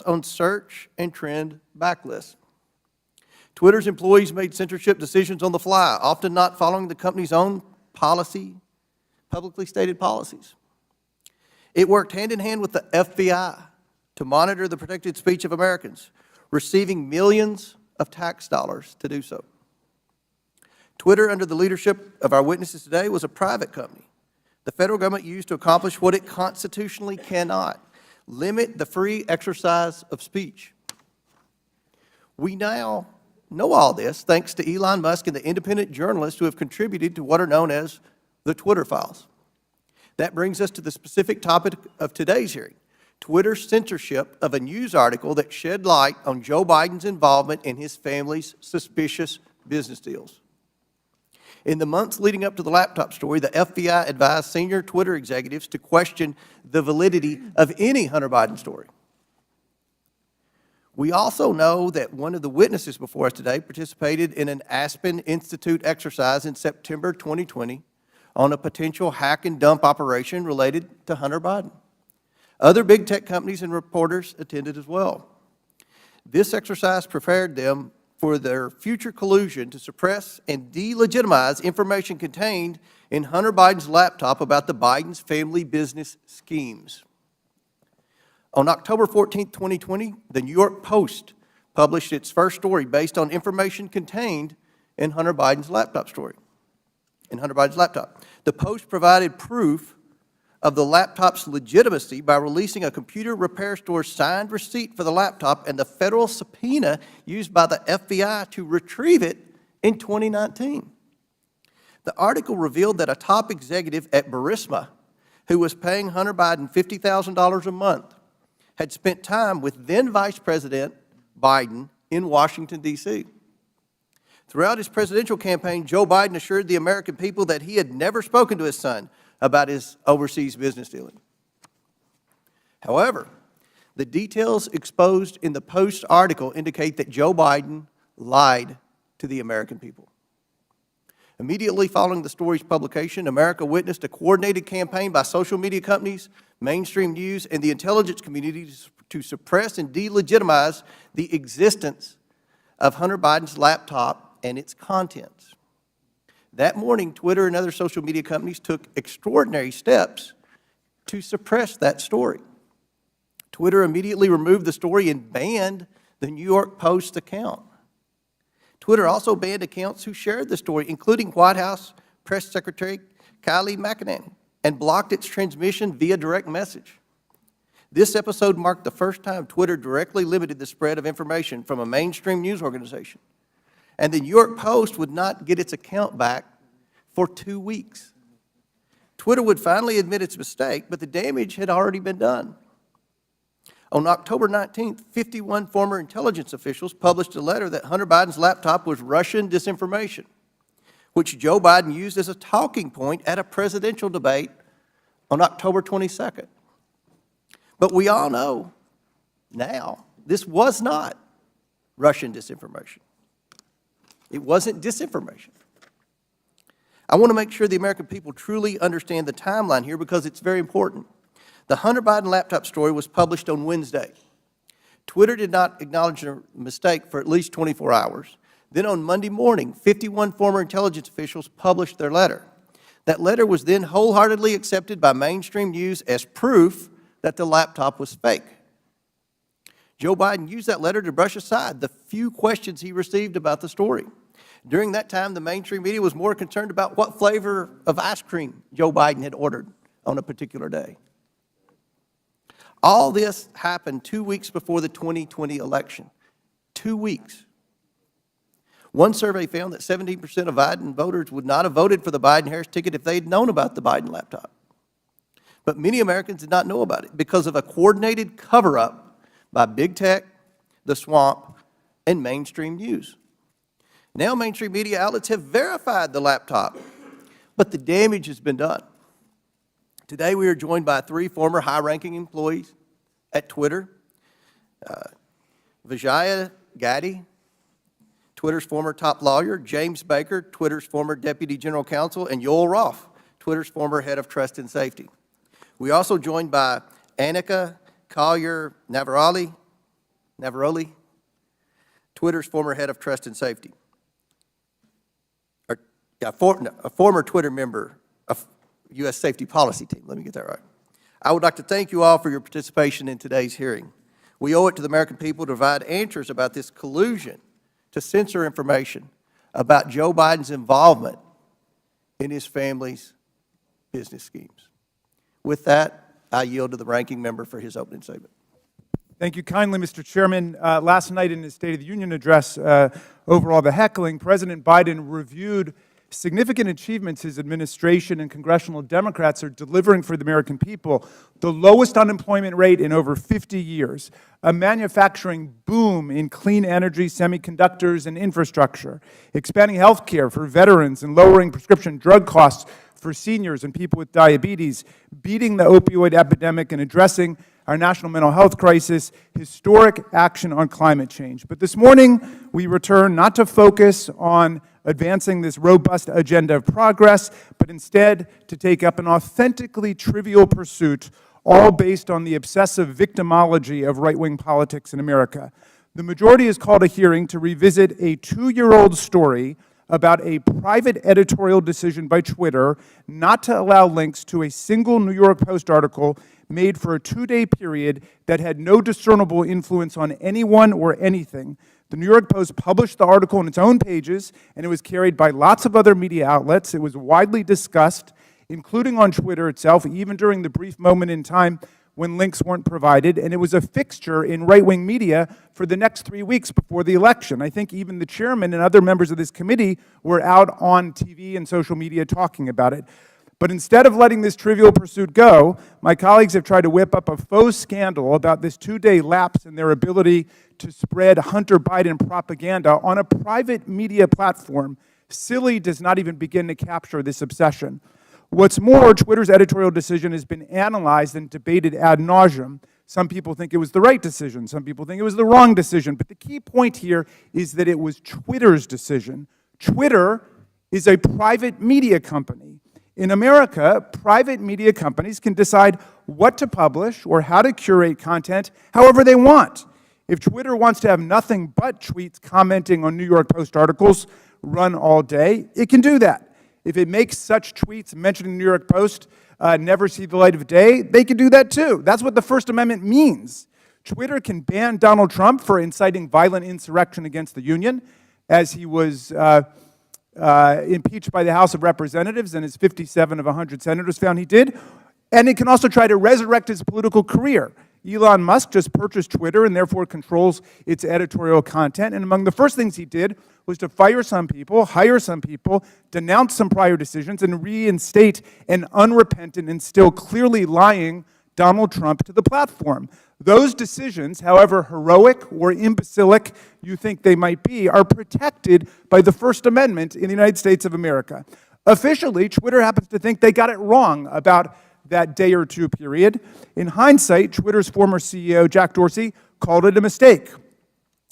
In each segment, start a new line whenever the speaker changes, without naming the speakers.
on search and trend backlists. Twitter's employees made censorship decisions on the fly, often not following the company's own publicly stated policies. It worked hand in hand with the FBI to monitor the protected speech of Americans, receiving millions of tax dollars to do so. Twitter, under the leadership of our witnesses today, was a private company the federal government used to accomplish what it constitutionally cannot: limit the free exercise of speech. We now know all this thanks to Elon Musk and the independent journalists who have contributed to what are known as the Twitter files. That brings us to the specific topic of today's hearing: Twitter's censorship of a news article that shed light on Joe Biden's involvement in his family's suspicious business deals. In the months leading up to the laptop story, the FBI advised senior Twitter executives to question the validity of any Hunter Biden story. We also know that one of the witnesses before us today participated in an Aspen Institute exercise in September 2020 on a potential hack and dump operation related to Hunter Biden. Other big tech companies and reporters attended as well. This exercise prepared them for their future collusion to suppress and delegitimize information contained in Hunter Biden's laptop about the Biden's family business schemes. On October 14, 2020, the New York Post published its first story based on information contained in Hunter Biden's laptop story. The Post provided proof of the laptop's legitimacy by releasing a computer repair store's signed receipt for the laptop and the federal subpoena used by the FBI to retrieve it in 2019. The article revealed that a top executive at Burisma, who was paying Hunter Biden $50,000 a month, had spent time with then Vice President Biden in Washington, D.C. Throughout his presidential campaign, Joe Biden assured the American people that he had never spoken to his son about his overseas business dealing. However, the details exposed in the Post article indicate that Joe Biden lied to the American people. Immediately following the story's publication, America witnessed a coordinated campaign by social media companies, mainstream news, and the intelligence community to suppress and delegitimize the existence of Hunter Biden's laptop and its contents. That morning, Twitter and other social media companies took extraordinary steps to suppress that story. Twitter immediately removed the story and banned the New York Post account. Twitter also banned accounts who shared the story, including White House Press Secretary Kayleigh McEnany, and blocked its transmission via direct message. This episode marked the first time Twitter directly limited the spread of information from a mainstream news organization. And the New York Post would not get its account back for 2 weeks. Twitter would finally admit its mistake, but the damage had already been done. On October 19th, 51 former intelligence officials published a letter that Hunter Biden's laptop was Russian disinformation, which Joe Biden used as a talking point at a presidential debate on October 22nd. But we all know now this was not Russian disinformation. It wasn't disinformation. I want to make sure the American people truly understand the timeline here because it's very important. The Hunter Biden laptop story was published on Wednesday. Twitter did not acknowledge a mistake for at least 24 hours. Then on Monday morning, 51 former intelligence officials published their letter. That letter was then wholeheartedly accepted by mainstream news as proof that the laptop was fake. Joe Biden used that letter to brush aside the few questions he received about the story. During that time, the mainstream media was more concerned about what flavor of ice cream Joe Biden had ordered on a particular day. All this happened 2 weeks before the 2020 election. 2 weeks. One survey found that 17% of Biden voters would not have voted for the Biden-Harris ticket if they had known about the Biden laptop. But many Americans did not know about it because of a coordinated cover-up by big tech, the swamp, and mainstream news. Now mainstream media outlets have verified the laptop, but the damage has been done. Today we are joined by 3 former high-ranking employees at Twitter. Vijaya Gadde, Twitter's former top lawyer; James Baker, Twitter's former deputy general counsel; and Yoel Roth, Twitter's former head of trust and safety. We are also joined by Annika Collier Navaroli, Navaroli, Twitter's former head of trust and safety. A former Twitter member of U.S. safety policy team. Let me get that right. I would like to thank you all for your participation in today's hearing. We owe it to the American people to provide answers about this collusion to censor information about Joe Biden's involvement in his family's business schemes. With that, I yield to the ranking member for his opening statement.
Thank you kindly, Mr. Chairman. Last night in his State of the Union address, over all the heckling, President Biden reviewed significant achievements his administration and congressional Democrats are delivering for the American people: the lowest unemployment rate in over 50 years, a manufacturing boom in clean energy, semiconductors, and infrastructure, expanding health care for veterans and lowering prescription drug costs for seniors and people with diabetes, beating the opioid epidemic and addressing our national mental health crisis, historic action on climate change. But this morning, we return not to focus on advancing this robust agenda of progress, but instead to take up an authentically trivial pursuit, all based on the obsessive victimology of right-wing politics in America. The majority has called a hearing to revisit a 2-year-old story about a private editorial decision by Twitter not to allow links to a single New York Post article made for a 2-day period that had no discernible influence on anyone or anything. The New York Post published the article on its own pages, and it was carried by lots of other media outlets. It was widely discussed, including on Twitter itself, even during the brief moment in time when links weren't provided, and it was a fixture in right-wing media for the next 3 weeks before the election. I think even the chairman and other members of this committee were out on TV and social media talking about it. But instead of letting this trivial pursuit go, my colleagues have tried to whip up a faux scandal about this 2-day lapse in their ability to spread Hunter Biden propaganda on a private media platform. Silly does not even begin to capture this obsession. What's more, Twitter's editorial decision has been analyzed and debated ad nauseum. Some people think it was the right decision. Some people think it was the wrong decision. But the key point here is that it was Twitter's decision. Twitter is a private media company. In America, private media companies can decide what to publish or how to curate content however they want. If Twitter wants to have nothing but tweets commenting on New York Post articles run all day, it can do that. If it makes such tweets mentioning the New York Post never see the light of day, they can do that too. That's what the First Amendment means. Twitter can ban Donald Trump for inciting violent insurrection against the Union, as he was impeached by the House of Representatives, and as 57 of 100 senators found he did. And it can also try to resurrect his political career. Elon Musk just purchased Twitter and therefore controls its editorial content. And among the first things he did was to fire some people, hire some people, denounce some prior decisions, and reinstate an unrepentant and still clearly lying Donald Trump to the platform. Those decisions, however heroic or imbecilic you think they might be, are protected by the First Amendment in the United States of America. Officially, Twitter happens to think they got it wrong about that day or two period. In hindsight, Twitter's former CEO, Jack Dorsey, called it a mistake.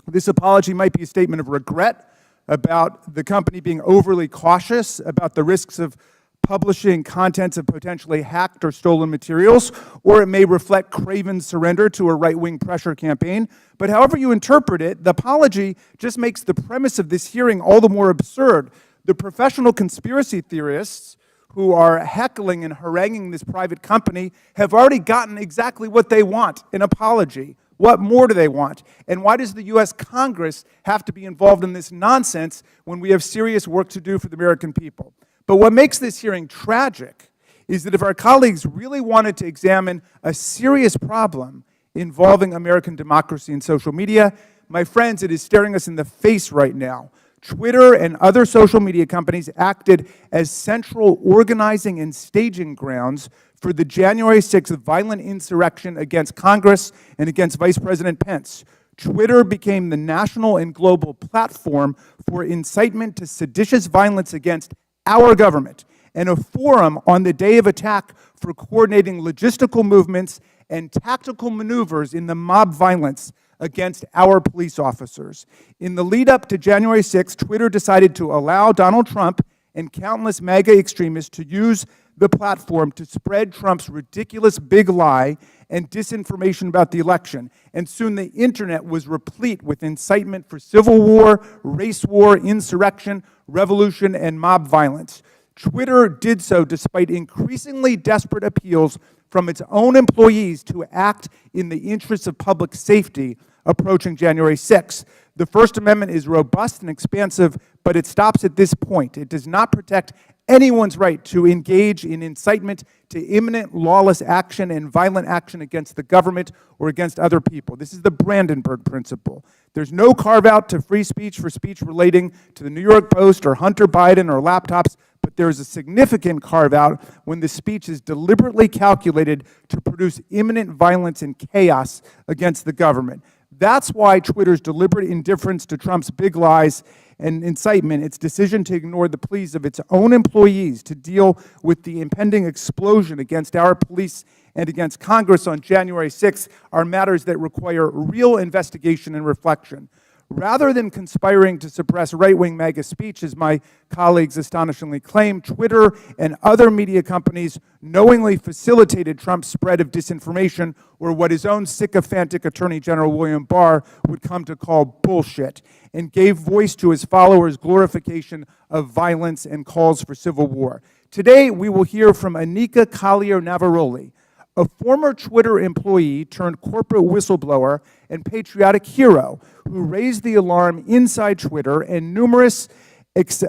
This apology might be a statement of regret about the company being overly cautious about the risks of publishing contents of potentially hacked or stolen materials, or it may reflect craven surrender to a right-wing pressure campaign. But however you interpret it, the apology just makes the premise of this hearing all the more absurd. The professional conspiracy theorists who are heckling and haranguing this private company have already gotten exactly what they want, an apology. What more do they want? And why does the U.S. Congress have to be involved in this nonsense when we have serious work to do for the American people? But what makes this hearing tragic is that if our colleagues really wanted to examine a serious problem involving American democracy and social media, my friends, it is staring us in the face right now. Twitter and other social media companies acted as central organizing and staging grounds for the January 6th violent insurrection against Congress and against Vice President Pence. Twitter became the national and global platform for incitement to seditious violence against our government, and a forum on the day of attack for coordinating logistical movements and tactical maneuvers in the mob violence against our police officers. In the lead up to January 6th, Twitter decided to allow Donald Trump and countless MAGA extremists to use the platform to spread Trump's ridiculous big lie and disinformation about the election. And soon the internet was replete with incitement for civil war, race war, insurrection, revolution, and mob violence. Twitter did so despite increasingly desperate appeals from its own employees to act in the interests of public safety approaching January 6th. The First Amendment is robust and expansive, but it stops at this point. It does not protect anyone's right to engage in incitement to imminent lawless action and violent action against the government or against other people. This is the Brandenburg Principle. There's no carve-out to free speech for speech relating to the New York Post or Hunter Biden or laptops, but there's a significant carve-out when the speech is deliberately calculated to produce imminent violence and chaos against the government. That's why Twitter's deliberate indifference to Trump's big lies and incitement, its decision to ignore the pleas of its own employees to deal with the impending explosion against our police and against Congress on January 6th, are matters that require real investigation and reflection. Rather than conspiring to suppress right-wing MAGA speech, as my colleagues astonishingly claim, Twitter and other media companies knowingly facilitated Trump's spread of disinformation, or what his own sycophantic Attorney General William Barr would come to call bullshit, and gave voice to his followers' glorification of violence and calls for civil war. Today, we will hear from Anika Collier-Navaroli, a former Twitter employee turned corporate whistleblower and patriotic hero who raised the alarm inside Twitter and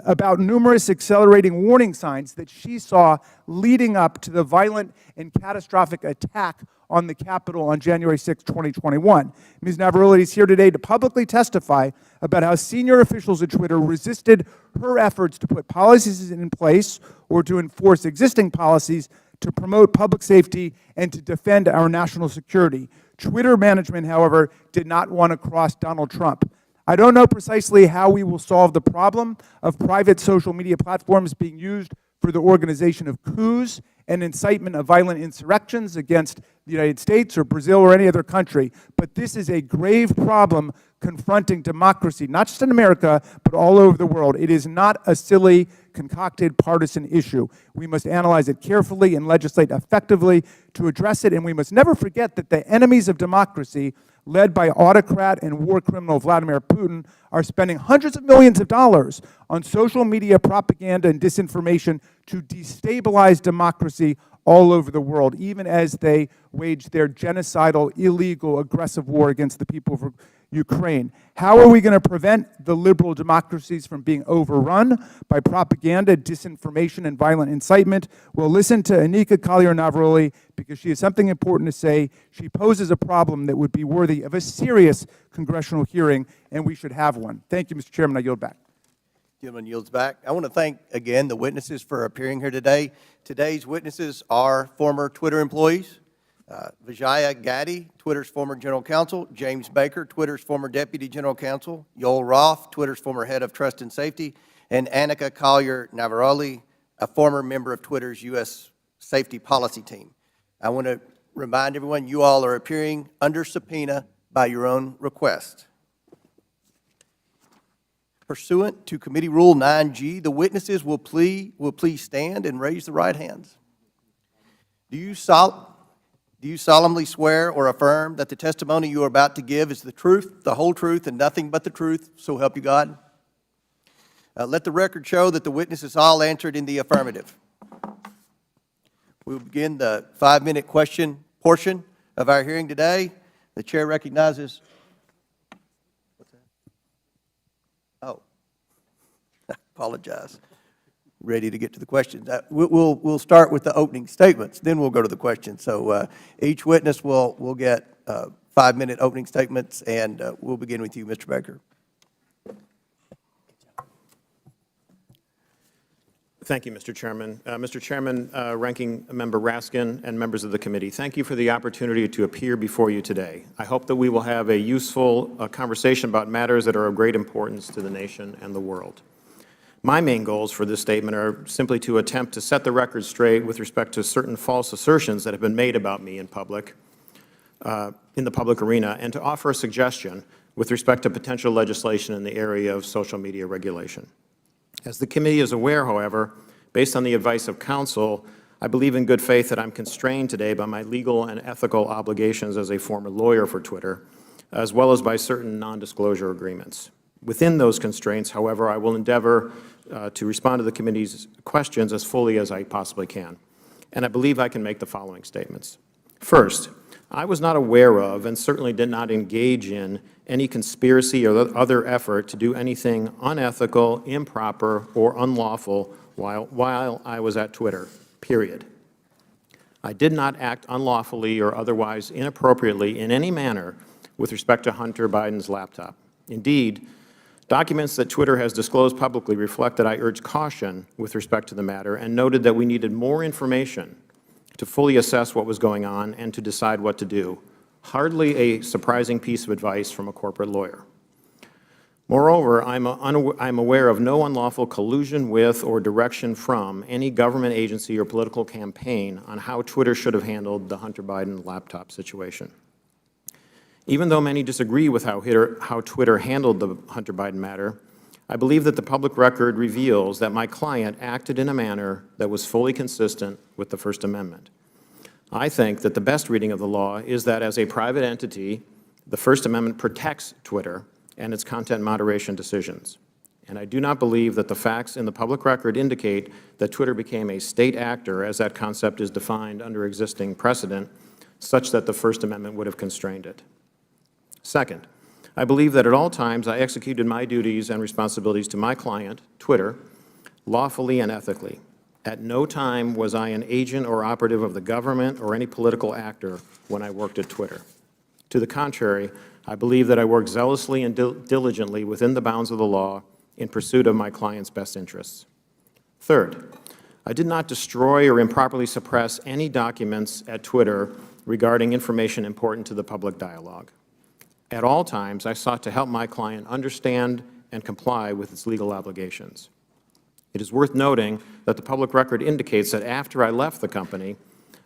about numerous accelerating warning signs that she saw leading up to the violent and catastrophic attack on the Capitol on January 6, 2021. Ms. Navaroli is here today to publicly testify about how senior officials at Twitter resisted her efforts to put policies in place or to enforce existing policies to promote public safety and to defend our national security. Twitter management, however, did not want to cross Donald Trump. I don't know precisely how we will solve the problem of private social media platforms being used for the organization of coups and incitement of violent insurrections against the United States or Brazil or any other country. But this is a grave problem confronting democracy, not just in America, but all over the world. It is not a silly, concocted partisan issue. We must analyze it carefully and legislate effectively to address it, and we must never forget that the enemies of democracy, led by autocrat and war criminal Vladimir Putin, are spending hundreds of millions of dollars on social media propaganda and disinformation to destabilize democracy all over the world, even as they wage their genocidal, illegal, aggressive war against the people of Ukraine. How are we going to prevent the liberal democracies from being overrun by propaganda, disinformation, and violent incitement? Well, listen to Anika Collier-Navaroli, because she has something important to say. She poses a problem that would be worthy of a serious congressional hearing, and we should have one. Thank you, Mr. Chairman. I yield back.
Gentleman yields back. I want to thank, again, the witnesses for appearing here today. Today's witnesses are former Twitter employees. Vijaya Gadde, Twitter's former general counsel. James Baker, Twitter's former deputy general counsel. Yoel Roth, Twitter's former head of trust and safety. And Anika Collier-Navaroli, a former member of Twitter's U.S. safety policy team. I want to remind everyone, you all are appearing under subpoena by your own request. Pursuant to Committee Rule 9G, the witnesses will please stand and raise the right hands. Do you solemnly swear or affirm that the testimony you are about to give is the truth, the whole truth, and nothing but the truth, so help you God? Let the record show that the witnesses all answered in the affirmative. We will begin the 5-minute question portion of our hearing today. The chair recognizes. Apologize. Ready to get to the questions. We'll start with the opening statements, then we'll go to the questions. So each witness will get 5-minute opening statements, and we'll begin with you, Mr. Baker.
Thank you, Mr. Chairman. Mr. Chairman, Ranking Member Raskin, and members of the committee, thank you for the opportunity to appear before you today. I hope that we will have a useful conversation about matters that are of great importance to the nation and the world. My main goals for this statement are simply to attempt to set the record straight with respect to certain false assertions that have been made about me in the public arena, and to offer a suggestion with respect to potential legislation in the area of social media regulation. As the committee is aware, however, based on the advice of counsel, I believe in good faith that I'm constrained today by my legal and ethical obligations as a former lawyer for Twitter, as well as by certain non-disclosure agreements. Within those constraints, however, I will endeavor to respond to the committee's questions as fully as I possibly can. And I believe I can make the following statements. First, I was not aware of and certainly did not engage in any conspiracy or other effort to do anything unethical, improper, or unlawful while I was at Twitter, period. I did not act unlawfully or otherwise inappropriately in any manner with respect to Hunter Biden's laptop. Indeed, documents that Twitter has disclosed publicly reflect that I urged caution with respect to the matter and noted that we needed more information to fully assess what was going on and to decide what to do. Hardly a surprising piece of advice from a corporate lawyer. Moreover, I'm aware of no unlawful collusion with or direction from any government agency or political campaign on how Twitter should have handled the Hunter Biden laptop situation. Even though many disagree with how Twitter handled the Hunter Biden matter, I believe that the public record reveals that my client acted in a manner that was fully consistent with the First Amendment. I think that the best reading of the law is that as a private entity, the First Amendment protects Twitter and its content moderation decisions. And I do not believe that the facts in the public record indicate that Twitter became a state actor, as that concept is defined under existing precedent, such that the First Amendment would have constrained it. Second, I believe that at all times I executed my duties and responsibilities to my client, Twitter, lawfully and ethically. At no time was I an agent or operative of the government or any political actor when I worked at Twitter. To the contrary, I believe that I worked zealously and diligently within the bounds of the law in pursuit of my client's best interests. Third, I did not destroy or improperly suppress any documents at Twitter regarding information important to the public dialogue. At all times, I sought to help my client understand and comply with its legal obligations. It is worth noting that the public record indicates that after I left the company,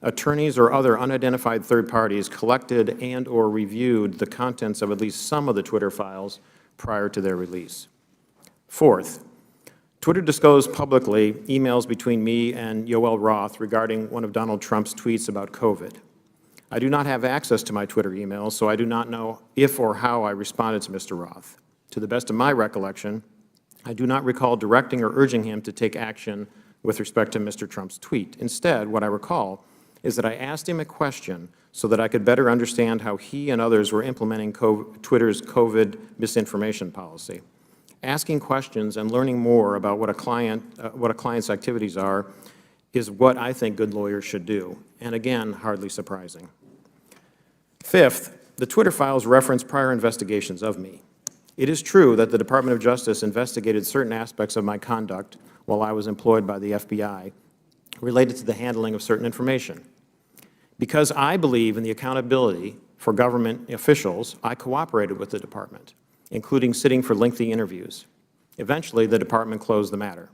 attorneys or other unidentified third parties collected and/or reviewed the contents of at least some of the Twitter files prior to their release. Fourth, Twitter disclosed publicly emails between me and Yoel Roth regarding one of Donald Trump's tweets about COVID. I do not have access to my Twitter emails, so I do not know if or how I responded to Mr. Roth. To the best of my recollection, I do not recall directing or urging him to take action with respect to Mr. Trump's tweet. Instead, what I recall is that I asked him a question so that I could better understand how he and others were implementing Twitter's COVID misinformation policy. Asking questions and learning more about what a client's activities are is what I think good lawyers should do, and again, hardly surprising. Fifth, the Twitter files reference prior investigations of me. It is true that the Department of Justice investigated certain aspects of my conduct while I was employed by the FBI related to the handling of certain information. Because I believe in the accountability for government officials, I cooperated with the department, including sitting for lengthy interviews. Eventually, the department closed the matter.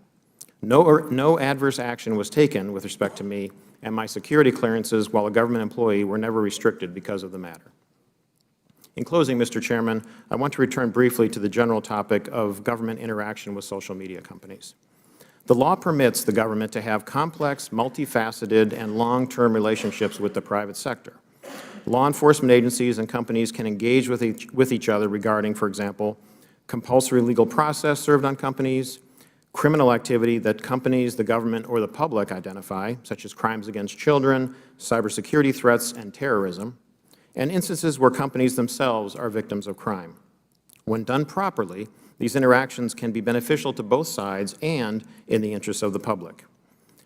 No adverse action was taken with respect to me, and my security clearances while a government employee were never restricted because of the matter. In closing, Mr. Chairman, I want to return briefly to the general topic of government interaction with social media companies. The law permits the government to have complex, multifaceted, and long-term relationships with the private sector. Law enforcement agencies and companies can engage with each other regarding, for example, compulsory legal process served on companies, criminal activity that companies, the government, or the public identify, such as crimes against children, cybersecurity threats, and terrorism, and instances where companies themselves are victims of crime. When done properly, these interactions can be beneficial to both sides and in the interests of the public.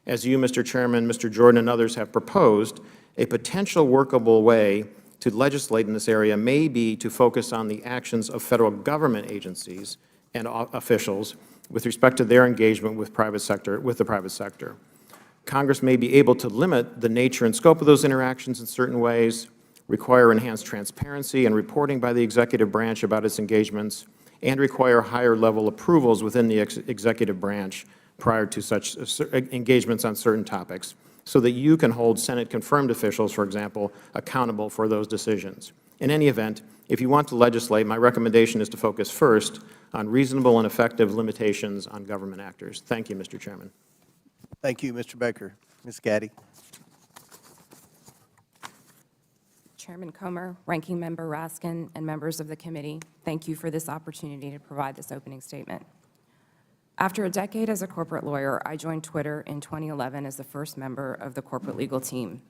As you, Mr. Chairman, Mr. Jordan, and others have proposed, a potential workable way to legislate in this area may be to focus on the actions of federal government agencies and officials with respect to their engagement with the private sector. Congress may be able to limit the nature and scope of those interactions in certain ways, require enhanced transparency and reporting by the executive branch about its engagements, and require higher-level approvals within the executive branch prior to such engagements on certain topics, so that you can hold Senate-confirmed officials, for example, accountable for those decisions. In any event, if you want to legislate, my recommendation is to focus first on reasonable and effective limitations on government actors. Thank you, Mr. Chairman.
Thank you, Mr. Baker. Ms. Gadde.
Chairman Comer, Ranking Member Raskin, and members of the committee, thank you for this opportunity to provide this opening statement. After a decade as a corporate lawyer, I joined Twitter in 2011 as the first member of the corporate legal team.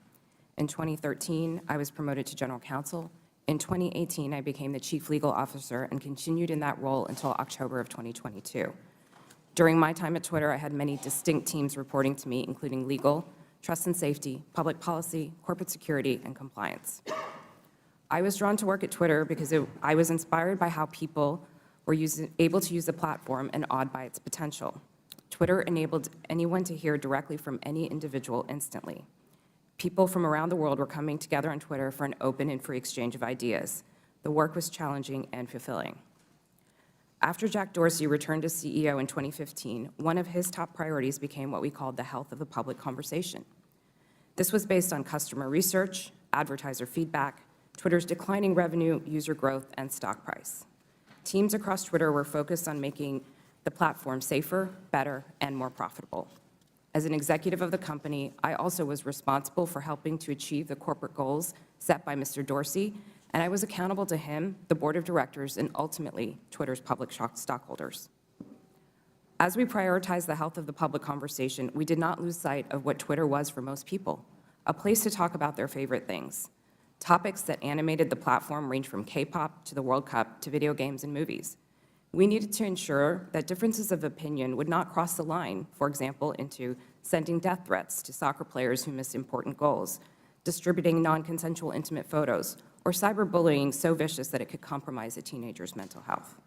In 2013, I was promoted to general counsel. In 2018, I became the chief legal officer and continued in that role until October of 2022. During my time at Twitter, I had many distinct teams reporting to me, including legal, trust and safety, public policy, corporate security, and compliance. I was drawn to work at Twitter because I was inspired by how people were able to use the platform and awed by its potential. Twitter enabled anyone to hear directly from any individual instantly. People from around the world were coming together on Twitter for an open and free exchange of ideas. The work was challenging and fulfilling. After Jack Dorsey returned as CEO in 2015, one of his top priorities became what we called the health of the public conversation. This was based on customer research, advertiser feedback, Twitter's declining revenue, user growth, and stock price. Teams across Twitter were focused on making the platform safer, better, and more profitable. As an executive of the company, I also was responsible for helping to achieve the corporate goals set by Mr. Dorsey, and I was accountable to him, the board of directors, and ultimately Twitter's public stockholders. As we prioritized the health of the public conversation, we did not lose sight of what Twitter was for most people, a place to talk about their favorite things. Topics that animated the platform range from K-pop to the World Cup to video games and movies. We needed to ensure that differences of opinion would not cross the line, for example, into sending death threats to soccer players who missed important goals, distributing non-consensual intimate photos, or cyberbullying so vicious that it could compromise a teenager's mental health.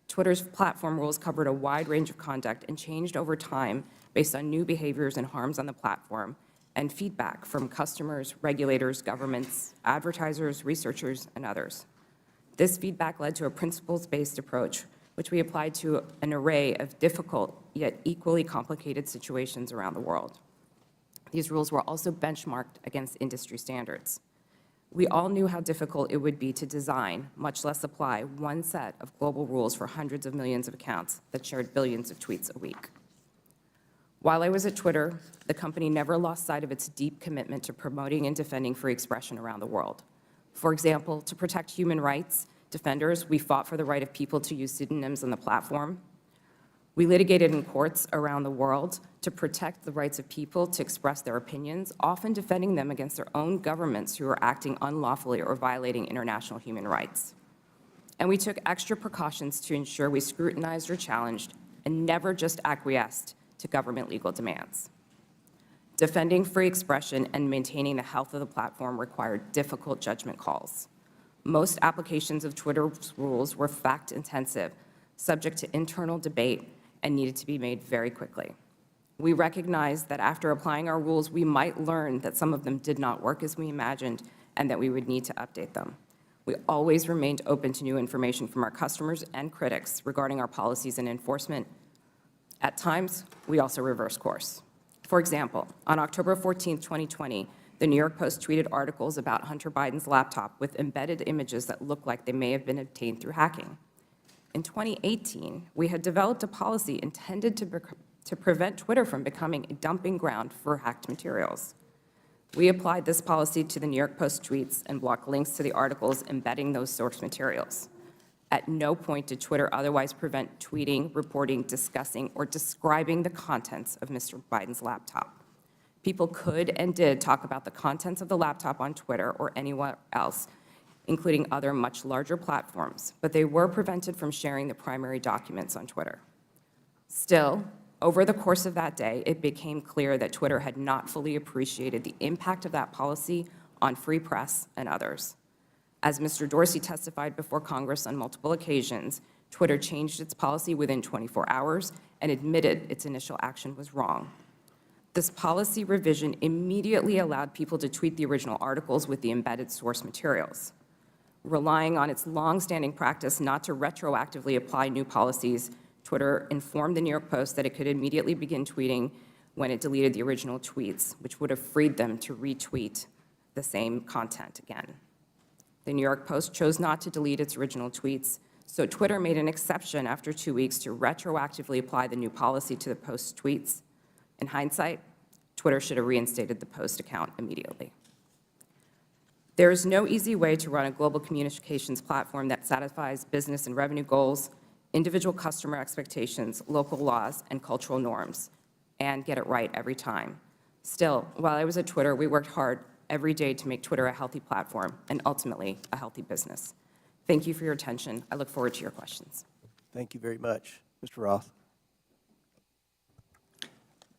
Twitter's platform rules covered a wide range of conduct and changed over time based on new behaviors and harms on the platform and feedback from customers, regulators, governments, advertisers, researchers, and others. This feedback led to a principles-based approach, which we applied to an array of difficult yet equally complicated situations around the world. These rules were also benchmarked against industry standards. We all knew how difficult it would be to design, much less apply, one set of global rules for hundreds of millions of accounts that shared billions of tweets a week. While I was at Twitter, the company never lost sight of its deep commitment to promoting and defending free expression around the world. For example, to protect human rights defenders, we fought for the right of people to use pseudonyms on the platform. We litigated in courts around the world to protect the rights of people to express their opinions, often defending them against their own governments who are acting unlawfully or violating international human rights. And we took extra precautions to ensure we scrutinized or challenged and never just acquiesced to government legal demands. Defending free expression and maintaining the health of the platform required difficult judgment calls. Most applications of Twitter's rules were fact-intensive, subject to internal debate, and needed to be made very quickly. We recognized that after applying our rules, we might learn that some of them did not work as we imagined and that we would need to update them. We always remained open to new information from our customers and critics regarding our policies and enforcement. At times, we also reversed course. For example, on October 14, 2020, the New York Post tweeted articles about Hunter Biden's laptop with embedded images that looked like they may have been obtained through hacking. In 2018, we had developed a policy intended to prevent Twitter from becoming a dumping ground for hacked materials. We applied this policy to the New York Post tweets and blocked links to the articles embedding those source materials. At no point did Twitter otherwise prevent tweeting, reporting, discussing, or describing the contents of Mr. Biden's laptop. People could and did talk about the contents of the laptop on Twitter or anywhere else, including other much larger platforms, but they were prevented from sharing the primary documents on Twitter. Still, over the course of that day, it became clear that Twitter had not fully appreciated the impact of that policy on free press and others. As Mr. Dorsey testified before Congress on multiple occasions, Twitter changed its policy within 24 hours and admitted its initial action was wrong. This policy revision immediately allowed people to tweet the original articles with the embedded source materials. Relying on its long-standing practice not to retroactively apply new policies, Twitter informed the New York Post that it could immediately begin tweeting when it deleted the original tweets, which would have freed them to retweet the same content again. The New York Post chose not to delete its original tweets, so Twitter made an exception after 2 weeks to retroactively apply the new policy to the Post's tweets. In hindsight, Twitter should have reinstated the Post account immediately. There is no easy way to run a global communications platform that satisfies business and revenue goals, individual customer expectations, local laws, and cultural norms, and get it right every time. Still, while I was at Twitter, we worked hard every day to make Twitter a healthy platform and ultimately a healthy business. Thank you for your attention. I look forward to your questions.
Thank you very much. Mr. Roth.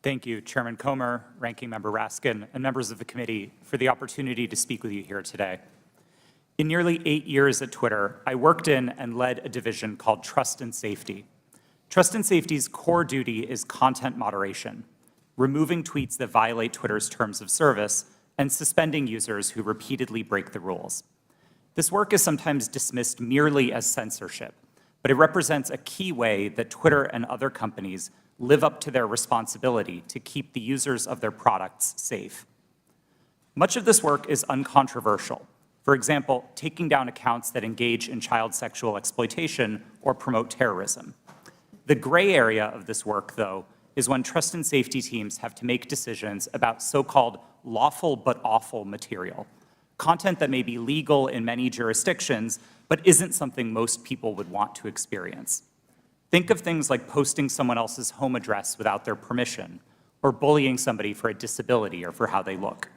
Thank you, Chairman Comer, Ranking Member Raskin, and members of the committee for the opportunity to speak with you here today. In nearly 8 years at Twitter, I worked in and led a division called Trust and Safety. Trust and Safety's core duty is content moderation, removing tweets that violate Twitter's terms of service and suspending users who repeatedly break the rules. This work is sometimes dismissed merely as censorship, but it represents a key way that Twitter and other companies live up to their responsibility to keep the users of their products safe. Much of this work is uncontroversial. For example, taking down accounts that engage in child sexual exploitation or promote terrorism. The gray area of this work, though, is when trust and safety teams have to make decisions about so-called lawful but awful material, content that may be legal in many jurisdictions, but isn't something most people would want to experience. Think of things like posting someone else's home address without their permission, or bullying somebody for a disability or for how they look.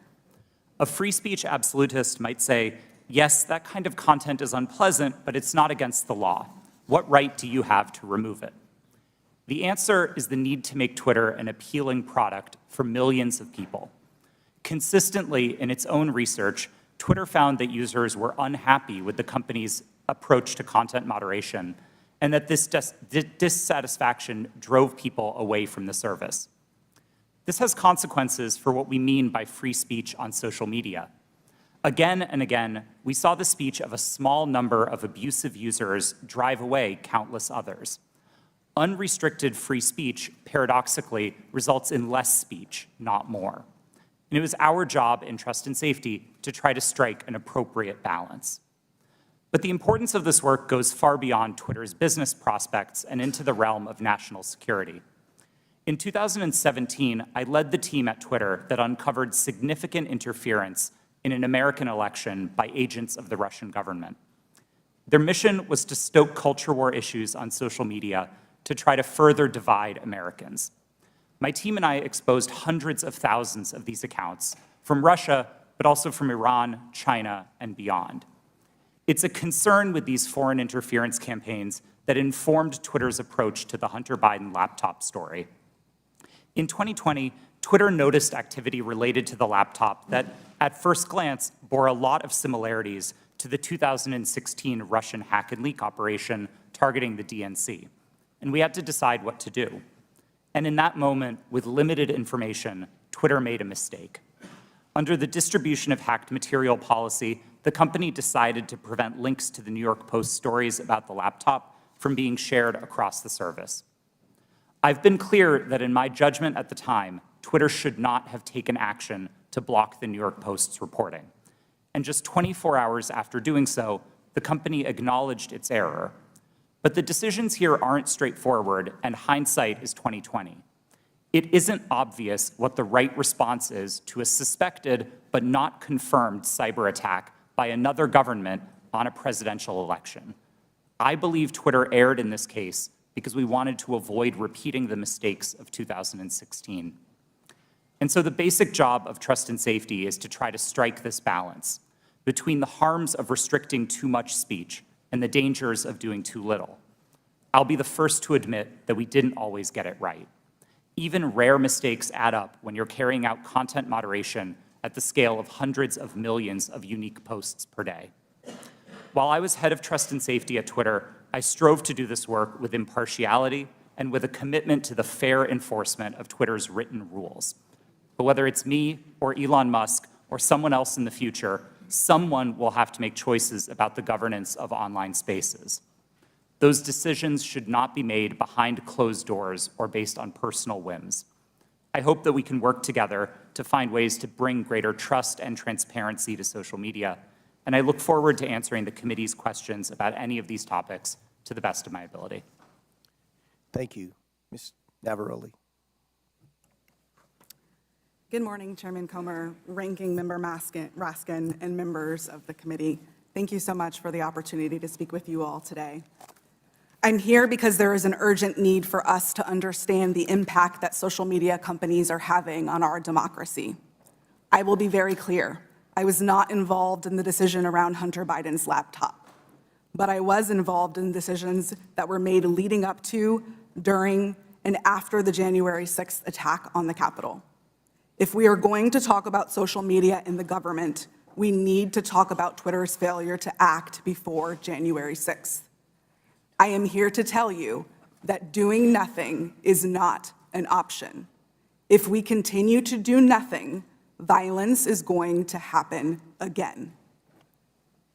A free speech absolutist might say, yes, that kind of content is unpleasant, but it's not against the law. What right do you have to remove it? The answer is the need to make Twitter an appealing product for millions of people. Consistently, in its own research, Twitter found that users were unhappy with the company's approach to content moderation, and that this dissatisfaction drove people away from the service. This has consequences for what we mean by free speech on social media. Again and again, we saw the speech of a small number of abusive users drive away countless others. Unrestricted free speech, paradoxically, results in less speech, not more. And it was our job in Trust and Safety to try to strike an appropriate balance. But the importance of this work goes far beyond Twitter's business prospects and into the realm of national security. In 2017, I led the team at Twitter that uncovered significant interference in an American election by agents of the Russian government. Their mission was to stoke culture war issues on social media to try to further divide Americans. My team and I exposed hundreds of thousands of these accounts from Russia, but also from Iran, China, and beyond. It's a concern with these foreign interference campaigns that informed Twitter's approach to the Hunter Biden laptop story. In 2020, Twitter noticed activity related to the laptop that, at first glance, bore a lot of similarities to the 2016 Russian hack and leak operation targeting the DNC, and we had to decide what to do. And in that moment, with limited information, Twitter made a mistake. Under the distribution of hacked material policy, the company decided to prevent links to the New York Post stories about the laptop from being shared across the service. I've been clear that in my judgment at the time, Twitter should not have taken action to block the New York Post's reporting. And just 24 hours after doing so, the company acknowledged its error. But the decisions here aren't straightforward, and hindsight is 2020. It isn't obvious what the right response is to a suspected but not confirmed cyber attack by another government on a presidential election. I believe Twitter erred in this case because we wanted to avoid repeating the mistakes of 2016. And so the basic job of Trust and Safety is to try to strike this balance between the harms of restricting too much speech and the dangers of doing too little. I'll be the first to admit that we didn't always get it right. Even rare mistakes add up when you're carrying out content moderation at the scale of hundreds of millions of unique posts per day. While I was head of Trust and Safety at Twitter, I strove to do this work with impartiality and with a commitment to the fair enforcement of Twitter's written rules. But whether it's me or Elon Musk or someone else in the future, someone will have to make choices about the governance of online spaces. Those decisions should not be made behind closed doors or based on personal whims. I hope that we can work together to find ways to bring greater trust and transparency to social media, and I look forward to answering the committee's questions about any of these topics to the best of my ability.
Thank you. Ms. Navaroli.
Good morning, Chairman Comer, Ranking Member Raskin, and members of the committee. Thank you so much for the opportunity to speak with you all today. I'm here because there is an urgent need for us to understand the impact that social media companies are having on our democracy. I will be very clear. I was not involved in the decision around Hunter Biden's laptop, but I was involved in decisions that were made leading up to, during, and after the January 6th attack on the Capitol. If we are going to talk about social media in the government, we need to talk about Twitter's failure to act before January 6th. I am here to tell you that doing nothing is not an option. If we continue to do nothing, violence is going to happen again.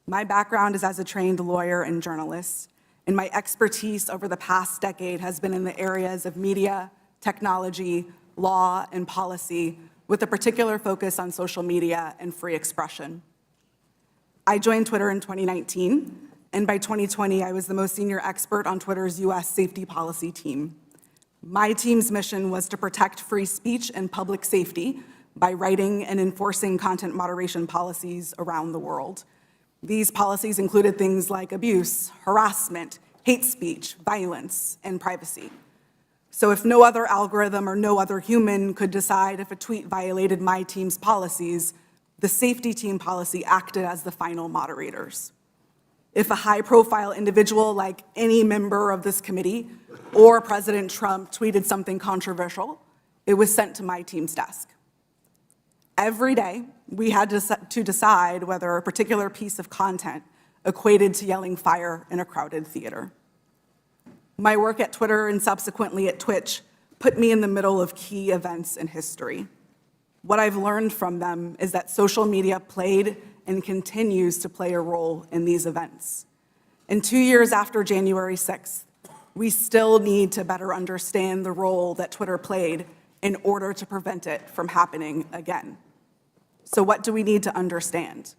My background is as a trained lawyer and journalist, and my expertise over the past decade has been in the areas of media, technology, law, and policy, with a particular focus on social media and free expression. I joined Twitter in 2019, and by 2020, I was the most senior expert on Twitter's US safety policy team. My team's mission was to protect free speech and public safety by writing and enforcing content moderation policies around the world. These policies included things like abuse, harassment, hate speech, violence, and privacy. So if no other algorithm or no other human could decide if a tweet violated my team's policies, the safety team policy acted as the final moderators. If a high-profile individual like any member of this committee or President Trump tweeted something controversial, it was sent to my team's desk. Every day, we had to decide whether a particular piece of content equated to yelling fire in a crowded theater. My work at Twitter and subsequently at Twitch put me in the middle of key events in history. What I've learned from them is that social media played and continues to play a role in these events. And 2 years after January 6th, we still need to better understand the role that Twitter played in order to prevent it from happening again. So what do we need to understand?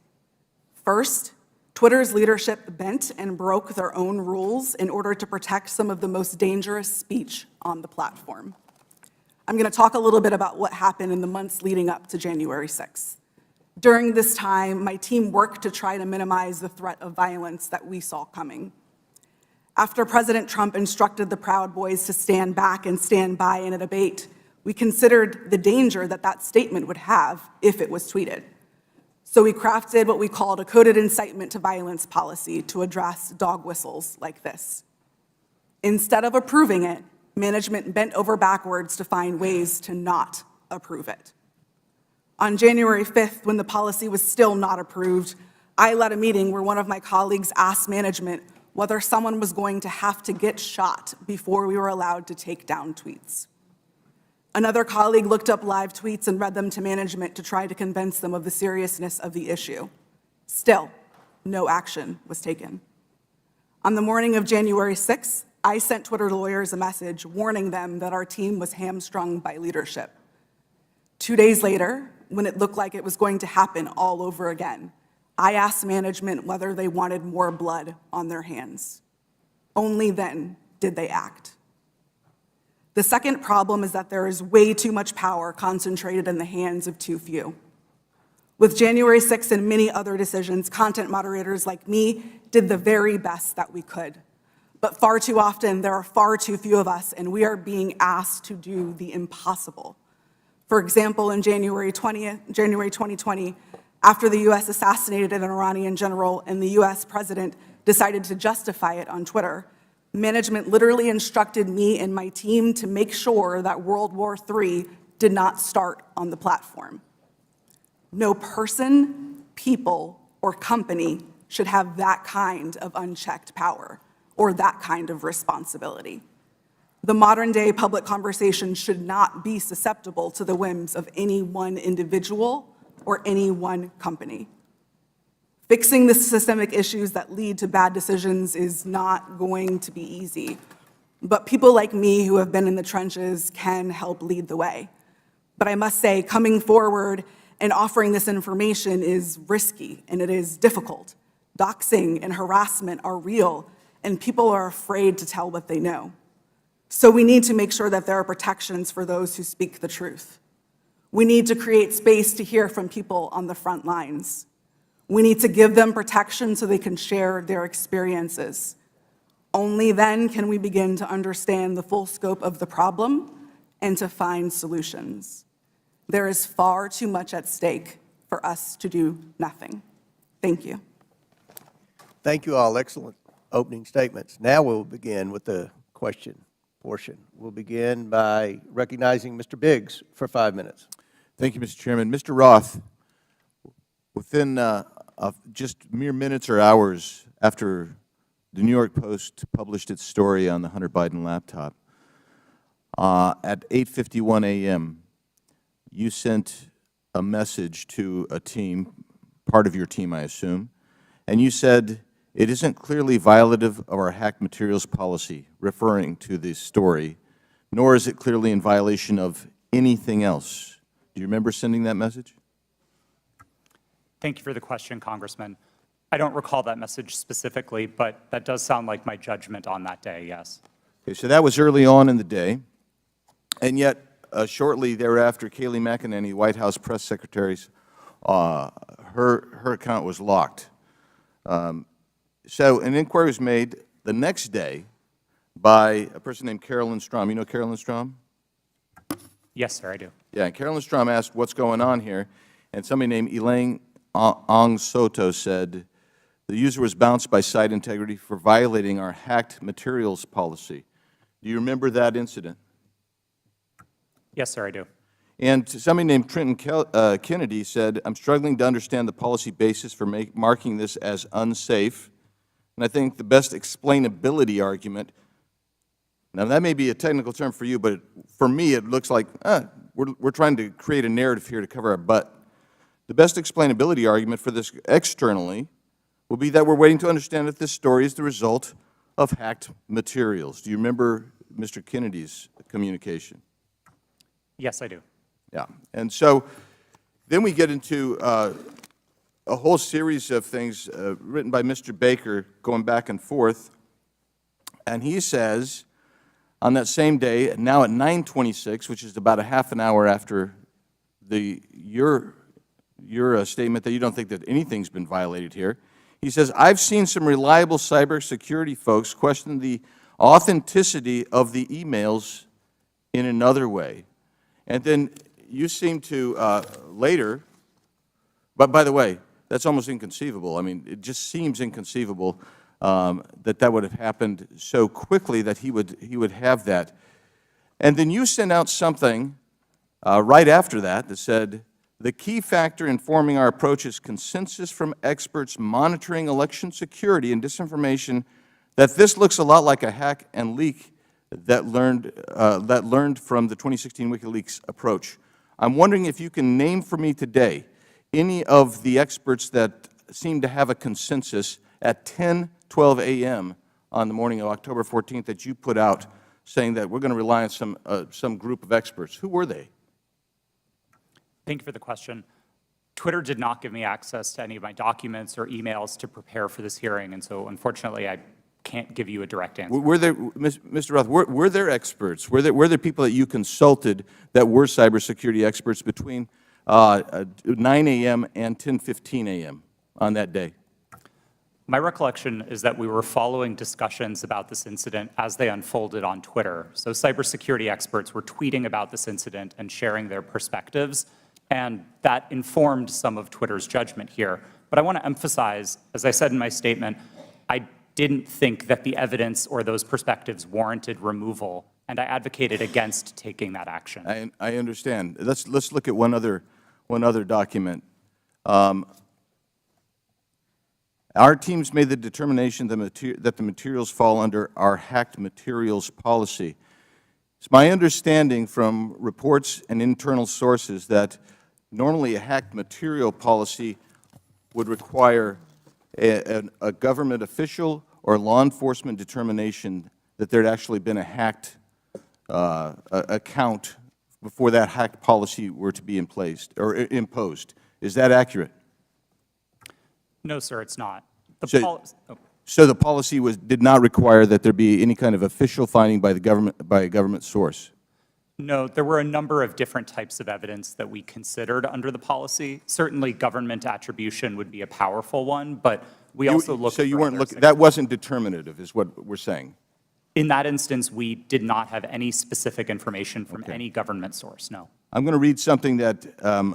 First, Twitter's leadership bent and broke their own rules in order to protect some of the most dangerous speech on the platform. I'm going to talk a little bit about what happened in the months leading up to January 6th. During this time, my team worked to try to minimize the threat of violence that we saw coming. After President Trump instructed the Proud Boys to stand back and stand by in a debate, we considered the danger that that statement would have if it was tweeted. So we crafted what we called a coded incitement to violence policy to address dog whistles like this. Instead of approving it, management bent over backwards to find ways to not approve it. On January 5th, when the policy was still not approved, I led a meeting where one of my colleagues asked management whether someone was going to have to get shot before we were allowed to take down tweets. Another colleague looked up live tweets and read them to management to try to convince them of the seriousness of the issue. Still, no action was taken. On the morning of January 6th, I sent Twitter lawyers a message warning them that our team was hamstrung by leadership. 2 days later, when it looked like it was going to happen all over again, I asked management whether they wanted more blood on their hands. Only then did they act. The second problem is that there is way too much power concentrated in the hands of too few. With January 6th and many other decisions, content moderators like me did the very best that we could. But far too often, there are far too few of us, and we are being asked to do the impossible. For example, in January 2020, after the US assassinated an Iranian general and the US president decided to justify it on Twitter, management literally instructed me and my team to make sure that World War III did not start on the platform. No person, people, or company should have that kind of unchecked power or that kind of responsibility. The modern-day public conversation should not be susceptible to the whims of any one individual or any one company. Fixing the systemic issues that lead to bad decisions is not going to be easy, but people like me who have been in the trenches can help lead the way. But I must say, coming forward and offering this information is risky and it is difficult. Doxing and harassment are real, and people are afraid to tell what they know. So we need to make sure that there are protections for those who speak the truth. We need to create space to hear from people on the front lines. We need to give them protection so they can share their experiences. Only then can we begin to understand the full scope of the problem and to find solutions. There is far too much at stake for us to do nothing. Thank you.
Thank you all. Excellent opening statements. Now we'll begin with the question portion. We'll begin by recognizing Mr. Biggs for 5 minutes.
Thank you, Mr. Chairman. Mr. Roth, within just mere minutes or hours after the New York Post published its story on the Hunter Biden laptop, at 8:51 a.m., you sent a message to a team, part of your team, I assume, and you said, "It isn't clearly violative of our hacked materials policy," referring to the story, "nor is it clearly in violation of anything else." Do you remember sending that message?
Thank you for the question, Congressman. I don't recall that message specifically, but that does sound like my judgment on that day, yes.
Okay, so that was early on in the day, and yet shortly thereafter, Kayleigh McEnany, White House press secretary's, her account was locked. So an inquiry was made the next day by a person named Carolyn Strom. You know Carolyn Strom?
Yes, sir, I do.
Yeah, and Carolyn Strom asked what's going on here, and somebody named Elaine Ong Soto said the user was bounced by site integrity for violating our hacked materials policy. Do you remember that incident?
Yes, sir, I do.
And somebody named Trenton Kennedy said, "I'm struggling to understand the policy basis for marking this as unsafe." And I think the best explainability argument, now that may be a technical term for you, but for me it looks like we're trying to create a narrative here to cover our butt. The best explainability argument for this externally will be that we're waiting to understand if this story is the result of hacked materials. Do you remember Mr. Kennedy's communication?
Yes, I do.
Yeah, and so then we get into a whole series of things written by Mr. Baker going back and forth, and he says on that same day, now at 9:26, which is about a half an hour after your statement that you don't think that anything's been violated here, he says, "I've seen some reliable cybersecurity folks question the authenticity of the emails in another way." And then you seem to later, but by the way, that's almost inconceivable. I mean, it just seems inconceivable that would have happened so quickly that he would have that. And then you sent out something right after that said, "The key factor informing our approach is consensus from experts monitoring election security and disinformation that this looks a lot like a hack and leak that learned from the 2016 WikiLeaks approach." I'm wondering if you can name for me today any of the experts that seem to have a consensus at 10:12 a.m. on the morning of October 14th that you put out saying that we're going to rely on some group of experts. Who were they?
Thank you for the question. Twitter did not give me access to any of my documents or emails to prepare for this hearing, and so unfortunately I can't give you a direct answer.
Were there, Mr. Roth, were there experts? Were there people that you consulted that were cybersecurity experts between 9 a.m. and 10:15 a.m. on that day?
My recollection is that we were following discussions about this incident as they unfolded on Twitter. So cybersecurity experts were tweeting about this incident and sharing their perspectives, and that informed some of Twitter's judgment here. But I want to emphasize, as I said in my statement, I didn't think that the evidence or those perspectives warranted removal, and I advocated against taking that action.
I understand. Let's look at one other document. Our teams made the determination that the materials fall under our hacked materials policy. It's my understanding from reports and internal sources that normally a hacked material policy would require a government official or law enforcement determination that there had actually been a hacked account before that hacked policy were to be in place or imposed. Is that accurate?
No, sir, it's not.
So the policy did not require that there be any kind of official finding by the government, by a government source?
No, there were a number of different types of evidence that we considered under the policy. Certainly, government attribution would be a powerful one, but we also looked
So you
for
weren't
other
looking,
signals.
that wasn't determinative, is what we're saying?
In that instance, we did not have any specific information from
Okay.
any government source, no.
I'm going to read something that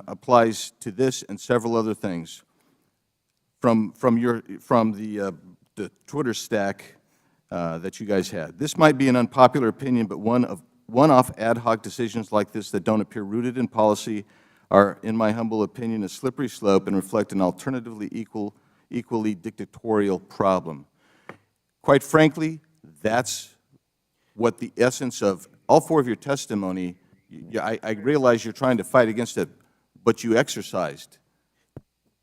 applies to this and several other things from the Twitter stack that you guys had. This might be an unpopular opinion, but one-off ad hoc decisions like this that don't appear rooted in policy are, in my humble opinion, a slippery slope and reflect an alternatively equally dictatorial problem. Quite frankly, that's what the essence of all four of your testimony. I realize you're trying to fight against it, but you exercised.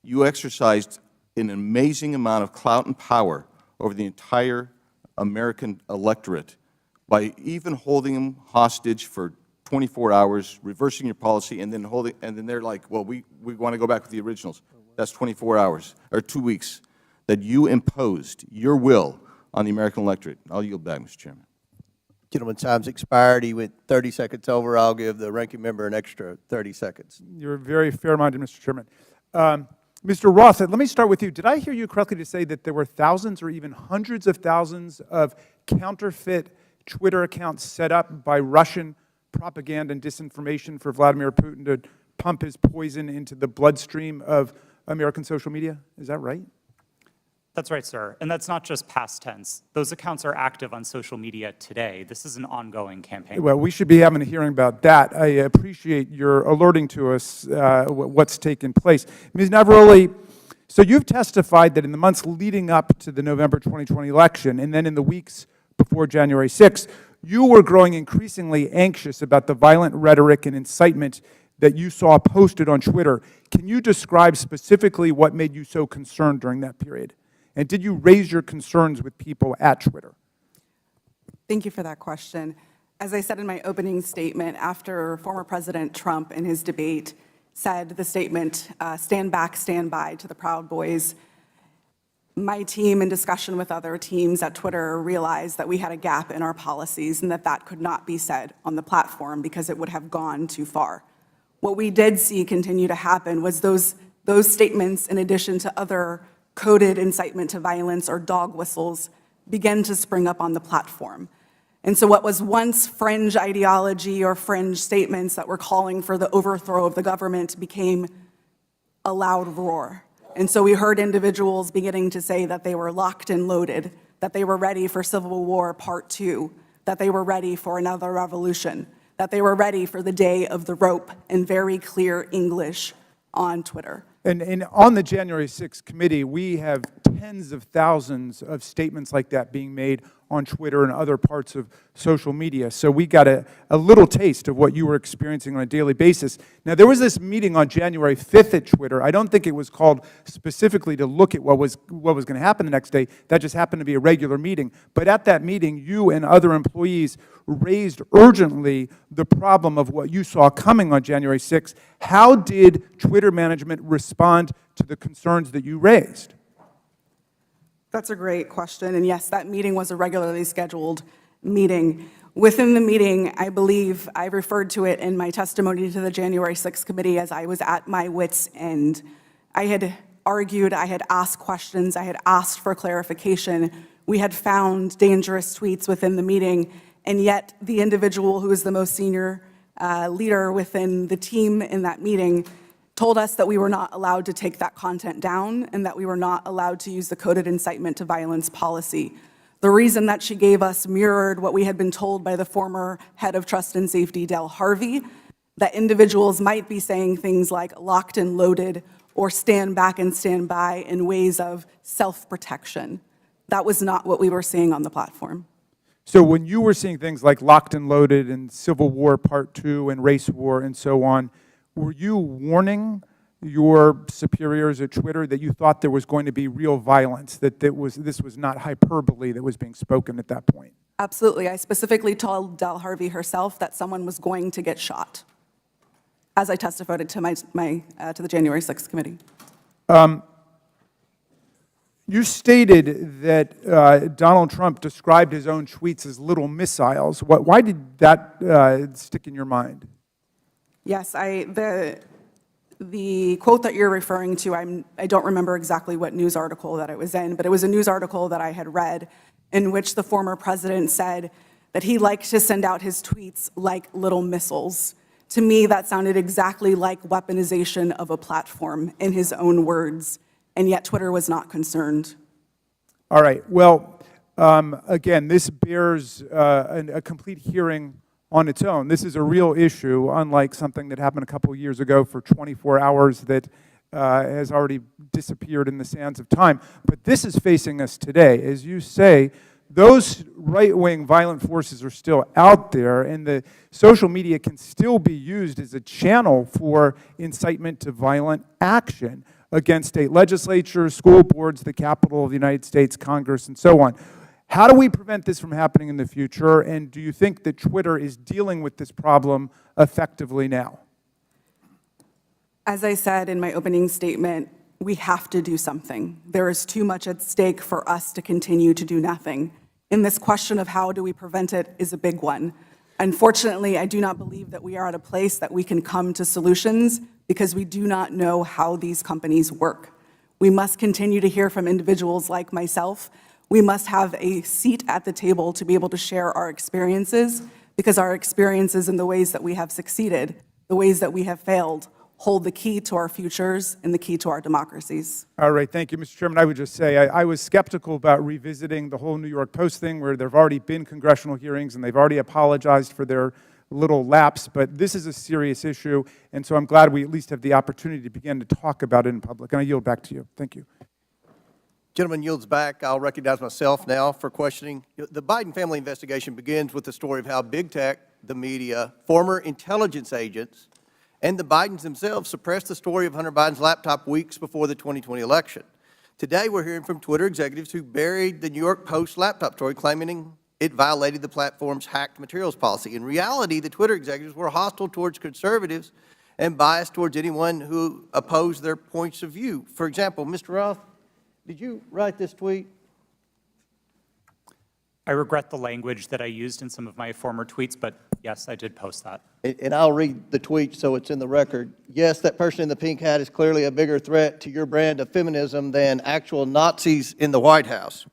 You exercised an amazing amount of clout and power over the entire American electorate by even holding them hostage for 24 hours, reversing your policy, and then they're like, well, we want to go back with the originals. That's 24 hours, or 2 weeks, that you imposed your will on the American electorate. I'll yield back, Mr. Chairman.
Gentleman, time's expired. He went 30 seconds over. I'll give the ranking member an extra 30 seconds.
You're very fair-minded, Mr. Chairman. Mr. Roth, let me start with you. Did I hear you correctly to say that there were thousands or even hundreds of thousands of counterfeit Twitter accounts set up by Russian propaganda and disinformation for Vladimir Putin to pump his poison into the bloodstream of American social media? Is that right?
That's right, sir. And that's not just past tense. Those accounts are active on social media today. This is an ongoing campaign.
Well, we should be having a hearing about that. I appreciate your alerting to us what's taken place. Ms. Navaroli, so you've testified that in the months leading up to the November 2020 election, and then in the weeks before January 6th, you were growing increasingly anxious about the violent rhetoric and incitement that you saw posted on Twitter. Can you describe specifically what made you so concerned during that period? And did you raise your concerns with people at Twitter?
Thank you for that question. As I said in my opening statement, after former President Trump in his debate said the statement, stand back, stand by to the Proud Boys, my team, in discussion with other teams at Twitter, realized that we had a gap in our policies and that that could not be said on the platform because it would have gone too far. What we did see continue to happen was those statements, in addition to other coded incitement to violence or dog whistles, began to spring up on the platform. And so what was once fringe ideology or fringe statements that were calling for the overthrow of the government became a loud roar. And so we heard individuals beginning to say that they were locked and loaded, that they were ready for Civil War Part 2, that they were ready for another revolution, that they were ready for the day of the rope in very clear English on Twitter.
And on the January 6th committee, we have tens of thousands of statements like that being made on Twitter and other parts of social media. So we got a little taste of what you were experiencing on a daily basis. Now, there was this meeting on January 5th at Twitter. I don't think it was called specifically to look at what was going to happen the next day. That just happened to be a regular meeting. But at that meeting, you and other employees raised urgently the problem of what you saw coming on January 6th. How did Twitter management respond to the concerns that you raised?
That's a great question. And yes, that meeting was a regularly scheduled meeting. Within the meeting, I believe I referred to it in my testimony to the January 6th committee as I was at my wit's end. I had argued, I had asked questions, I had asked for clarification. We had found dangerous tweets within the meeting, and yet the individual who is the most senior leader within the team in that meeting told us that we were not allowed to take that content down and that we were not allowed to use the coded incitement to violence policy. The reason that she gave us mirrored what we had been told by the former head of Trust and Safety, Del Harvey, that individuals might be saying things like locked and loaded or stand back and stand by in ways of self-protection. That was not what we were seeing on the platform.
So when you were seeing things like locked and loaded and Civil War Part 2 and race war and so on, were you warning your superiors at Twitter that you thought there was going to be real violence, that this was not hyperbole that was being spoken at that point?
Absolutely. I specifically told Del Harvey herself that someone was going to get shot, as I testified to the January 6th committee.
You stated that Donald Trump described his own tweets as little missiles. Why did that stick in your mind?
Yes, the quote that you're referring to, I don't remember exactly what news article that it was in, but it was a news article that I had read in which the former president said that he liked to send out his tweets like little missiles. To me, that sounded exactly like weaponization of a platform in his own words, and yet Twitter was not concerned.
All right. Well, again, this bears a complete hearing on its own. This is a real issue, unlike something that happened a couple of years ago for 24 hours that has already disappeared in the sands of time. But this is facing us today. As you say, those right-wing violent forces are still out there, and the social media can still be used as a channel for incitement to violent action against state legislatures, school boards, the Capitol of the United States, Congress, and so on. How do we prevent this from happening in the future, and do you think that Twitter is dealing with this problem effectively now?
As I said in my opening statement, we have to do something. There is too much at stake for us to continue to do nothing. And this question of how do we prevent it is a big one. Unfortunately, I do not believe that we are at a place that we can come to solutions because we do not know how these companies work. We must continue to hear from individuals like myself. We must have a seat at the table to be able to share our experiences, because our experiences and the ways that we have succeeded, the ways that we have failed, hold the key to our futures and the key to our democracies.
All right, thank you, Mr. Chairman. I would just say I was skeptical about revisiting the whole New York Post thing, where there have already been congressional hearings and they've already apologized for their little lapse, but this is a serious issue, and so I'm glad we at least have the opportunity to begin to talk about it in public. And I yield back to you. Thank you.
Gentleman yields back. I'll recognize myself now for questioning. The Biden family investigation begins with the story of how big tech, the media, former intelligence agents, and the Bidens themselves suppressed the story of Hunter Biden's laptop weeks before the 2020 election. Today, we're hearing from Twitter executives who buried the New York Post laptop story, claiming it violated the platform's hacked materials policy. In reality, the Twitter executives were hostile towards conservatives and biased towards anyone who opposed their points of view. For example, Mr. Roth, did you write this tweet?
I regret the language that I used in some of my former tweets, but yes, I did post that.
And I'll read the tweet so it's in the record. Yes, that person in the pink hat is clearly a bigger threat to your brand of feminism than actual Nazis in the White House.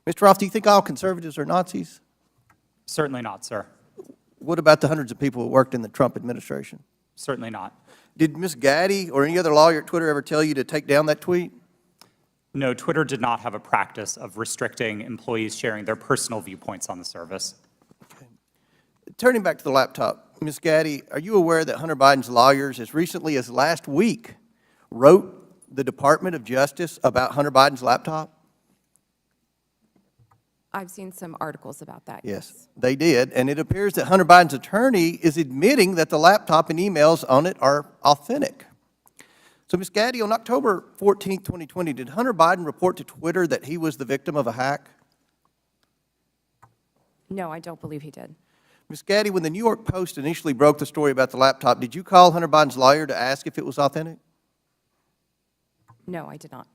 Mr. Roth, do you think all conservatives are Nazis?
Certainly not, sir.
What about the hundreds of people who worked in the Trump administration?
Certainly not.
Did Ms. Gadde or any other lawyer at Twitter ever tell you to take down that tweet?
No, Twitter did not have a practice of restricting employees sharing their personal viewpoints on the service.
Okay. Turning back to the laptop, Ms. Gadde, are you aware that Hunter Biden's lawyers, as recently as last week, wrote the Department of Justice about Hunter Biden's laptop?
I've seen some articles about that.
Yes, they did, and it appears that Hunter Biden's attorney is admitting that the laptop and emails on it are authentic. So, Ms. Gadde, on October 14, 2020, did Hunter Biden report to Twitter that he was the victim of a hack?
No, I don't believe he did.
Ms. Gadde, when the New York Post initially broke the story about the laptop, did you call Hunter Biden's lawyer to ask if it was authentic?
No, I did not.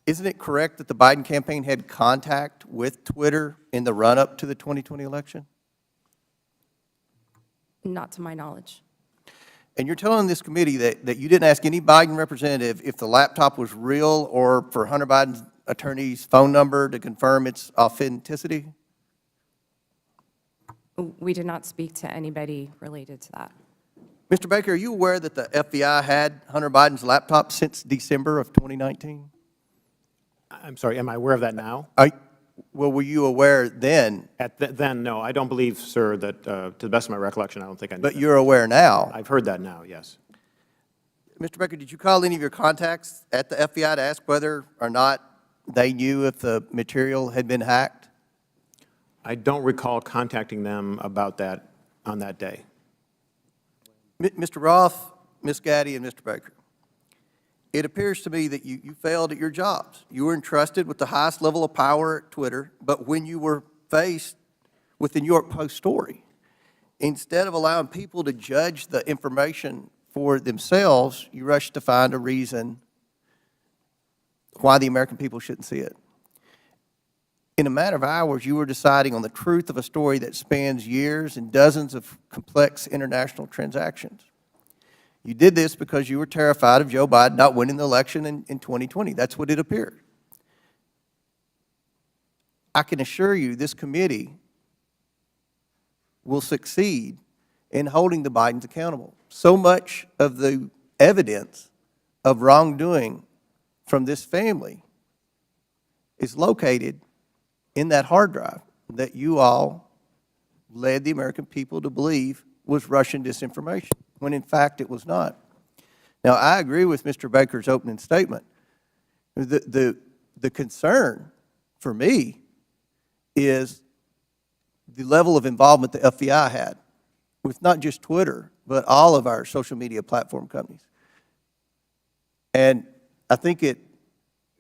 Isn't it correct that the Biden campaign had contact with Twitter in the run-up to the 2020 election?
Not to my knowledge.
And you're telling this committee that you didn't ask any Biden representative if the laptop was real or for Hunter Biden's attorney's phone number to confirm its authenticity?
We did not speak to anybody related to that.
Mr. Baker, are you aware that the FBI had Hunter Biden's laptop since December of 2019?
I'm sorry, am I aware of that now?
Well, were you aware then?
Then, no, I don't believe, sir, that, to the best of my recollection, I don't think I knew
But
that.
you're aware now?
I've heard that now, yes.
Mr. Baker, did you call any of your contacts at the FBI to ask whether or not they knew if the material had been hacked?
I don't recall contacting them about that on that day.
Mr. Roth, Ms. Gadde, and Mr. Baker, it appears to me that you failed at your jobs. You were entrusted with the highest level of power at Twitter, but when you were faced with the New York Post story, instead of allowing people to judge the information for themselves, you rushed to find a reason why the American people shouldn't see it. In a matter of hours, you were deciding on the truth of a story that spans years and dozens of complex international transactions. You did this because you were terrified of Joe Biden not winning the election in 2020. That's what it appeared. I can assure you this committee will succeed in holding the Bidens accountable. So much of the evidence of wrongdoing from this family is located in that hard drive that you all led the American people to believe was Russian disinformation, when in fact it was not. Now, I agree with Mr. Baker's opening statement. The concern for me is the level of involvement the FBI had with not just Twitter, but all of our social media platform companies. And I think it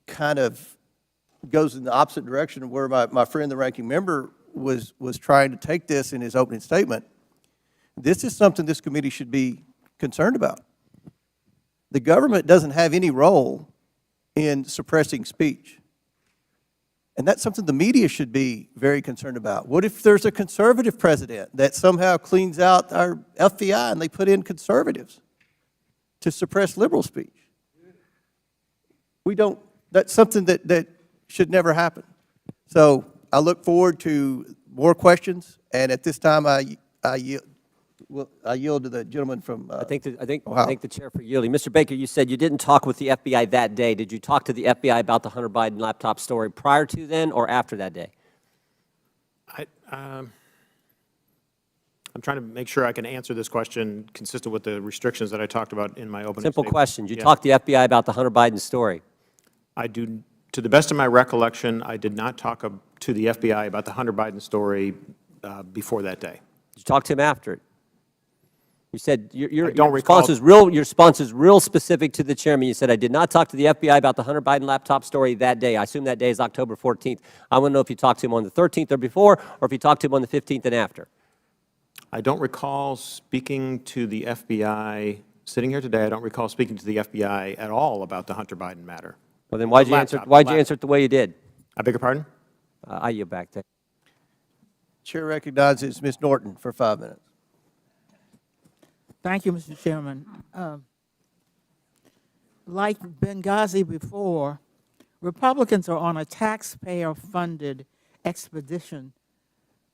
kind of goes in the opposite direction of where my friend, the ranking member, was trying to take this in his opening statement. This is something this committee should be concerned about. The government doesn't have any role in suppressing speech. And that's something the media should be very concerned about. What if there's a conservative president that somehow cleans out our FBI and they put in conservatives to suppress liberal speech? That's something that should never happen. So I look forward to more questions, and at this time I yield to the gentleman from
I thank
Ohio.
the chair for yielding. Mr. Baker, you said you didn't talk with the FBI that day. Did you talk to the FBI about the Hunter Biden laptop story prior to then or after that day?
I'm trying to make sure I can answer this question consistent with the restrictions that I talked about in my opening
Simple
statement.
question. Did you
Yeah.
talk to the FBI about the Hunter Biden story?
To the best of my recollection, I did not talk to the FBI about the Hunter Biden story before that day.
Did you talk to him after it? You said your
don't
response
recall.
your response is real specific to the chairman. You said, I did not talk to the FBI about the Hunter Biden laptop story that day. I assume that day is October 14th. I want to know if you talked to him on the 13th or before, or if you talked to him on the 15th and after.
I don't recall speaking to the FBI, sitting here today, I don't recall speaking to the FBI at all about the Hunter Biden matter.
Well, then why'd you answer it the way you did?
I beg your pardon?
I yield back to.
Chair recognizes Ms. Norton for 5 minutes.
Thank you, Mr. Chairman. Like Benghazi before, Republicans are on a taxpayer-funded expedition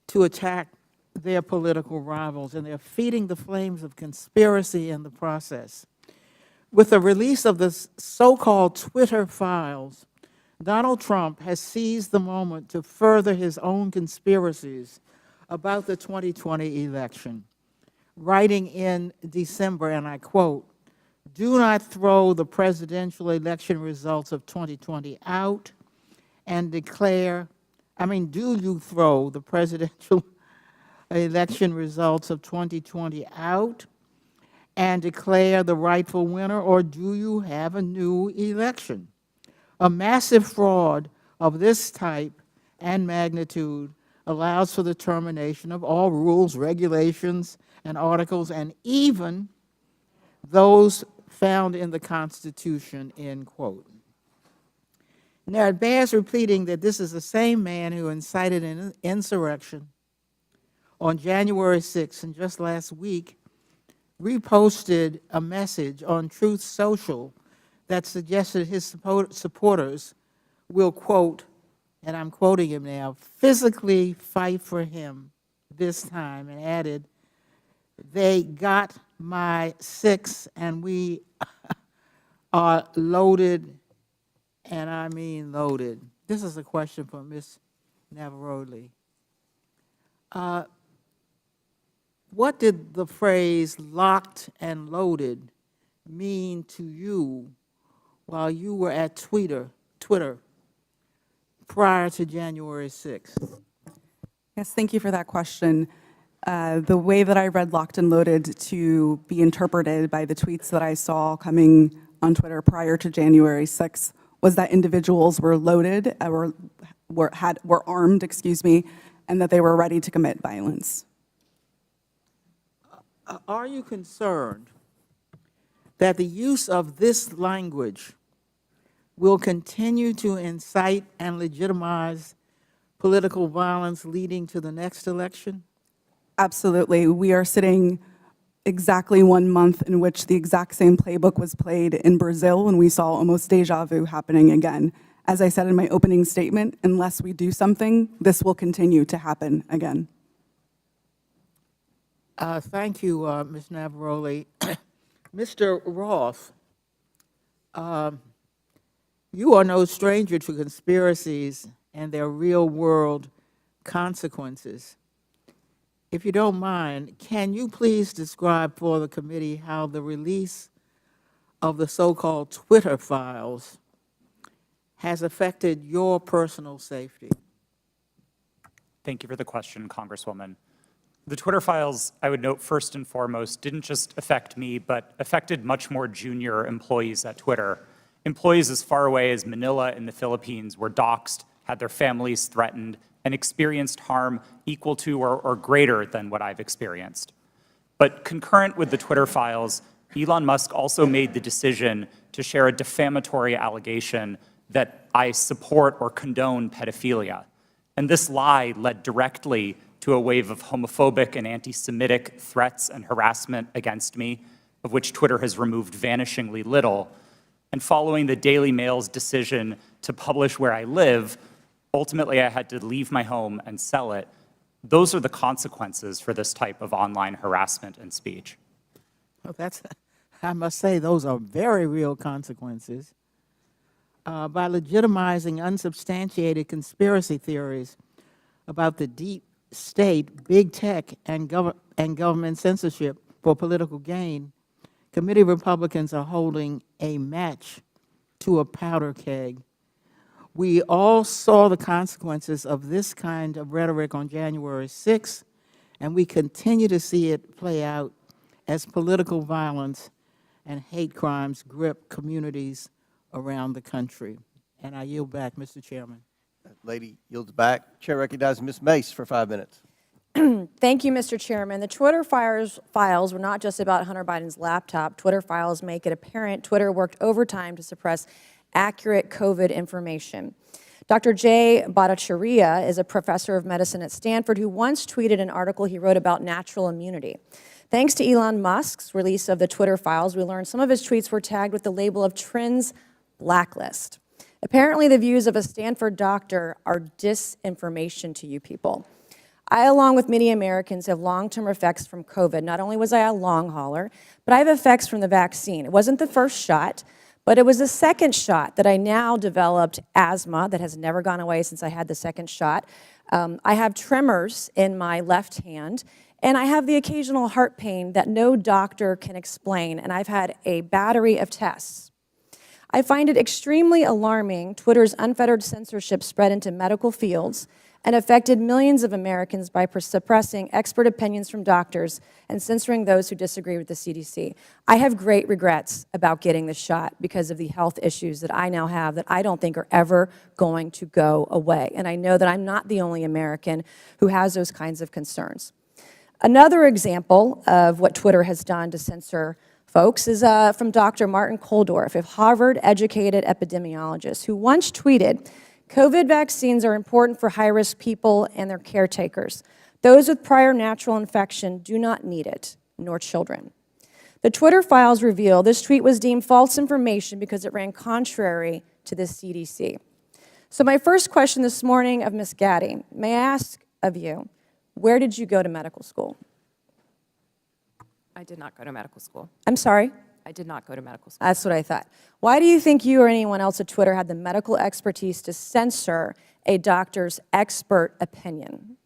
to attack their political rivals, and they're feeding the flames of conspiracy in the process. With the release of the so-called Twitter files, Donald Trump has seized the moment to further his own conspiracies about the 2020 election, writing in December, and I quote, "Do not throw the presidential election results of 2020 out and declare," do you throw the presidential election results of 2020 out and declare the rightful winner, or do you have a new election? A massive fraud of this type and magnitude allows for the termination of all rules, regulations, and articles, and even those found in the Constitution, end quote. Now, it bears repeating that this is the same man who incited an insurrection on January 6th, and just last week reposted a message on Truth Social that suggested his supporters will, quote, and I'm quoting him now, "physically fight for him this time," and added, "They got my 6 and we are loaded, and I mean loaded." This is a question for Ms. Navaroli. What did the phrase "locked and loaded" mean to you while you were at Twitter prior to January 6th?
Yes, thank you for that question. The way that I read "locked and loaded" to be interpreted by the tweets that I saw coming on Twitter prior to January 6th was that individuals were loaded, were armed, and that they were ready to commit violence.
Are you concerned that the use of this language will continue to incite and legitimize political violence leading to the next election?
Absolutely. We are sitting exactly 1 month in which the exact same playbook was played in Brazil when we saw almost deja vu happening again. As I said in my opening statement, unless we do something, this will continue to happen again.
Thank you, Ms. Navaroli. Mr. Roth, you are no stranger to conspiracies and their real-world consequences. If you don't mind, can you please describe for the committee how the release of the so-called Twitter files has affected your personal safety?
Thank you for the question, Congresswoman. The Twitter files, I would note first and foremost, didn't just affect me, but affected much more junior employees at Twitter. Employees as far away as Manila in the Philippines were doxxed, had their families threatened, and experienced harm equal to or greater than what I've experienced. But concurrent with the Twitter files, Elon Musk also made the decision to share a defamatory allegation that I support or condone pedophilia. And this lie led directly to a wave of homophobic and anti-Semitic threats and harassment against me, of which Twitter has removed vanishingly little. And following the Daily Mail's decision to publish where I live, ultimately I had to leave my home and sell it. Those are the consequences for this type of online harassment and speech.
Well, I must say, those are very real consequences. By legitimizing unsubstantiated conspiracy theories about the deep state, big tech, and government censorship for political gain, committee Republicans are holding a match to a powder keg. We all saw the consequences of this kind of rhetoric on January 6th, and we continue to see it play out as political violence and hate crimes grip communities around the country. And I yield back, Mr. Chairman.
That lady yields back. Chair recognizes Ms. Mace for 5 minutes.
Thank you, Mr. Chairman. The Twitter files were not just about Hunter Biden's laptop. Twitter files make it apparent Twitter worked overtime to suppress accurate COVID information. Dr. Jay Bhattacharya is a professor of medicine at Stanford who once tweeted an article he wrote about natural immunity. Thanks to Elon Musk's release of the Twitter files, we learned some of his tweets were tagged with the label of Trends Blacklist. Apparently, the views of a Stanford doctor are disinformation to you people. I, along with many Americans, have long-term effects from COVID. Not only was I a long hauler, but I have effects from the vaccine. It wasn't the first shot, but it was the second shot that I now developed asthma that has never gone away since I had the second shot. I have tremors in my left hand, and I have the occasional heart pain that no doctor can explain, and I've had a battery of tests. I find it extremely alarming Twitter's unfettered censorship spread into medical fields and affected millions of Americans by suppressing expert opinions from doctors and censoring those who disagree with the CDC. I have great regrets about getting this shot because of the health issues that I now have that I don't think are ever going to go away. And I know that I'm not the only American who has those kinds of concerns. Another example of what Twitter has done to censor folks is from Dr. Martin Kulldorff, a Harvard-educated epidemiologist, who once tweeted, "COVID vaccines are important for high-risk people and their caretakers. Those with prior natural infection do not need it, nor children." The Twitter files reveal this tweet was deemed false information because it ran contrary to the CDC. So my first question this morning of Ms. Gadde, may I ask of you, where did you go to medical school?
I did not go to medical school.
I'm sorry?
I did not go to medical school.
That's what I thought. Why do you think you or anyone else at Twitter had the medical expertise to censor a doctor's expert opinion?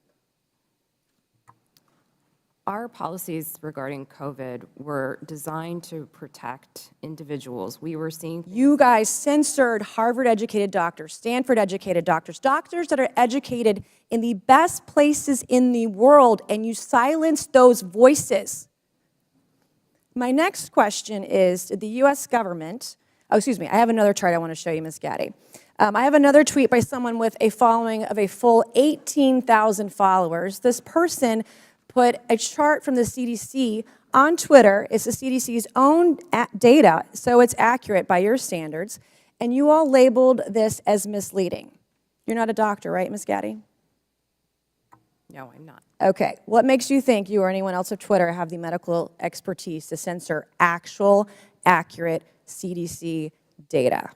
Our policies regarding COVID were designed to protect individuals. We were seeing
You guys censored Harvard-educated doctors, Stanford-educated doctors, doctors that are educated in the best places in the world, and you silenced those voices. My next question is, did the U.S. government, I have another chart I want to show you, Ms. Gadde. I have another tweet by someone with a following of a full 18,000 followers. This person put a chart from the CDC on Twitter. It's the CDC's own data, so it's accurate by your standards. and you all labeled this as misleading. You're not a doctor, right, Ms. Gadde?
No, I'm not.
Okay. What makes you think you or anyone else at Twitter have the medical expertise to censor actual, accurate CDC data?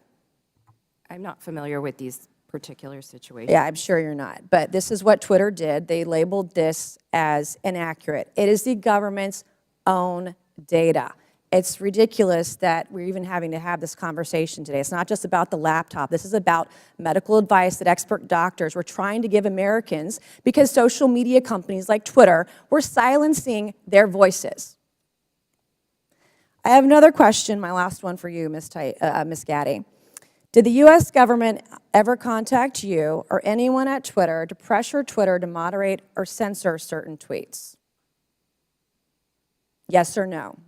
I'm not familiar with these particular situations.
Yeah, I'm sure you're not. But this is what Twitter did. They labeled this as inaccurate. It is the government's own data. It's ridiculous that we're even having to have this conversation today. It's not just about the laptop. This is about medical advice that expert doctors were trying to give Americans because social media companies like Twitter were silencing their voices. I have another question, my last one for you, Ms. Gadde. Did the U.S. government ever contact you or anyone at Twitter to pressure Twitter to moderate or censor certain tweets? Yes or no?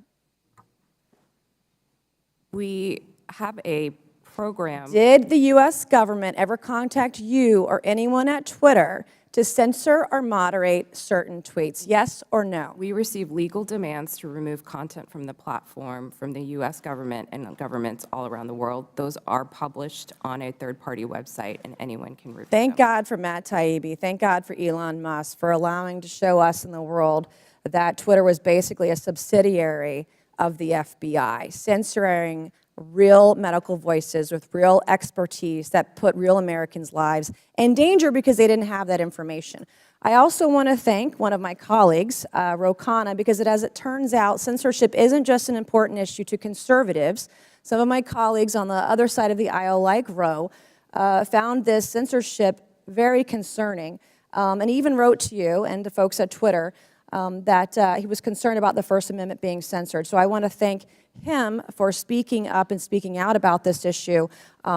We have a program.
Did the U.S. government ever contact you or anyone at Twitter to censor or moderate certain tweets? Yes or no?
We receive legal demands to remove content from the platform from the U.S. government and governments all around the world. Those are published on a third-party website, and anyone can review
Thank
them.
God for Matt Taibbi. Thank God for Elon Musk for allowing to show us in the world that Twitter was basically a subsidiary of the FBI, censoring real medical voices with real expertise that put real Americans' lives in danger because they didn't have that information. I also want to thank one of my colleagues, Rokana, because as it turns out, censorship isn't just an important issue to conservatives. Some of my colleagues on the other side of the aisle, like Ro, found this censorship very concerning, and even wrote to you and to folks at Twitter that he was concerned about the First Amendment being censored. So I want to thank him for speaking up and speaking out about this issue,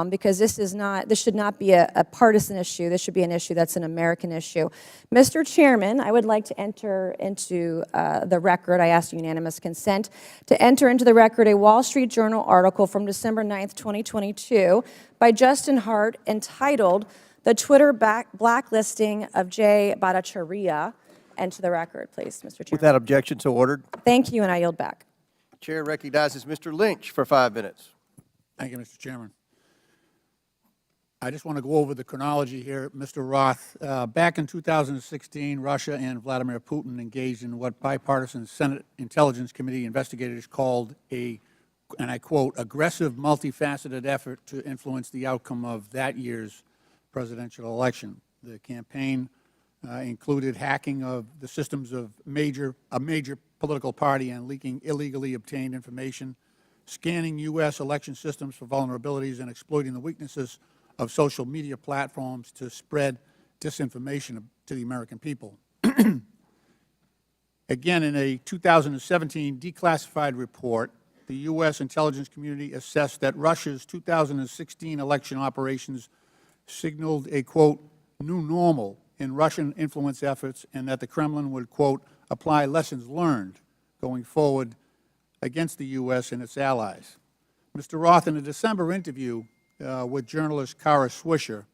because this should not be a partisan issue. This should be an issue that's an American issue. Mr. Chairman, I would like to enter into the record, I ask unanimous consent, to enter into the record a Wall Street Journal article from December 9th, 2022 by Justin Hart entitled, "The Twitter Blacklisting of Jay Bhattacharya." Enter the record, please, Mr. Chairman.
Without objection, so ordered.
Thank you, and I yield back.
Chair recognizes Mr. Lynch for 5 minutes.
Thank you, Mr. Chairman. I just want to go over the chronology here. Mr. Roth, back in 2016, Russia and Vladimir Putin engaged in what bipartisan Senate Intelligence Committee investigators called a, and I quote, aggressive, multifaceted effort to influence the outcome of that year's presidential election. The campaign included hacking of the systems of a major political party and leaking illegally obtained information, scanning U.S. election systems for vulnerabilities, and exploiting the weaknesses of social media platforms to spread disinformation to the American people. Again, in a 2017 declassified report, the U.S. intelligence community assessed that Russia's 2016 election operations signaled a, quote, new normal in Russian influence efforts, and that the Kremlin would, quote, apply lessons learned going forward against the U.S. and its allies. Mr. Roth, in a December interview with journalist Kara Swisher,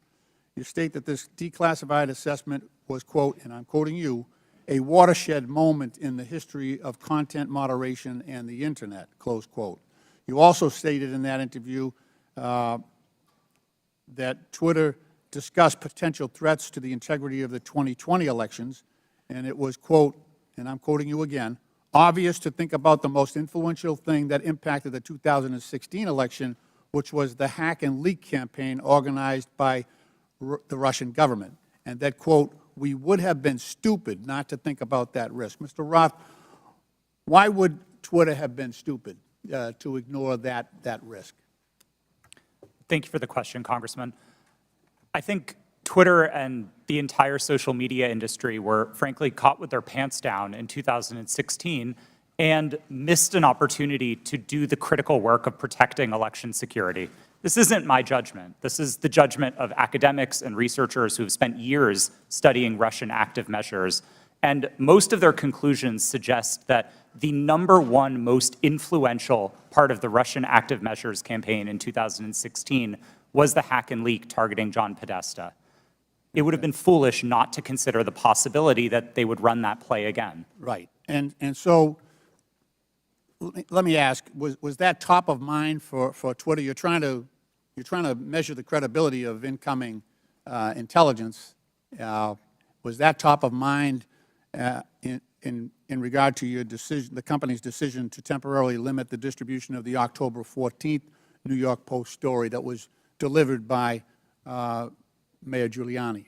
you state that this declassified assessment was, quote, and I'm quoting you, a watershed moment in the history of content moderation and the Internet, close quote. You also stated in that interview that Twitter discussed potential threats to the integrity of the 2020 elections, and it was, quote, and I'm quoting you again, obvious to think about the most influential thing that impacted the 2016 election, which was the hack and leak campaign organized by the Russian government, and that, quote, we would have been stupid not to think about that risk. Mr. Roth, why would Twitter have been stupid to ignore that risk?
Thank you for the question, Congressman. I think Twitter and the entire social media industry were, frankly, caught with their pants down in 2016 and missed an opportunity to do the critical work of protecting election security. This isn't my judgment. This is the judgment of academics and researchers who have spent years studying Russian active measures. And most of their conclusions suggest that the #1 most influential part of the Russian active measures campaign in 2016 was the hack and leak targeting John Podesta. It would have been foolish not to consider the possibility that they would run that play again.
Right. And so let me ask, was that top of mind for Twitter? You're trying to you're trying to measure the credibility of incoming intelligence. Was that top of mind in regard to your decision, the company's decision to temporarily limit the distribution of the October 14th New York Post story that was delivered by Mayor Giuliani?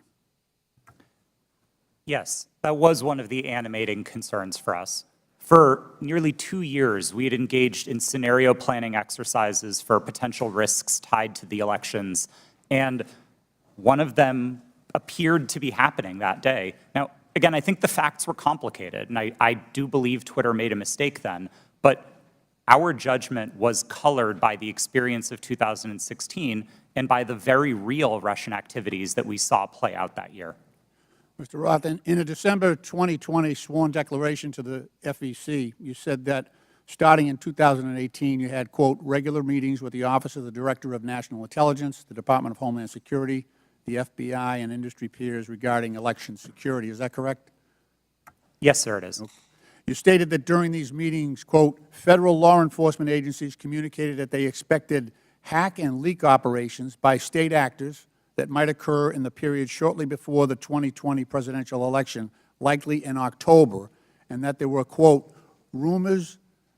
Yes, that was one of the animating concerns for us. For nearly 2 years, we had engaged in scenario planning exercises for potential risks tied to the elections, and one of them appeared to be happening that day. Now, again, I think the facts were complicated, and I do believe Twitter made a mistake then, but our judgment was colored by the experience of 2016 and by the very real Russian activities that we saw play out that year.
Mr. Roth, in a December 2020 sworn declaration to the FEC, you said that starting in 2018, you had, quote, regular meetings with the Office of the Director of National Intelligence, the Department of Homeland Security, the FBI, and industry peers regarding election security. Is that correct?
Yes, sir, it is.
Okay. You stated that during these meetings, quote, federal law enforcement agencies communicated that they expected hack and leak operations by state actors that might occur in the period shortly before the 2020 presidential election, likely in October, and that there were, quote, rumors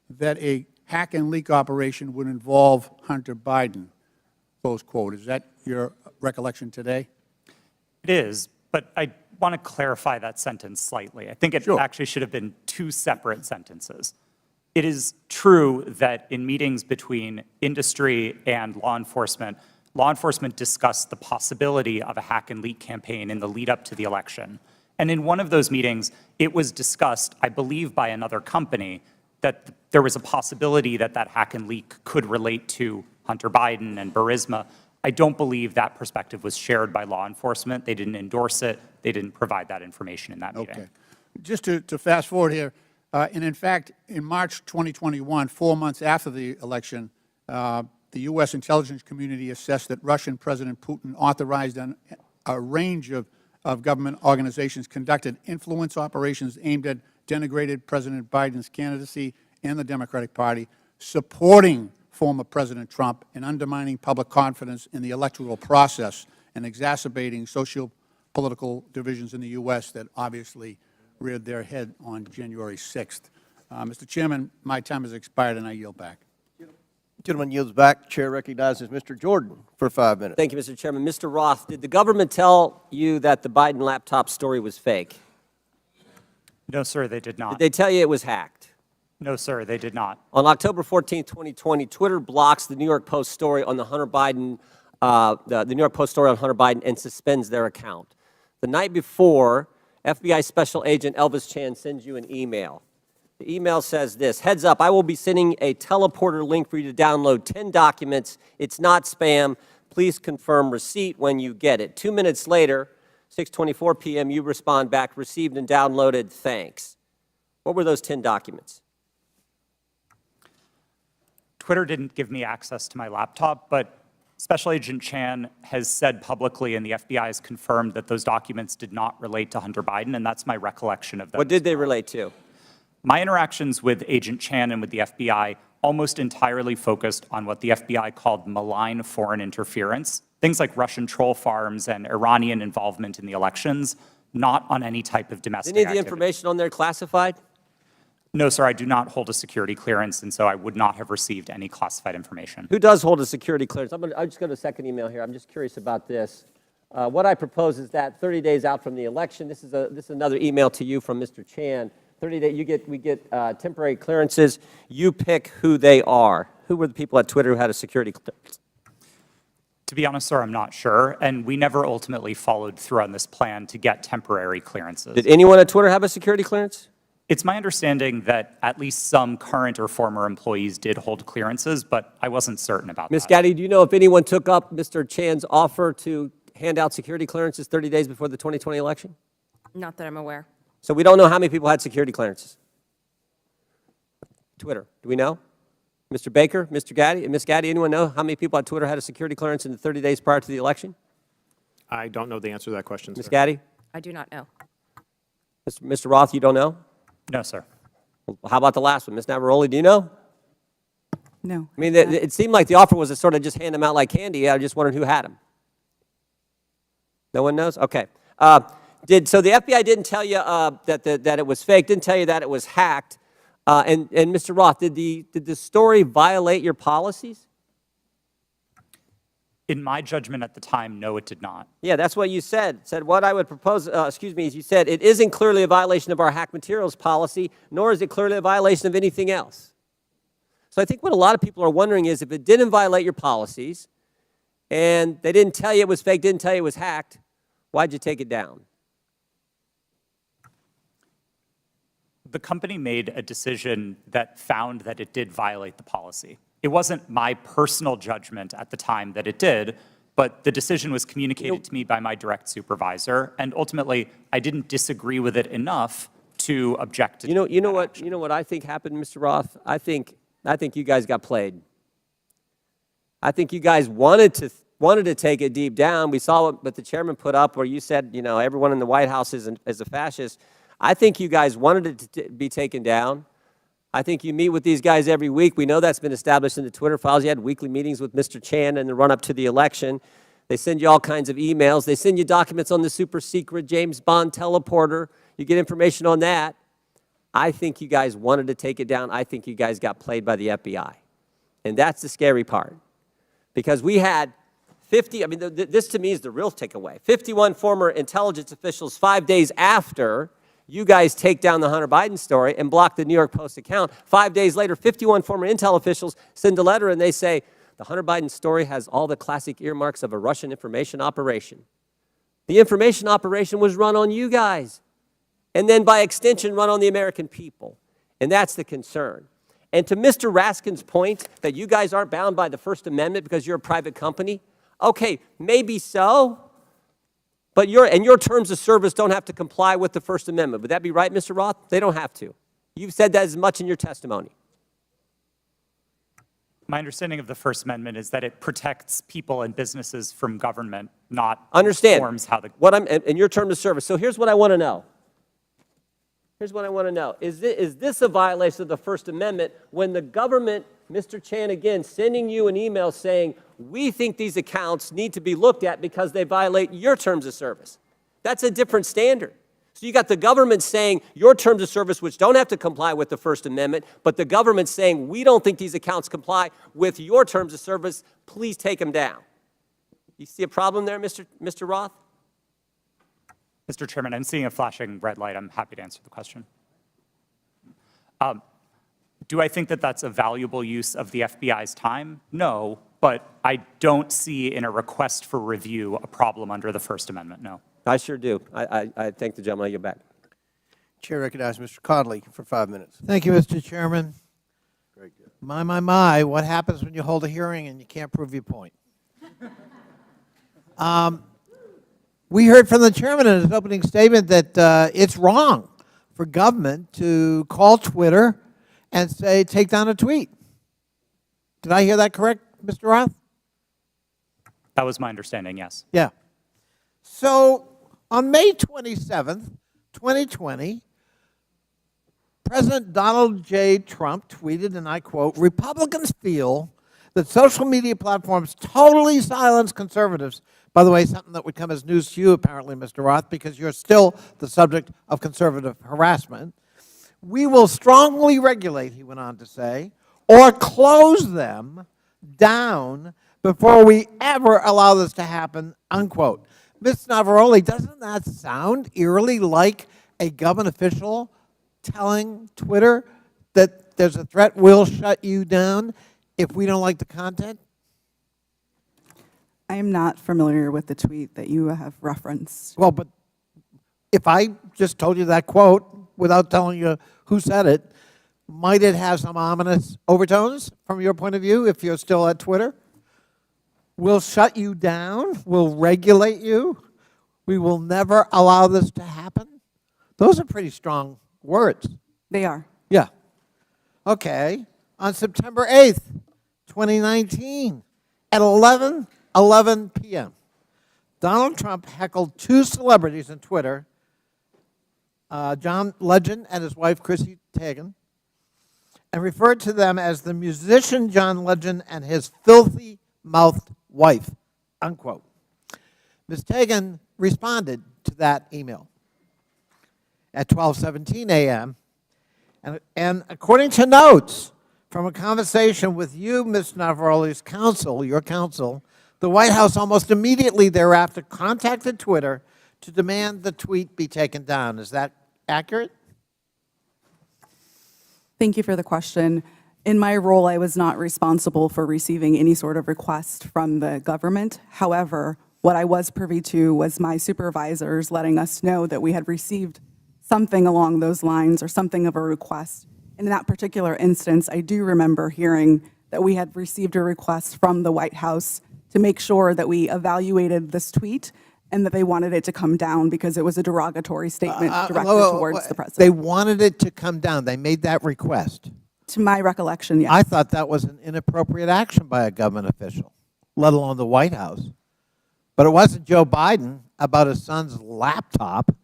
that a hack and leak operation would involve Hunter Biden, close quote. Is that your recollection today?
It is, but I want to clarify that sentence slightly. I think it actually should have been two separate sentences. It is true that in meetings between industry and law enforcement discussed the possibility of a hack and leak campaign in the lead up to the election. And in one of those meetings, it was discussed, I believe by another company, that there was a possibility that that hack and leak could relate to Hunter Biden and Burisma. I don't believe that perspective was shared by law enforcement. They didn't endorse it. They didn't provide that information in that meeting.
Okay. Just to fast forward here, and in fact, in March 2021, 4 months after the election, the U.S. intelligence community assessed that Russian President Putin authorized a range of government organizations conducted influence operations aimed at denigrating President Biden's candidacy and the Democratic Party, supporting former President Trump, and undermining public confidence in the electoral process and exacerbating socio-political divisions in the U.S. that obviously reared their head on January 6th. Mr. Chairman, my time has expired, and I yield back.
Gentleman yields back. Chair recognizes Mr. Jordan for 5 minutes.
Thank you, Mr. Chairman. Mr. Roth, did the government tell you that the Biden laptop story was fake?
No, sir, they did not.
Did they tell you it was hacked?
No, sir, they did not.
On October 14, 2020, Twitter blocks the New York Post story on the Hunter Biden, the New York Post story on Hunter Biden, and suspends their account. The night before, FBI Special Agent Elvis Chan sends you an email. The email says this: heads up, I will be sending a teleporter link for you to download 10 documents. It's not spam. Please confirm receipt when you get it. 2 minutes later, 6:24 p.m., you respond back, received and downloaded, thanks. What were those 10 documents?
Twitter didn't give me access to my laptop, but Special Agent Chan has said publicly, and the FBI has confirmed, that those documents did not relate to Hunter Biden, and that's my recollection of them.
What did they relate to?
My interactions with Agent Chan and with the FBI almost entirely focused on what the FBI called malign foreign interference, things like Russian troll farms and Iranian involvement in the elections, not on any type of domestic
Any of the
activity.
information on there classified?
No, sir, I do not hold a security clearance, and so I would not have received any classified information.
Who does hold a security clearance? I'll just go to the second email here. I'm just curious about this. What I propose is that 30 days out from the election, this is another email to you from Mr. Chan. 30 days, we get temporary clearances. You pick who they are. Who were the people at Twitter who had a security clearance?
To be honest, sir, I'm not sure, and we never ultimately followed through on this plan to get temporary clearances.
Did anyone at Twitter have a security clearance?
It's my understanding that at least some current or former employees did hold clearances, but I wasn't certain about that.
Ms. Gadde, do you know if anyone took up Mr. Chan's offer to hand out security clearances 30 days before the 2020 election?
Not that I'm aware.
So we don't know how many people had security clearances. Twitter, do we know? Mr. Baker, Mr. Gadde, Ms. Gadde, anyone know how many people at Twitter had a security clearance in the 30 days prior to the election?
I don't know the answer to that question,
Ms.
sir.
Gadde?
I do not know.
Mr. Roth, you don't know?
No, sir.
How about the last one? Ms. Navaroli, do you know?
No.
I mean, it seemed like the offer was to sort of just hand them out like candy. I just wondered who had them. No one knows? Okay. So the FBI didn't tell you that it was fake, didn't tell you that it was hacked. And Mr. Roth, did the story violate your policies?
In my judgment at the time, no, it did not.
Yeah, that's what you said. Said what I would propose, is you said, it isn't clearly a violation of our hack materials policy, nor is it clearly a violation of anything else. So I think what a lot of people are wondering is if it didn't violate your policies, and they didn't tell you it was fake, didn't tell you it was hacked, why'd you take it down?
The company made a decision that found that it did violate the policy. It wasn't my personal judgment at the time that it did, but the decision was communicated to me by my direct supervisor, and ultimately, I didn't disagree with it enough to object to
You know what I think happened, Mr. Roth? I think you guys got played. I think you guys wanted to take it deep down. We saw what the chairman put up where you said, everyone in the White House is a fascist. I think you guys wanted it to be taken down. I think you meet with these guys every week. We know that's been established in the Twitter files. You had weekly meetings with Mr. Chan in the run-up to the election. They send you all kinds of emails. They send you documents on the super secret James Bond teleporter. You get information on that. I think you guys wanted to take it down. I think you guys got played by the FBI. And that's the scary part. Because we had 50, this to me is the real takeaway. 51 former intelligence officials 5 days after you guys take down the Hunter Biden story and block the New York Post account. 5 days later, 51 former intel officials send a letter and they say, the Hunter Biden story has all the classic earmarks of a Russian information operation. The information operation was run on you guys, and then by extension run on the American people. And that's the concern. And to Mr. Raskin's point that you guys aren't bound by the First Amendment because you're a private company, okay, maybe so. But your terms of service don't have to comply with the First Amendment. Would that be right, Mr. Roth? They don't have to. You've said that as much in your testimony.
My understanding of the First Amendment is that it protects people and businesses from government, not
Understand
informs how the...
in your terms of service. So here's what I want to know. Here's what I want to know. Is this a violation of the First Amendment when the government, Mr. Chan again, sending you an email saying, we think these accounts need to be looked at because they violate your terms of service? That's a different standard. So you got the government saying your terms of service, which don't have to comply with the First Amendment, but the government saying we don't think these accounts comply with your terms of service, please take them down. You see a problem there, Mr. Roth?
Mr. Chairman, I'm seeing a flashing red light. I'm happy to answer the question. Do I think that that's a valuable use of the FBI's time? No, but I don't see in a request for review a problem under the First Amendment, no.
I sure do. I thank the gentleman. I get back.
Chair recognizes Mr. Conley for 5 minutes.
Thank you, Mr. Chairman.
Very good.
My, what happens when you hold a hearing and you can't prove your point? We heard from the chairman in his opening statement that it's wrong for government to call Twitter and say, take down a tweet. Did I hear that correct, Mr. Roth?
That was my understanding, yes.
Yeah. So on May 27th, 2020, President Donald J. Trump tweeted, and I quote, Republicans feel that social media platforms totally silence conservatives. By the way, something that would come as news to you, apparently, Mr. Roth, because you're still the subject of conservative harassment. We will strongly regulate, he went on to say, or close them down before we ever allow this to happen, unquote. Ms. Navaroli, doesn't that sound eerily like a government official telling Twitter that there's a threat, we'll shut you down if we don't like the content?
I am not familiar with the tweet that you have referenced.
Well, but if I just told you that quote without telling you who said it, might it have some ominous overtones from your point of view if you're still at Twitter? We'll shut you down. We'll regulate you. We will never allow this to happen. Those are pretty strong words.
They are.
Yeah. Okay. On September 8th, 2019, at 11:11 p.m., Donald Trump heckled two celebrities on Twitter, John Legend and his wife, Chrissy Teigen,
and referred to them as the musician John Legend and his filthy-mouthed wife, unquote. Ms. Tagan responded to that email at 12:17 a.m., and according to notes from a conversation with you, Ms. Navaroli's counsel, your counsel, the White House almost immediately thereafter contacted Twitter to demand the tweet be taken down. Is that accurate?
Thank you for the question. In my role, I was not responsible for receiving any sort of request from the government. However, what I was privy to was my supervisors letting us know that we had received something along those lines or something of a request. And in that particular instance, I do remember hearing that we had received a request from the White House to make sure that we evaluated this tweet and that they wanted it to come down because it was a derogatory statement directed towards the president.
They wanted it to come down. They made that request.
To my recollection, yes.
I thought that was an inappropriate action by a government official, let alone the White House. But it wasn't Joe Biden about his son's laptop.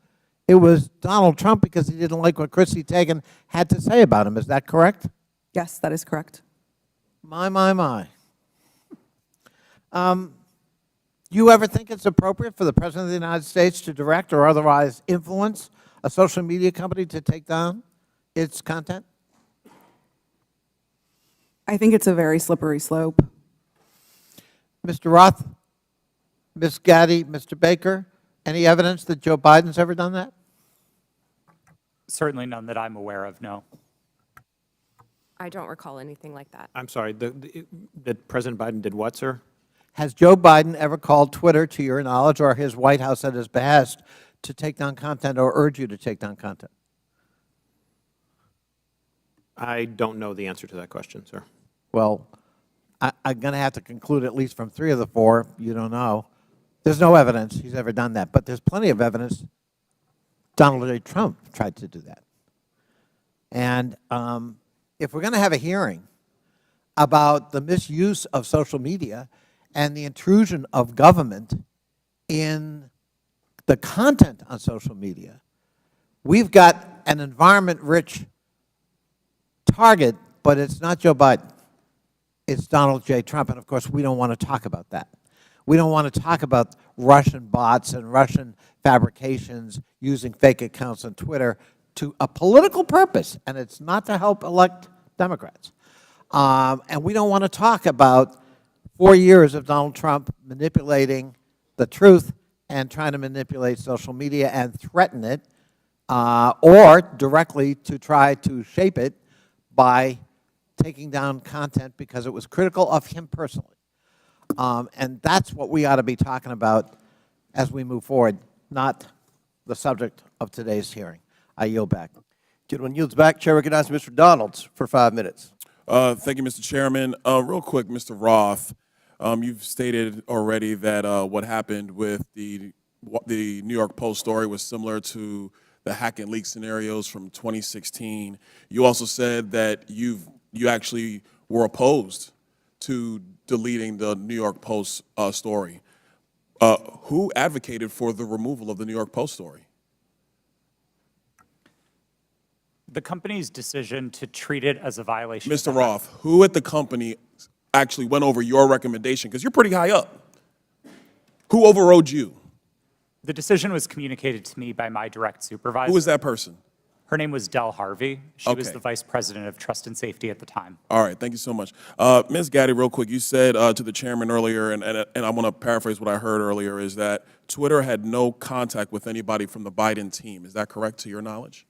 It was Donald Trump because he didn't like what Chrissy Teigen had to say about him. Is that correct?
Yes, that is correct.
My. You ever think it's appropriate for the President of the United States to direct or otherwise influence a social media company to take down its content?
I think it's a very slippery slope.
Mr. Roth, Ms. Gadde, Mr. Baker, any evidence that Joe Biden's ever done that?
Certainly none that I'm aware of, no.
I don't recall anything like that.
I'm sorry, that President Biden did what, sir?
Has Joe Biden ever called Twitter, to your knowledge, or his White House at his behest, to take down content or urge you to take down content?
I don't know the answer to that question, sir.
Well, I'm going to have to conclude, at least from 3 of the 4, you don't know. There's no evidence he's ever done that, but there's plenty of evidence Donald J. Trump tried to do that. And if we're going to have a hearing about the misuse of social media and the intrusion of government in the content on social media, we've got an environment-rich target, but it's not Joe Biden. It's Donald J. Trump, and of course, we don't want to talk about that. We don't want to talk about Russian bots and Russian fabrications using fake accounts on Twitter to a political purpose, and it's not to help elect Democrats. And we don't want to talk about 4 years of Donald Trump manipulating the truth and trying to manipulate social media and threaten it, or directly to try to shape it by taking down content because it was critical of him personally. And that's what we ought to be talking about as we move forward, not the subject of today's hearing. I yield back.
Gentleman yields back. Chair recognizes Mr. Donalds for 5 minutes.
Thank you, Mr. Chairman. Real quick, Mr. Roth, you've stated already that what happened with the New York Post story was similar to the hack and leak scenarios from 2016. You also said that you actually were opposed to deleting the New York Post story. Who advocated for the removal of the New York Post story?
The company's decision to treat it as a violation.
Mr. Roth, who at the company actually went over your recommendation? Because you're pretty high up. Who overrode you?
The decision was communicated to me by my direct supervisor.
Who was that person?
Her name was Del Harvey. She was
Okay.
the vice president of trust and safety at the time.
All right, thank you so much. Ms. Gadde, real quick, you said to the chairman earlier, and I want to paraphrase what I heard earlier, is that Twitter had no contact with anybody from the Biden team. Is that correct to your knowledge?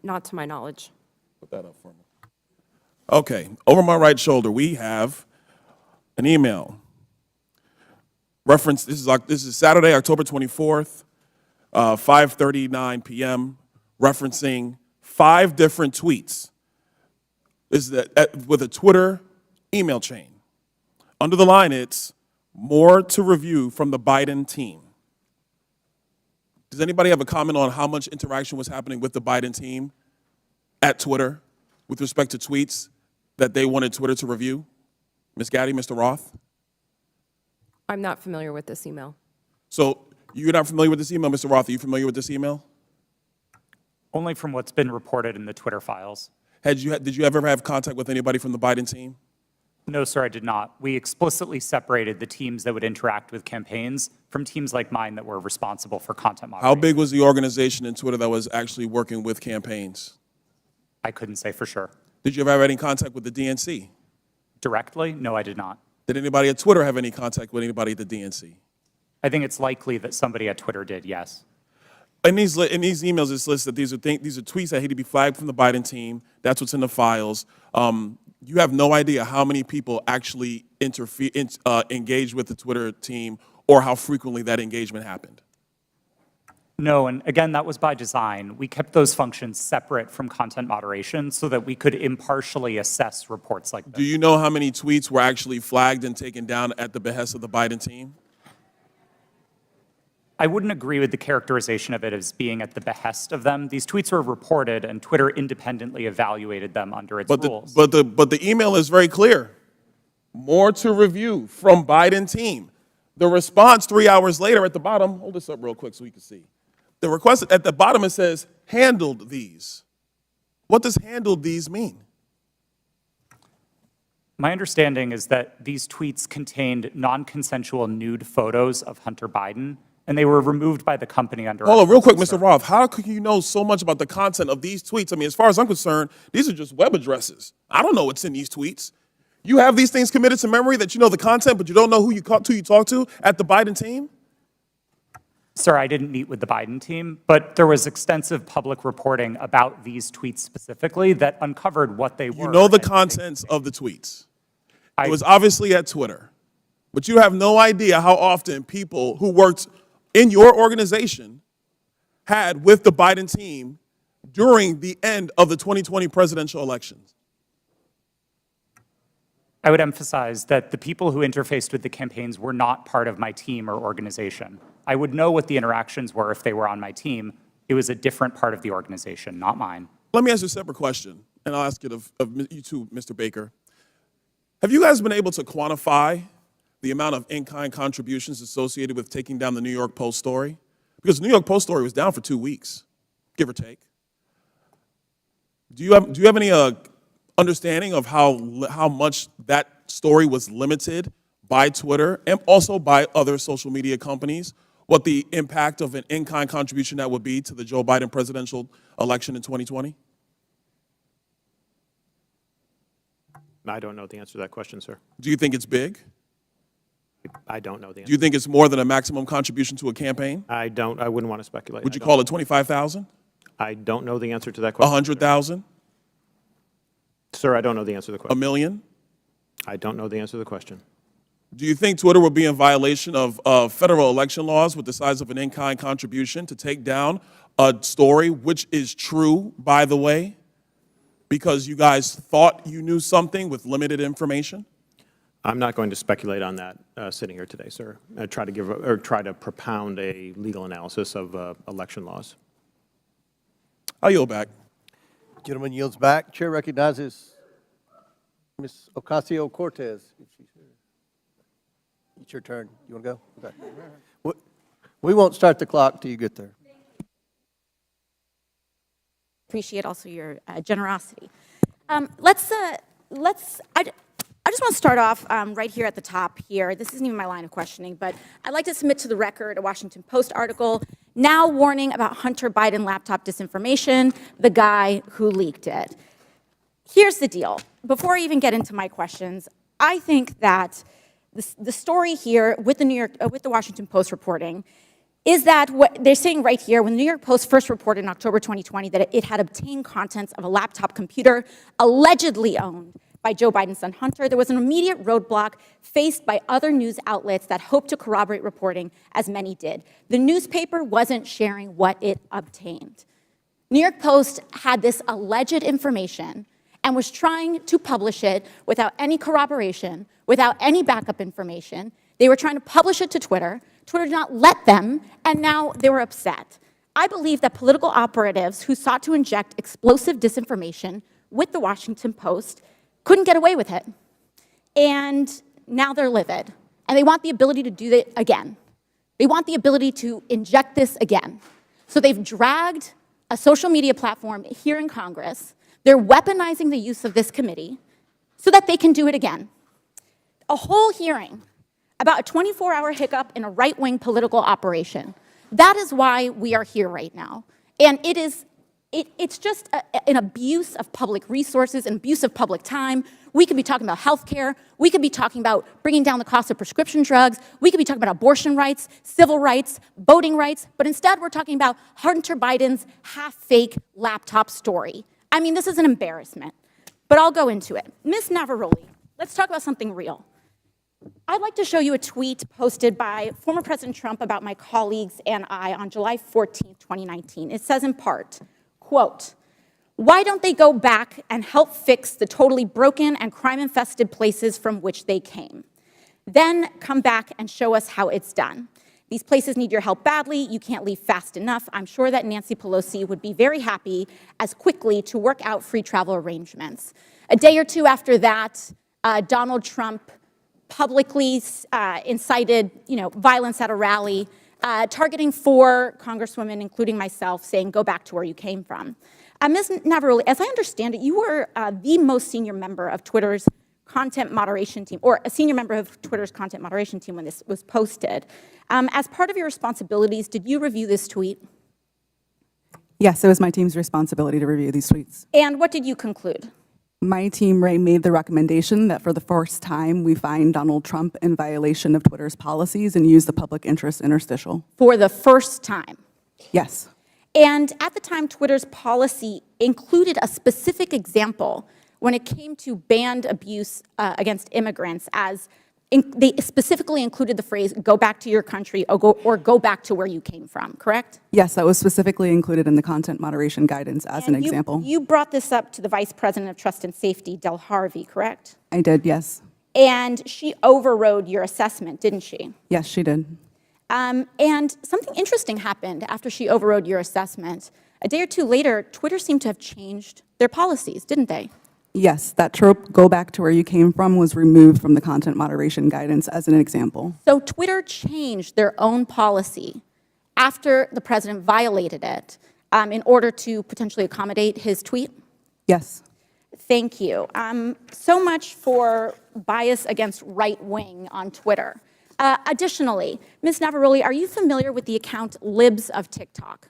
Not to my knowledge.
Put that up for me. Okay, over my right shoulder, we have an email. Reference, this is Saturday, October 24th, 5:39 p.m., referencing 5 different tweets. This is with a Twitter email chain. Under the line, it's more to review from the Biden team. Does anybody have a comment on how much interaction was happening with the Biden team at Twitter with respect to tweets that they wanted Twitter to review? Ms. Gadde, Mr. Roth?
I'm not familiar with this email.
So you're not familiar with this email, Mr. Roth? Are you familiar with this email?
Only from what's been reported in the Twitter files.
Did you ever have contact with anybody from the Biden team?
No, sir, I did not. We explicitly separated the teams that would interact with campaigns from teams like mine that were responsible for content moderation.
How big was the organization in Twitter that was actually working with campaigns?
I couldn't say for sure.
Did you ever have any contact with the DNC?
Directly? No, I did not.
Did anybody at Twitter have any contact with anybody at the DNC?
I think it's likely that somebody at Twitter did, yes.
In these emails, it's listed that these are tweets that had to be flagged from the Biden team. That's what's in the files. You have no idea how many people actually engaged with the Twitter team or how frequently that engagement happened.
No, and again, that was by design. We kept those functions separate from content moderation so that we could impartially assess reports like this.
Do you know how many tweets were actually flagged and taken down at the behest of the Biden team?
I wouldn't agree with the characterization of it as being at the behest of them. These tweets were reported, and Twitter independently evaluated them under its rules.
But the email is very clear. More to review from Biden team. The response 3 hours later at the bottom, hold this up real quick so we can see. The request at the bottom, it says, handled these. What does handled these mean?
My understanding is that these tweets contained non-consensual nude photos of Hunter Biden, and they were removed by the company under—
Hold on, real quick, Mr. Roth. How could you know so much about the content of these tweets? I mean, as far as I'm concerned, these are just web addresses. I don't know what's in these tweets. You have these things committed to memory that you know the content, but you don't know who you talk to at the Biden team?
Sir, I didn't meet with the Biden team, but there was extensive public reporting about these tweets specifically that uncovered what they were.
You know the contents of the tweets. It was obviously at Twitter, but you have no idea how often people who worked in your organization had with the Biden team during the end of the 2020 presidential elections.
I would emphasize that the people who interfaced with the campaigns were not part of my team or organization. I would know what the interactions were if they were on my team. It was a different part of the organization, not mine.
Let me ask you a separate question, and I'll ask it of you too, Mr. Baker. Have you guys been able to quantify the amount of in-kind contributions associated with taking down the New York Post story? Because the New York Post story was down for 2 weeks, give or take. Do you have any understanding of how much that story was limited by Twitter and also by other social media companies? What the impact of an in-kind contribution that would be to the Joe Biden presidential election in 2020?
I don't know the answer to that question, sir.
Do you think it's big?
I don't know the answer.
Do you think it's more than a maximum contribution to a campaign?
I wouldn't want to speculate.
Would you call it 25,000?
I don't know the answer to that question.
100,000?
Sir, I don't know the answer to the question.
$1 million?
I don't know the answer to the question.
Do you think Twitter would be in violation of federal election laws with the size of an in-kind contribution to take down a story, which is true, by the way, because you guys thought you knew something with limited information?
I'm not going to speculate on that sitting here today, sir. I try to propound a legal analysis of election laws.
I'll yield back.
Gentleman yields back. Chair recognizes Ms. Ocasio-Cortez. If she's here. It's your turn. You want to go? Okay. We won't start the clock till you get there.
Appreciate also your generosity. I just want to start off right here at the top here. This isn't even my line of questioning, but I'd like to submit to the record a Washington Post article now warning about Hunter Biden laptop disinformation, the guy who leaked it. Here's the deal. Before I even get into my questions, I think that the story here with the Washington Post reporting is that what they're saying right here, when the New York Post first reported in October 2020 that it had obtained contents of a laptop computer allegedly owned by Joe Biden's son Hunter, there was an immediate roadblock faced by other news outlets that hoped to corroborate reporting, as many did. The newspaper wasn't sharing what it obtained. New York Post had this alleged information and was trying to publish it without any corroboration, without any backup information. They were trying to publish it to Twitter. Twitter did not let them, and now they were upset. I believe that political operatives who sought to inject explosive disinformation with the Washington Post couldn't get away with it. And now they're livid. And they want the ability to do it again. They want the ability to inject this again. So they've dragged a social media platform here in Congress. They're weaponizing the use of this committee so that they can do it again. A whole hearing about a 24-hour hiccup in a right-wing political operation. That is why we are here right now. And it's just an abuse of public resources, an abuse of public time. We could be talking about health care. We could be talking about bringing down the cost of prescription drugs. We could be talking about abortion rights, civil rights, voting rights. But instead, we're talking about Hunter Biden's half-fake laptop story. I mean, this is an embarrassment. But I'll go into it. Ms. Navaroli, let's talk about something real. I'd like to show you a tweet posted by former President Trump about my colleagues and I on July 14, 2019. It says in part, quote, "Why don't they go back and help fix the totally broken and crime-infested places from which they came? Then come back and show us how it's done. These places need your help badly. You can't leave fast enough. I'm sure that Nancy Pelosi would be very happy as quickly to work out free travel arrangements." A day or two after that, Donald Trump publicly incited, violence at a rally, targeting 4 congresswomen, including myself, saying, "Go back to where you came from." Ms. Navaroli, as I understand it, you were the most senior member of Twitter's content moderation team, or a senior member of Twitter's content moderation team when this was posted. As part of your responsibilities, did you review this tweet?
Yes, it was my team's responsibility to review these tweets.
And what did you conclude?
My team made the recommendation that for the first time, we find Donald Trump in violation of Twitter's policies and use the public interest interstitial.
For the first time?
Yes.
And at the time, Twitter's policy included a specific example when it came to banned abuse against immigrants, as they specifically included the phrase, "go back to your country," or go back to where you came from, correct?
Yes, that was specifically included in the content moderation guidance as an example.
You brought this up to the Vice President of Trust and Safety, Del Harvey, correct?
I did, yes.
And she overrode your assessment, didn't she?
Yes, she did.
And something interesting happened after she overrode your assessment. A day or two later, Twitter seemed to have changed their policies, didn't they?
Yes, that trope, "go back to where you came from," was removed from the content moderation guidance as an example.
So Twitter changed their own policy after the president violated it in order to potentially accommodate his tweet?
Yes.
Thank you. So much for bias against right wing on Twitter. Additionally, Ms. Navaroli, are you familiar with the account Libs of TikTok?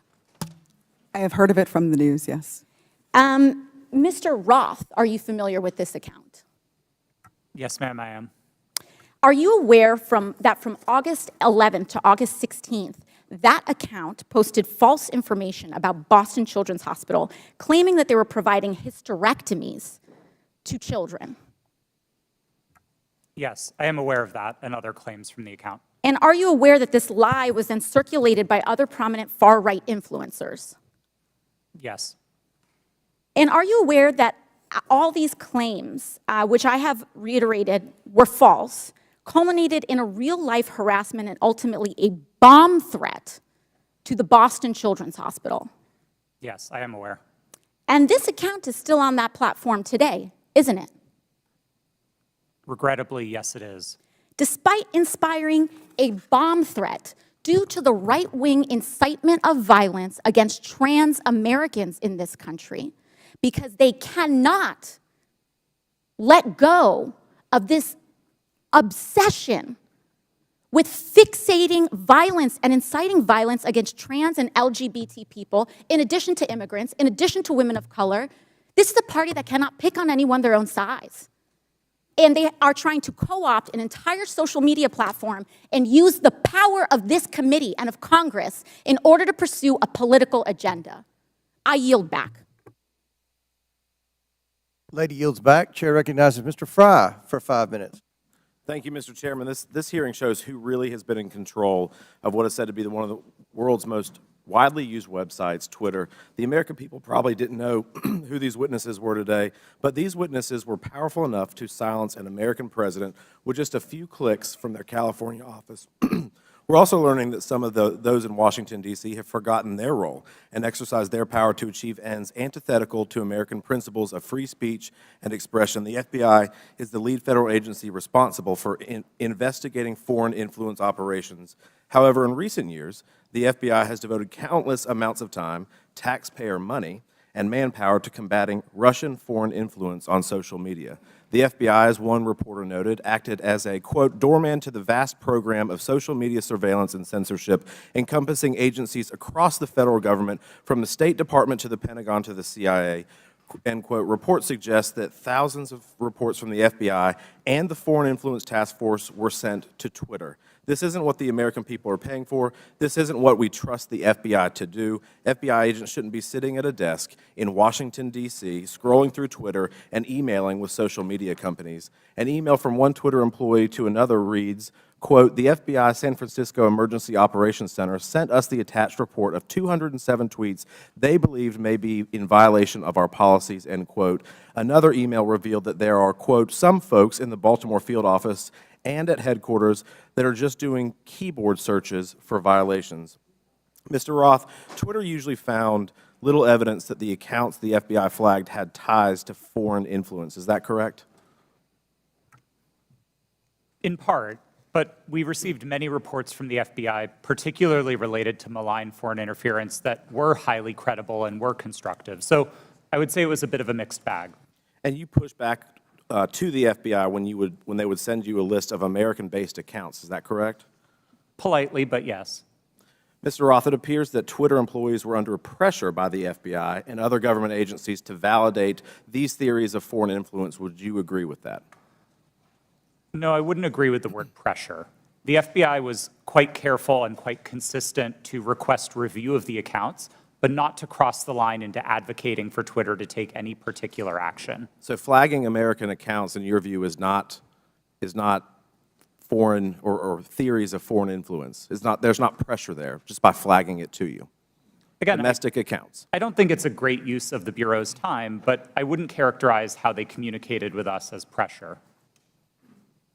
I have heard of it from the news, yes.
Mr. Roth, are you familiar with this account?
Yes, ma'am, I am.
Are you aware that from August 11th to August 16th, that account posted false information about Boston Children's Hospital, claiming that they were providing hysterectomies to children?
Yes, I am aware of that and other claims from the account.
And are you aware that this lie was then circulated by other prominent far-right influencers?
Yes.
And are you aware that all these claims, which I have reiterated were false, culminated in a real-life harassment and ultimately a bomb threat to the Boston Children's Hospital?
Yes, I am aware.
And this account is still on that platform today, isn't it?
Regrettably, yes, it is.
Despite inspiring a bomb threat due to the right-wing incitement of violence against trans Americans in this country, because they cannot let go of this obsession with fixating violence and inciting violence against trans and LGBT people, in addition to immigrants, in addition to women of color. This is a party that cannot pick on anyone their own size. And they are trying to co-opt an entire social media platform and use the power of this committee and of Congress in order to pursue a political agenda. I yield back.
Lady yields back. Chair recognizes Mr. Fry for 5 minutes.
Thank you, Mr. Chairman. This hearing shows who really has been in control of what is said to be one of the world's most widely used websites, Twitter. The American people probably didn't know who these witnesses were today, but these witnesses were powerful enough to silence an American president with just a few clicks from their California office. We're also learning that some of those in Washington, D.C. have forgotten their role and exercised their power to achieve ends antithetical to American principles of free speech and expression. The FBI is the lead federal agency responsible for investigating foreign influence operations. However, in recent years, the FBI has devoted countless amounts of time taxpayer money and manpower to combating Russian foreign influence on social media. The FBI, as one reporter noted, acted as a, quote, doorman to the vast program of social media surveillance and censorship encompassing agencies across the federal government, from the State Department to the Pentagon to the CIA. End quote. Reports suggest that thousands of reports from the FBI and the Foreign Influence Task Force were sent to Twitter. This isn't what the American people are paying for. This isn't what we trust the FBI to do. FBI agents shouldn't be sitting at a desk in Washington, D.C., scrolling through Twitter and emailing with social media companies. An email from one Twitter employee to another reads, quote, the FBI San Francisco Emergency Operations Center sent us the attached report of 207 tweets they believed may be in violation of our policies, end quote. Another email revealed that there are, quote, some folks in the Baltimore field office and at headquarters that are just doing keyboard searches for violations. Mr. Roth, Twitter usually found little evidence that the accounts the FBI flagged had ties to foreign influence. Is that correct?
In part, but we received many reports from the FBI, particularly related to malign foreign interference, that were highly credible and were constructive. So I would say it was a bit of a mixed bag.
And you pushed back to the FBI when they would send you a list of American-based accounts. Is that correct?
Politely, but yes.
Mr. Roth, it appears that Twitter employees were under pressure by the FBI and other government agencies to validate these theories of foreign influence. Would you agree with that?
No, I wouldn't agree with the word pressure. The FBI was quite careful and quite consistent to request review of the accounts, but not to cross the line into advocating for Twitter to take any particular action.
So flagging American accounts, in your view, is not foreign or theories of foreign influence. There's not pressure there just by flagging it to you.
Again,
domestic accounts.
I don't think it's a great use of the Bureau's time, but I wouldn't characterize how they communicated with us as pressure.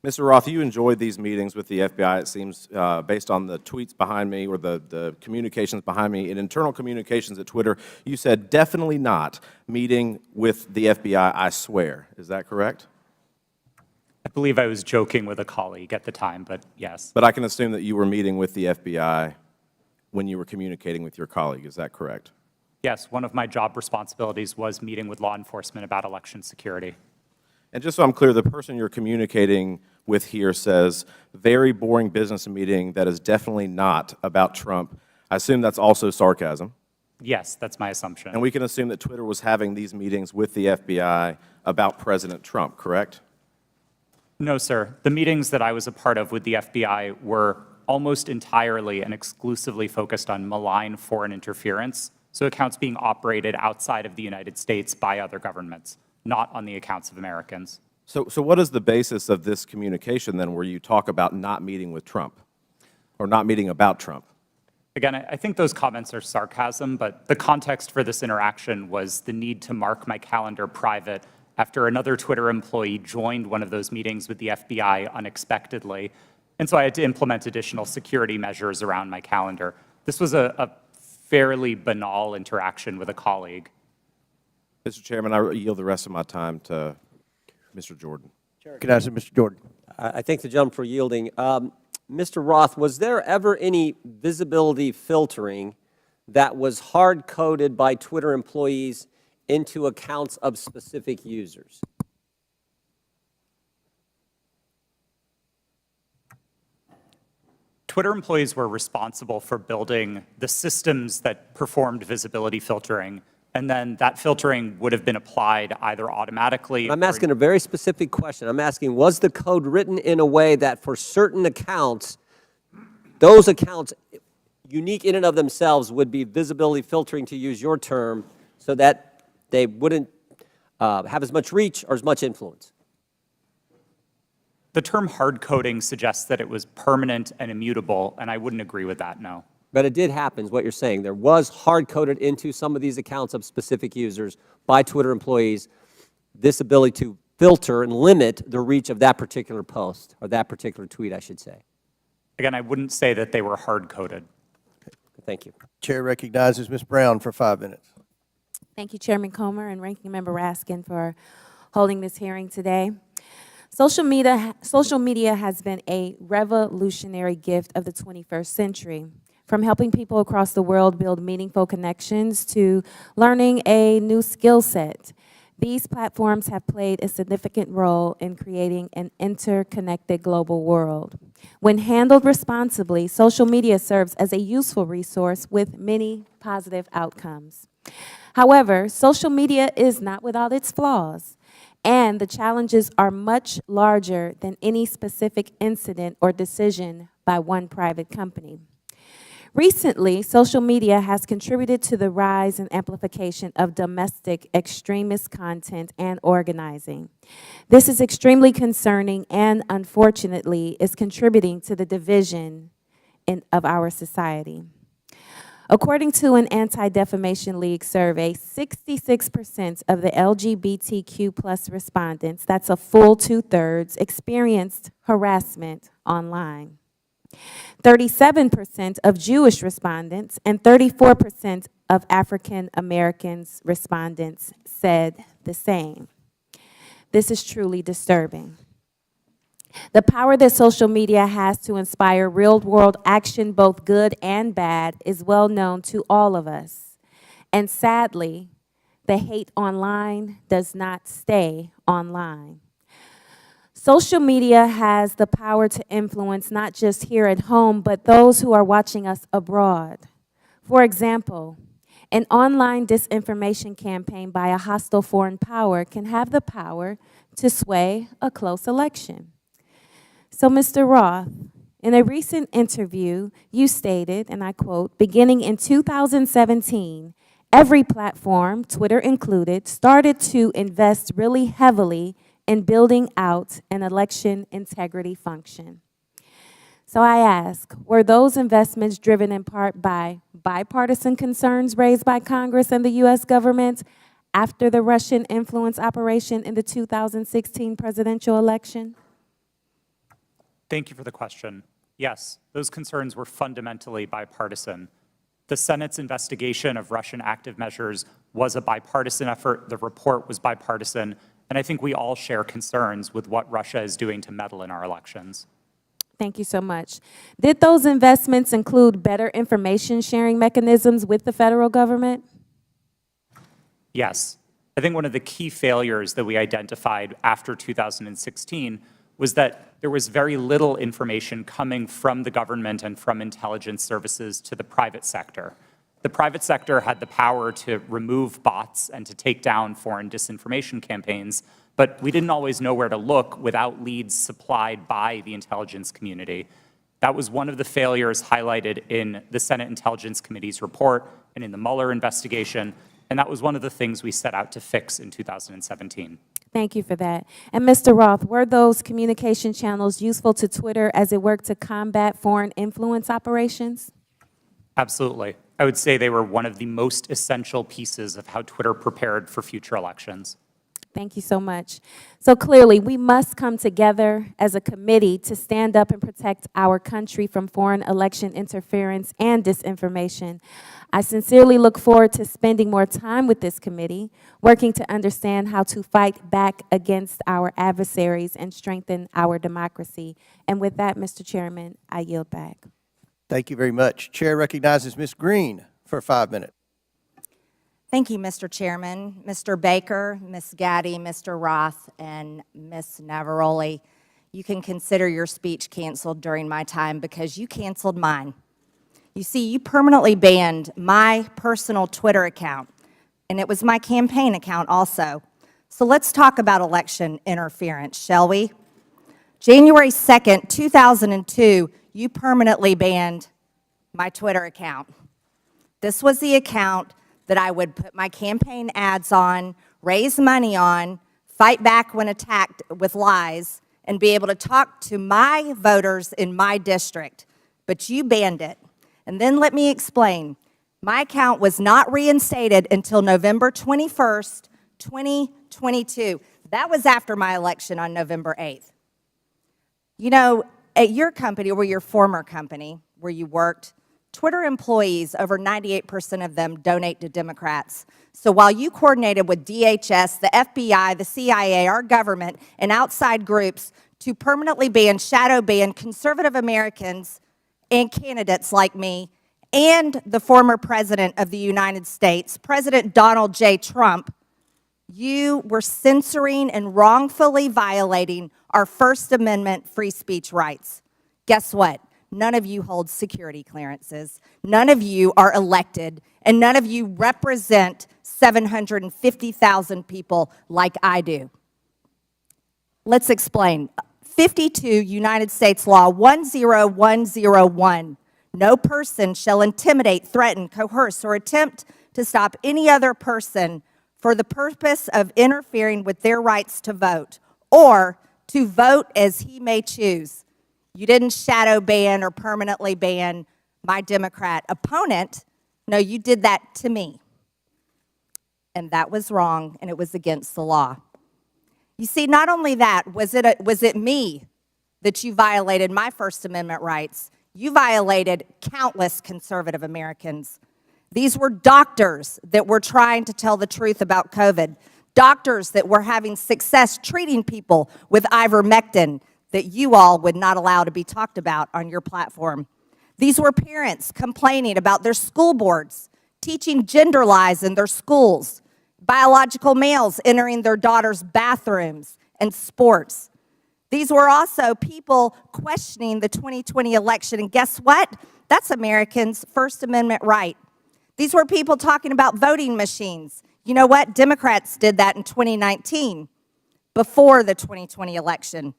Mr. Roth, you enjoyed these meetings with the FBI, it seems, based on the tweets behind me or the communications behind me. In internal communications at Twitter, you said, definitely not meeting with the FBI, I swear. Is that correct?
I believe I was joking with a colleague at the time, but yes.
But I can assume that you were meeting with the FBI when you were communicating with your colleague. Is that correct?
Yes, one of my job responsibilities was meeting with law enforcement about election security.
And just so I'm clear, the person you're communicating with here says, very boring business meeting that is definitely not about Trump. I assume that's also sarcasm.
Yes, that's my assumption.
And we can assume that Twitter was having these meetings with the FBI about President Trump, correct?
No, sir. The meetings that I was a part of with the FBI were almost entirely and exclusively focused on malign foreign interference, so accounts being operated outside of the United States by other governments, not on the accounts of Americans.
So what is the basis of this communication, then, where you talk about not meeting with Trump or not meeting about Trump?
Again, I think those comments are sarcasm, but the context for this interaction was the need to mark my calendar private after another Twitter employee joined one of those meetings with the FBI unexpectedly, and so I had to implement additional security measures around my calendar. This was a fairly banal interaction with a colleague.
Mr. Chairman, I yield the rest of my time to Mr. Jordan.
Can I ask Mr. Jordan?
I thank the gentleman for yielding. Mr. Roth, was there ever any visibility filtering that was hard-coded by Twitter employees into accounts of specific users?
Twitter employees were responsible for building the systems that performed visibility filtering, and then that filtering would have been applied either automatically.
I'm asking a very specific question. I'm asking, was the code written in a way that for certain accounts, those accounts, unique in and of themselves, would be visibility filtering, to use your term, so that they wouldn't have as much reach or as much influence?
The term hard coding suggests that it was permanent and immutable, and I wouldn't agree with that, no.
But it did happen, is what you're saying. There was hard-coded into some of these accounts of specific users by Twitter employees this ability to filter and limit the reach of that particular post, or that particular tweet, I should say.
Again, I wouldn't say that they were hard-coded.
Thank you.
Chair recognizes Ms. Brown for 5 minutes.
Thank you, Chairman Comer and Ranking Member Raskin, for holding this hearing today. Social media has been a revolutionary gift of the 21st century. from helping people across the world build meaningful connections to learning a new skill set. These platforms have played a significant role in creating an interconnected global world. When handled responsibly, social media serves as a useful resource with many positive outcomes. However, social media is not without its flaws, and the challenges are much larger than any specific incident or decision by one private company. Recently, social media has contributed to the rise and amplification of domestic extremist content and organizing. This is extremely concerning and, unfortunately, is contributing to the division of our society. According to an Anti-Defamation League survey, 66% of the LGBTQ+ respondents, that's a full 2/3, experienced harassment online. 37% of Jewish respondents and 34% of African Americans respondents said the same. This is truly disturbing. The power that social media has to inspire real-world action, both good and bad, is well known to all of us. And sadly, the hate online does not stay online. Social media has the power to influence not just here at home, but those who are watching us abroad. For example, an online disinformation campaign by a hostile foreign power can have the power to sway a close election. So, Mr. Roth, in a recent interview, you stated, and I quote, "Beginning in 2017, every platform, Twitter included, started to invest really heavily in building out an election integrity function." So I ask, were those investments driven in part by bipartisan concerns raised by Congress and the U.S. government after the Russian influence operation in the 2016 presidential election?
Thank you for the question. Yes, those concerns were fundamentally bipartisan. The Senate's investigation of Russian active measures was a bipartisan effort. The report was bipartisan. And I think we all share concerns with what Russia is doing to meddle in our elections.
Thank you so much. Did those investments include better information sharing mechanisms with the federal government?
Yes. I think one of the key failures that we identified after 2016 was that there was very little information coming from the government and from intelligence services to the private sector. The private sector had the power to remove bots and to take down foreign disinformation campaigns, but we didn't always know where to look without leads supplied by the intelligence community. That was one of the failures highlighted in the Senate Intelligence Committee's report and in the Mueller investigation, and that was one of the things we set out to fix in 2017.
Thank you for that. And Mr. Roth, were those communication channels useful to Twitter as it worked to combat foreign influence operations?
Absolutely. I would say they were one of the most essential pieces of how Twitter prepared for future elections.
Thank you so much. So clearly, we must come together as a committee to stand up and protect our country from foreign election interference and disinformation. I sincerely look forward to spending more time with this committee, working to understand how to fight back against our adversaries and strengthen our democracy. And with that, Mr. Chairman, I yield back.
Thank you very much. Chair recognizes Ms. Green for 5 minutes.
Thank you, Mr. Chairman. Mr. Baker, Ms. Gadde, Mr. Roth, and Ms. Navaroli, you can consider your speech canceled during my time because you canceled mine. You see, you permanently banned my personal Twitter account, and it was my campaign account also. So let's talk about election interference, shall we? January 2nd, 2002, you permanently banned my Twitter account. This was the account that I would put my campaign ads on, raise money on, fight back when attacked with lies, and be able to talk to my voters in my district. But you banned it. And then let me explain. My account was not reinstated until November 21st, 2022. That was after my election on November 8th. You know, at your company, or your former company where you worked, Twitter employees, over 98% of them donate to Democrats. So while you coordinated with DHS, the FBI, the CIA, our government, and outside groups to permanently ban, shadow ban conservative Americans and candidates like me and the former President of the United States, President Donald J. Trump, you were censoring and wrongfully violating our First Amendment free speech rights. Guess what? None of you hold security clearances. None of you are elected, and none of you represent 750,000 people like I do. Let's explain. 52 United States Law 10101. No person shall intimidate, threaten, coerce, or attempt to stop any other person for the purpose of interfering with their rights to vote, or to vote as he may choose. You didn't shadow ban or permanently ban my Democrat opponent. No, you did that to me. And that was wrong, and it was against the law. You see, not only that, was it me that you violated my First Amendment rights, you violated countless conservative Americans. These were doctors that were trying to tell the truth about COVID, doctors that were having success treating people with ivermectin that you all would not allow to be talked about on your platform. These were parents complaining about their school boards, teaching gender lies in their schools, biological males entering their daughters' bathrooms and sports. These were also people questioning the 2020 election, and guess what? That's Americans' First Amendment right. These were people talking about voting machines. You know what? Democrats did that in 2019, before the 2020 election.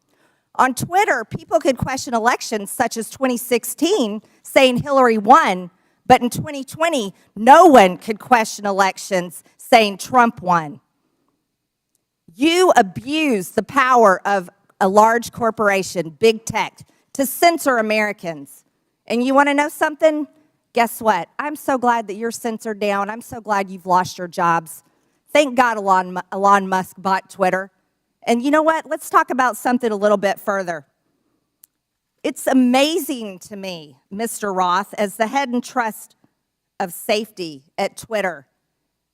On Twitter, people could question elections such as 2016, saying Hillary won, but in 2020, no one could question elections saying Trump won. You abuse the power of a large corporation, big tech, to censor Americans. And you want to know something? Guess what? I'm so glad that you're censored down. I'm so glad you've lost your jobs. Thank God Elon Musk bought Twitter. And you know what? Let's talk about something a little bit further. It's amazing to me, Mr. Roth, as the head and trust of safety at Twitter,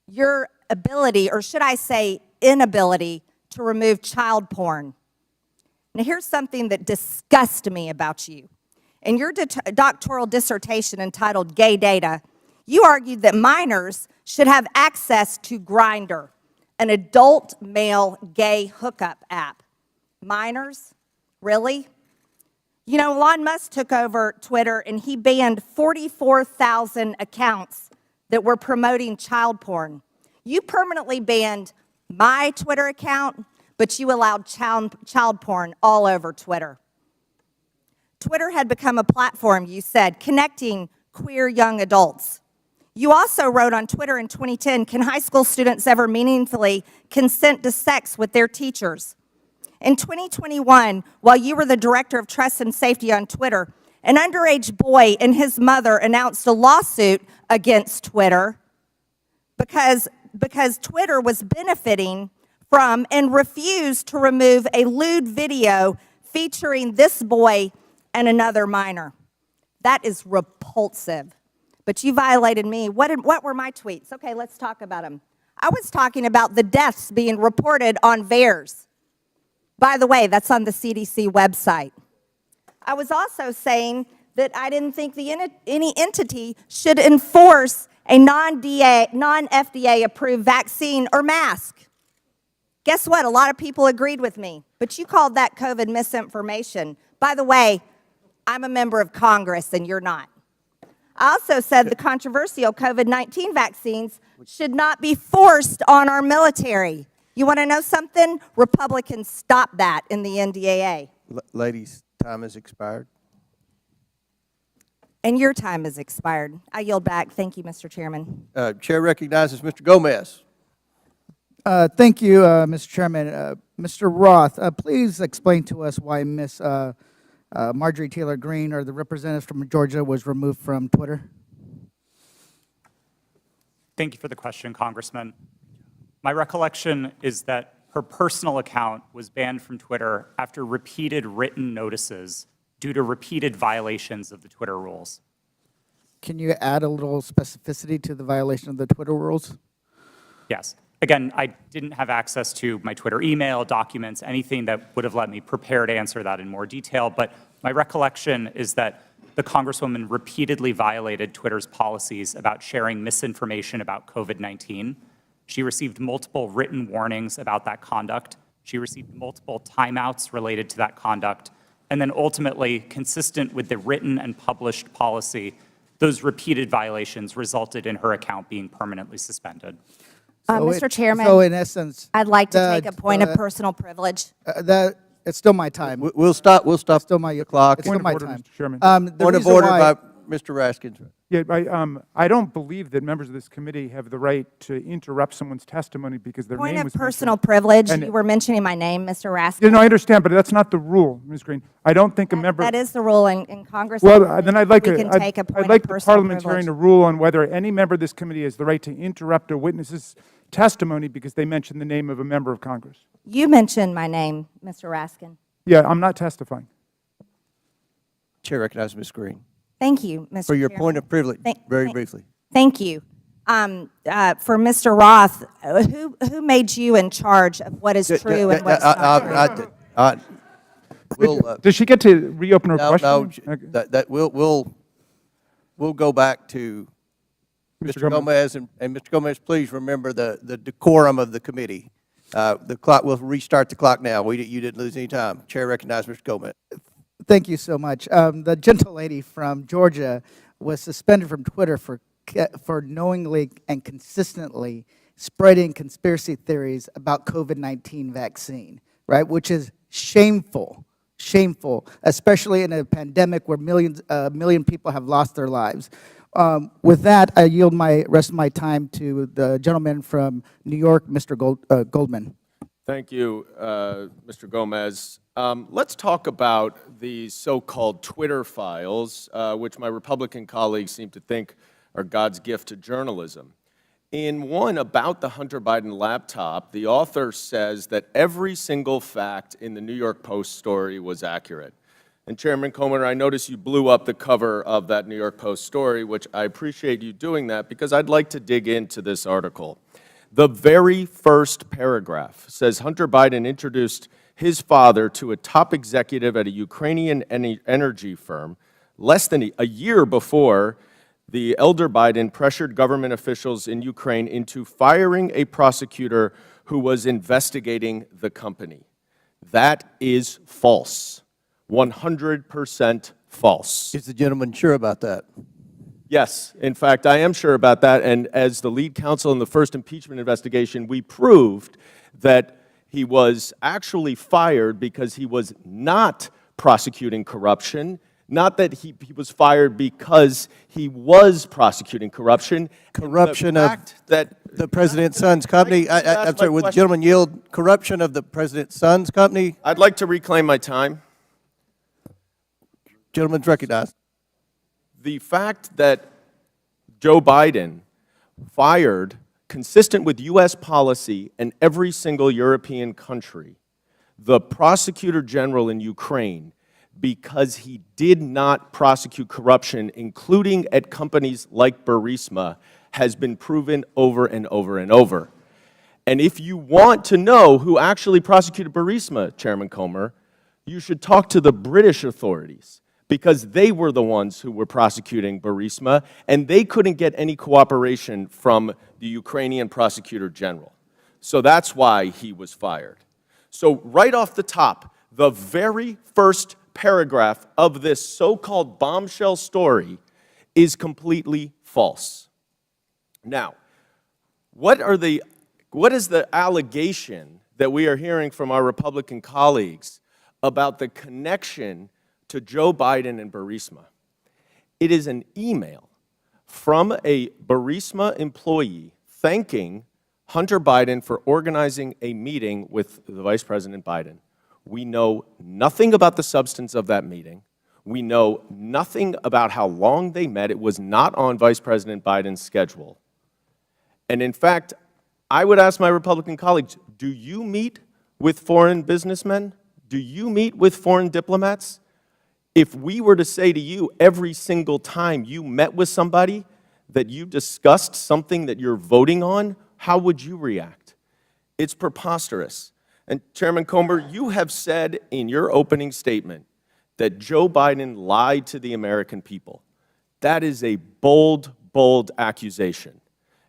your ability, or should I say inability, to remove child porn. Now, here's something that disgusts me about you. In your doctoral dissertation entitled Gay Data, you argued that minors should have access to Grindr, an adult male gay hookup app. Minors? Really? You know, Elon Musk took over Twitter and he banned 44,000 accounts that were promoting child porn. You permanently banned my Twitter account, but you allowed child porn all over Twitter. Twitter had become a platform, you said, connecting queer young adults. You also wrote on Twitter in 2010, can high school students ever meaningfully consent to sex with their teachers? In 2021, while you were the director of trust and safety on Twitter, an underage boy and his mother announced a lawsuit against Twitter because Twitter was benefiting from and refused to remove a lewd video featuring this boy and another minor. That is repulsive. But you violated me. What were my tweets? Okay, let's talk about them. I was talking about the deaths being reported on VAERS. By the way, that's on the CDC website. I was also saying that I didn't think any entity should enforce a non-FDA approved vaccine or mask. Guess what? A lot of people agreed with me, but you called that COVID misinformation. By the way, I'm a member of Congress and you're not. I also said the controversial COVID-19 vaccines should not be forced on our military. You want to know something? Republicans stopped that in the NDAA.
Ladies, time has expired.
And your time has expired. I yield back. Thank you, Mr. Chairman.
Chair recognizes Mr. Gomez.
Thank you, Mr. Chairman. Mr. Roth, please explain to us why Ms. Marjorie Taylor Greene, or the representative from Georgia, was removed from Twitter.
Thank you for the question, Congressman. My recollection is that her personal account was banned from Twitter after repeated written notices due to repeated violations of the Twitter rules.
Can you add a little specificity to the violation of the Twitter rules?
Yes. Again, I didn't have access to my Twitter email, documents, anything that would have let me prepare to answer that in more detail, but my recollection is that the Congresswoman repeatedly violated Twitter's policies about sharing misinformation about COVID-19. She received multiple written warnings about that conduct. She received multiple timeouts related to that conduct. And then ultimately, consistent with the written and published policy, those repeated violations resulted in her account being permanently suspended.
Mr. Chairman,
So in essence,
I'd like to take a point of personal privilege.
it's still my time.
We'll stop
Still my
clock.
It's still
Point of
my
order,
time.
Mr. Chairman.
The
Point of
reason
order
why-
by Mr. Raskins.
Yeah, I don't believe that members of this committee have the right to interrupt someone's testimony because their
Point
name
of
was
personal
mentioned.
privilege.
And-
You were mentioning my name, Mr. Raskin.
Yeah, no, I understand, but that's not the rule, Ms. Green. I don't think a member.
That is the rule in Congress.
Well, then I'd like
we
to.
can take a point
I'd like
of
the
personal
parliamentarian
privilege.
to rule on whether any member of this committee has the right to interrupt a witness's testimony because they mentioned the name of a member of Congress.
You mentioned my name, Mr. Raskin.
Yeah, I'm not testifying.
Chair recognizes Ms. Green.
Thank you, Mr.
For your
Chairman.
point of privilege, very briefly.
Thank you. For Mr. Roth, who made you in charge of what is true and what's not true?
We'll,
Does she get to reopen her question?
No, that we'll go back to Mr. Gomez, and Mr. Gomez, please remember the decorum of the committee. The clock, we'll restart the clock now. You didn't lose any time. Chair recognizes Mr. Gomez.
Thank you so much. The gentle lady from Georgia was suspended from Twitter for knowingly and consistently spreading conspiracy theories about COVID-19 vaccine, right? Which is shameful, especially in a pandemic where a million people have lost their lives. With that, I yield my rest of my time to the gentleman from New York, Mr. Goldman.
Thank you, Mr. Gomez. Let's talk about the so-called Twitter files, which my Republican colleagues seem to think are God's gift to journalism. In one about the Hunter Biden laptop, the author says that every single fact in the New York Post story was accurate. And Chairman Comer, I notice you blew up the cover of that New York Post story, which I appreciate you doing that because I'd like to dig into this article. The very first paragraph says Hunter Biden introduced his father to a top executive at a Ukrainian energy firm less than a year before the elder Biden pressured government officials in Ukraine into firing a prosecutor who was investigating the company. That is false. 100% false.
Is the gentleman sure about that?
Yes, in fact, I am sure about that, and as the lead counsel in the first impeachment investigation, we proved that he was actually fired because he was not prosecuting corruption, not that he was fired because he was prosecuting corruption.
Corruption of the president's son's company. I'm sorry, would the gentleman yield corruption of the president's son's company?
I'd like to reclaim my time.
Gentleman's recognized.
The fact that Joe Biden fired, consistent with U.S. policy and every single European country, the prosecutor general in Ukraine because he did not prosecute corruption, including at companies like Burisma, has been proven over and over and over. And if you want to know who actually prosecuted Burisma, Chairman Comer, you should talk to the British authorities, because they were the ones who were prosecuting Burisma, and they couldn't get any cooperation from the Ukrainian prosecutor general. So that's why he was fired. So right off the top, the very first paragraph of this so-called bombshell story is completely false. Now, what is the allegation that we are hearing from our Republican colleagues about the connection to Joe Biden and Burisma? It is an email from a Burisma employee thanking Hunter Biden for organizing a meeting with the Vice President Biden. We know nothing about the substance of that meeting. We know nothing about how long they met. It was not on Vice President Biden's schedule. And in fact, I would ask my Republican colleagues, do you meet with foreign businessmen? Do you meet with foreign diplomats? If we were to say to you every single time you met with somebody that you discussed something that you're voting on, how would you react? It's preposterous. And Chairman Comer, you have said in your opening statement that Joe Biden lied to the American people. That is a bold, bold accusation.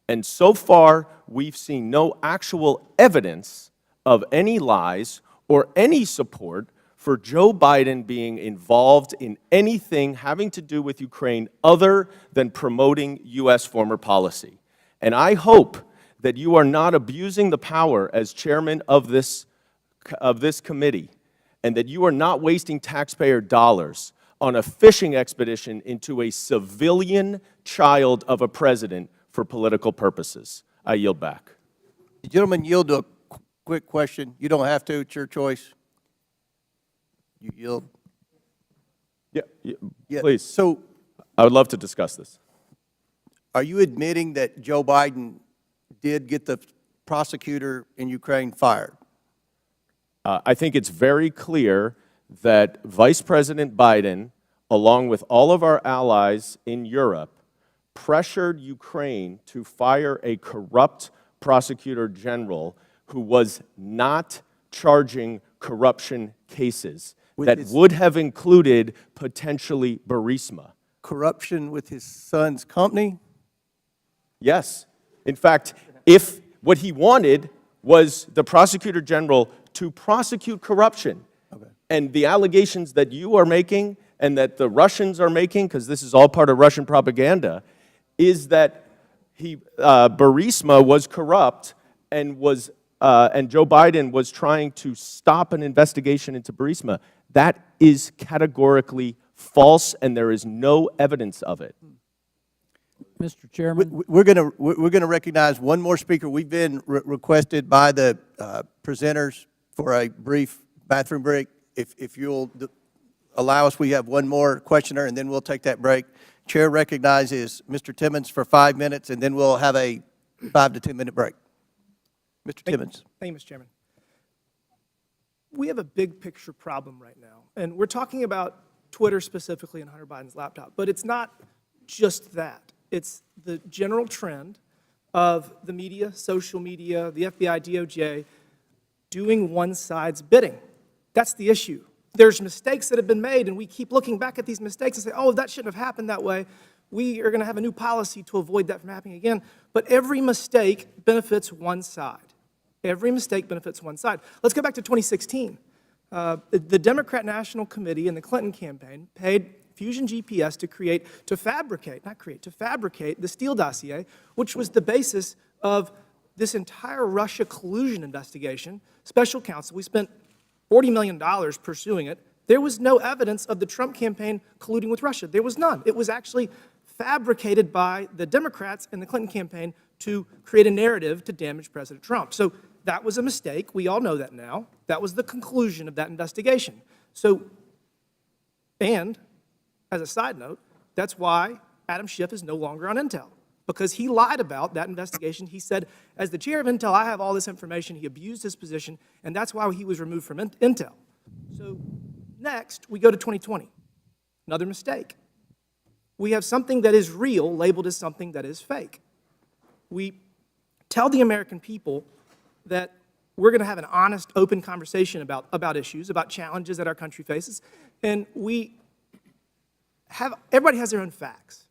And so far, we've seen no actual evidence of any lies or any support for Joe Biden being involved in anything having to do with Ukraine other than promoting U.S. foreign policy. And I hope that you are not abusing the power as chairman of this committee, and that you are not wasting taxpayer dollars on a fishing expedition into a civilian child of a president for political purposes. I yield back.
The gentleman yield to a quick question. You don't have to. It's your choice. You yield.
Yeah, please.
So,
I would love to discuss this.
are you admitting that Joe Biden did get the prosecutor in Ukraine fired?
I think it's very clear that Vice President Biden, along with all of our allies in Europe, pressured Ukraine to fire a corrupt prosecutor general who was not charging corruption cases that would have included potentially Burisma.
Corruption with his son's company?
Yes. In fact, if what he wanted was the prosecutor general to prosecute corruption, and the allegations that you are making and that the Russians are making, because this is all part of Russian propaganda, is that Burisma was corrupt and Joe Biden was trying to stop an investigation into Burisma. That is categorically false, and there is no evidence of it.
Mr. Chairman.
We're going to recognize one more speaker. We've been requested by the presenters for a brief bathroom break. If you'll allow us, we have one more questioner, and then we'll take that break. Chair recognizes Mr. Timmons for 5 minutes, and then we'll have a 5 to 10 minute break. Mr. Timmons.
Thank you, Mr. Chairman. We have a big picture problem right now, and we're talking about Twitter specifically and Hunter Biden's laptop, but it's not just that. It's the general trend of the media, social media, the FBI, DOJ, doing one side's bidding. That's the issue. There's mistakes that have been made, and we keep looking back at these mistakes and say, oh, that shouldn't have happened that way. We are going to have a new policy to avoid that from happening again. But every mistake benefits one side. Every mistake benefits one side. Let's go back to 2016. The Democrat National Committee and the Clinton campaign paid Fusion GPS to fabricate the Steele dossier, which was the basis of this entire Russia collusion investigation. Special counsel, we spent $40 million pursuing it. There was no evidence of the Trump campaign colluding with Russia. There was none. It was actually fabricated by the Democrats and the Clinton campaign to create a narrative to damage President Trump. So that was a mistake. We all know that now. That was the conclusion of that investigation. And as a side note, that's why Adam Schiff is no longer on Intel, because he lied about that investigation. He said, as the chair of Intel, I have all this information. He abused his position, and that's why he was removed from Intel. So next, we go to 2020. Another mistake. We have something that is real labeled as something that is fake. We tell the American people that we're going to have an honest, open conversation about issues, about challenges that our country faces, and everybody has their own facts.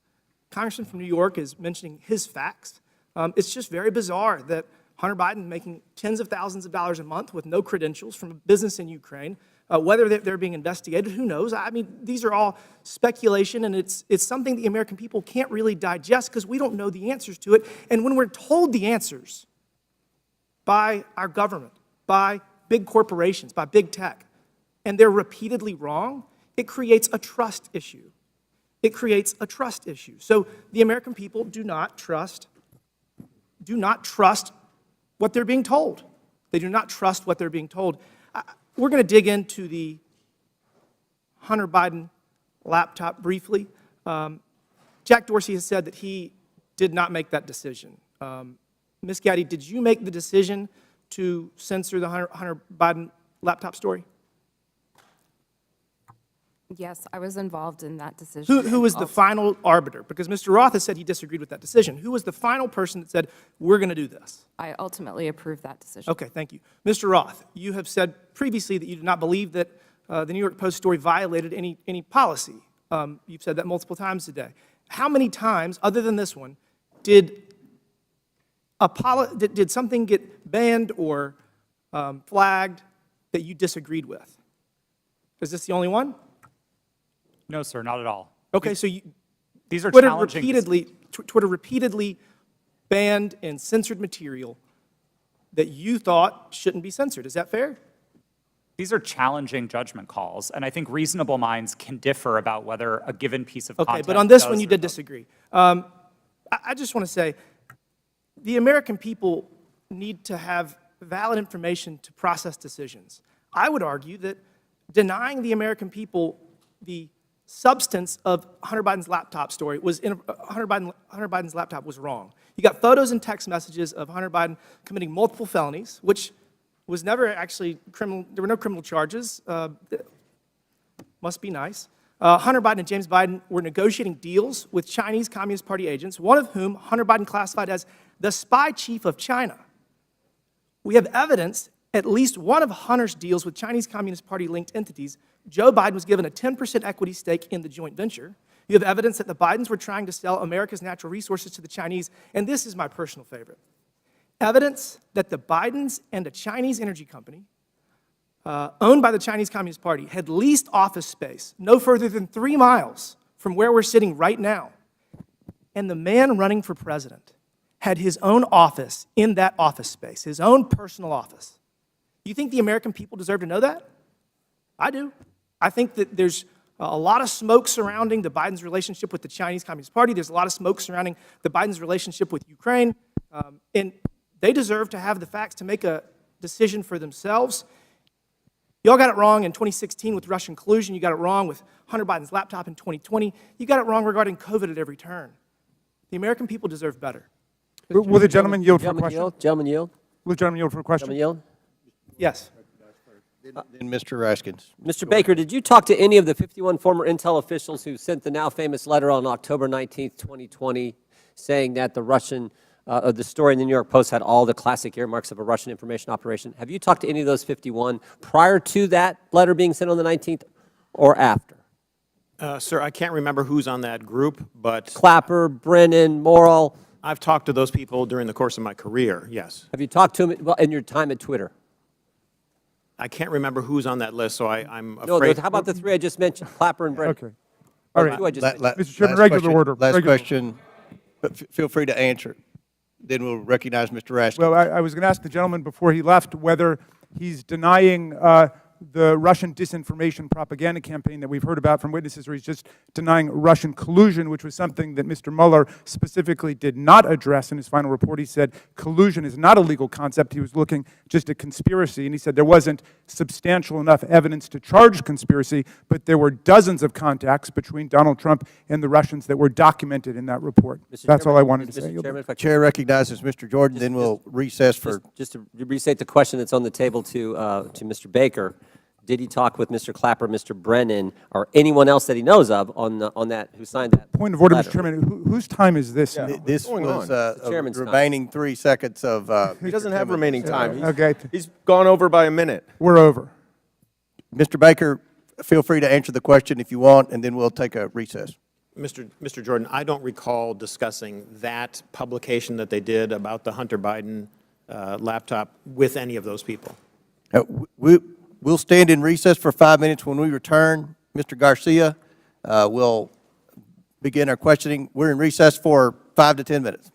Congressman from New York is mentioning his facts. It's just very bizarre that Hunter Biden making tens of thousands of dollars a month with no credentials from a business in Ukraine, whether they're being investigated, who knows? I mean, these are all speculation, and it's something the American people can't really digest because we don't know the answers to it. And when we're told the answers by our government, by big corporations, by big tech, and they're repeatedly wrong, it creates a trust issue. It creates a trust issue. So the American people do not trust what they're being told. They do not trust what they're being told. We're going to dig into the Hunter Biden laptop briefly. Jack Dorsey has said that he did not make that decision. Ms. Gadde, did you make the decision to censor the Hunter Biden laptop story?
Yes, I was involved in that decision.
Who was the final arbiter? Because Mr. Roth has said he disagreed with that decision. Who was the final person that said, we're going to do this?
I ultimately approved that decision.
Okay, thank you. Mr. Roth, you have said previously that you do not believe that the New York Post story violated any policy. You've said that multiple times today. How many times, other than this one, did something get banned or flagged that you disagreed with? Is this the only one?
No, sir, not at all.
Okay, so
These are
Twitter
challenging.
Twitter repeatedly banned and censored material that you thought shouldn't be censored. Is that fair?
These are challenging judgment calls, and I think reasonable minds can differ about whether a given piece of
Okay,
content
but on this
does
one, you
or
did
doesn't.
disagree. I just want to say, the American people need to have valid information to process decisions. I would argue that denying the American people the substance of Hunter Biden's laptop story was Hunter Biden's laptop was wrong. You got photos and text messages of Hunter Biden committing multiple felonies, which was never actually criminal. There were no criminal charges. Must be nice. Hunter Biden and James Biden were negotiating deals with Chinese Communist Party agents, one of whom Hunter Biden classified as the spy chief of China. We have evidence at least one of Hunter's deals with Chinese Communist Party linked entities. Joe Biden was given a 10% equity stake in the joint venture. You have evidence that the Bidens were trying to sell America's natural resources to the Chinese, and this is my personal favorite. Evidence that the Bidens and a Chinese energy company owned by the Chinese Communist Party had leased office space no further than 3 miles from where we're sitting right now. And the man running for president had his own office in that office space, his own personal office. You think the American people deserve to know that? I do. I think that there's a lot of smoke surrounding the Biden's relationship with the Chinese Communist Party. There's a lot of smoke surrounding the Biden's relationship with Ukraine. And they deserve to have the facts to make a decision for themselves. Y'all got it wrong in 2016 with Russian collusion. You got it wrong with Hunter Biden's laptop in 2020. You got it wrong regarding COVID at every turn. The American people deserve better.
Will the gentleman yield for a question?
Gentleman yield.
Will the gentleman yield for a question?
Gentleman yield.
Yes.
Then Mr. Raskins.
Mr. Baker, did you talk to any of the 51 former Intel officials who sent the now famous letter on October 19th, 2020, saying that the story in the New York Post had all the classic earmarks of a Russian information operation? Have you talked to any of those 51 prior to that letter being sent on the 19th or after?
Sir, I can't remember who's on that group, but
Clapper, Brennan, Morrill.
I've talked to those people during the course of my career, yes.
Have you talked to them in your time at Twitter?
I can't remember who's on that list, so I'm
No,
afraid.
how about the 3 I just mentioned, Clapper and Brennan?
Okay. All right.
Who I just mentioned?
Mr. Chairman, regular order.
Last
Regular.
question, but feel free to answer. Then we'll recognize Mr. Raskins.
Well, I was going to ask the gentleman before he left whether he's denying the Russian disinformation propaganda campaign that we've heard about from witnesses, or he's just denying Russian collusion, which was something that Mr. Mueller specifically did not address in his final report. He said collusion is not a legal concept. He was looking just at conspiracy, and he said there wasn't substantial enough evidence to charge conspiracy, but there were dozens of contacts between Donald Trump and the Russians that were documented in that report. That's all I wanted to say.
Mr. Chairman, if I could-
Chair recognizes Mr. Jordan, then we'll recess for.
Just to restate the question that's on the table to Mr. Baker, did he talk with Mr. Clapper, Mr. Brennan, or anyone else that he knows of on that who signed that
Point of order,
letter?
Mr. Chairman. Whose time is this now?
This was
The chairman's time.
remaining 3 seconds of.
He doesn't have remaining time.
Okay.
He's gone over by a minute.
We're over.
Mr. Baker, feel free to answer the question if you want, and then we'll take a recess.
Mr. Jordan, I don't recall discussing that publication that they did about the Hunter Biden laptop with any of those people.
We'll stand in recess for 5 minutes. When we return, Mr. Garcia will begin our questioning. We're in recess for 5 to 10 minutes.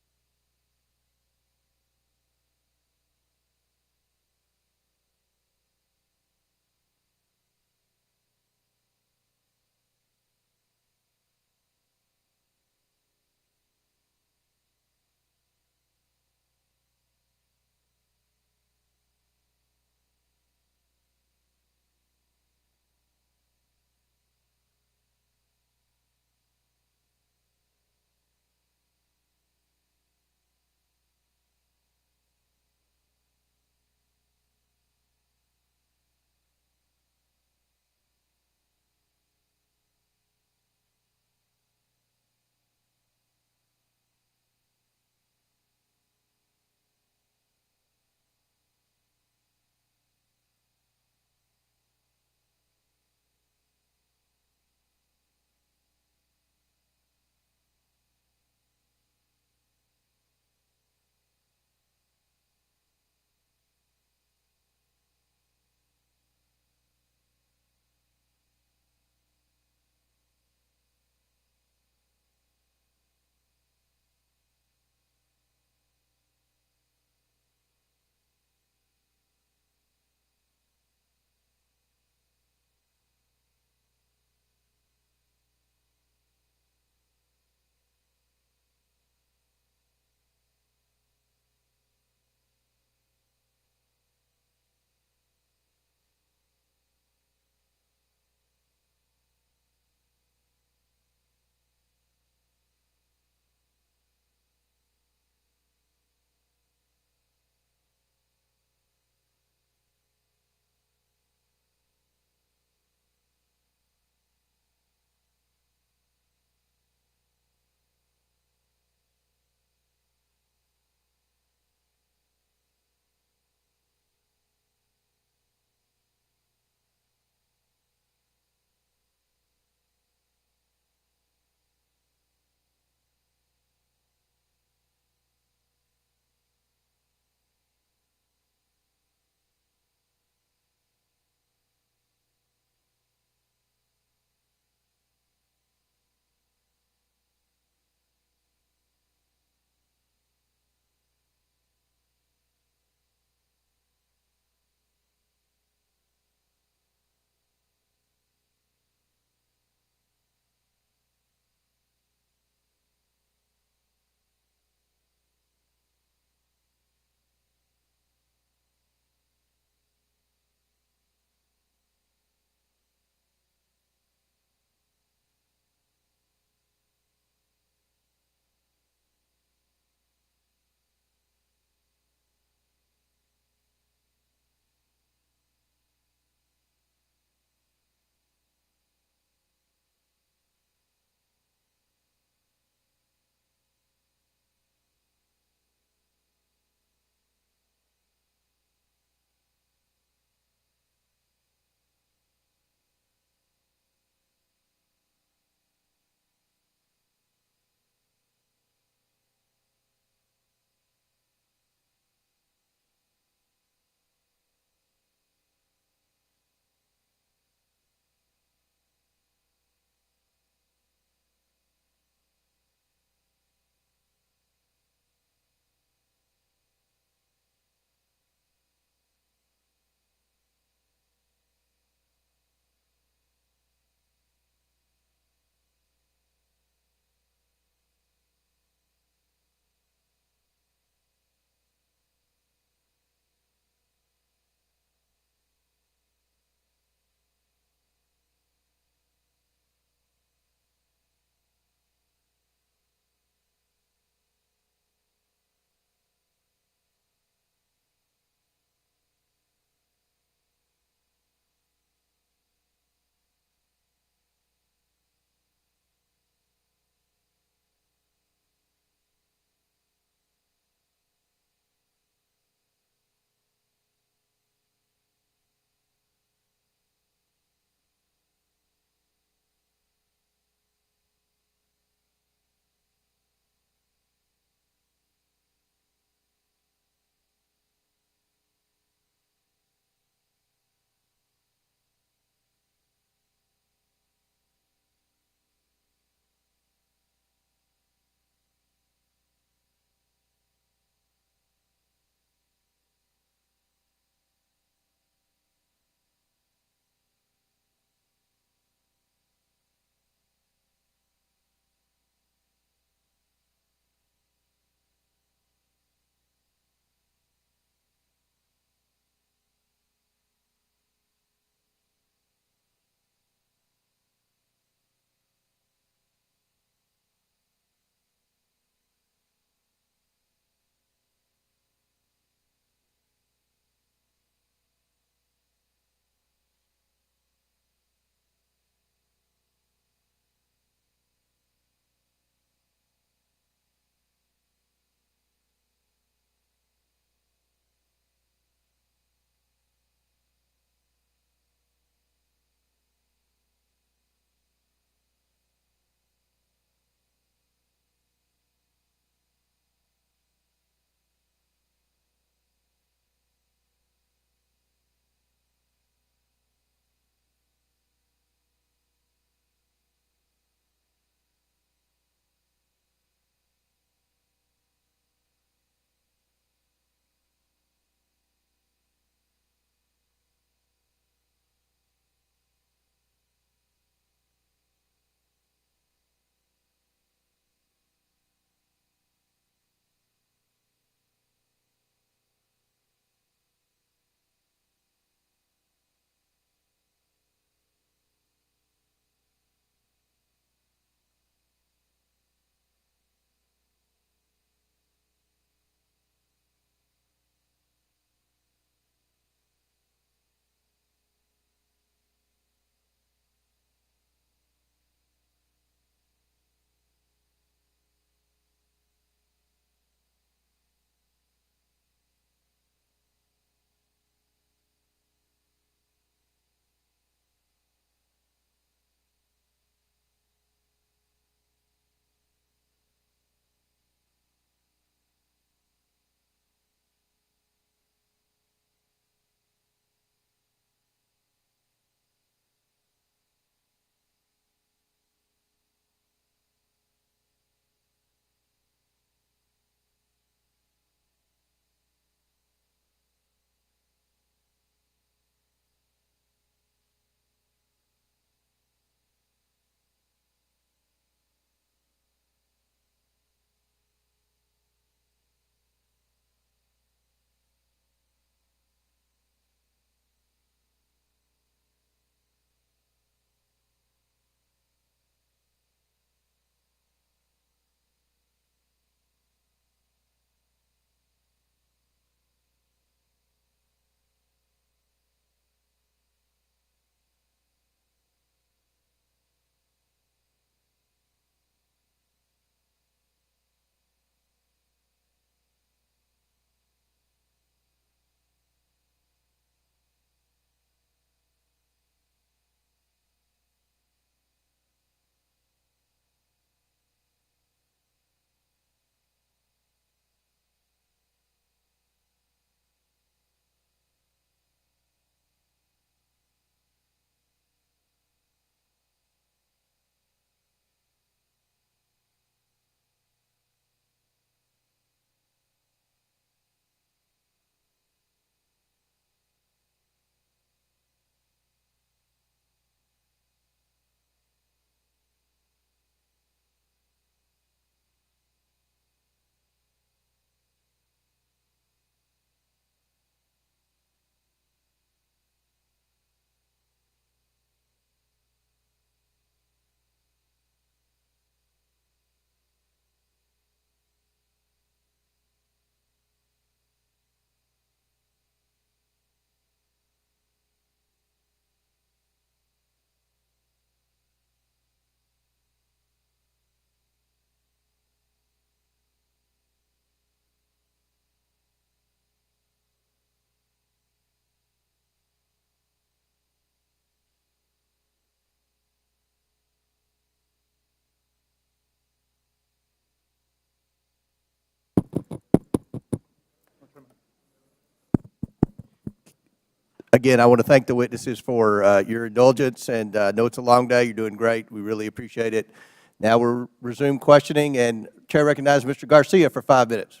Again, I want to thank the witnesses for your indulgence, and I know it's a long day. You're doing great. We really appreciate it. Now we'll resume questioning, and Chair recognizes Mr. Garcia for 5 minutes.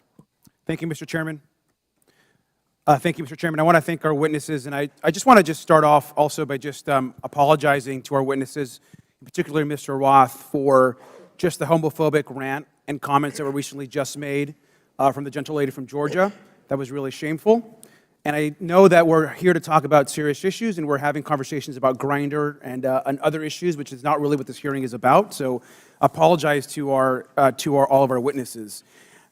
Thank you, Mr. Chairman. Thank you, Mr. Chairman. I want to thank our witnesses, and I just want to start off also by just apologizing to our witnesses, particularly Mr. Roth, for just the homophobic rant and comments that were recently just made from the gentle lady from Georgia. That was really shameful. And I know that we're here to talk about serious issues, and we're having conversations about Grindr and other issues, which is not really what this hearing is about. So apologize to all of our witnesses.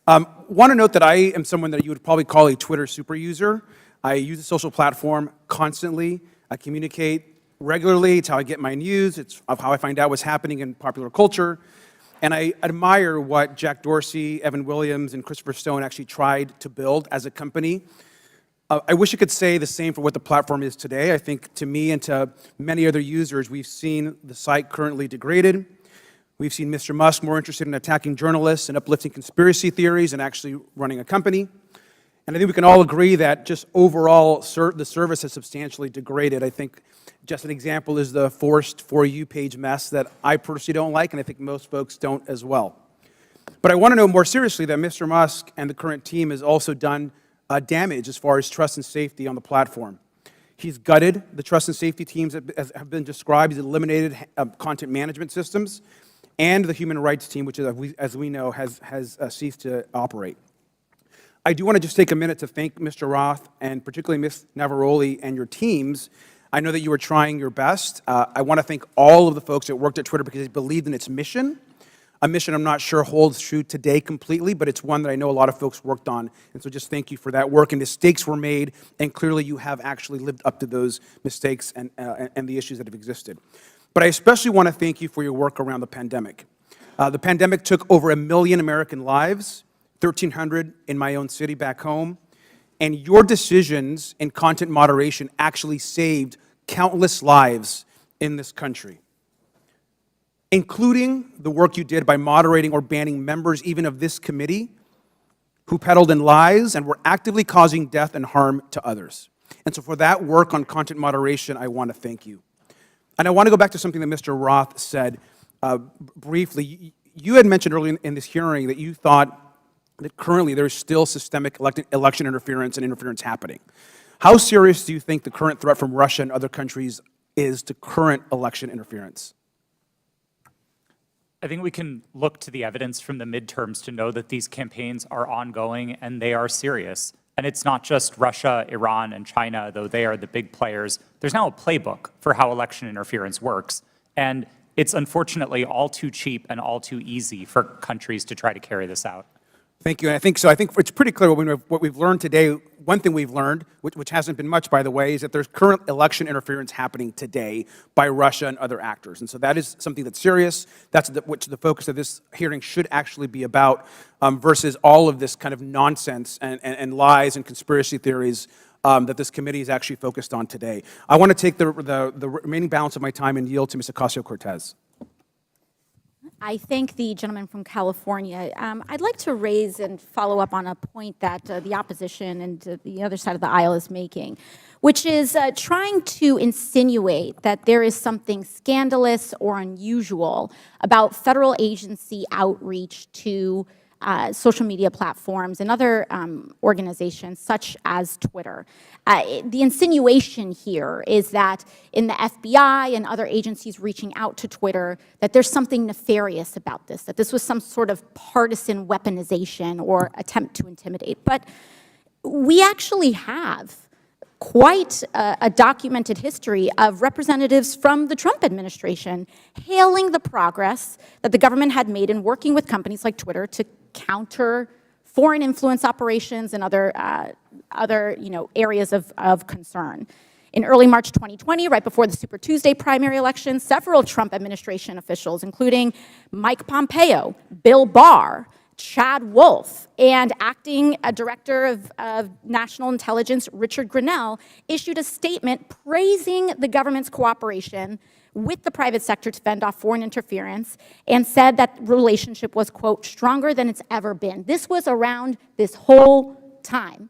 Want to note that I am someone that you would probably call a Twitter super user. I use the social platform constantly. I communicate regularly. It's how I get my news. It's how I find out what's happening in popular culture. And I admire what Jack Dorsey, Evan Williams, and Christopher Stone actually tried to build as a company. I wish I could say the same for what the platform is today. I think to me and to many other users, we've seen the site currently degraded. We've seen Mr. Musk more interested in attacking journalists and uplifting conspiracy theories and actually running a company. And I think we can all agree that just overall the service has substantially degraded. I think just an example is the forced For You page mess that I personally don't like, and I think most folks don't as well. But I want to know more seriously that Mr. Musk and the current team has also done damage as far as trust and safety on the platform. He's gutted the trust and safety teams that have been described. He's eliminated content management systems, and the human rights team, which, as we know, has ceased to operate. I do want to just take a minute to thank Mr. Roth and particularly Ms. Navaroli and your teams. I know that you were trying your best. I want to thank all of the folks that worked at Twitter because they believed in its mission, a mission I'm not sure holds true today completely, but it's one that I know a lot of folks worked on. And so just thank you for that work. And mistakes were made, and clearly you have actually lived up to those mistakes and the issues that have existed. But I especially want to thank you for your work around the pandemic. The pandemic took over 1 million American lives, 1,300 in my own city back home, and your decisions in content moderation actually saved countless lives in this country, including the work you did by moderating or banning members even of this committee who peddled in lies and were actively causing death and harm to others. And so for that work on content moderation, I want to thank you. And I want to go back to something that Mr. Roth said briefly. You had mentioned earlier in this hearing that you thought that currently there's still systemic election interference and interference happening. How serious do you think the current threat from Russia and other countries is to current election interference?
I think we can look to the evidence from the midterms to know that these campaigns are ongoing and they are serious. And it's not just Russia, Iran, and China, though they are the big players. There's now a playbook for how election interference works. And it's unfortunately all too cheap and all too easy for countries to try to carry this out.
Thank you. And I think it's pretty clear what we've learned today. One thing we've learned, which hasn't been much, by the way, is that there's current election interference happening today by Russia and other actors. And so that is something that's serious. That's what the focus of this hearing should actually be about, versus all of this kind of nonsense and lies and conspiracy theories that this committee is actually focused on today. I want to take the remaining balance of my time and yield to Ms. Ocasio-Cortez.
I thank the gentleman from California. I'd like to raise and follow up on a point that the opposition and the other side of the aisle is making, which is trying to insinuate that there is something scandalous or unusual about federal agency outreach to social media platforms and other organizations such as Twitter. The insinuation here is that in the FBI and other agencies reaching out to Twitter, that there's something nefarious about this, that this was some sort of partisan weaponization or attempt to intimidate. But we actually have quite a documented history of representatives from the Trump administration hailing the progress that the government had made in working with companies like Twitter to counter foreign influence operations and other areas of concern. In early March 2020, right before the Super Tuesday primary election, several Trump administration officials, including Mike Pompeo, Bill Barr, Chad Wolf, and acting director of national intelligence, Richard Grenell, issued a statement praising the government's cooperation with the private sector to fend off foreign interference, and said that relationship was, quote, stronger than it's ever been. This was around this whole time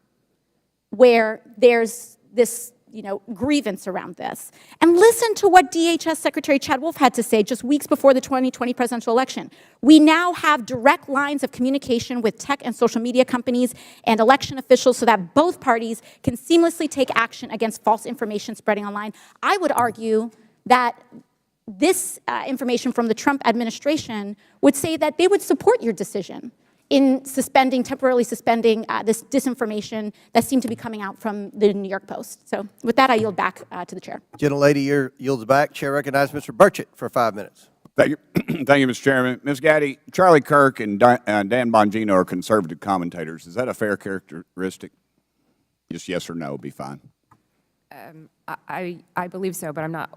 where there's this, grievance around this. And listen to what DHS Secretary Chad Wolf had to say just weeks before the 2020 presidential election. We now have direct lines of communication with tech and social media companies and election officials so that both parties can seamlessly take action against false information spreading online. I would argue that this information from the Trump administration would say that they would support your decision in temporarily suspending this disinformation that seemed to be coming out from the New York Post. So with that, I yield back to the chair.
Gentlelady yields back. Chair recognizes Mr. Burchett for 5 minutes.
Thank you, thank you, Mr. Chairman. Ms. Gadde, Charlie Kirk and Dan Bongino are conservative commentators. Is that a fair characteristic? Just yes or no would be fine.
I believe so, but I'm not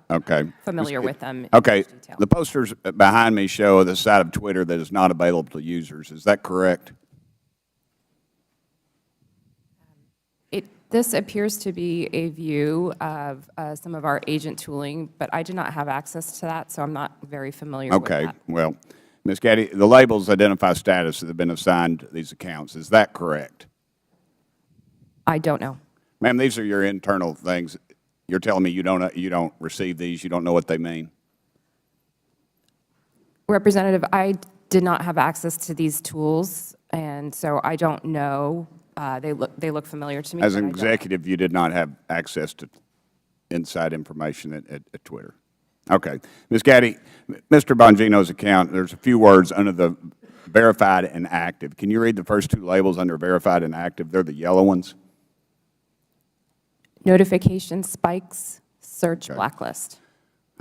familiar with them in
Okay.
detail.
The posters behind me show the side of Twitter that is not available to users. Is that correct?
This appears to be a view of some of our agent tooling, but I do not have access to that, so I'm not very familiar with that.
Okay. Well, Ms. Gadde, the labels identify status that have been assigned to these accounts. Is that correct?
I don't know.
Ma'am, these are your internal things. You're telling me you don't receive these, you don't know what they mean?
Representative, I did not have access to these tools, and so I don't know. They look familiar to me.
As an executive, you did not have access to inside information at Twitter. Okay. Ms. Gadde, Mr. Bongino's account, there's a few words under the verified and active. Can you read the first two labels under verified and active? They're the yellow ones.
Notification spikes, search blacklist.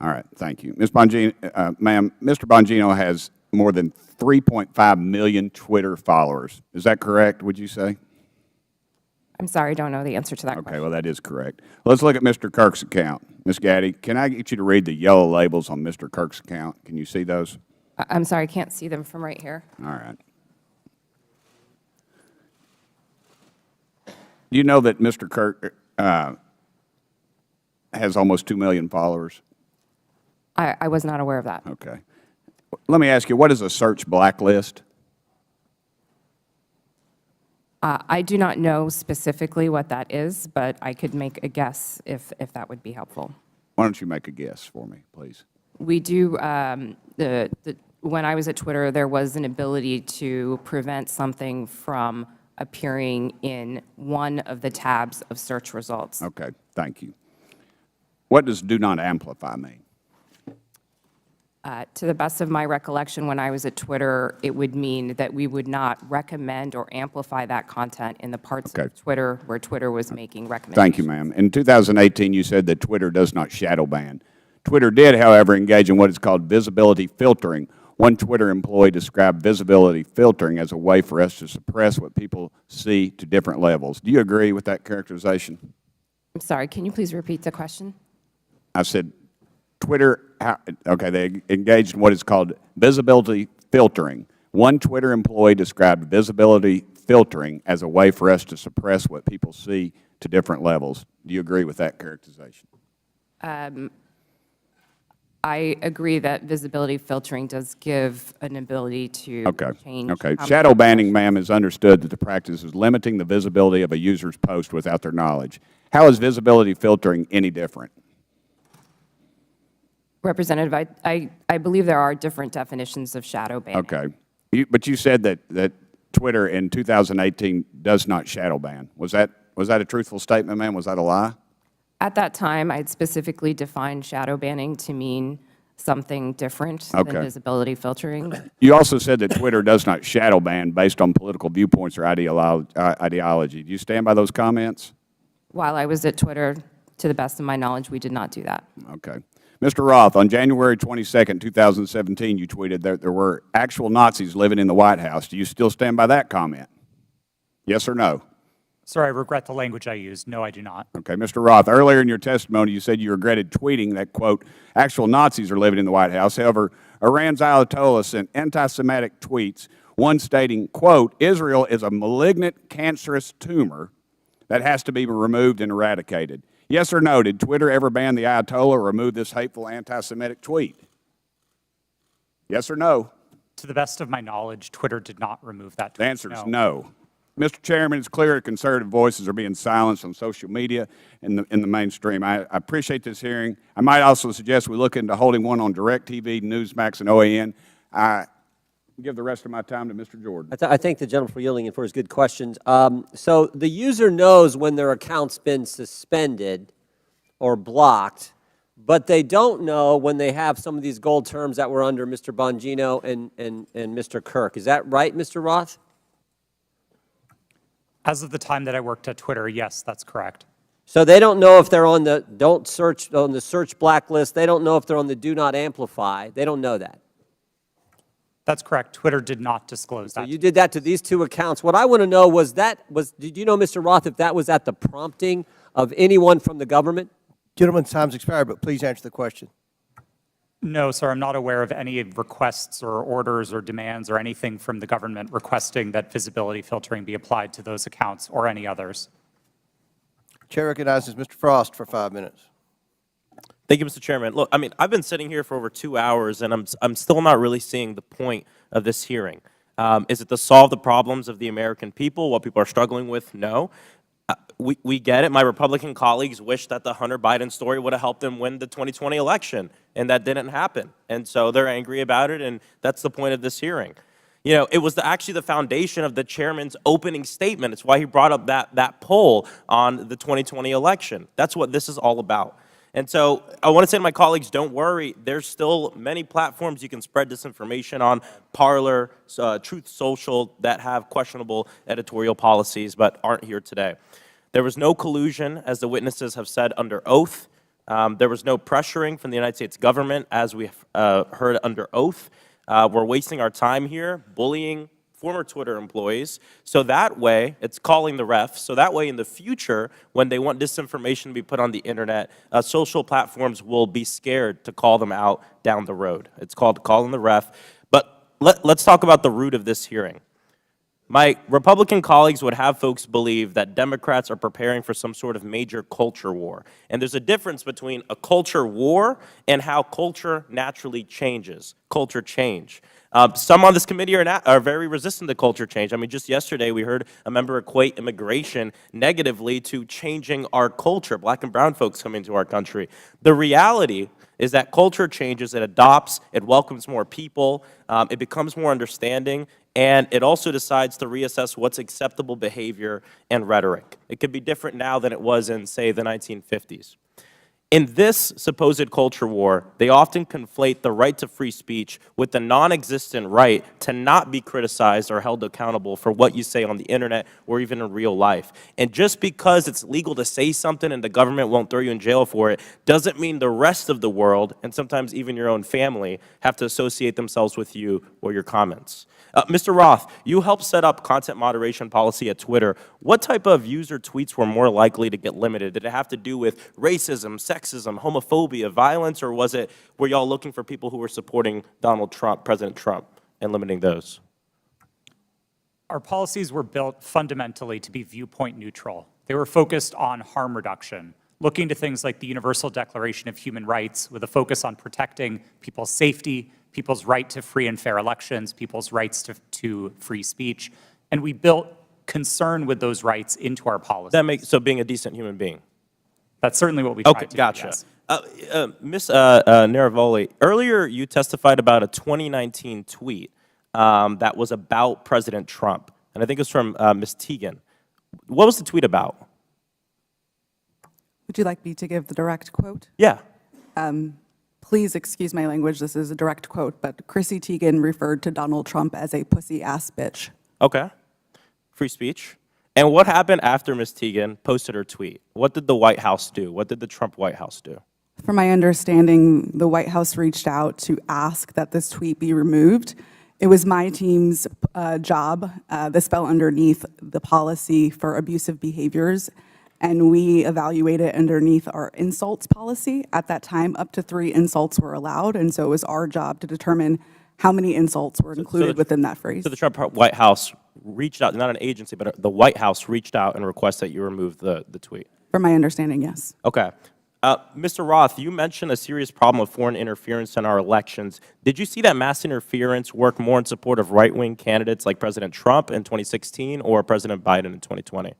All right, thank you. Ms. Bongino, ma'am, Mr. Bongino has more than 3.5 million Twitter followers. Is that correct, would you say?
I'm sorry, I don't know the answer to that question.
Okay, well, that is correct. Let's look at Mr. Kirk's account. Ms. Gadde, can I get you to read the yellow labels on Mr. Kirk's account? Can you see those?
I'm sorry, I can't see them from right here.
All right. Do you know that Mr. Kirk has almost 2 million followers?
I was not aware of that.
Okay. Let me ask you, what is a search blacklist?
I do not know specifically what that is, but I could make a guess if that would be helpful.
Why don't you make a guess for me, please?
We do, when I was at Twitter, there was an ability to prevent something from appearing in one of the tabs of search results.
Okay, thank you. What does do not amplify mean?
To the best of my recollection, when I was at Twitter, it would mean that we would not recommend or amplify that content in the parts of Twitter where Twitter was making recommendations.
Thank you, ma'am. In 2018, you said that Twitter does not shadow ban. Twitter did, however, engage in what is called visibility filtering. One Twitter employee described visibility filtering as a way for us to suppress what people see to different levels. Do you agree with that characterization?
I'm sorry, can you please repeat the question?
I said Twitter, okay, they engaged in what is called visibility filtering. One Twitter employee described visibility filtering as a way for us to suppress what people see to different levels. Do you agree with that characterization?
I agree that visibility filtering does give an ability to change.
Okay. Shadow banning, ma'am, is understood that the practice is limiting the visibility of a user's post without their knowledge. How is visibility filtering any different?
Representative, I believe there are different definitions of shadow banning.
Okay. But you said that Twitter in 2018 does not shadow ban. Was that a truthful statement, ma'am? Was that a lie?
At that time, I'd specifically defined shadow banning to mean something different than visibility filtering.
You also said that Twitter does not shadow ban based on political viewpoints or ideology. Do you stand by those comments?
While I was at Twitter, to the best of my knowledge, we did not do that.
Okay. Mr. Roth, on January 22nd, 2017, you tweeted that there were actual Nazis living in the White House. Do you still stand by that comment? Yes or no?
Sir, I regret the language I used. No, I do not.
Okay. Mr. Roth, earlier in your testimony, you said you regretted tweeting that, quote, actual Nazis are living in the White House. However, Iran's Ayatollah sent anti-Semitic tweets, one stating, quote, Israel is a malignant, cancerous tumor that has to be removed and eradicated. Yes or no, did Twitter ever ban the Ayatollah or remove this hateful anti-Semitic tweet? Yes or no?
To the best of my knowledge, Twitter did not remove that tweet.
The answer is no. Mr. Chairman, it's clear that conservative voices are being silenced on social media and in the mainstream. I appreciate this hearing. I might also suggest we look into holding one on DirecTV, Newsmax, and OAN. I give the rest of my time to Mr. Jordan.
I thank the gentleman for yielding and for his good questions. So the user knows when their account's been suspended or blocked, but they don't know when they have some of these gold terms that were under Mr. Bongino and Mr. Kirk. Is that right, Mr. Roth?
As of the time that I worked at Twitter, yes, that's correct.
So they don't know if they're on the search blacklist. They don't know if they're on the do not amplify. They don't know that.
That's correct. Twitter did not disclose that.
So you did that to these two accounts. What I want to know did you know, Mr. Roth, if that was at the prompting of anyone from the government?
Gentleman's time's expired, but please answer the question.
No, sir, I'm not aware of any requests or orders or demands or anything from the government requesting that visibility filtering be applied to those accounts or any others.
Chair recognizes Mr. Frost for 5 minutes.
Thank you, Mr. Chairman. Look, I mean, I've been sitting here for over 2 hours, and I'm still not really seeing the point of this hearing. Is it to solve the problems of the American people, what people are struggling with? No. We get it. My Republican colleagues wish that the Hunter Biden story would have helped them win the 2020 election, and that didn't happen. And so they're angry about it, and that's the point of this hearing. You know, it was actually the foundation of the chairman's opening statement. It's why he brought up that poll on the 2020 election. That's what this is all about. And so I want to say to my colleagues, don't worry. There's still many platforms you can spread disinformation on, Parler, Truth Social, that have questionable editorial policies but aren't here today. There was no collusion, as the witnesses have said, under oath. There was no pressuring from the United States government, as we heard under oath. We're wasting our time here bullying former Twitter employees. So that way, it's calling the refs. So that way, in the future, when they want disinformation to be put on the internet, social platforms will be scared to call them out down the road. It's called calling the ref. But let's talk about the root of this hearing. My Republican colleagues would have folks believe that Democrats are preparing for some sort of major culture war. And there's a difference between a culture war and how culture naturally changes, culture change. Some on this committee are very resistant to culture change. I mean, just yesterday we heard a member equate immigration negatively to changing our culture, black and brown folks coming to our country. The reality is that culture changes, it adopts, it welcomes more people, it becomes more understanding, and it also decides to reassess what's acceptable behavior and rhetoric. It could be different now than it was in, say, the 1950s. In this supposed culture war, they often conflate the right to free speech with the non-existent right to not be criticized or held accountable for what you say on the internet or even in real life. And just because it's legal to say something and the government won't throw you in jail for it, doesn't mean the rest of the world, and sometimes even your own family, have to associate themselves with you or your comments. Mr. Roth, you helped set up content moderation policy at Twitter. What type of user tweets were more likely to get limited? Did it have to do with racism, sexism, homophobia, violence, or were y'all looking for people who were supporting Donald Trump, President Trump, and limiting those?
Our policies were built fundamentally to be viewpoint neutral. They were focused on harm reduction, looking to things like the Universal Declaration of Human Rights with a focus on protecting people's safety, people's right to free and fair elections, people's rights to free speech, and we built concern with those rights into our policies.
So being a decent human being.
That's certainly what we tried to do,
gotcha.
yes.
Ms. Navaroli, earlier you testified about a 2019 tweet that was about President Trump, and I think it was from Ms. Teagan. What was the tweet about?
Would you like me to give the direct quote?
Yeah.
Please excuse my language, this is a direct quote, but Chrissy Teigen referred to Donald Trump as a pussy-ass bitch.
Okay. Free speech. And what happened after Ms. Teagan posted her tweet? What did the White House do? What did the Trump White House do?
From my understanding, the White House reached out to ask that this tweet be removed. It was my team's job. This fell underneath the policy for abusive behaviors, and we evaluated underneath our insults policy. At that time, up to 3 insults were allowed, and so it was our job to determine how many insults were included within that phrase.
So the Trump White House reached out, not an agency, but the White House reached out and requested that you remove the tweet?
From my understanding, yes.
Okay. Mr. Roth, you mentioned a serious problem of foreign interference in our elections. Did you see that mass interference work more in support of right-wing candidates like President Trump in 2016 or President Biden in 2020?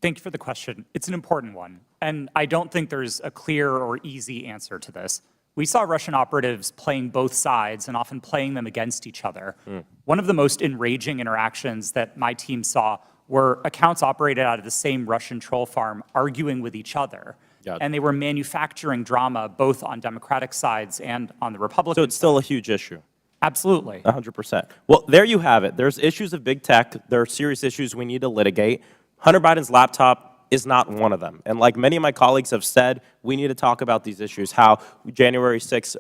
Thank you for the question. It's an important one, and I don't think there's a clear or easy answer to this. We saw Russian operatives playing both sides and often playing them against each other. One of the most enraging interactions that my team saw were accounts operated out of the same Russian troll farm arguing with each other. And they were manufacturing drama both on Democratic sides and on the Republican
So it's still a huge issue.
Absolutely.
100%. Well, there you have it. There's issues of big tech. There are serious issues we need to litigate. Hunter Biden's laptop is not one of them. And like many of my colleagues have said, we need to talk about these issues, how January 6th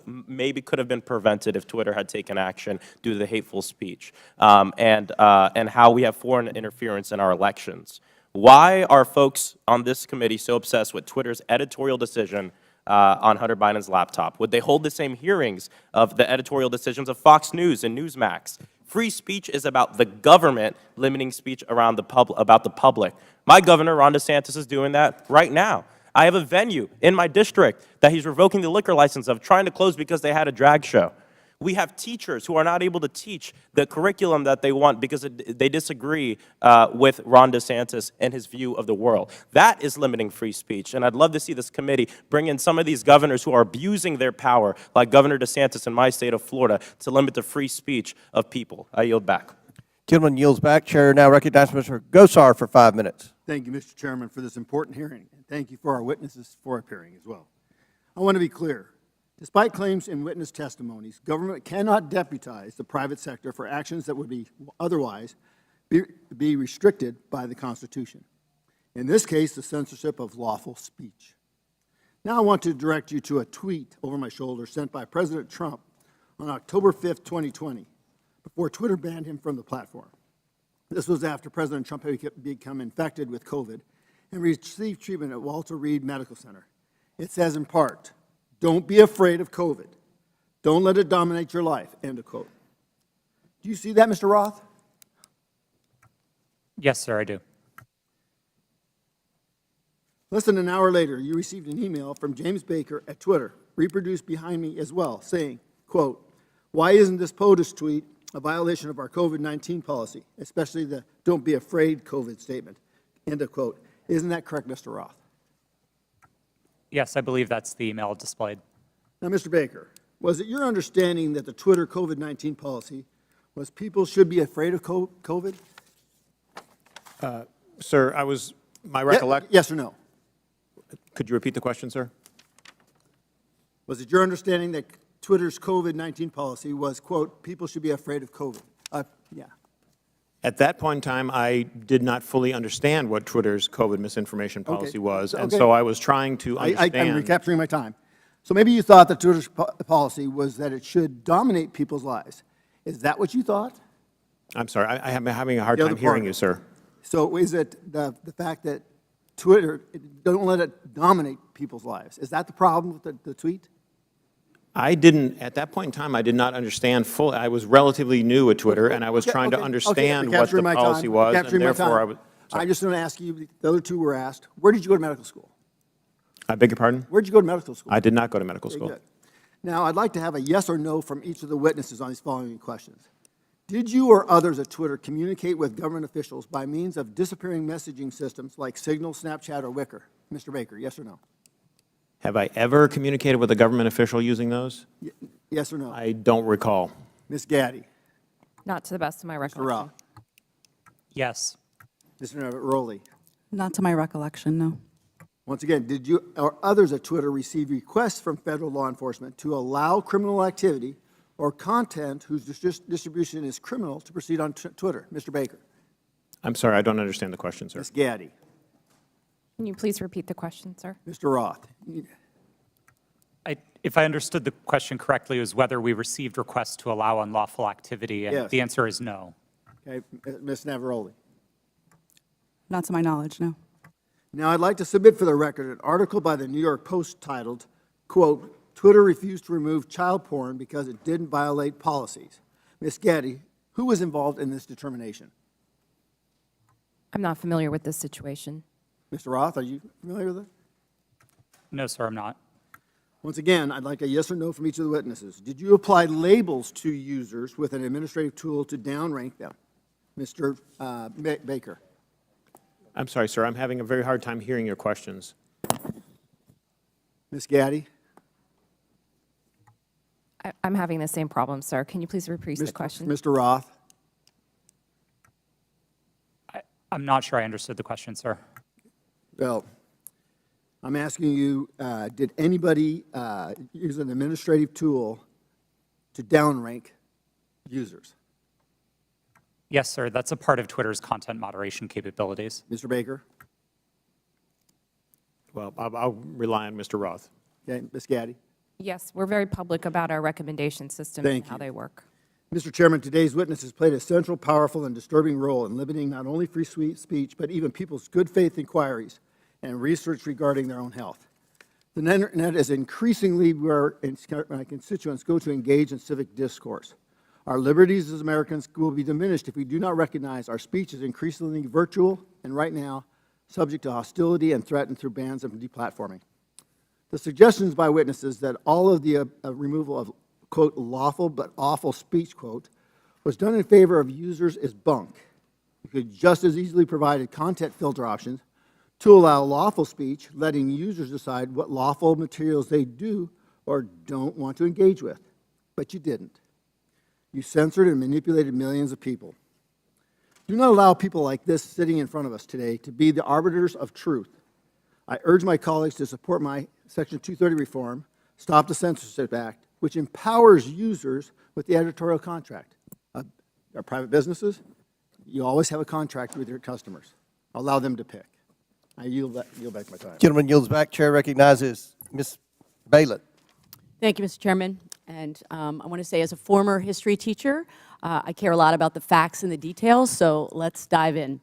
maybe could have been prevented if Twitter had taken action due to the hateful speech, and how we have foreign interference in our elections. Why are folks on this committee so obsessed with Twitter's editorial decision on Hunter Biden's laptop? Would they hold the same hearings of the editorial decisions of Fox News and Newsmax? Free speech is about the government limiting speech around about the public. My governor, Ron DeSantis, is doing that right now. I have a venue in my district that he's revoking the liquor license of, trying to close because they had a drag show. We have teachers who are not able to teach the curriculum that they want because they disagree with Ron DeSantis and his view of the world. That is limiting free speech, and I'd love to see this committee bring in some of these governors who are abusing their power, like Governor DeSantis in my state of Florida, to limit the free speech of people. I yield back.
Gentleman yields back. Chair now recognizes Mr. Gosar for 5 minutes.
Thank you, Mr. Chairman, for this important hearing, and thank you for our witnesses for appearing as well. I want to be clear. Despite claims in witness testimonies, government cannot deputize the private sector for actions that would be otherwise be restricted by the Constitution. In this case, the censorship of lawful speech. Now I want to direct you to a tweet over my shoulder sent by President Trump on October 5th, 2020, before Twitter banned him from the platform. This was after President Trump had become infected with COVID and received treatment at Walter Reed Medical Center. It says in part, "Don't be afraid of COVID. Don't let it dominate your life," end of quote. Do you see that, Mr. Roth?
Yes, sir, I do.
Less than an hour later, you received an email from James Baker at Twitter, reproduced behind me as well, saying, quote, "Why isn't this POTUS tweet a violation of our COVID-19 policy, especially the don't be afraid COVID statement," end of quote. Isn't that correct, Mr. Roth?
Yes, I believe that's the email displayed.
Now, Mr. Baker, was it your understanding that the Twitter COVID-19 policy was people should be afraid of COVID?
Sir, my recollection.
Yes or no?
Could you repeat the question, sir?
Was it your understanding that Twitter's COVID-19 policy was, quote, people should be afraid of COVID? Yeah.
At that point in time, I did not fully understand what Twitter's COVID misinformation policy was, and so I was trying to understand.
I'm recapturing my time. So maybe you thought that Twitter's policy was that it should dominate people's lives. Is that what you thought?
I'm sorry, I'm having a hard time hearing you, sir.
So is it the fact that Twitter, don't let it dominate people's lives? Is that the problem with the tweet?
At that point in time, I did not understand fully. I was relatively new at Twitter, and I was trying to understand what the policy was, and therefore I was.
I just want to ask you, the other two were asked, where did you go to medical school?
I beg your pardon?
Where did you go to medical school?
I did not go to medical school.
Good. Now, I'd like to have a yes or no from each of the witnesses on these following questions. Did you or others at Twitter communicate with government officials by means of disappearing messaging systems like Signal, Snapchat, or Wicker? Mr. Baker, yes or no?
Have I ever communicated with a government official using those?
Yes or no?
I don't recall.
Ms. Gadde?
Not to the best of my recollection.
Roth?
Yes.
Mr. Navaroli?
Not to my recollection, no.
Once again, did you or others at Twitter receive requests from federal law enforcement to allow criminal activity or content whose distribution is criminal to proceed on Twitter? Mr. Baker?
I'm sorry, I don't understand the question, sir.
Ms. Gadde?
Can you please repeat the question, sir?
Mr. Roth?
If I understood the question correctly, it was whether we received requests to allow unlawful activity, and
Yes.
the answer is no.
Okay, Ms. Navaroli?
Not to my knowledge, no.
Now, I'd like to submit for the record an article by the New York Post titled, quote, "Twitter refused to remove child porn because it didn't violate policies." Ms. Gadde, who was involved in this determination?
I'm not familiar with this situation.
Mr. Roth, are you familiar with it?
No, sir, I'm not.
Once again, I'd like a yes or no from each of the witnesses. Did you apply labels to users with an administrative tool to downrank them? Mr. Baker.
I'm sorry, sir. I'm having a very hard time hearing your questions.
Ms. Gadde.
I'm having the same problem, sir. Can you please repeat the question?
Mr. Roth.
I'm not sure I understood the question, sir.
Well, I'm asking you, did anybody use an administrative tool to downrank users?
Yes, sir. That's a part of Twitter's content moderation capabilities.
Mr. Baker?
Well, I'll rely on Mr. Roth.
Okay, Ms. Gadde?
Yes, we're very public about our recommendation system
Thank
and how
you.
they work.
Mr. Chairman, today's witnesses played a central, powerful, and disturbing role in limiting not only free speech, but even people's good faith inquiries and research regarding their own health. The Internet is increasingly where my constituents go to engage in civic discourse. Our liberties as Americans will be diminished if we do not recognize our speech is increasingly virtual and right now subject to hostility and threatened through bans and deplatforming. The suggestions by witnesses that all of the removal of, quote, lawful but awful speech, quote, was done in favor of users is bunk. You could just as easily provide content filter options to allow lawful speech, letting users decide what lawful materials they do or don't want to engage with. But you didn't. You censored and manipulated millions of people. Do not allow people like this sitting in front of us today to be the arbiters of truth. I urge my colleagues to support my Section 230 reform, Stop the Censorship Act, which empowers users with the editorial contract. Our private businesses, you always have a contract with your customers. Allow them to pick. I yield back my time.
Gentleman yields back. Chair recognizes Ms. Bailett.
Thank you, Mr. Chairman. And I want to say, as a former history teacher, I care a lot about the facts and the details, so let's dive in.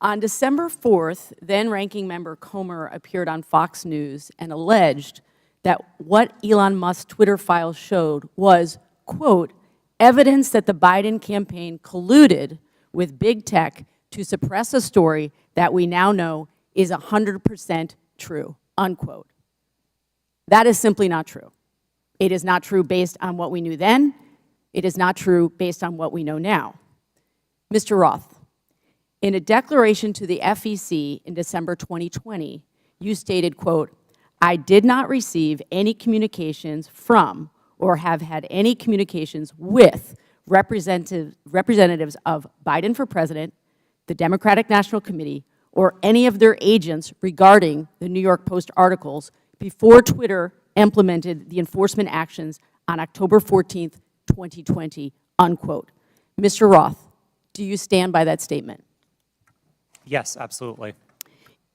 On December 4th, then-ranking member Comer appeared on Fox News and alleged that what Elon Musk's Twitter files showed was, quote, evidence that the Biden campaign colluded with big tech to suppress a story that we now know is 100% true, unquote. That is simply not true. It is not true based on what we knew then. It is not true based on what we know now. Mr. Roth, in a declaration to the FEC in December 2020, you stated, quote, I did not receive any communications from or have had any communications with representatives of Biden for President, the Democratic National Committee, or any of their agents regarding the New York Post articles before Twitter implemented the enforcement actions on October 14th, 2020, unquote. Mr. Roth, do you stand by that statement?
Yes, absolutely.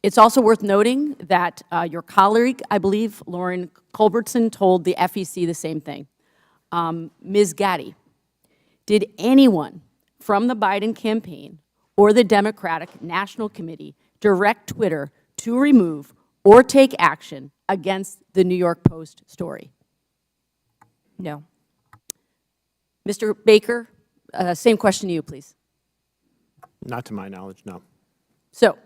It's also worth noting that your colleague, I believe, Lauren Culbertson, told the FEC the same thing. Ms. Gadde, did anyone from the Biden campaign or the Democratic National Committee direct Twitter to remove or take action against the New York Post story?
No.
Mr. Baker, same question to you, please.
Not to my knowledge, no.
So,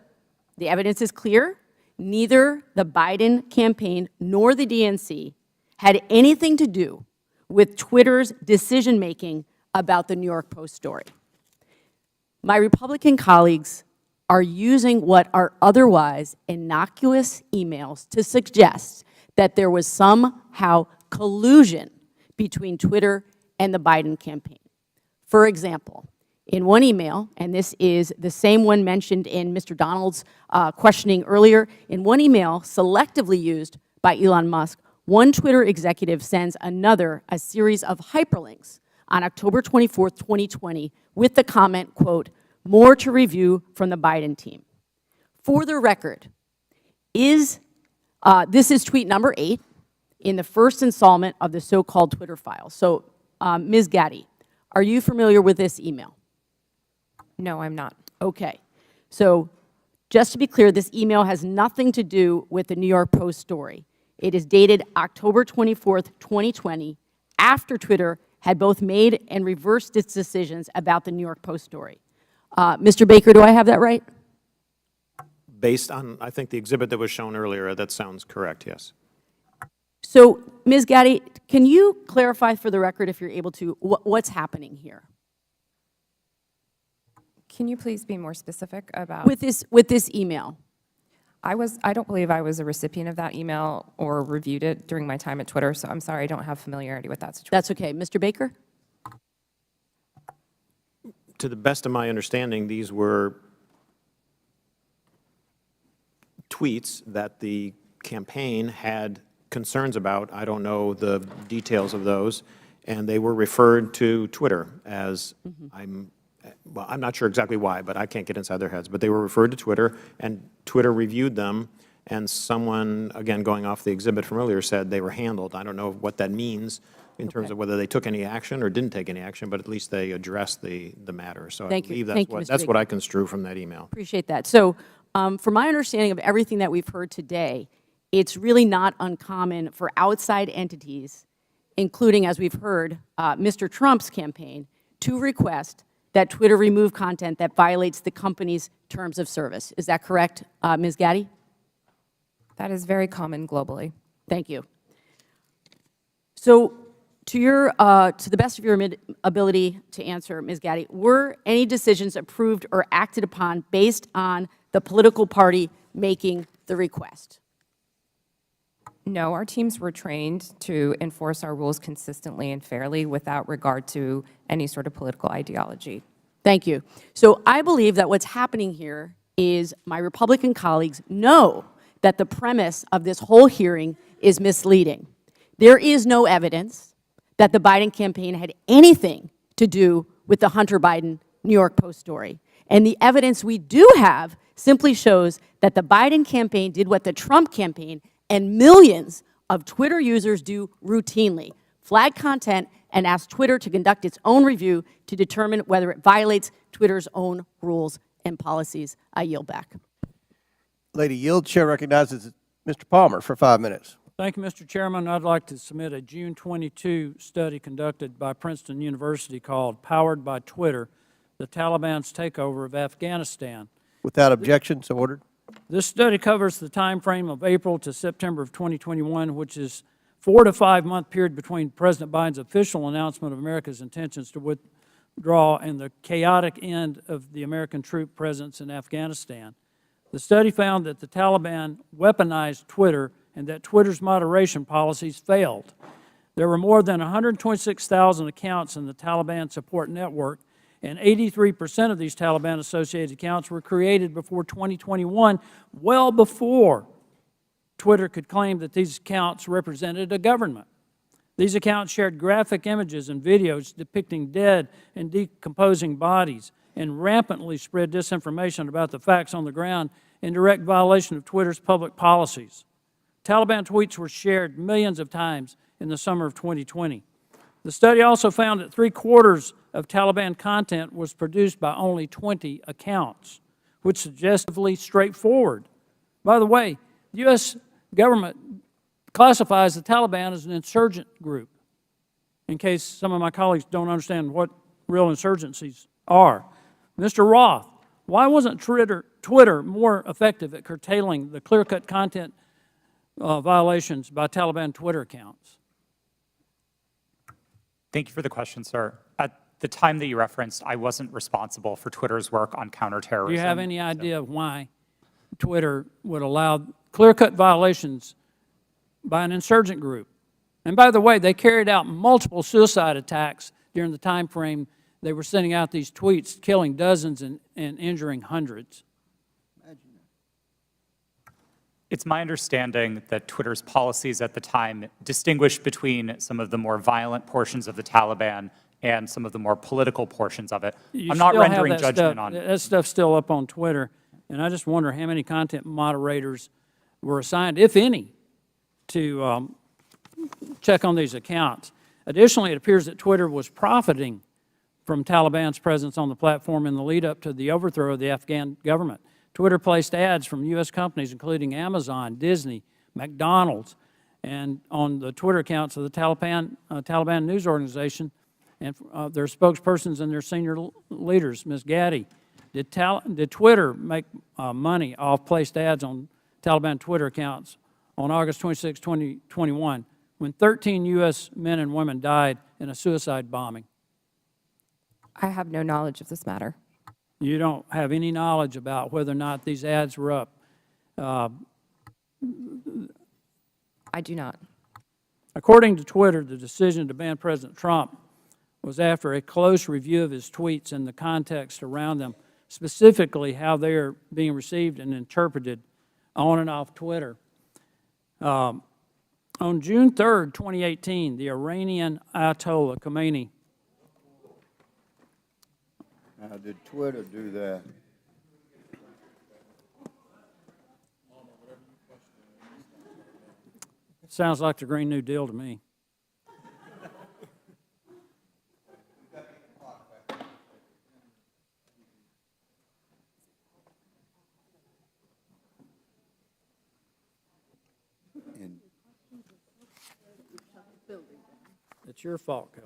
the evidence is clear. Neither the Biden campaign nor the DNC had anything to do with Twitter's decision-making about the New York Post story. My Republican colleagues are using what are otherwise innocuous emails to suggest that there was somehow collusion between Twitter and the Biden campaign. For example, in one email, and this is the same one mentioned in Mr. Donald's questioning earlier, in one email selectively used by Elon Musk, one Twitter executive sends another a series of hyperlinks on October 24th, 2020, with the comment, quote, more to review from the Biden team. For the record, this is tweet number 8 in the first installment of the so-called Twitter file. So, Ms. Gadde, are you familiar with this email?
No, I'm not.
Okay. So, just to be clear, this email has nothing to do with the New York Post story. It is dated October 24th, 2020, after Twitter had both made and reversed its decisions about the New York Post story. Mr. Baker, do I have that right?
Based on, I think, the exhibit that was shown earlier, that sounds correct, yes.
So, Ms. Gadde, can you clarify for the record, if you're able to, what's happening here?
Can you please be more specific about?
With this email?
I don't believe I was a recipient of that email or reviewed it during my time at Twitter, so I'm sorry I don't have familiarity with that situation.
That's okay. Mr. Baker?
To the best of my understanding, these were tweets that the campaign had concerns about. I don't know the details of those, and they were referred to Twitter as, I'm not sure exactly why, but I can't get inside their heads, but they were referred to Twitter, and Twitter reviewed them, and someone, again, going off the exhibit from earlier, said they were handled. I don't know what that means in terms of whether they took any action or didn't take any action, but at least they addressed the matter. So I believe that's what I construe from that email.
Appreciate that. So, from my understanding of everything that we've heard today, it's really not uncommon for outside entities, including, as we've heard, Mr. Trump's campaign, to request that Twitter remove content that violates the company's terms of service. Is that correct, Ms. Gadde?
That is very common globally.
Thank you. So, to the best of your ability to answer, Ms. Gadde, were any decisions approved or acted upon based on the political party making the request?
No, our teams were trained to enforce our rules consistently and fairly without regard to any sort of political ideology.
Thank you. So I believe that what's happening here is my Republican colleagues know that the premise of this whole hearing is misleading. There is no evidence that the Biden campaign had anything to do with the Hunter Biden New York Post story. And the evidence we do have simply shows that the Biden campaign did what the Trump campaign and millions of Twitter users do routinely: flag content and ask Twitter to conduct its own review to determine whether it violates Twitter's own rules and policies. I yield back.
Lady Yield, Chair recognizes Mr. Palmer for 5 minutes.
Thank you, Mr. Chairman. I'd like to submit a June 22 study conducted by Princeton University called Powered by Twitter, the Taliban's Takeover of Afghanistan.
Without objection, so ordered.
This study covers the time frame of April to September of 2021, which is 4 to 5 month period between President Biden's official announcement of America's intentions to withdraw and the chaotic end of the American troop presence in Afghanistan. The study found that the Taliban weaponized Twitter and that Twitter's moderation policies failed. There were more than 126,000 accounts in the Taliban support network, and 83% of these Taliban-associated accounts were created before 2021, well before Twitter could claim that these accounts represented a government. These accounts shared graphic images and videos depicting dead and decomposing bodies and rampantly spread disinformation about the facts on the ground in direct violation of Twitter's public policies. Taliban tweets were shared millions of times in the summer of 2020. The study also found that 3/4 of Taliban content was produced by only 20 accounts, which is suggestively straightforward. By the way, the U.S. government classifies the Taliban as an insurgent group, in case some of my colleagues don't understand what real insurgencies are. Mr. Roth, why wasn't Twitter more effective at curtailing the clear-cut content violations by Taliban Twitter accounts?
Thank you for the question, sir. At the time that you referenced, I wasn't responsible for Twitter's work on counterterrorism.
Do you have any idea why Twitter would allow clear-cut violations by an insurgent group? And by the way, they carried out multiple suicide attacks during the time frame they were sending out these tweets, killing dozens and injuring hundreds.
It's my understanding that Twitter's policies at the time distinguished between some of the more violent portions of the Taliban and some of the more political portions of it. I'm not rendering judgment on it.
That stuff's still up on Twitter, and I just wonder how many content moderators were assigned, if any, to check on these accounts. Additionally, it appears that Twitter was profiting from Taliban's presence on the platform in the lead-up to the overthrow of the Afghan government. Twitter placed ads from U.S. companies, including Amazon, Disney, McDonald's, and on the Twitter accounts of the Taliban news organization and their spokespersons and their senior leaders. Ms. Gadde, Did Twitter make money off placed ads on Taliban Twitter accounts on August 26, 2021, when 13 U.S. men and women died in a suicide bombing?
I have no knowledge of this matter.
You don't have any knowledge about whether or not these ads were up?
I do not.
According to Twitter, the decision to ban President Trump was after a close review of his tweets and the context around them, specifically how they are being received and interpreted on and off Twitter. On June 3rd, 2018, the Iranian Ayatollah Khomeini.
Now, did Twitter do that?
Sounds like the Green New Deal to me. It's your fault, Coach.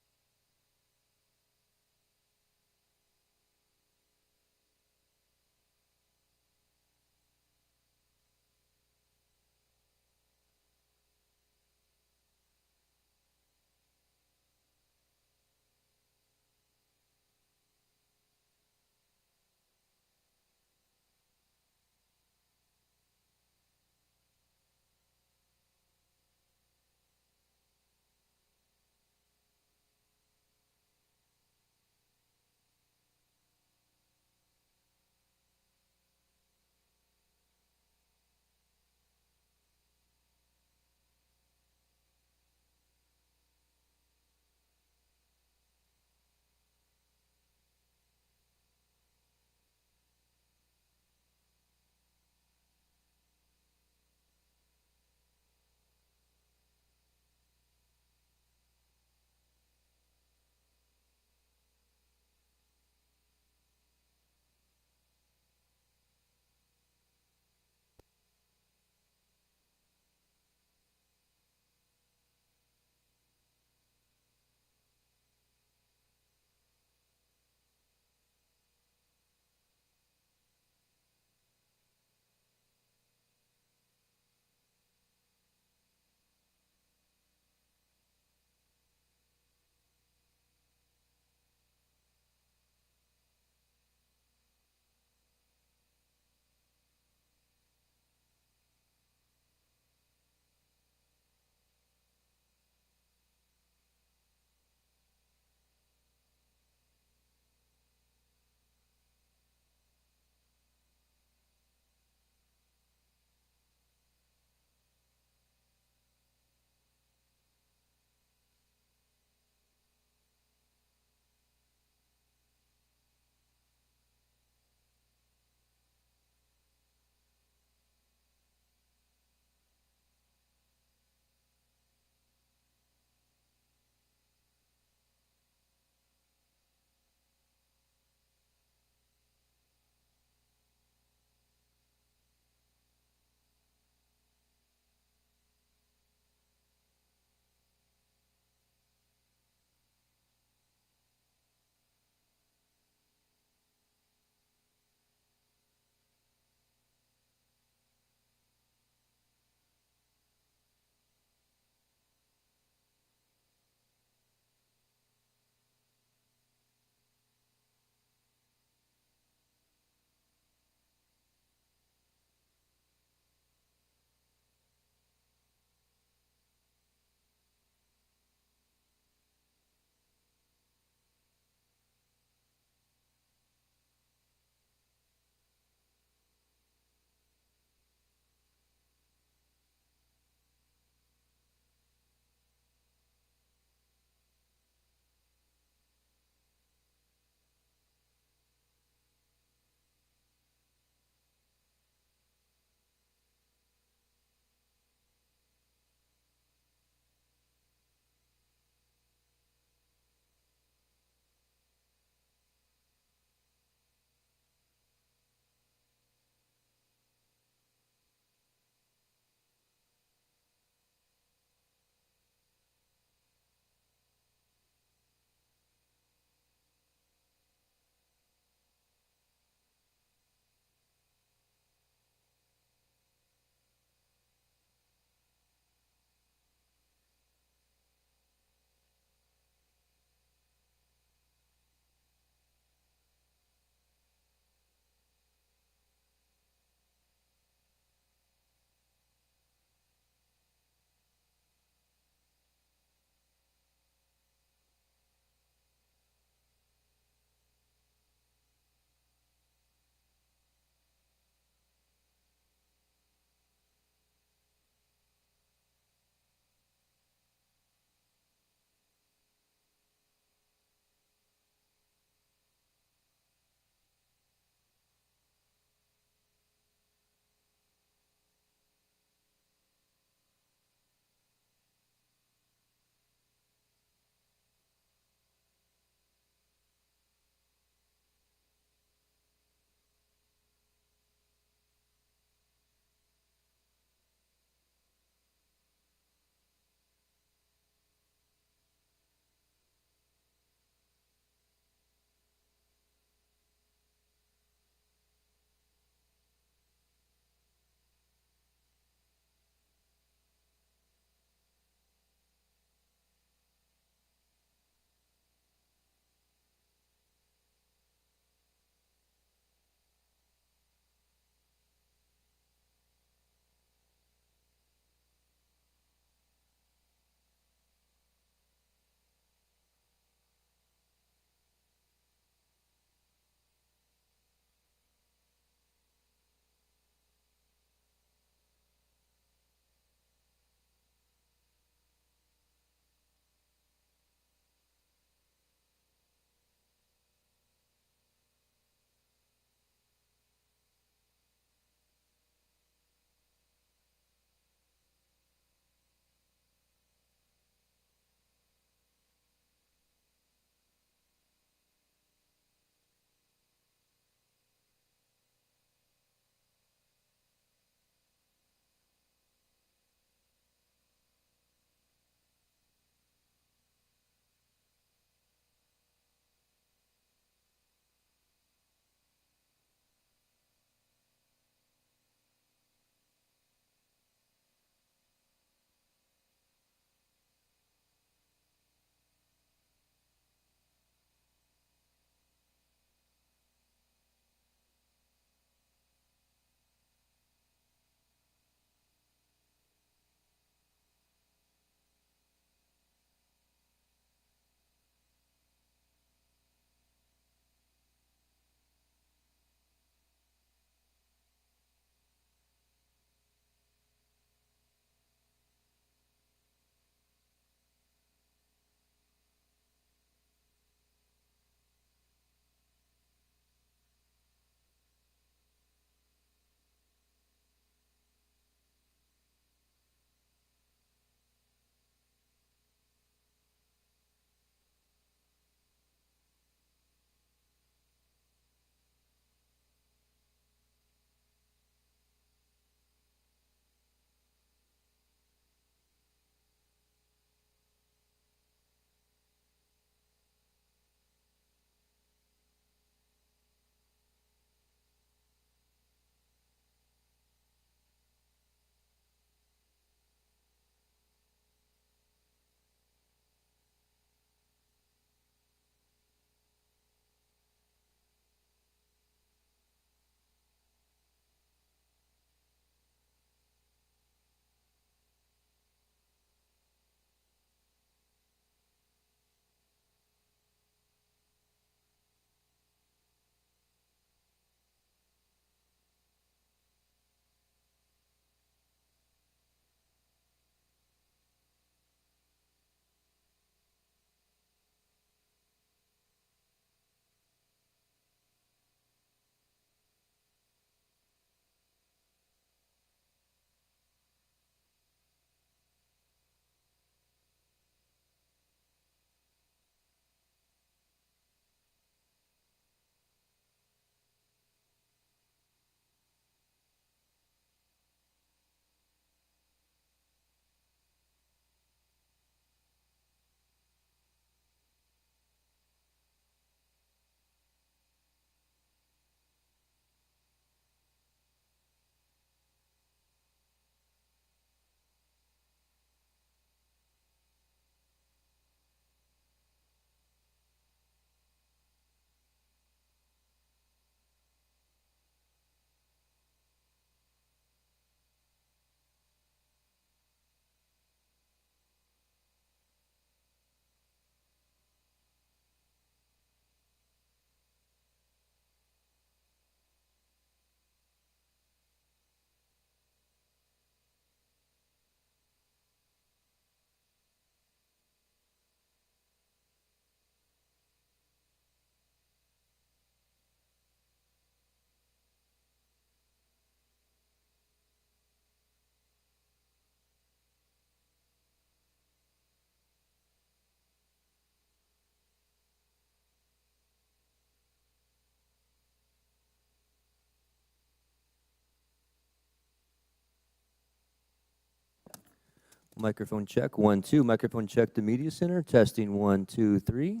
Microphone check, 1, 2. Microphone check, the Media Center. Testing, 1, 2, 3.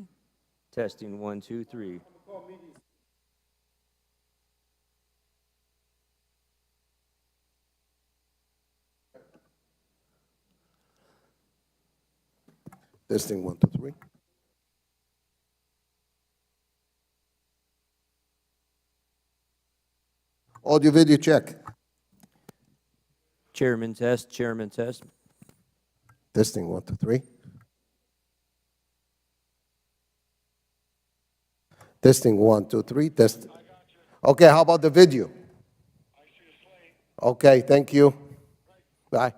Testing, 1, 2, 3.
Testing 1, 2, 3. Audio video check.
Chairman test, chairman test.
Testing 1, 2, 3. Testing 1, 2, 3. Test. Okay, how about the video? Okay, thank you. Bye.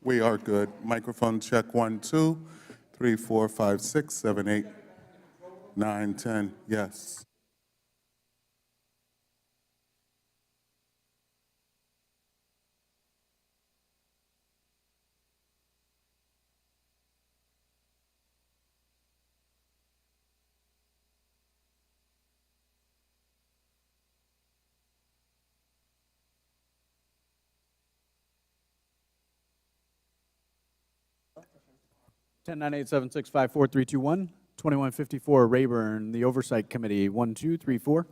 We are good. Microphone check 1, 2, 3, 4, 5, 6, 7, 8, 9, 10. Yes.
Ten nine eight seven six five four three two one 2154 Rayburn, the Oversight Committee, 1, 2, 3, 4.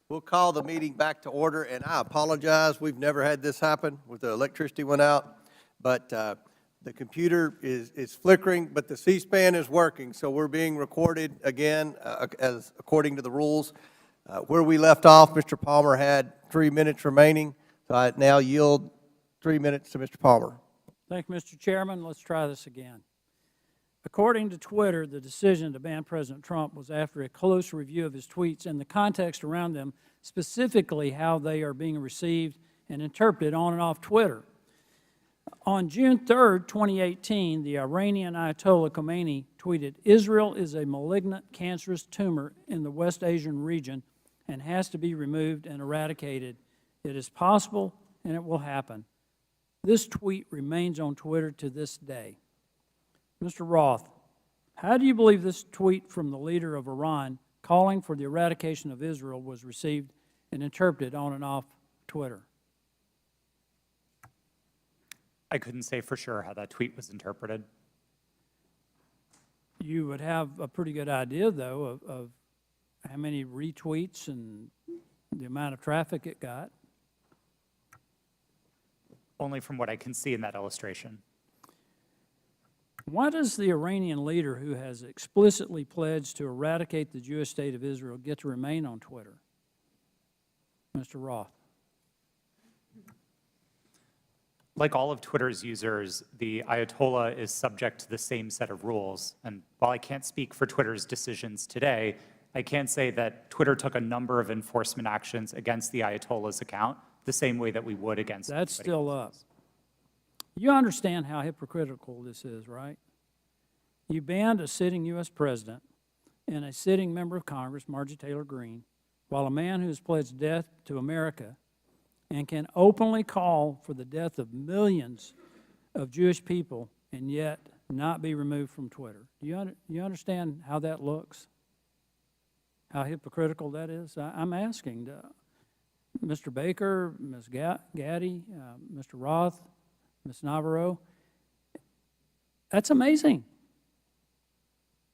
We'll call the meeting back to order, and I apologize. We've never had this happen with the electricity went out, but the computer is flickering, but the C-SPAN is working, so we're being recorded again as according to the rules. Where we left off, Mr. Palmer had 3 minutes remaining, so I now yield 3 minutes to Mr. Palmer.
Thank you, Mr. Chairman. Let's try this again. According to Twitter, the decision to ban President Trump was after a close review of his tweets and the context around them, specifically how they are being received and interpreted on and off Twitter. On June 3rd, 2018, the Iranian Ayatollah Khomeini tweeted, "Israel is a malignant, cancerous tumor in the West Asian region and has to be removed and eradicated. It is possible and it will happen." This tweet remains on Twitter to this day. Mr. Roth, how do you believe this tweet from the leader of Iran calling for the eradication of Israel was received and interpreted on and off Twitter?
I couldn't say for sure how that tweet was interpreted.
You would have a pretty good idea, though, of how many retweets and the amount of traffic it got.
Only from what I can see in that illustration.
Why does the Iranian leader who has explicitly pledged to eradicate the Jewish state of Israel get to remain on Twitter? Mr. Roth.
Like all of Twitter's users, the Ayatollah is subject to the same set of rules. And while I can't speak for Twitter's decisions today, I can say that Twitter took a number of enforcement actions against the Ayatollah's account, the same way that we would against
That's
anybody
still
else's.
up. You understand how hypocritical this is, right? You banned a sitting U.S. president and a sitting member of Congress, Marjorie Taylor Greene, while a man who has pledged death to America and can openly call for the death of millions of Jewish people and yet not be removed from Twitter. Do you understand how that looks? How hypocritical that is? I'm asking Mr. Baker, Ms. Gadde, Mr. Roth, Ms. Navaroli. That's amazing.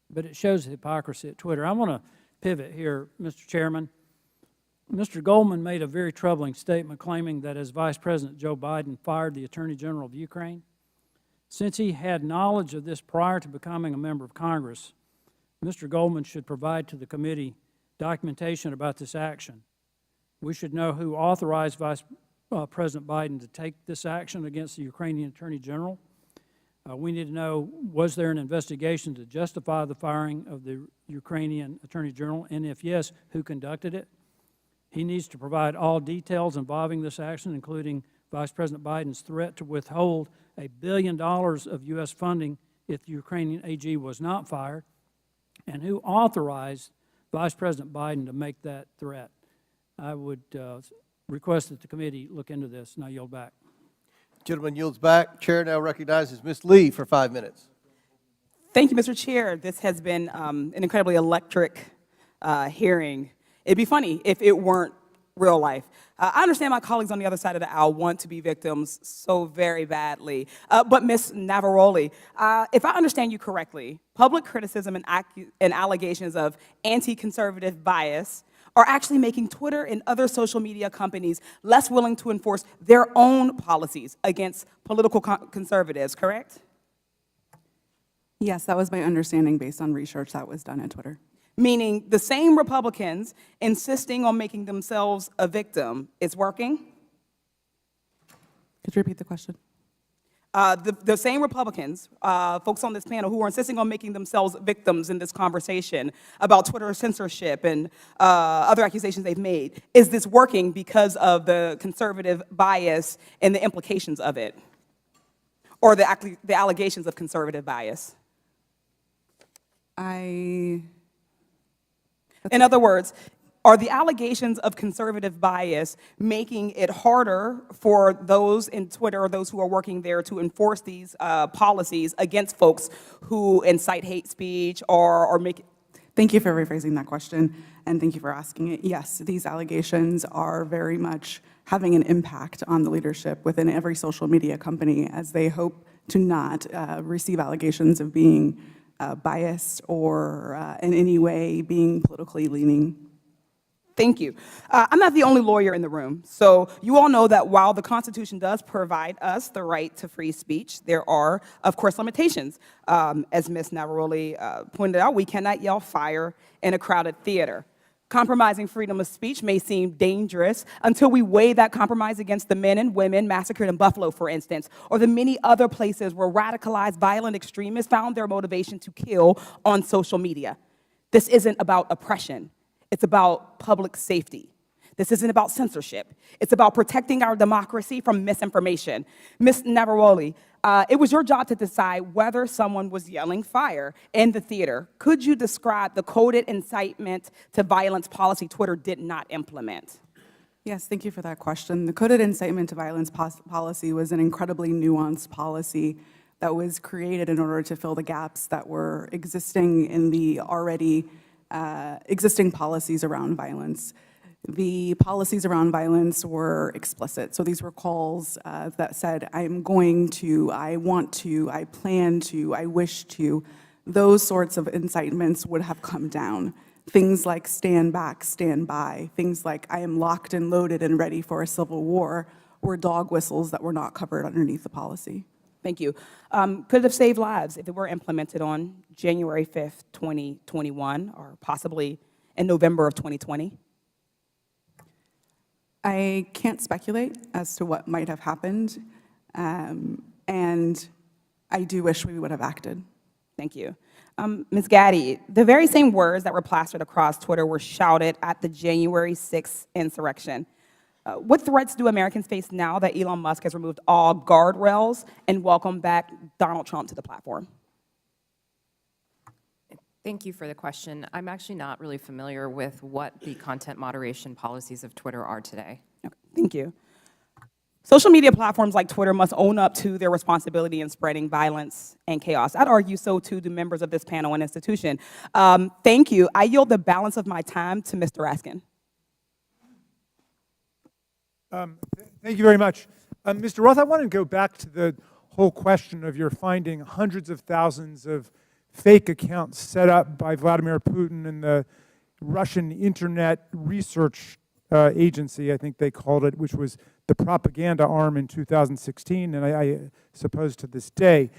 But it shows the hypocrisy at Twitter. I want to pivot here, Mr. Chairman. Mr. Goldman made a very troubling statement claiming that as Vice President Joe Biden fired the Attorney General of Ukraine, since he had knowledge of this prior to becoming a member of Congress, Mr. Goldman should provide to the committee documentation about this action. We should know who authorized Vice President Biden to take this action against the Ukrainian Attorney General. We need to know, was there an investigation to justify the firing of the Ukrainian Attorney General, and if yes, who conducted it? He needs to provide all details involving this action, including Vice President Biden's threat to withhold $1 billion of U.S. funding if the Ukrainian AG was not fired, and who authorized Vice President Biden to make that threat. I would request that the committee look into this, and I yield back.
Gentleman yields back. Chair now recognizes Ms. Lee for 5 minutes.
Thank you, Mr. Chair. This has been an incredibly electric hearing. It'd be funny if it weren't real life. I understand my colleagues on the other side of the aisle want to be victims so very badly. But Ms. Navaroli, if I understand you correctly, public criticism and allegations of anti-conservative bias are actually making Twitter and other social media companies less willing to enforce their own policies against political conservatives, correct?
Yes, that was my understanding based on research that was done at Twitter.
Meaning the same Republicans insisting on making themselves a victim is working?
Could you repeat the question?
The same Republicans, folks on this panel who are insisting on making themselves victims in this conversation about Twitter censorship and other accusations they've made, is this working because of the conservative bias and the implications of it? Or the allegations of conservative bias? In other words, are the allegations of conservative bias making it harder for those in Twitter or those who are working there to enforce these policies against folks who incite hate speech or make...
Thank you for rephrasing that question, and thank you for asking it. Yes, these allegations are very much having an impact on the leadership within every social media company as they hope to not receive allegations of being biased or in any way being politically leaning.
Thank you. I'm not the only lawyer in the room, so you all know that while the Constitution does provide us the right to free speech, there are, of course, limitations. As Ms. Navaroli pointed out, we cannot yell fire in a crowded theater. Compromising freedom of speech may seem dangerous until we weigh that compromise against the men and women massacred in Buffalo, for instance, or the many other places where radicalized violent extremists found their motivation to kill on social media. This isn't about oppression. It's about public safety. This isn't about censorship. It's about protecting our democracy from misinformation. Ms. Navaroli, it was your job to decide whether someone was yelling fire in the theater. Could you describe the coded incitement to violence policy Twitter did not implement?
Yes, thank you for that question. The coded incitement to violence policy was an incredibly nuanced policy that was created in order to fill the gaps that were existing in the already existing policies around violence. The policies around violence were explicit. So these were calls that said, I'm going to, I want to, I plan to, I wish to. Those sorts of incitements would have come down. Things like stand back, stand by. Things like I am locked and loaded and ready for a civil war were dog whistles that were not covered underneath the policy.
Thank you. Could it have saved lives if it were implemented on January 5th, 2021, or possibly in November of 2020?
I can't speculate as to what might have happened, and I do wish we would have acted.
Thank you. Ms. Gadde, the very same words that were plastered across Twitter were shouted at the January 6th insurrection. What threats do Americans face now that Elon Musk has removed all guardrails and welcomed back Donald Trump to the platform?
Thank you for the question. I'm actually not really familiar with what the content moderation policies of Twitter are today.
Okay, thank you. Social media platforms like Twitter must own up to their responsibility in spreading violence and chaos. I'd argue so too do members of this panel and institution. Thank you. I yield the balance of my time to Mr. Raskin.
Thank you very much. Mr. Roth, I want to go back to the whole question of your finding hundreds of thousands of fake accounts set up by Vladimir Putin and the Russian Internet Research Agency, I think they called it, which was the propaganda arm in 2016, and I suppose to this day.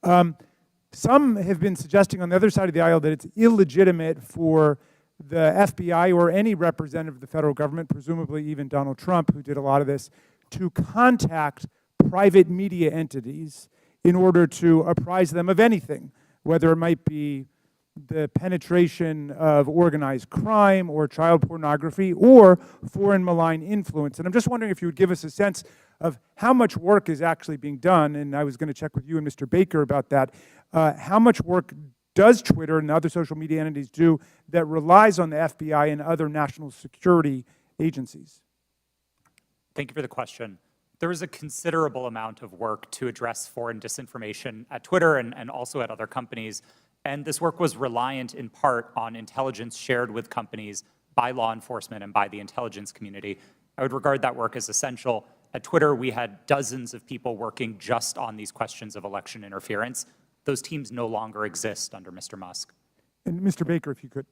Some have been suggesting on the other side of the aisle that it's illegitimate for the FBI or any representative of the federal government, presumably even Donald Trump, who did a lot of this, to contact private media entities in order to apprise them of anything, whether it might be the penetration of organized crime or child pornography or foreign malign influence. And I'm just wondering if you would give us a sense of how much work is actually being done, and I was going to check with you and Mr. Baker about that. How much work does Twitter and other social media entities do that relies on the FBI and other national security agencies?
Thank you for the question. There is a considerable amount of work to address foreign disinformation at Twitter and also at other companies. And this work was reliant in part on intelligence shared with companies by law enforcement and by the intelligence community. I would regard that work as essential. At Twitter, we had dozens of people working just on these questions of election interference. Those teams no longer exist under Mr. Musk.
And Mr. Baker, if you could.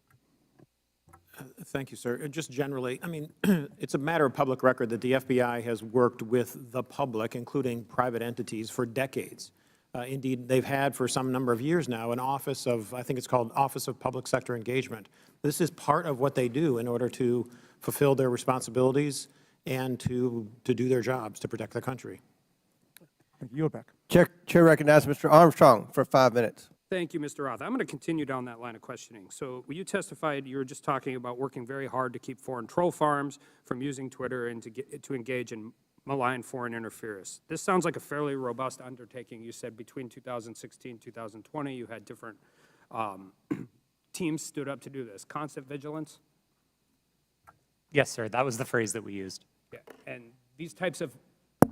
Thank you, sir. Just generally, I mean, it's a matter of public record that the FBI has worked with the public, including private entities, for decades. Indeed, they've had for some number of years now an office of, I think it's called Office of Public Sector Engagement. This is part of what they do in order to fulfill their responsibilities and to do their jobs to protect the country.
Thank you. Yield back.
Chair recognizes Mr. Armstrong for 5 minutes.
Thank you, Mr. Roth. I'm going to continue down that line of questioning. So when you testified, you were just talking about working very hard to keep foreign troll farms from using Twitter and to engage in malign foreign interference. This sounds like a fairly robust undertaking. You said between 2016 and 2020, you had different teams stood up to do this. Constant vigilance?
Yes, sir. That was the phrase that we used.
Yeah. And these types of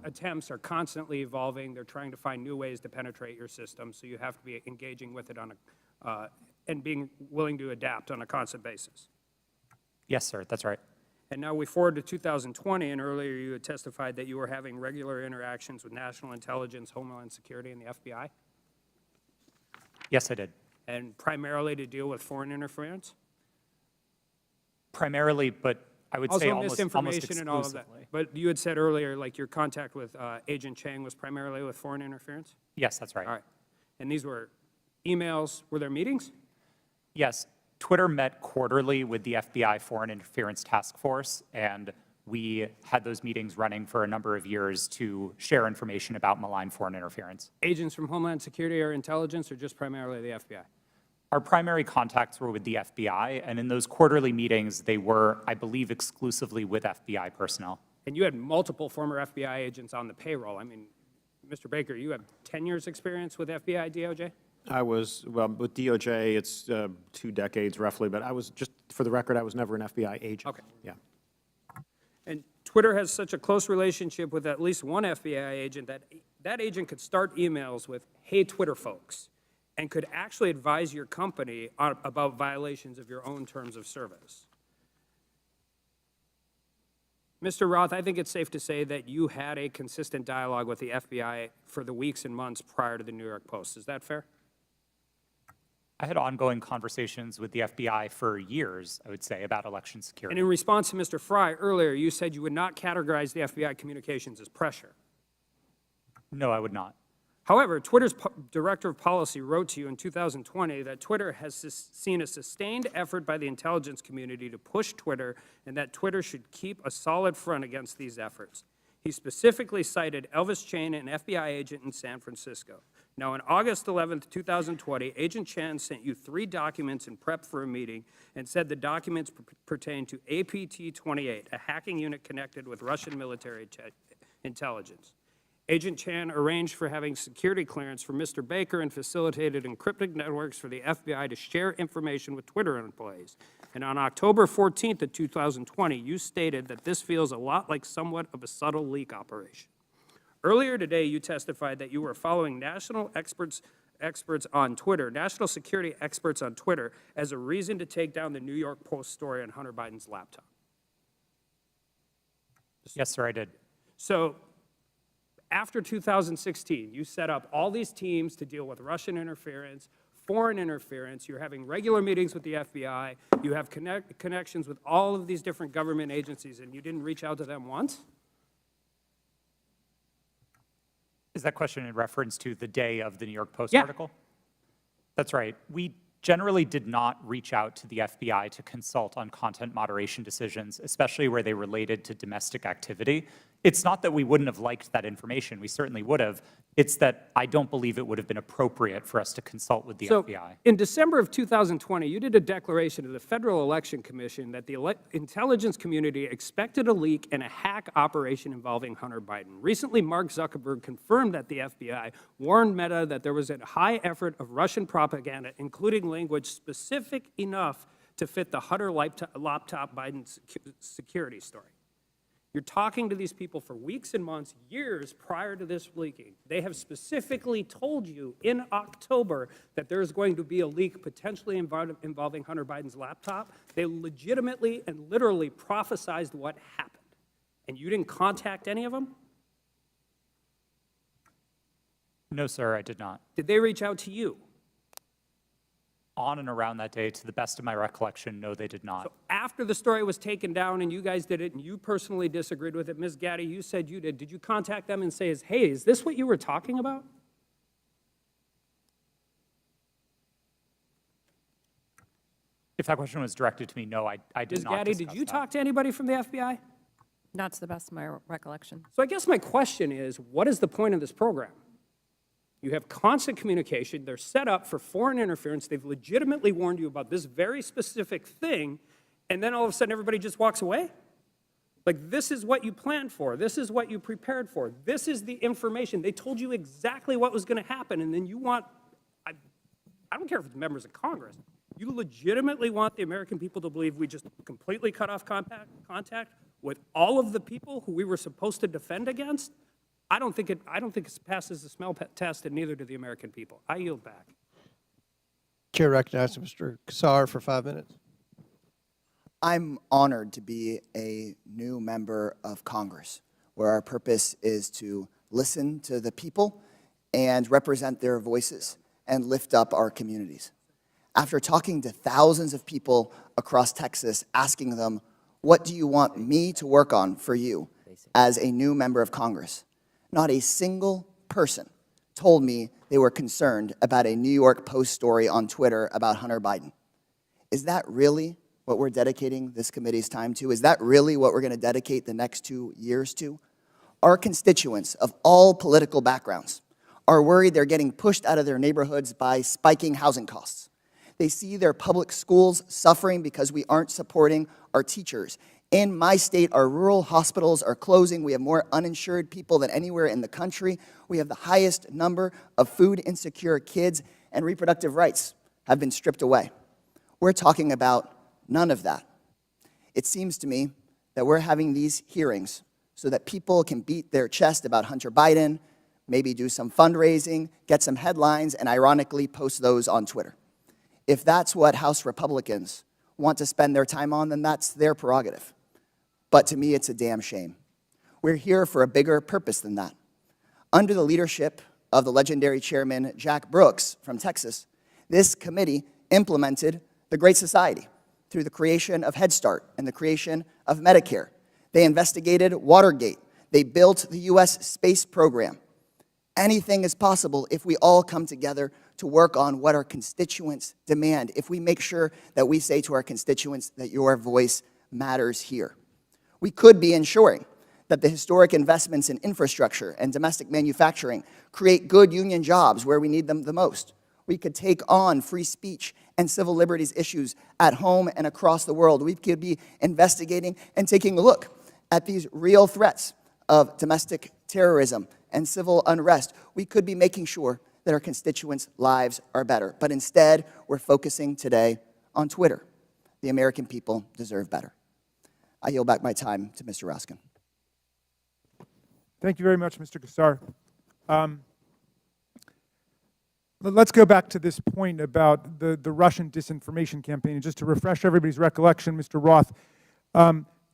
attempts are constantly evolving. They're trying to find new ways to penetrate your system, so you have to be engaging with it on a, and being willing to adapt on a constant basis.
Yes, sir. That's right.
And now we forward to 2020, and earlier you had testified that you were having regular interactions with National Intelligence, Homeland Security, and the FBI?
Yes, I did.
And primarily to deal with foreign interference?
Primarily, but I would
also
say almost
misinformation and all of that.
exclusively.
But you had said earlier, like your contact with Agent Chang was primarily with foreign interference?
Yes, that's right.
All right. And these were emails, were there meetings?
Yes, Twitter met quarterly with the FBI Foreign Interference Task Force, and we had those meetings running for a number of years to share information about malign foreign interference.
Agents from Homeland Security or intelligence, or just primarily the FBI?
Our primary contacts were with the FBI, and in those quarterly meetings, they were, I believe, exclusively with FBI personnel.
And you had multiple former FBI agents on the payroll. I mean, Mr. Baker, you have 10 years' experience with FBI, DOJ?
I was, well, with DOJ, it's 2 decades roughly, but I was, just for the record, I was never an FBI agent.
Okay.
Yeah.
And Twitter has such a close relationship with at least one FBI agent that that agent could start emails with, "Hey, Twitter folks," and could actually advise your company about violations of your own terms of service. Mr. Roth, I think it's safe to say that you had a consistent dialogue with the FBI for the weeks and months prior to the New York Post. Is that fair?
I had ongoing conversations with the FBI for years, I would say, about election security.
And in response to Mr. Fry earlier, you said you would not categorize the FBI communications as pressure.
No, I would not.
However, Twitter's director of policy wrote to you in 2020 that Twitter has seen a sustained effort by the intelligence community to push Twitter and that Twitter should keep a solid front against these efforts. He specifically cited Elvis Chain, an FBI agent in San Francisco. Now, on August 11th, 2020, Agent Chan sent you 3 documents in prep for a meeting and said the documents pertain to APT-28, a hacking unit connected with Russian military intelligence. Agent Chan arranged for having security clearance for Mr. Baker and facilitated encrypted networks for the FBI to share information with Twitter employees. And on October 14th of 2020, you stated that this feels a lot like somewhat of a subtle leak operation. Earlier today, you testified that you were following national experts on Twitter, national security experts on Twitter, as a reason to take down the New York Post story on Hunter Biden's laptop.
Yes, sir, I did.
So after 2016, you set up all these teams to deal with Russian interference, foreign interference. You're having regular meetings with the FBI. You have connections with all of these different government agencies, and you didn't reach out to them once?
Is that question in reference to the day of the New York Post
Yeah.
article? That's right. We generally did not reach out to the FBI to consult on content moderation decisions, especially where they related to domestic activity. It's not that we wouldn't have liked that information. We certainly would have. It's that I don't believe it would have been appropriate for us to consult with the FBI.
In December of 2020, you did a declaration to the Federal Election Commission that the intelligence community expected a leak and a hack operation involving Hunter Biden. Recently, Mark Zuckerberg confirmed that the FBI warned Meta that there was a high effort of Russian propaganda, including language specific enough to fit the Hunter laptop Biden security story. You're talking to these people for weeks and months, years prior to this leaking. They have specifically told you in October that there is going to be a leak potentially involving Hunter Biden's laptop. They legitimately and literally prophesized what happened. And you didn't contact any of them?
No, sir, I did not.
Did they reach out to you?
On and around that day, to the best of my recollection, no, they did not.
So after the story was taken down and you guys did it and you personally disagreed with it, Ms. Gadde, you said you did. Did you contact them and say, hey, is this what you were talking about?
If that question was directed to me, no, I did
Ms.
not
Gadde,
discuss
did you
that.
talk to anybody from the FBI?
Not to the best of my recollection.
So I guess my question is, what is the point of this program? You have constant communication. They're set up for foreign interference. They've legitimately warned you about this very specific thing, and then all of a sudden everybody just walks away? Like, this is what you planned for. This is what you prepared for. This is the information. They told you exactly what was going to happen, and then you want, I don't care if it's members of Congress, you legitimately want the American people to believe we just completely cut off contact with all of the people who we were supposed to defend against? I don't think it passes the smell test, and neither do the American people. I yield back.
Chair recognizes Mr. Kassar for 5 minutes.
I'm honored to be a new member of Congress, where our purpose is to listen to the people and represent their voices and lift up our communities. After talking to thousands of people across Texas, asking them, What do you want me to work on for you as a new member of Congress? Not a single person told me they were concerned about a New York Post story on Twitter about Hunter Biden. Is that really what we're dedicating this committee's time to? Is that really what we're going to dedicate the next 2 years to? Our constituents of all political backgrounds are worried they're getting pushed out of their neighborhoods by spiking housing costs. They see their public schools suffering because we aren't supporting our teachers. In my state, our rural hospitals are closing. We have more uninsured people than anywhere in the country. We have the highest number of food-insecure kids, and reproductive rights have been stripped away. We're talking about none of that. It seems to me that we're having these hearings so that people can beat their chest about Hunter Biden, maybe do some fundraising, get some headlines, and ironically post those on Twitter. If that's what House Republicans want to spend their time on, then that's their prerogative. But to me, it's a damn shame. We're here for a bigger purpose than that. Under the leadership of the legendary chairman, Jack Brooks from Texas, this committee implemented the Great Society through the creation of Head Start and the creation of Medicare. They investigated Watergate. They built the U.S. space program. Anything is possible if we all come together to work on what our constituents demand, if we make sure that we say to our constituents that your voice matters here. We could be ensuring that the historic investments in infrastructure and domestic manufacturing create good union jobs where we need them the most. We could take on free speech and civil liberties issues at home and across the world. We could be investigating and taking a look at these real threats of domestic terrorism and civil unrest. We could be making sure that our constituents' lives are better. But instead, we're focusing today on Twitter. The American people deserve better. I yield back my time to Mr. Raskin.
Thank you very much, Mr. Kassar. Let's go back to this point about the Russian disinformation campaign. And just to refresh everybody's recollection, Mr. Roth,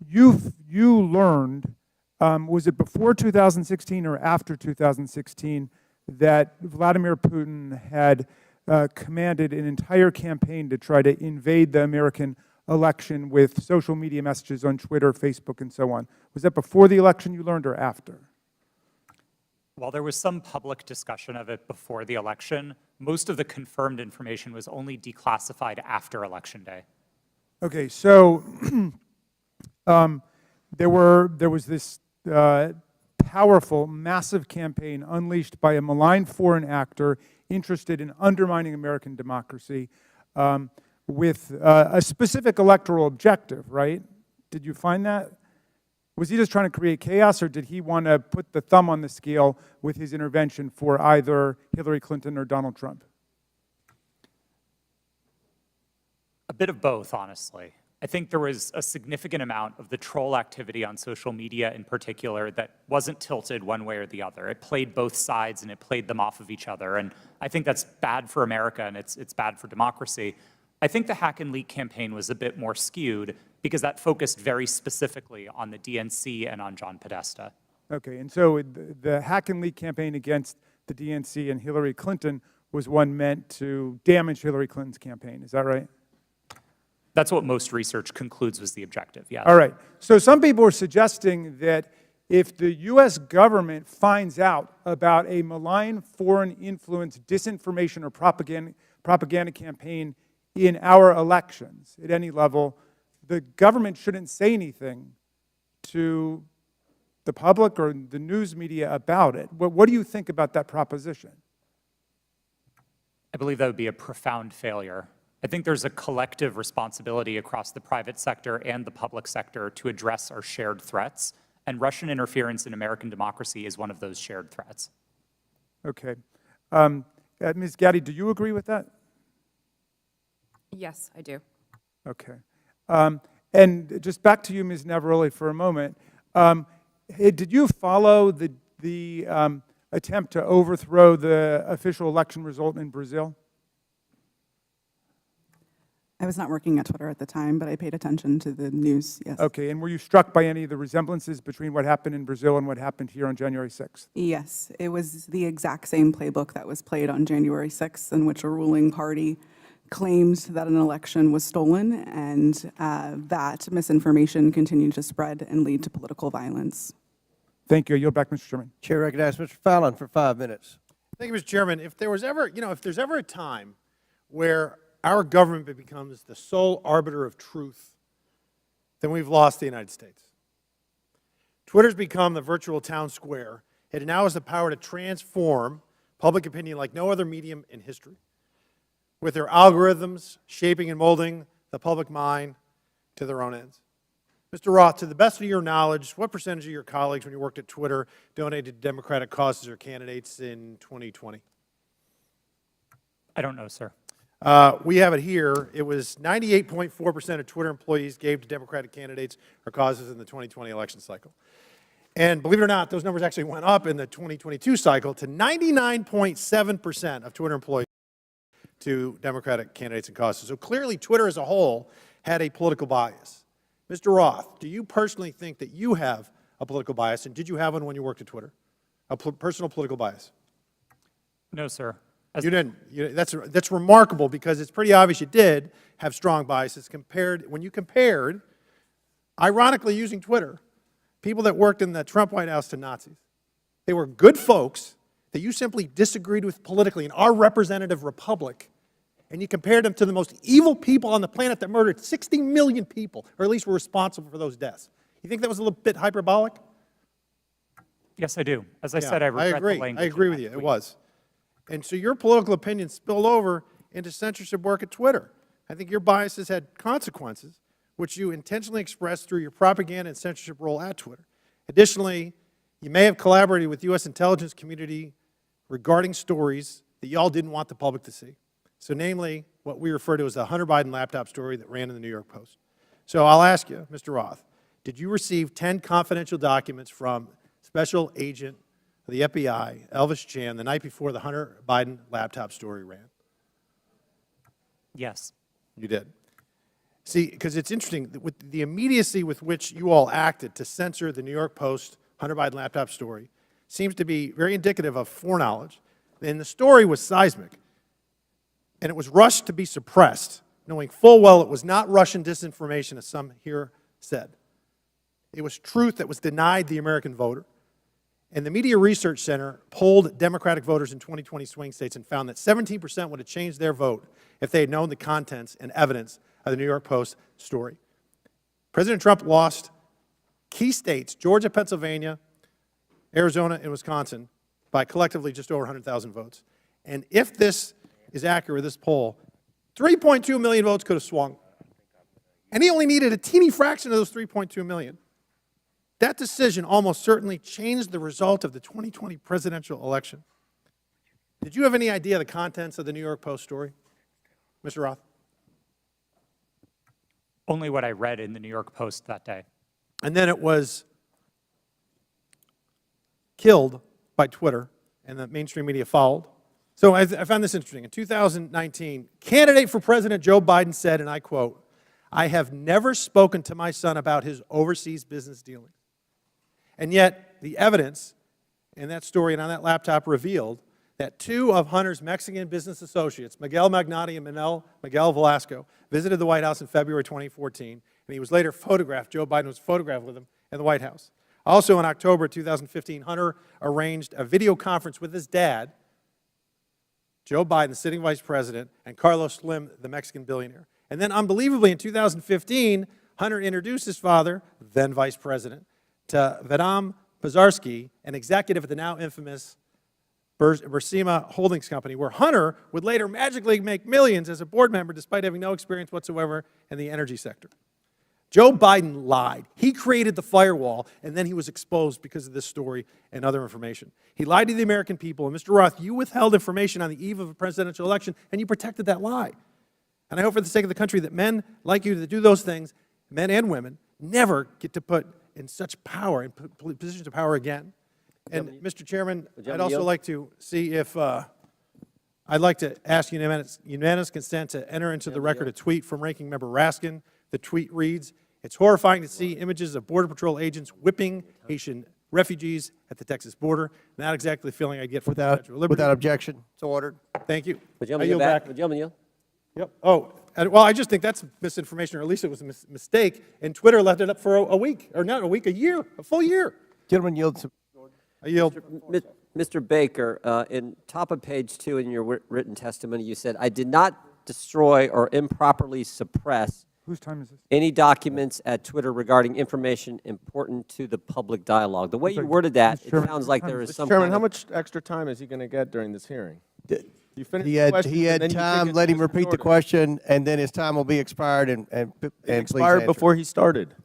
you learned, was it before 2016 or after 2016, that Vladimir Putin had commanded an entire campaign to try to invade the American election with social media messages on Twitter, Facebook, and so on? Was that before the election you learned or after?
While there was some public discussion of it before the election, most of the confirmed information was only declassified after Election Day.
Okay, so there was this powerful, massive campaign unleashed by a malign foreign actor interested in undermining American democracy with a specific electoral objective, right? Did you find that? Was he just trying to create chaos, or did he want to put the thumb on the scale with his intervention for either Hillary Clinton or Donald Trump?
A bit of both, honestly. I think there was a significant amount of the troll activity on social media in particular that wasn't tilted one way or the other. It played both sides and it played them off of each other. And I think that's bad for America and it's bad for democracy. I think the hack and leak campaign was a bit more skewed because that focused very specifically on the DNC and on John Podesta.
Okay, and so the hack and leak campaign against the DNC and Hillary Clinton was one meant to damage Hillary Clinton's campaign. Is that right?
That's what most research concludes was the objective, yes.
All right. So some people are suggesting that if the U.S. government finds out about a malign foreign influence disinformation or propaganda campaign in our elections at any level, the government shouldn't say anything to the public or the news media about it. What do you think about that proposition?
I believe that would be a profound failure. I think there's a collective responsibility across the private sector and the public sector to address our shared threats, and Russian interference in American democracy is one of those shared threats.
Okay. Ms. Gadde, do you agree with that?
Yes, I do.
Okay. And just back to you, Ms. Navaroli, for a moment. Did you follow the attempt to overthrow the official election result in Brazil?
I was not working at Twitter at the time, but I paid attention to the news, yes.
Okay, and were you struck by any of the resemblances between what happened in Brazil and what happened here on January 6th?
Yes, it was the exact same playbook that was played on January 6th, in which a ruling party claimed that an election was stolen and that misinformation continued to spread and lead to political violence.
Thank you. I yield back, Mr. Chairman.
Chair recognizes Mr. Fallon for 5 minutes.
Thank you, Mr. Chairman. If there was ever, if there's ever a time where our government becomes the sole arbiter of truth, then we've lost the United States. Twitter's become the virtual town square. It now has the power to transform public opinion like no other medium in history, with their algorithms shaping and molding the public mind to their own ends. Mr. Roth, to the best of your knowledge, what percentage of your colleagues when you worked at Twitter donated to Democratic causes or candidates in 2020?
I don't know, sir.
We have it here. It was 98.4% of Twitter employees gave to Democratic candidates or causes in the 2020 election cycle. And believe it or not, those numbers actually went up in the 2022 cycle to 99.7% of Twitter employees to Democratic candidates and causes. So clearly, Twitter as a whole had a political bias. Mr. Roth, do you personally think that you have a political bias, and did you have one when you worked at Twitter? A personal political bias?
No, sir.
You didn't. That's remarkable because it's pretty obvious you did have strong biases when you compared, ironically using Twitter, people that worked in the Trump White House to Nazis. They were good folks that you simply disagreed with politically in our representative republic, and you compared them to the most evil people on the planet that murdered 60 million people, or at least were responsible for those deaths. You think that was a little bit hyperbolic?
Yes, I do. As I said, I regret the language.
I agree with you. It was. And so your political opinion spilled over into censorship work at Twitter. I think your biases had consequences, which you intentionally expressed through your propaganda and censorship role at Twitter. Additionally, you may have collaborated with the U.S. intelligence community regarding stories that you all didn't want the public to see. So namely, what we refer to as the Hunter Biden laptop story that ran in the New York Post. So I'll ask you, Mr. Roth, did you receive 10 confidential documents from Special Agent of the FBI, Elvis Chan, the night before the Hunter Biden laptop story ran?
Yes.
You did. See, because it's interesting, with the immediacy with which you all acted to censor the New York Post Hunter Biden laptop story seems to be very indicative of foreknowledge. And the story was seismic, and it was rushed to be suppressed, knowing full well it was not Russian disinformation, as some here said. It was truth that was denied the American voter. And the Media Research Center polled Democratic voters in 2020 swing states and found that 17% would have changed their vote if they had known the contents and evidence of the New York Post story. President Trump lost key states, Georgia, Pennsylvania, Arizona, and Wisconsin, by collectively just over 100,000 votes. And if this is accurate, this poll, 3.2 million votes could have swung. And he only needed a teeny fraction of those 3.2 million. That decision almost certainly changed the result of the 2020 presidential election. Did you have any idea the contents of the New York Post story, Mr. Roth?
Only what I read in the New York Post that day.
And then it was killed by Twitter, and the mainstream media followed. So I found this interesting. In 2019, candidate for President Joe Biden said, and I quote, "I have never spoken to my son about his overseas business dealings." And yet, the evidence in that story and on that laptop revealed that two of Hunter's Mexican business associates, Miguel Magnati and Miguel Velasco, visited the White House in February 2014, and he was later photographed. Joe Biden was photographed with him in the White House. Also in October 2015, Hunter arranged a video conference with his dad, Joe Biden, the sitting vice president, and Carlos Slim, the Mexican billionaire. And then unbelievably in 2015, Hunter introduced his father, then vice president, to Vadam Pazarski, an executive at the now infamous Bursima Holdings Company, where Hunter would later magically make millions as a board member despite having no experience whatsoever in the energy sector. Joe Biden lied. He created the firewall, and then he was exposed because of this story and other information. He lied to the American people, and Mr. Roth, you withheld information on the eve of a presidential election, and you protected that lie. And I hope for the sake of the country that men like you that do those things, men and women, never get to put in such power, in positions of power again. And Mr. Chairman, I'd also like to see if, I'd like to ask unanimous consent to enter into the record a tweet from Ranking Member Raskin. The tweet reads, "It's horrifying to see images of Border Patrol agents whipping Haitian refugees at the Texas border. Not exactly the feeling I get from the Statue of Liberty."
Without objection, it's ordered.
Thank you.
Would you yield back? Would you yield?
Yep. Oh, well, I just think that's misinformation, or at least it was a mistake, and Twitter left it up for a week, or not a week, a year, a full year.
Gentleman yields.
I yield.
Mr. Baker, in top of page 2 in your written testimony, you said, "I did not destroy or improperly suppress
Whose time is this?
any documents at Twitter regarding information important to the public dialogue." The way you worded that, it sounds like there is some
Chairman,
kind
how
of...
much extra time is he going to get during this hearing? You finished
He
the
had,
question,
he
and
had
then you
time,
take it
let
to
him
Mr.
repeat the
Jordan.
question, and then his time will be expired, and
It
please
expired
answer.
before he started.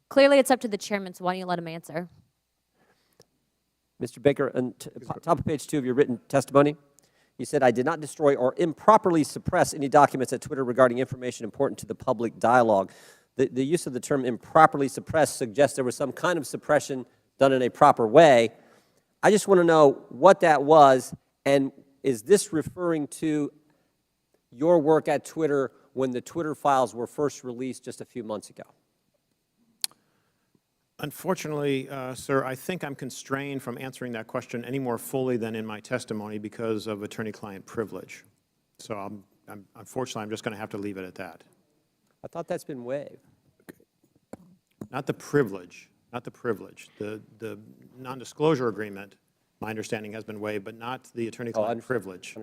Clearly, it's up to the chairman, so why don't you let him answer?
Mr. Baker, on top of page 2 of your written testimony, you said, "I did not destroy or improperly suppress any documents at Twitter regarding information important to the public dialogue." The use of the term improperly suppressed suggests there was some kind of suppression done in a proper way. I just want to know what that was, and is this referring to your work at Twitter when the Twitter files were first released just a few months ago?
Unfortunately, sir, I think I'm constrained from answering that question any more fully than in my testimony because of attorney-client privilege. So unfortunately, I'm just going to have to leave it at that.
I thought that's been waived.
Not the privilege, not the privilege. The non-disclosure agreement, my understanding, has been waived, but not the attorney-client privilege.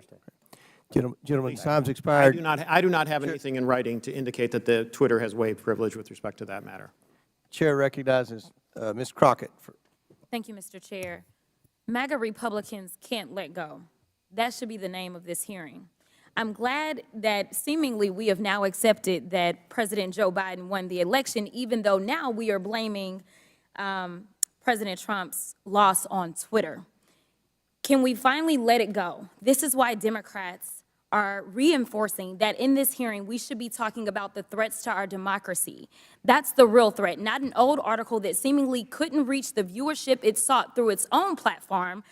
Gentlemen, time's expired.
I do not have anything in writing to indicate that the Twitter has waived privilege with respect to that matter.
Chair recognizes Ms. Crockett.
Thank you, Mr. Chair. MAGA Republicans can't let go. That should be the name of this hearing. I'm glad that seemingly we have now accepted that President Joe Biden won the election, even though now we are blaming President Trump's loss on Twitter. Can we finally let it go? This is why Democrats are reinforcing that in this hearing we should be talking about the threats to our democracy. That's the real threat, not an old article that seemingly couldn't reach the viewership it sought through its own platform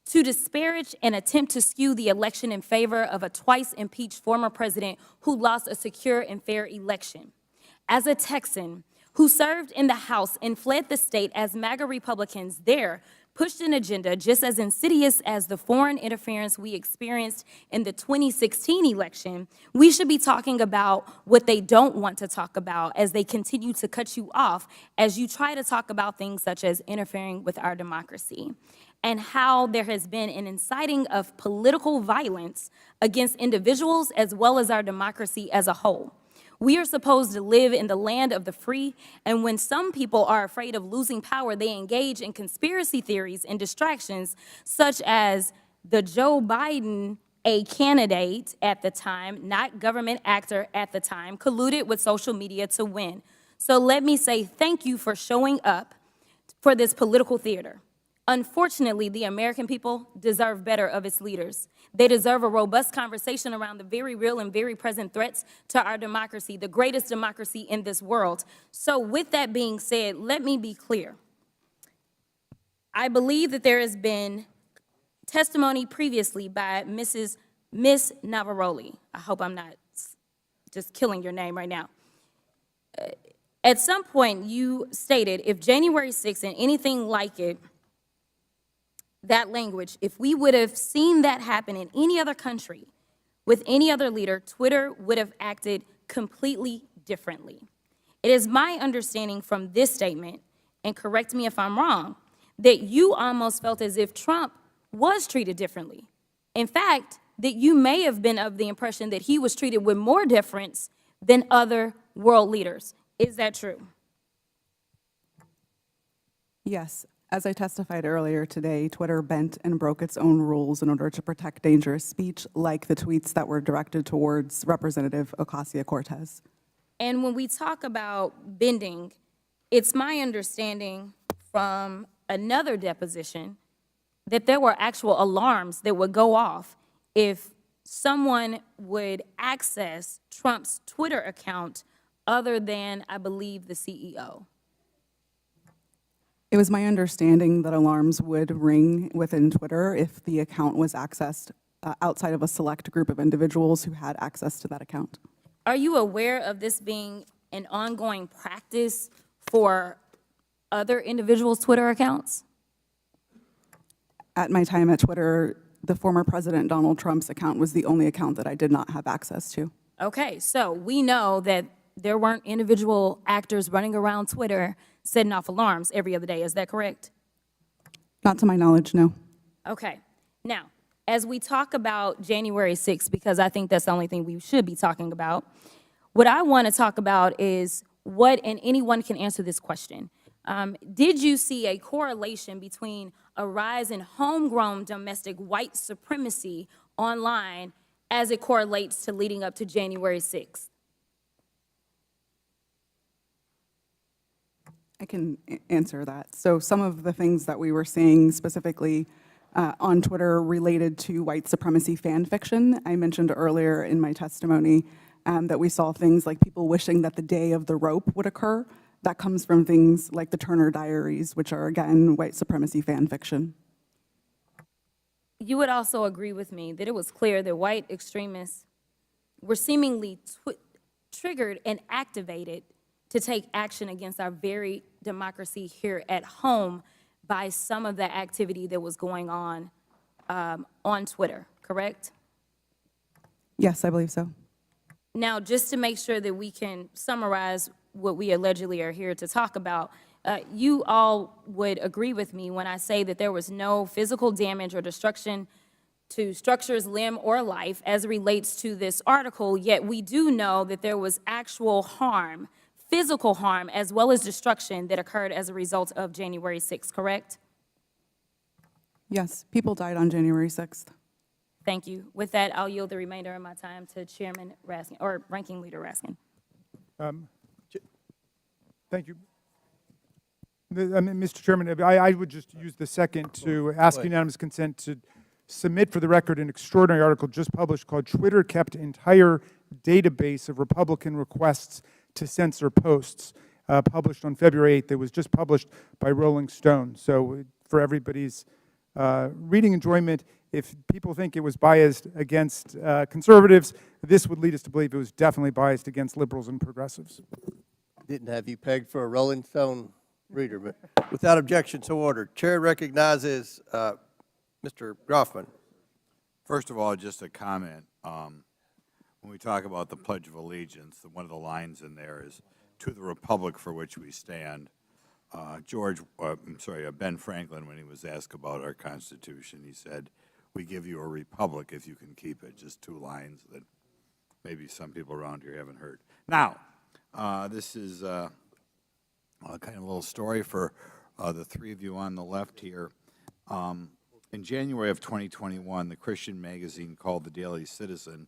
to disparage and attempt to skew the election in favor of a twice-impeached former president who lost a secure and fair election. As a Texan who served in the House and fled the state as MAGA Republicans there pushed an agenda just as insidious as the foreign interference we experienced in the 2016 election, we should be talking about what they don't want to talk about as they continue to cut you off as you try to talk about things such as interfering with our democracy, and how there has been an inciting of political violence against individuals as well as our democracy as a whole. We are supposed to live in the land of the free, and when some people are afraid of losing power, they engage in conspiracy theories and distractions, such as the Joe Biden, a candidate at the time, not government actor at the time, colluded with social media to win. So let me say thank you for showing up for this political theater. Unfortunately, the American people deserve better of its leaders. They deserve a robust conversation around the very real and very present threats to our democracy, the greatest democracy in this world. So with that being said, let me be clear. I believe that there has been testimony previously by Miss Navaroli. I hope I'm not just killing your name right now. At some point, you stated if January 6th and anything like it, that language, if we would have seen that happen in any other country with any other leader, Twitter would have acted completely differently. It is my understanding from this statement, and correct me if I'm wrong, that you almost felt as if Trump was treated differently. In fact, that you may have been of the impression that he was treated with more deference than other world leaders. Is that true?
Yes. As I testified earlier today, Twitter bent and broke its own rules in order to protect dangerous speech, like the tweets that were directed towards Representative Ocasio-Cortez.
And when we talk about bending, it's my understanding from another deposition that there were actual alarms that would go off if someone would access Trump's Twitter account other than, I believe, the CEO.
It was my understanding that alarms would ring within Twitter if the account was accessed outside of a select group of individuals who had access to that account.
Are you aware of this being an ongoing practice for other individuals' Twitter accounts?
At my time at Twitter, the former President Donald Trump's account was the only account that I did not have access to.
Okay, so we know that there weren't individual actors running around Twitter setting off alarms every other day. Is that correct?
Not to my knowledge, no.
Okay. Now, as we talk about January 6th, because I think that's the only thing we should be talking about, what I want to talk about is what, and anyone can answer this question. Did you see a correlation between a rise in homegrown domestic white supremacy online as it correlates to leading up to January 6th?
I can answer that. So some of the things that we were seeing specifically on Twitter related to white supremacy fan fiction. I mentioned earlier in my testimony that we saw things like people wishing that the day of the rope would occur. That comes from things like the Turner Diaries, which are, again, white supremacy fan fiction.
You would also agree with me that it was clear that white extremists were seemingly triggered and activated to take action against our very democracy here at home by some of the activity that was going on Twitter, correct?
Yes, I believe so.
Now, just to make sure that we can summarize what we allegedly are here to talk about, you all would agree with me when I say that there was no physical damage or destruction to structures, limb, or life as it relates to this article, yet we do know that there was actual harm, physical harm, as well as destruction that occurred as a result of January 6th, correct?
Yes, people died on January 6th.
Thank you. With that, I'll yield the remainder of my time to Chairman Raskin, or Ranking Leader Raskin.
Thank you. Mr. Chairman, I would just use the second to ask unanimous consent to submit for the record an extraordinary article just published called "Twitter Kept Entire Database of Republican Requests to Censor Posts," published on February 8th. It was just published by Rolling Stone. So for everybody's reading enjoyment, if people think it was biased against conservatives, this would lead us to believe it was definitely biased against liberals and progressives.
Didn't have you pegged for a Rolling Stone reader, but without objection, so ordered. Chair recognizes Mr. Groffman.
First of all, just a comment. When we talk about the Pledge of Allegiance, one of the lines in there is, "To the republic for which we stand." Ben Franklin, when he was asked about our Constitution, he said, "We give you a republic if you can keep it." Just two lines that maybe some people around here haven't heard. Now, this is kind of a little story for the three of you on the left here. In January of 2021, the Christian magazine called The Daily Citizen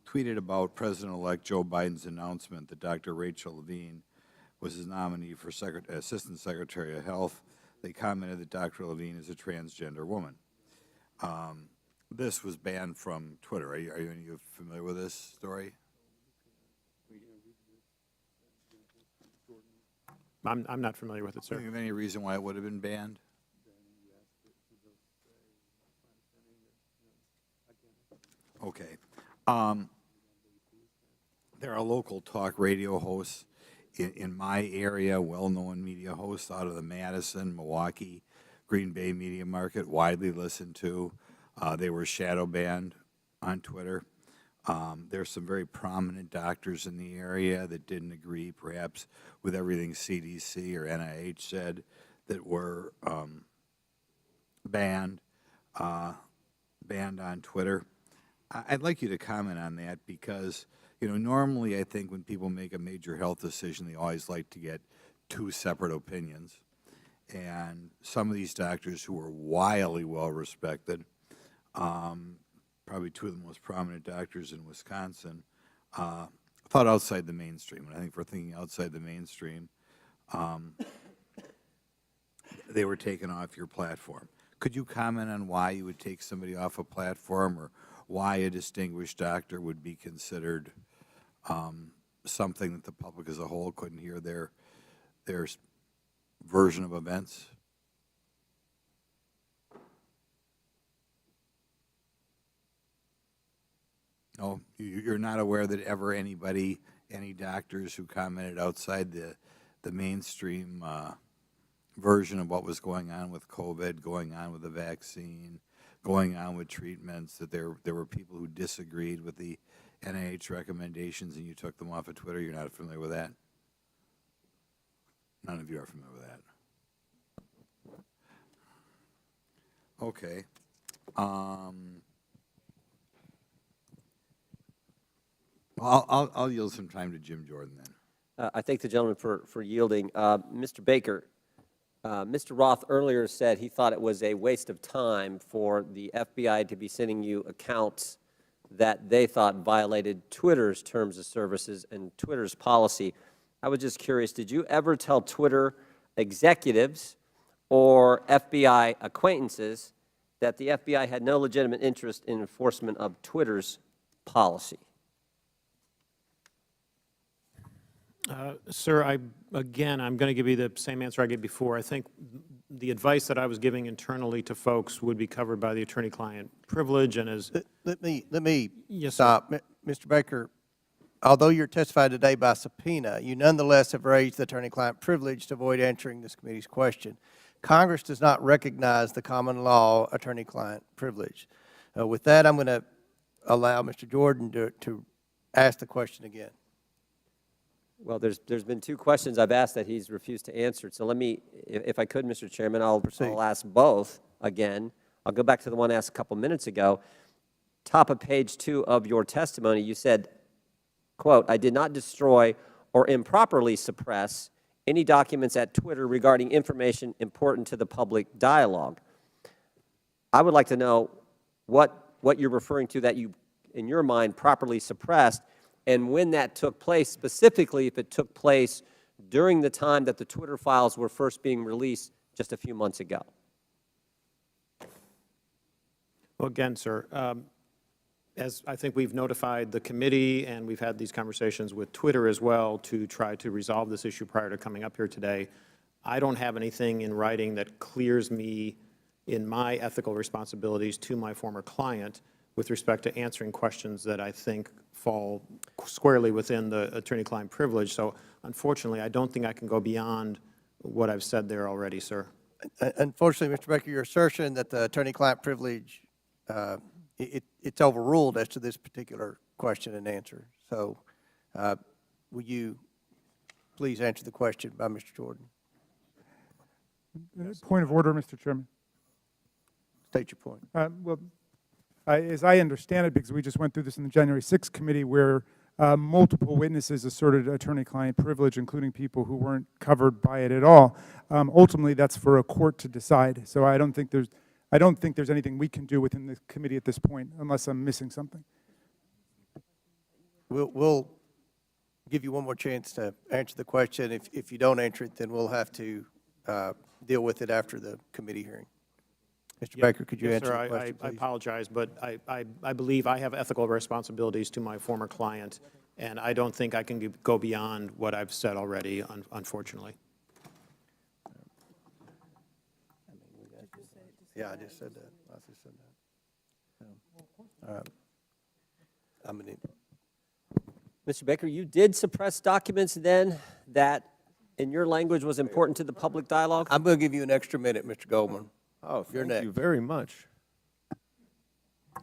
tweeted about President-elect Joe Biden's announcement that Dr. Rachel Levine was his nominee for Assistant Secretary of Health. They commented that Dr. Levine is a transgender woman. This was banned from Twitter. Are you familiar with this story?
I'm not familiar with it, sir.
Do you have any reason why it would have been banned? Okay. There are local talk radio hosts in my area, well-known media hosts out of the Madison, Milwaukee, Green Bay media market, widely listened to. They were shadow banned on Twitter. There's some very prominent doctors in the area that didn't agree, perhaps, with everything CDC or NIH said, that were banned on Twitter. I'd like you to comment on that because, normally I think when people make a major health decision, they always like to get two separate opinions. And some of these doctors who were wildly well-respected, probably two of the most prominent doctors in Wisconsin, thought outside the mainstream. And I think if we're thinking outside the mainstream, they were taken off your platform. Could you comment on why you would take somebody off a platform, or why a distinguished doctor would be considered something that the public as a whole couldn't hear their version of events? No, you're not aware that ever any doctors who commented outside the mainstream version of what was going on with COVID, going on with the vaccine, going on with treatments, that there were people who disagreed with the NIH recommendations and you took them off of Twitter? You're not familiar with that? None of you are familiar with that. Okay. Well, I'll yield some time to Jim Jordan then.
I thank the gentleman for yielding. Mr. Baker, Mr. Roth earlier said he thought it was a waste of time for the FBI to be sending you accounts that they thought violated Twitter's terms of services and Twitter's policy. I was just curious, did you ever tell Twitter executives or FBI acquaintances that the FBI had no legitimate interest in enforcement of Twitter's policy?
Sir, I'm going to give you the same answer I gave before. I think the advice that I was giving internally to folks would be covered by the attorney-client privilege, and as
Let me
Yes,
stop. Mr. Baker, although you're testifying today by subpoena, you nonetheless have raised the attorney-client privilege to avoid answering this committee's question. Congress does not recognize the common law attorney-client privilege. With that, I'm going to allow Mr. Jordan to ask the question again.
Well, there's been two questions I've asked that he's refused to answer. So let me, if I could, Mr. Chairman, I'll ask both again. I'll go back to the one asked a couple minutes ago. Top of page 2 of your testimony, you said, quote, "I did not destroy or improperly suppress any documents at Twitter regarding information important to the public dialogue." I would like to know what you're referring to that you, in your mind, properly suppressed, and when that took place, specifically if it took place during the time that the Twitter files were first being released just a few months ago.
Well, again, sir, as I think we've notified the committee and we've had these conversations with Twitter as well to try to resolve this issue prior to coming up here today, I don't have anything in writing that clears me in my ethical responsibilities to my former client with respect to answering questions that I think fall squarely within the attorney-client privilege. So unfortunately, I don't think I can go beyond what I've said there already, sir.
Unfortunately, Mr. Baker, your assertion that the attorney-client privilege, it's overruled as to this particular question and answer. So will you please answer the question by Mr. Jordan?
Point of order, Mr. Chairman.
State your point.
Well, as I understand it, because we just went through this in the January 6th committee where multiple witnesses asserted attorney-client privilege, including people who weren't covered by it at all. Ultimately, that's for a court to decide. So I don't think there's anything we can do within the committee at this point, unless I'm missing something.
We'll give you one more chance to answer the question. If you don't answer it, then we'll have to deal with it after the committee hearing. Mr. Baker, could you answer the question,
I
please?
apologize, but I believe I have ethical responsibilities to my former client, and I don't think I can go beyond what I've said already, unfortunately.
Yeah, I just said that. I just said that. I'm going to...
Mr. Baker, you did suppress documents then that, in your language, was important to the public dialogue?
I'm going to give you an extra minute, Mr. Goldman.
Oh,
You're
thank
next.
you very much.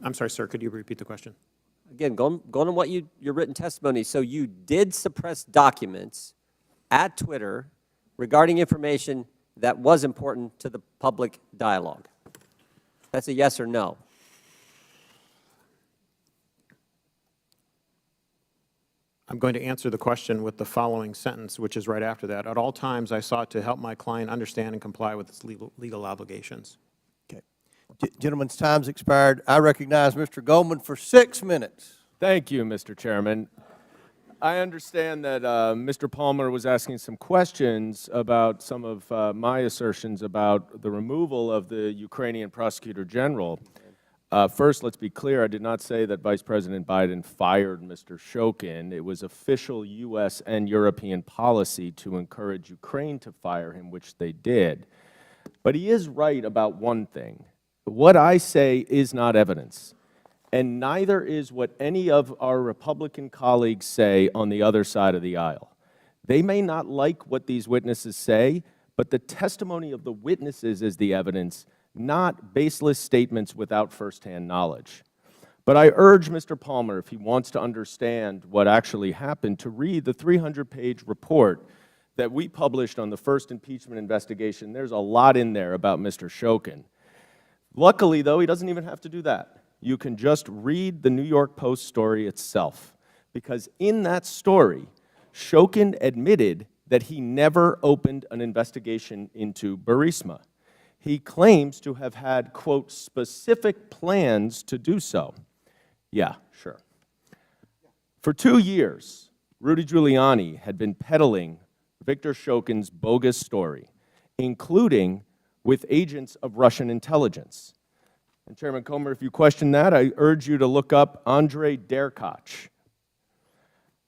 I'm sorry, sir, could you repeat the question?
Again, going on what your written testimony, so you did suppress documents at Twitter regarding information that was important to the public dialogue. That's a yes or no.
I'm going to answer the question with the following sentence, which is right after that. At all times, I sought to help my client understand and comply with its legal obligations.
Okay. Gentleman's time's expired. I recognize Mr. Goldman for 6 minutes.
Thank you, Mr. Chairman. I understand that Mr. Palmer was asking some questions about some of my assertions about the removal of the Ukrainian Prosecutor General. First, let's be clear, I did not say that Vice President Biden fired Mr. Shokin. It was official U.S. and European policy to encourage Ukraine to fire him, which they did. But he is right about one thing. What I say is not evidence, and neither is what any of our Republican colleagues say on the other side of the aisle. They may not like what these witnesses say, but the testimony of the witnesses is the evidence, not baseless statements without firsthand knowledge. But I urge Mr. Palmer, if he wants to understand what actually happened, to read the 300-page report that we published on the first impeachment investigation. There's a lot in there about Mr. Shokin. Luckily, though, he doesn't even have to do that. You can just read the New York Post story itself, because in that story, Shokin admitted that he never opened an investigation into Burisma. He claims to have had, quote, specific plans to do so. Yeah, sure. For 2 years, Rudy Giuliani had been peddling Victor Shokin's bogus story, including with agents of Russian intelligence. And Chairman Comer, if you question that, I urge you to look up Andrei Derkach.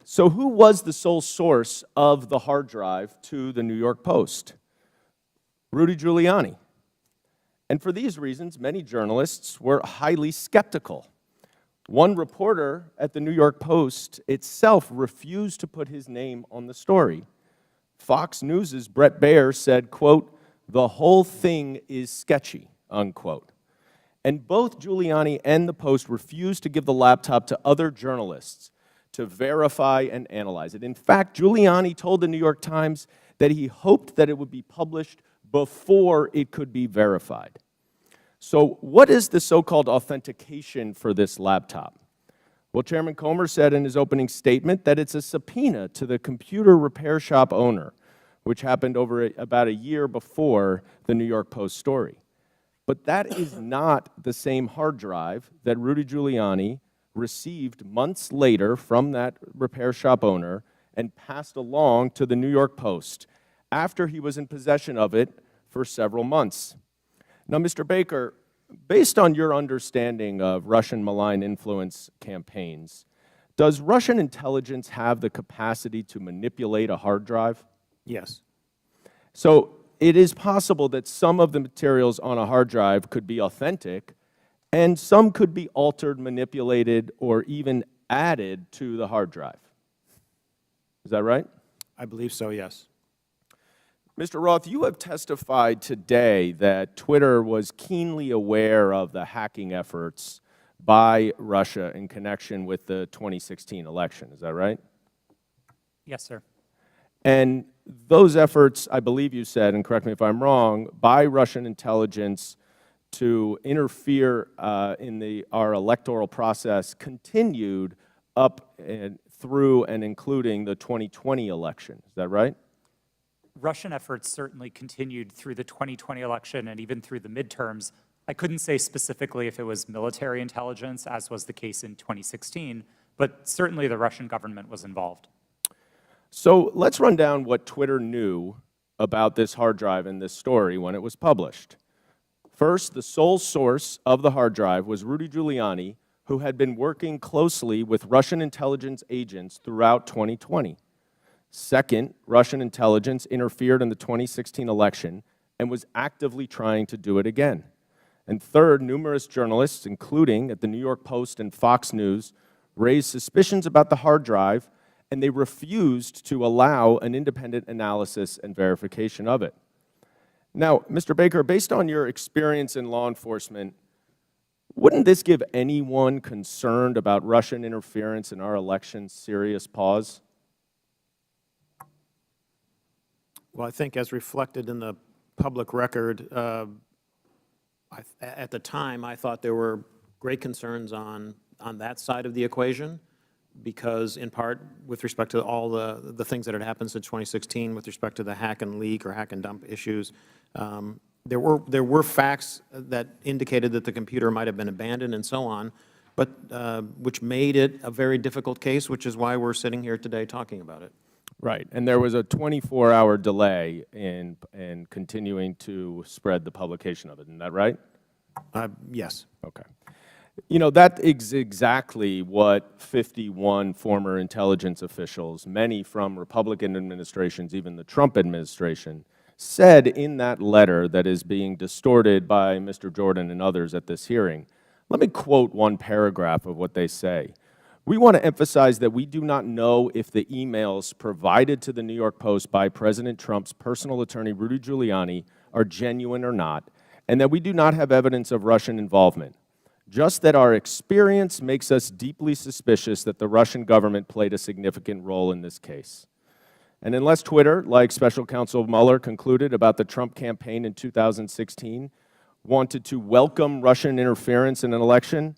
So who was the sole source of the hard drive to the New York Post? Rudy Giuliani. And for these reasons, many journalists were highly skeptical. One reporter at the New York Post itself refused to put his name on the story. Fox News' Brett Baer said, quote, "The whole thing is sketchy," unquote. And both Giuliani and the Post refused to give the laptop to other journalists to verify and analyze it. In fact, Giuliani told the New York Times that he hoped that it would be published before it could be verified. So what is the so-called authentication for this laptop? Well, Chairman Comer said in his opening statement that it's a subpoena to the computer repair shop owner, which happened about a year before the New York Post story. But that is not the same hard drive that Rudy Giuliani received months later from that repair shop owner and passed along to the New York Post after he was in possession of it for several months. Now, Mr. Baker, based on your understanding of Russian malign influence campaigns, does Russian intelligence have the capacity to manipulate a hard drive?
Yes.
So it is possible that some of the materials on a hard drive could be authentic, and some could be altered, manipulated, or even added to the hard drive. Is that right?
I believe so, yes.
Mr. Roth, you have testified today that Twitter was keenly aware of the hacking efforts by Russia in connection with the 2016 election. Is that right?
Yes, sir.
And those efforts, I believe you said, and correct me if I'm wrong, by Russian intelligence to interfere in our electoral process continued up and through and including the 2020 election. Is that right?
Russian efforts certainly continued through the 2020 election and even through the midterms. I couldn't say specifically if it was military intelligence, as was the case in 2016, but certainly the Russian government was involved.
So let's run down what Twitter knew about this hard drive and this story when it was published. First, the sole source of the hard drive was Rudy Giuliani, who had been working closely with Russian intelligence agents throughout 2020. Second, Russian intelligence interfered in the 2016 election and was actively trying to do it again. And third, numerous journalists, including at the New York Post and Fox News, raised suspicions about the hard drive, and they refused to allow an independent analysis and verification of it. Now, Mr. Baker, based on your experience in law enforcement, wouldn't this give anyone concerned about Russian interference in our elections serious pause?
Well, I think as reflected in the public record, at the time, I thought there were great concerns on that side of the equation, because in part with respect to all the things that had happened since 2016 with respect to the hack and leak or hack and dump issues, there were facts that indicated that the computer might have been abandoned and so on, but which made it a very difficult case, which is why we're sitting here today talking about it.
Right, and there was a 24-hour delay in continuing to spread the publication of it, isn't that right?
Yes.
Okay. You know, that is exactly what 51 former intelligence officials, many from Republican administrations, even the Trump administration, said in that letter that is being distorted by Mr. Jordan and others at this hearing. Let me quote one paragraph of what they say. "We want to emphasize that we do not know if the emails provided to the New York Post by President Trump's personal attorney, Rudy Giuliani, are genuine or not, and that we do not have evidence of Russian involvement, just that our experience makes us deeply suspicious that the Russian government played a significant role in this case. And unless Twitter, like Special Counsel Mueller concluded about the Trump campaign in 2016, wanted to welcome Russian interference in an election,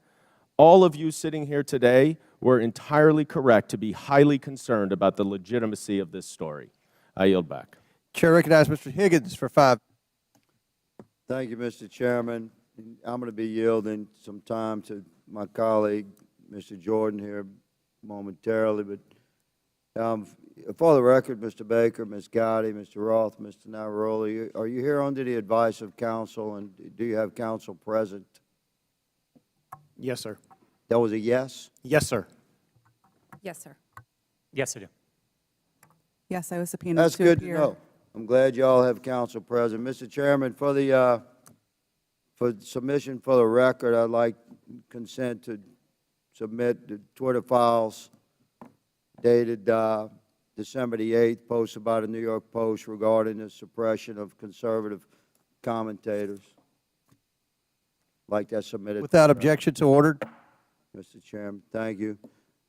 all of you sitting here today were entirely correct to be highly concerned about the legitimacy of this story. I yield back.
Chair recognizes Mr. Higgins for 5.
Thank you, Mr. Chairman. I'm going to be yielding some time to my colleague, Mr. Jordan, here momentarily. But for the record, Mr. Baker, Ms. Gadde, Mr. Roth, Mr. Navaroli, are you here under the advice of counsel, and do you have counsel present?
Yes, sir.
That was a yes?
Yes, sir.
Yes, sir.
Yes, I do.
Yes, I was subpoenaed
That's
to
good to
appear.
know. I'm glad you all have counsel present. Mr. Chairman, for submission for the record, I'd like consent to submit the Twitter files dated December the 8th, posted by the New York Post regarding the suppression of conservative commentators. Like that submitted.
Without objection, so ordered.
Mr. Chairman, thank you.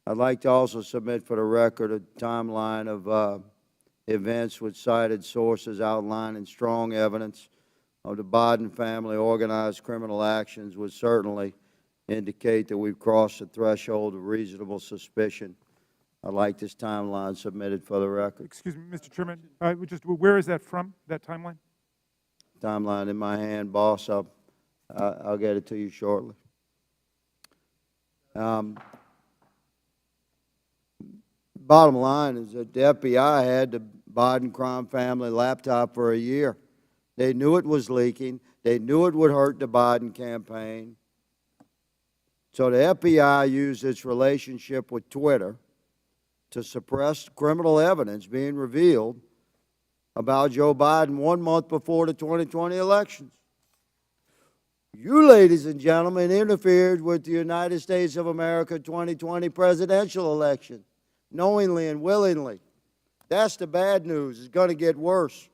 I'd like to also submit for the record a timeline of events with cited sources outlining strong evidence of the Biden family organized criminal actions would certainly indicate that we've crossed the threshold of reasonable suspicion. I'd like this timeline submitted for the record.
Excuse me, Mr. Chairman, where is that from, that timeline?
Timeline in my hand, boss. I'll get it to you shortly. Bottom line is that the FBI had the Biden crime family laptop for a year. They knew it was leaking. They knew it would hurt the Biden campaign. So the FBI used its relationship with Twitter to suppress criminal evidence being revealed about Joe Biden 1 month before the 2020 elections. You, ladies and gentlemen, interfered with the United States of America 2020 presidential election, knowingly and willingly. That's the bad news. It's going to get worse,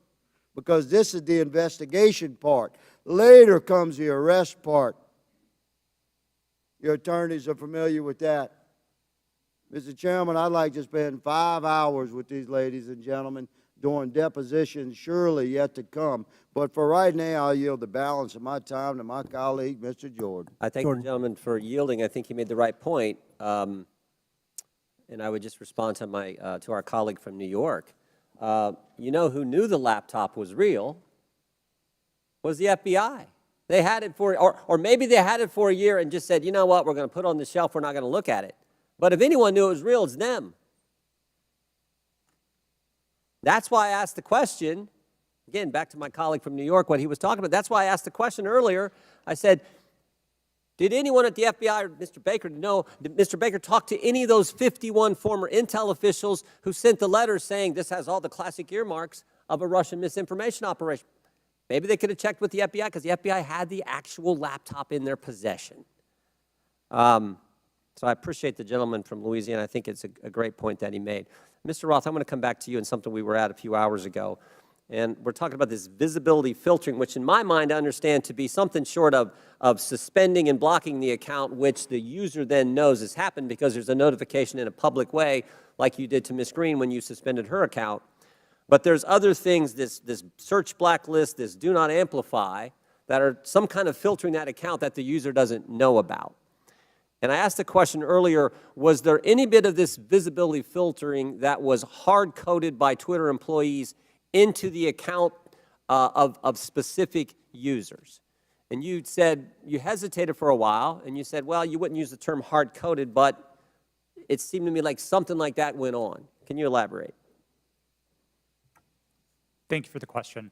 because this is the investigation part. Later comes the arrest part. Your attorneys are familiar with that. Mr. Chairman, I'd like to spend 5 hours with these ladies and gentlemen during depositions surely yet to come. But for right now, I'll yield the balance of my time to my colleague, Mr. Jordan.
I thank the gentleman for yielding. I think he made the right point. And I would just respond to to our colleague from New York. You know who knew the laptop was real was the FBI. They had it for, or maybe they had it for a year and just said, you know what, we're going to put it on the shelf, we're not going to look at it. But if anyone knew it was real, it's them. That's why I asked the question, again, back to my colleague from New York, what he was talking about. That's why I asked the question earlier. I said, did anyone at the FBI or Mr. Baker know, did Mr. Baker talk to any of those 51 former intel officials who sent the letters saying this has all the classic earmarks of a Russian misinformation operation? Maybe they could have checked with the FBI, because the FBI had the actual laptop in their possession. So I appreciate the gentleman from Louisiana. I think it's a great point that he made. Mr. Roth, I'm going to come back to you on something we were at a few hours ago. And we're talking about this visibility filtering, which in my mind I understand to be something short of suspending and blocking the account, which the user then knows has happened because there's a notification in a public way, like you did to Ms. Green when you suspended her account. But there's other things, this search blacklist, this do not amplify, that are some kind of filtering that account that the user doesn't know about. And I asked the question earlier, was there any bit of this visibility filtering that was hard-coded by Twitter employees into the account of specific users? And you said, you hesitated for a while, and you said, well, you wouldn't use the term hard-coded, but it seemed to me like something like that went on. Can you elaborate?
Thank you for the question.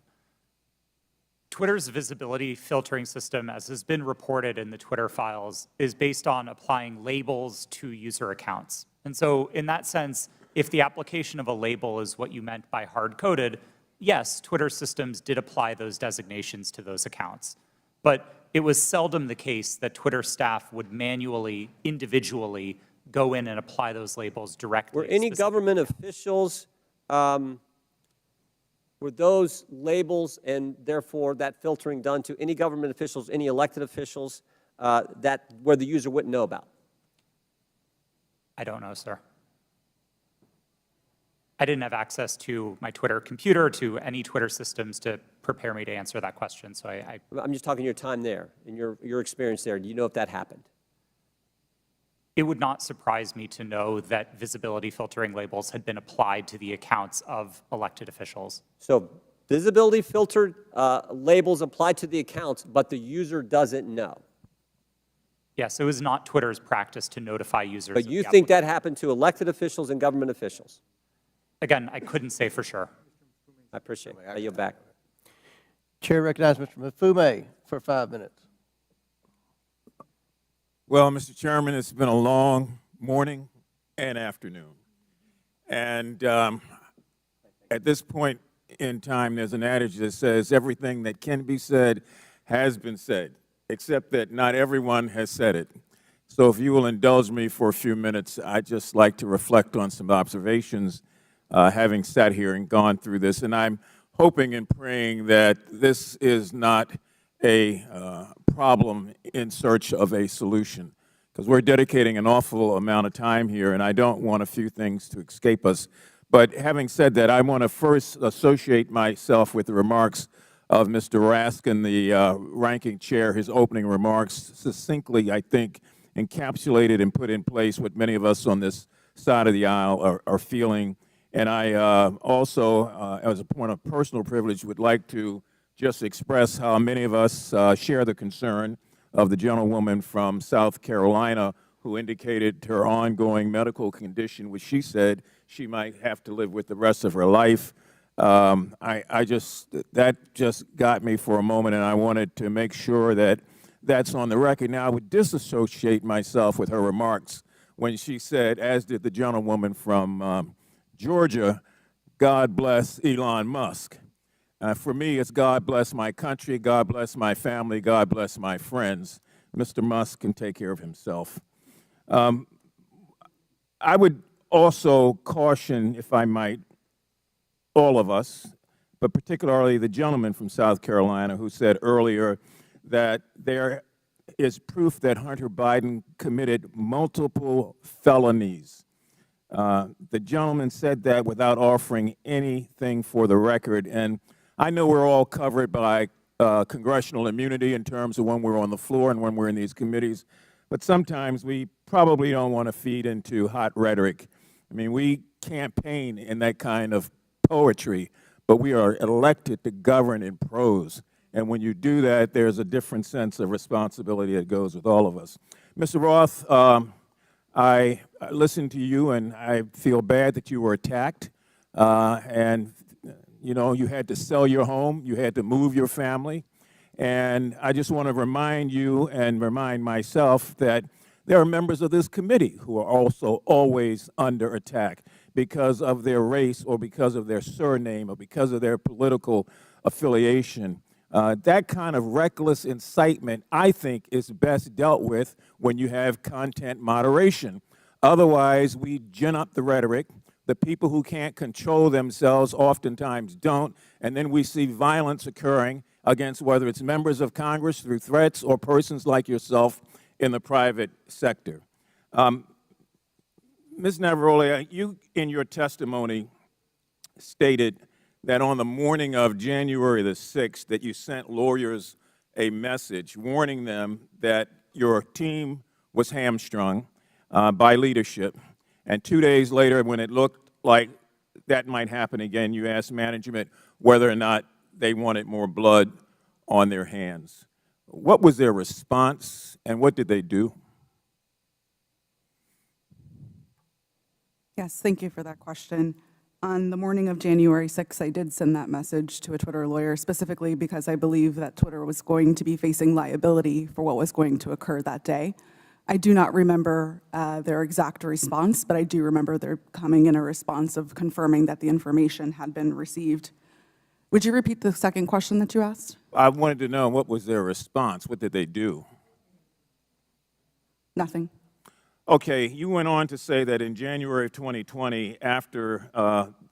Twitter's visibility filtering system, as has been reported in the Twitter files, is based on applying labels to user accounts. And so in that sense, if the application of a label is what you meant by hard-coded, yes, Twitter systems did apply those designations to those accounts. But it was seldom the case that Twitter staff would manually, individually go in and apply those labels directly.
Were any government officials Were those labels and therefore that filtering done to any government officials, any elected officials where the user wouldn't know about?
I don't know, sir. I didn't have access to my Twitter computer, to any Twitter systems to prepare me to answer that question, so
I'm just talking your time there and your experience there. Do you know if that happened?
It would not surprise me to know that visibility filtering labels had been applied to the accounts of elected officials.
So visibility filtered labels applied to the accounts, but the user doesn't know.
Yes, it was not Twitter's practice to notify users.
But you think that happened to elected officials and government officials?
Again, I couldn't say for sure.
I appreciate it. I yield back.
Chair recognizes Mr. Mfume for 5 minutes.
Well, Mr. Chairman, it's been a long morning and afternoon. And at this point in time, there's an adage that says everything that can be said has been said, except that not everyone has said it. So if you will indulge me for a few minutes, I'd just like to reflect on some observations having sat here and gone through this. And I'm hoping and praying that this is not a problem in search of a solution, because we're dedicating an awful amount of time here, and I don't want a few things to escape us. But having said that, I want to first associate myself with the remarks of Mr. Raskin, the ranking chair. His opening remarks succinctly, I think, encapsulated and put in place what many of us on this side of the aisle are feeling. And I also, as a point of personal privilege, would like to just express how many of us share the concern of the gentlewoman from South Carolina who indicated her ongoing medical condition, which she said she might have to live with the rest of her life. That just got me for a moment, and I wanted to make sure that that's on the record. Now, I would disassociate myself with her remarks when she said, as did the gentlewoman from Georgia, God bless Elon Musk. For me, it's God bless my country, God bless my family, God bless my friends. Mr. Musk can take care of himself. I would also caution, if I might, all of us, but particularly the gentleman from South Carolina who said earlier that there is proof that Hunter Biden committed multiple felonies. The gentleman said that without offering anything for the record. And I know we're all covered by congressional immunity in terms of when we're on the floor and when we're in these committees, but sometimes we probably don't want to feed into hot rhetoric. I mean, we campaign in that kind of poetry, but we are elected to govern in prose. And when you do that, there's a different sense of responsibility that goes with all of us. Mr. Roth, I listened to you, and I feel bad that you were attacked. And, you know, you had to sell your home. You had to move your family. And I just want to remind you and remind myself that there are members of this committee who are also always under attack because of their race or because of their surname or because of their political affiliation. That kind of reckless incitement, I think, is best dealt with when you have content moderation. Otherwise, we gin up the rhetoric. The people who can't control themselves oftentimes don't, and then we see violence occurring against whether it's members of Congress through threats or persons like yourself in the private sector. Ms. Navaroli, you in your testimony stated that on the morning of January the 6th that you sent lawyers a message warning them that your team was hamstrung by leadership. And 2 days later, when it looked like that might happen again, you asked management whether or not they wanted more blood on their hands. What was their response, and what did they do?
Yes, thank you for that question. On the morning of January 6th, I did send that message to a Twitter lawyer, specifically because I believe that Twitter was going to be facing liability for what was going to occur that day. I do not remember their exact response, but I do remember there coming in a response of confirming that the information had been received. Would you repeat the second question that you asked?
I wanted to know what was their response. What did they do?
Nothing.
Okay, you went on to say that in January of 2020, after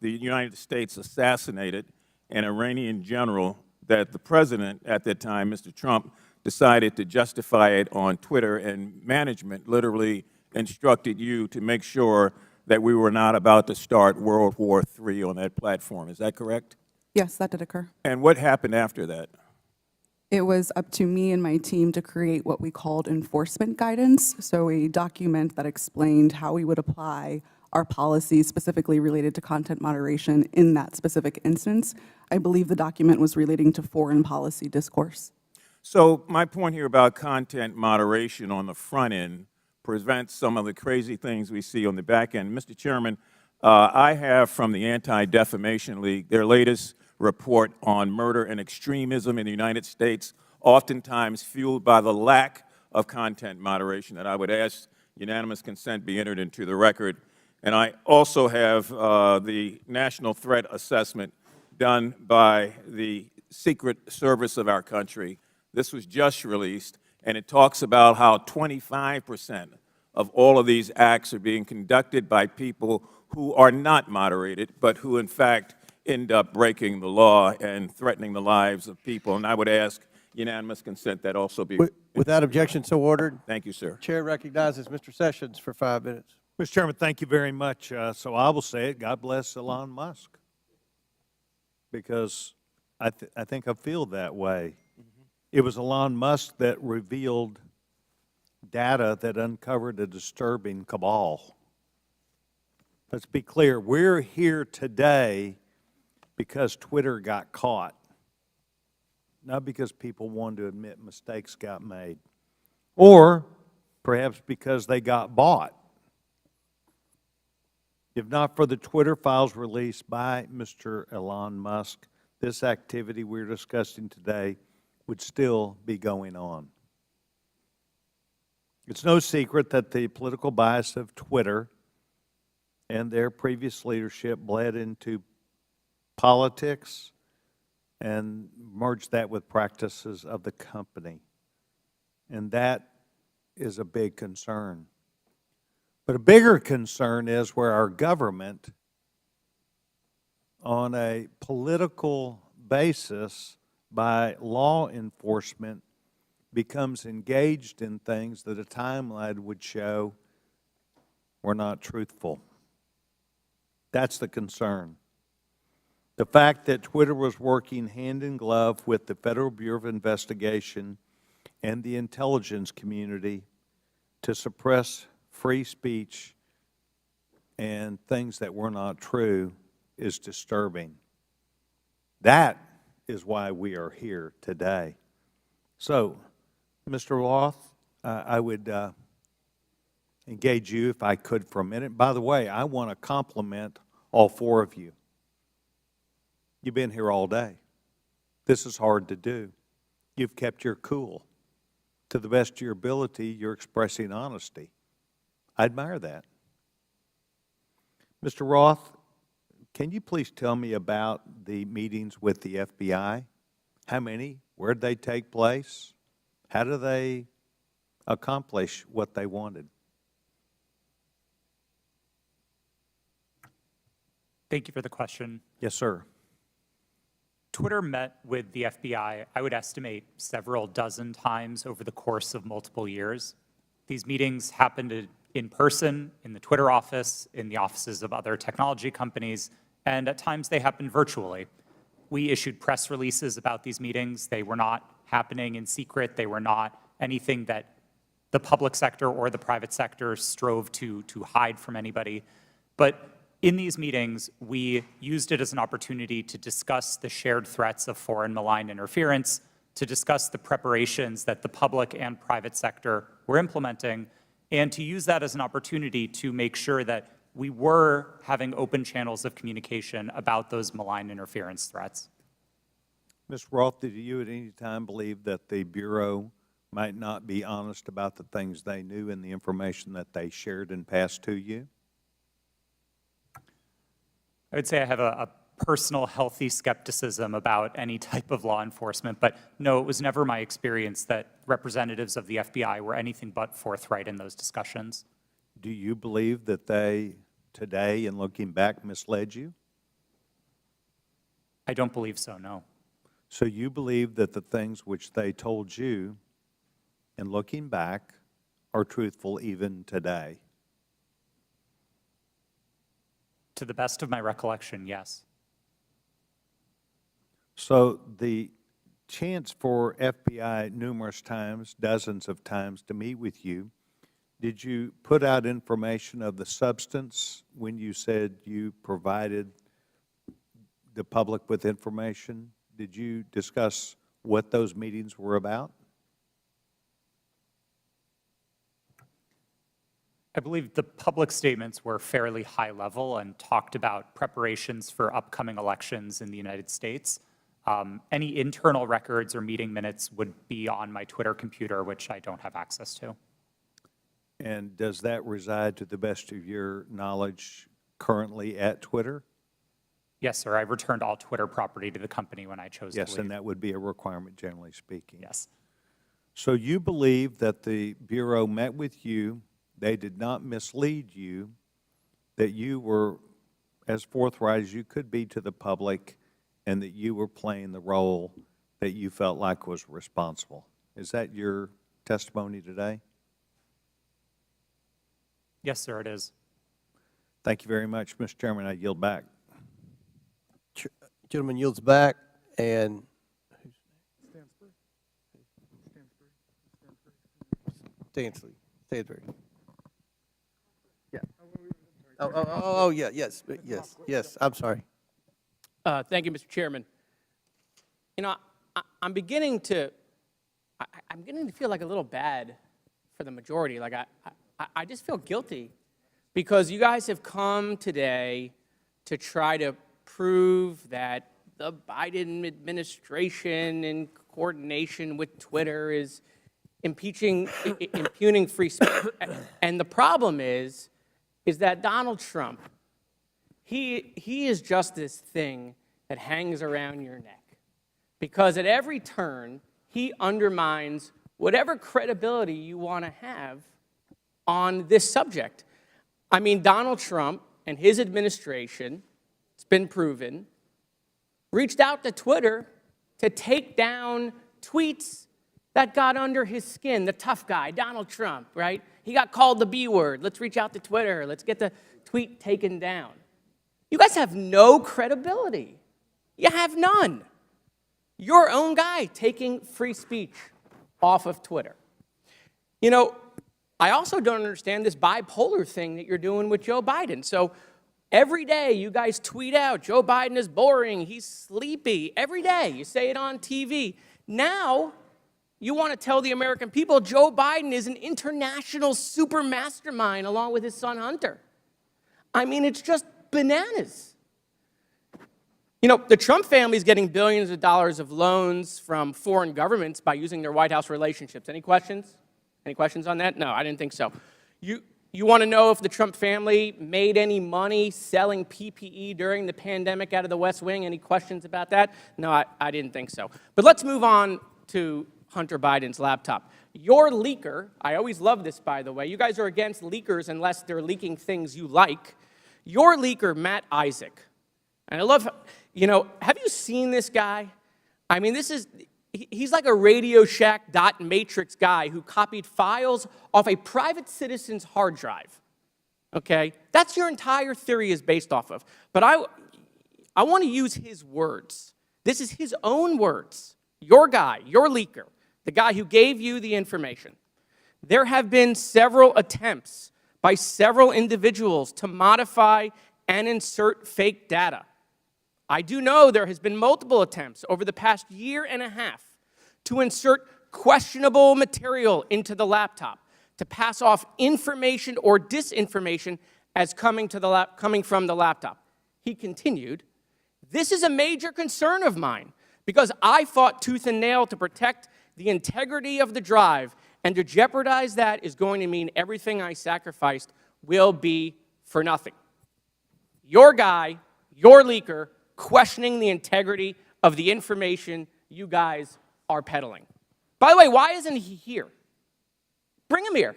the United States assassinated an Iranian general that the president at that time, Mr. Trump, decided to justify it on Twitter, and management literally instructed you to make sure that we were not about to start World War III on that platform. Is that correct?
Yes, that did occur.
And what happened after that?
It was up to me and my team to create what we called enforcement guidance, so a document that explained how we would apply our policies specifically related to content moderation in that specific instance. I believe the document was relating to foreign policy discourse.
So my point here about content moderation on the front end prevents some of the crazy things we see on the back end. Mr. Chairman, I have from the Anti-Defamation League their latest report on murder and extremism in the United States, oftentimes fueled by the lack of content moderation, that I would ask unanimous consent be entered into the record. And I also have the National Threat Assessment done by the Secret Service of our country. This was just released, and it talks about how 25% of all of these acts are being conducted by people who are not moderated, but who in fact end up breaking the law and threatening the lives of people. And I would ask unanimous consent that also be.
Without objection, so ordered.
Thank you, sir.
Chair recognizes Mr. Sessions for 5 minutes.
Mr. Chairman, thank you very much. So I will say it, God bless Elon Musk, because I think I feel that way. It was Elon Musk that revealed data that uncovered a disturbing cabal. Let's be clear, we're here today because Twitter got caught, not because people wanted to admit mistakes got made, or perhaps because they got bought. If not for the Twitter files released by Mr. Elon Musk, this activity we're discussing today would still be going on. It's no secret that the political bias of Twitter and their previous leadership bled into politics and merged that with practices of the company. And that is a big concern. But a bigger concern is where our government, on a political basis by law enforcement, becomes engaged in things that a timeline would show were not truthful. That's the concern. The fact that Twitter was working hand in glove with the Federal Bureau of Investigation and the intelligence community to suppress free speech and things that were not true is disturbing. That is why we are here today. So, Mr. Roth, I would engage you if I could for a minute. By the way, I want to compliment all four of you. You've been here all day. This is hard to do. You've kept your cool. To the best of your ability, you're expressing honesty. I admire that. Mr. Roth, can you please tell me about the meetings with the FBI? How many? Where did they take place? How do they accomplish what they wanted?
Thank you for the question.
Yes, sir.
Twitter met with the FBI, I would estimate, several dozen times over the course of multiple years. These meetings happened in person, in the Twitter office, in the offices of other technology companies, and at times they happened virtually. We issued press releases about these meetings. They were not happening in secret. They were not anything that the public sector or the private sector strove to hide from anybody. But in these meetings, we used it as an opportunity to discuss the shared threats of foreign malign interference, to discuss the preparations that the public and private sector were implementing, and to use that as an opportunity to make sure that we were having open channels of communication about those malign interference threats.
Ms. Roth, did you at any time believe that the Bureau might not be honest about the things they knew and the information that they shared and passed to you?
I would say I have a personal healthy skepticism about any type of law enforcement, but no, it was never my experience that representatives of the FBI were anything but forthright in those discussions.
Do you believe that they, today, in looking back, misled you?
I don't believe so, no.
So you believe that the things which they told you, in looking back, are truthful even today?
To the best of my recollection, yes.
So the chance for FBI numerous times, dozens of times, to meet with you, did you put out information of the substance when you said you provided the public with information? Did you discuss what those meetings were about?
I believe the public statements were fairly high level and talked about preparations for upcoming elections in the United States. Any internal records or meeting minutes would be on my Twitter computer, which I don't have access to.
And does that reside, to the best of your knowledge, currently at Twitter?
Yes, sir. I returned all Twitter property to the company when I chose to leave.
Yes, and that would be a requirement, generally speaking.
Yes.
So you believe that the Bureau met with you, they did not mislead you, that you were as forthright as you could be to the public, and that you were playing the role that you felt like was responsible. Is that your testimony today?
Yes, sir, it is.
Thank you very much, Mr. Chairman. I yield back.
Gentleman yields back, and Stansbury. Yeah. Oh, yeah, yes, I'm sorry.
Thank you, Mr. Chairman. You know, I'm beginning to feel like a little bad for the majority. Like I just feel guilty because you guys have come today to try to prove that the Biden administration in coordination with Twitter is impugning free speech. And the problem is that Donald Trump, he is just this thing that hangs around your neck. Because at every turn, he undermines whatever credibility you want to have on this subject. I mean, Donald Trump and his administration, it's been proven, reached out to Twitter to take down tweets that got under his skin. The tough guy, Donald Trump, right? He got called the B word. Let's reach out to Twitter. Let's get the tweet taken down. You guys have no credibility. You have none. Your own guy taking free speech off of Twitter. You know, I also don't understand this bipolar thing that you're doing with Joe Biden. So every day you guys tweet out, Joe Biden is boring, he's sleepy. Every day you say it on TV. Now you want to tell the American people Joe Biden is an international super mastermind along with his son Hunter. I mean, it's just bananas. You know, the Trump family is getting billions of dollars of loans from foreign governments by using their White House relationships. Any questions? Any questions on that? No, I didn't think so. You want to know if the Trump family made any money selling PPE during the pandemic out of the West Wing? Any questions about that? No, I didn't think so. But let's move on to Hunter Biden's laptop. Your leaker, I always love this, by the way. You guys are against leakers unless they're leaking things you like. Your leaker, Matt Isaac, and I love, you know, have you seen this guy? I mean, he's like a Radio Shack dot matrix guy who copied files off a private citizen's hard drive, okay? That's your entire theory is based off of. But I want to use his words. This is his own words. Your guy, your leaker, the guy who gave you the information. There have been several attempts by several individuals to modify and insert fake data. I do know there has been multiple attempts over the past year and a half to insert questionable material into the laptop, to pass off information or disinformation as coming from the laptop. He continued, "This is a major concern of mine because I fought tooth and nail to protect the integrity of the drive, and to jeopardize that is going to mean everything I sacrificed will be for nothing." Your guy, your leaker, questioning the integrity of the information you guys are peddling. By the way, why isn't he here? Bring him here.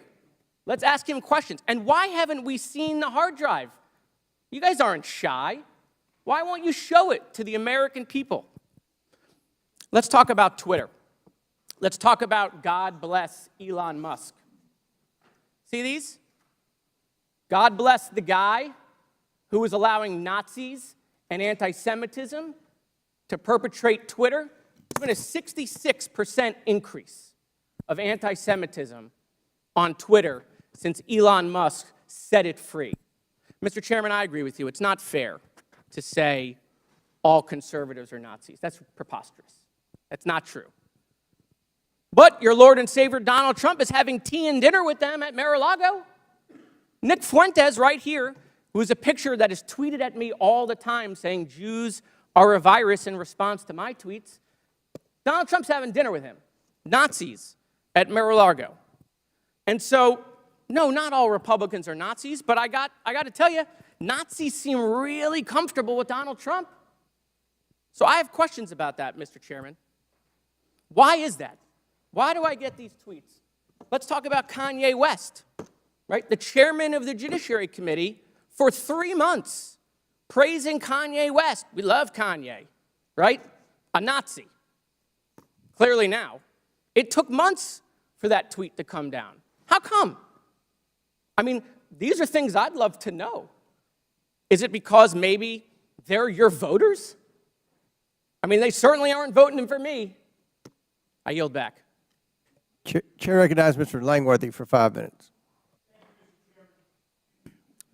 Let's ask him questions. And why haven't we seen the hard drive? You guys aren't shy. Why won't you show it to the American people? Let's talk about Twitter. Let's talk about God bless Elon Musk. See these? God bless the guy who is allowing Nazis and anti-Semitism to perpetrate Twitter. There's been a 66% increase of anti-Semitism on Twitter since Elon Musk set it free. Mr. Chairman, I agree with you. It's not fair to say all conservatives are Nazis. That's preposterous. That's not true. But your Lord and Savior Donald Trump is having tea and dinner with them at Mar-a-Lago. Nick Fuentes right here, who is a picture that is tweeted at me all the time saying Jews are a virus in response to my tweets. Donald Trump's having dinner with him. Nazis at Mar-a-Lago. And so, no, not all Republicans are Nazis, but I got to tell you, Nazis seem really comfortable with Donald Trump. So I have questions about that, Mr. Chairman. Why is that? Why do I get these tweets? Let's talk about Kanye West, right? The chairman of the Judiciary Committee for 3 months praising Kanye West. We love Kanye, right? A Nazi. Clearly now. It took months for that tweet to come down. How come? I mean, these are things I'd love to know. Is it because maybe they're your voters? I mean, they certainly aren't voting for me. I yield back.
Chair recognizes Mr. Langworthy for 5 minutes.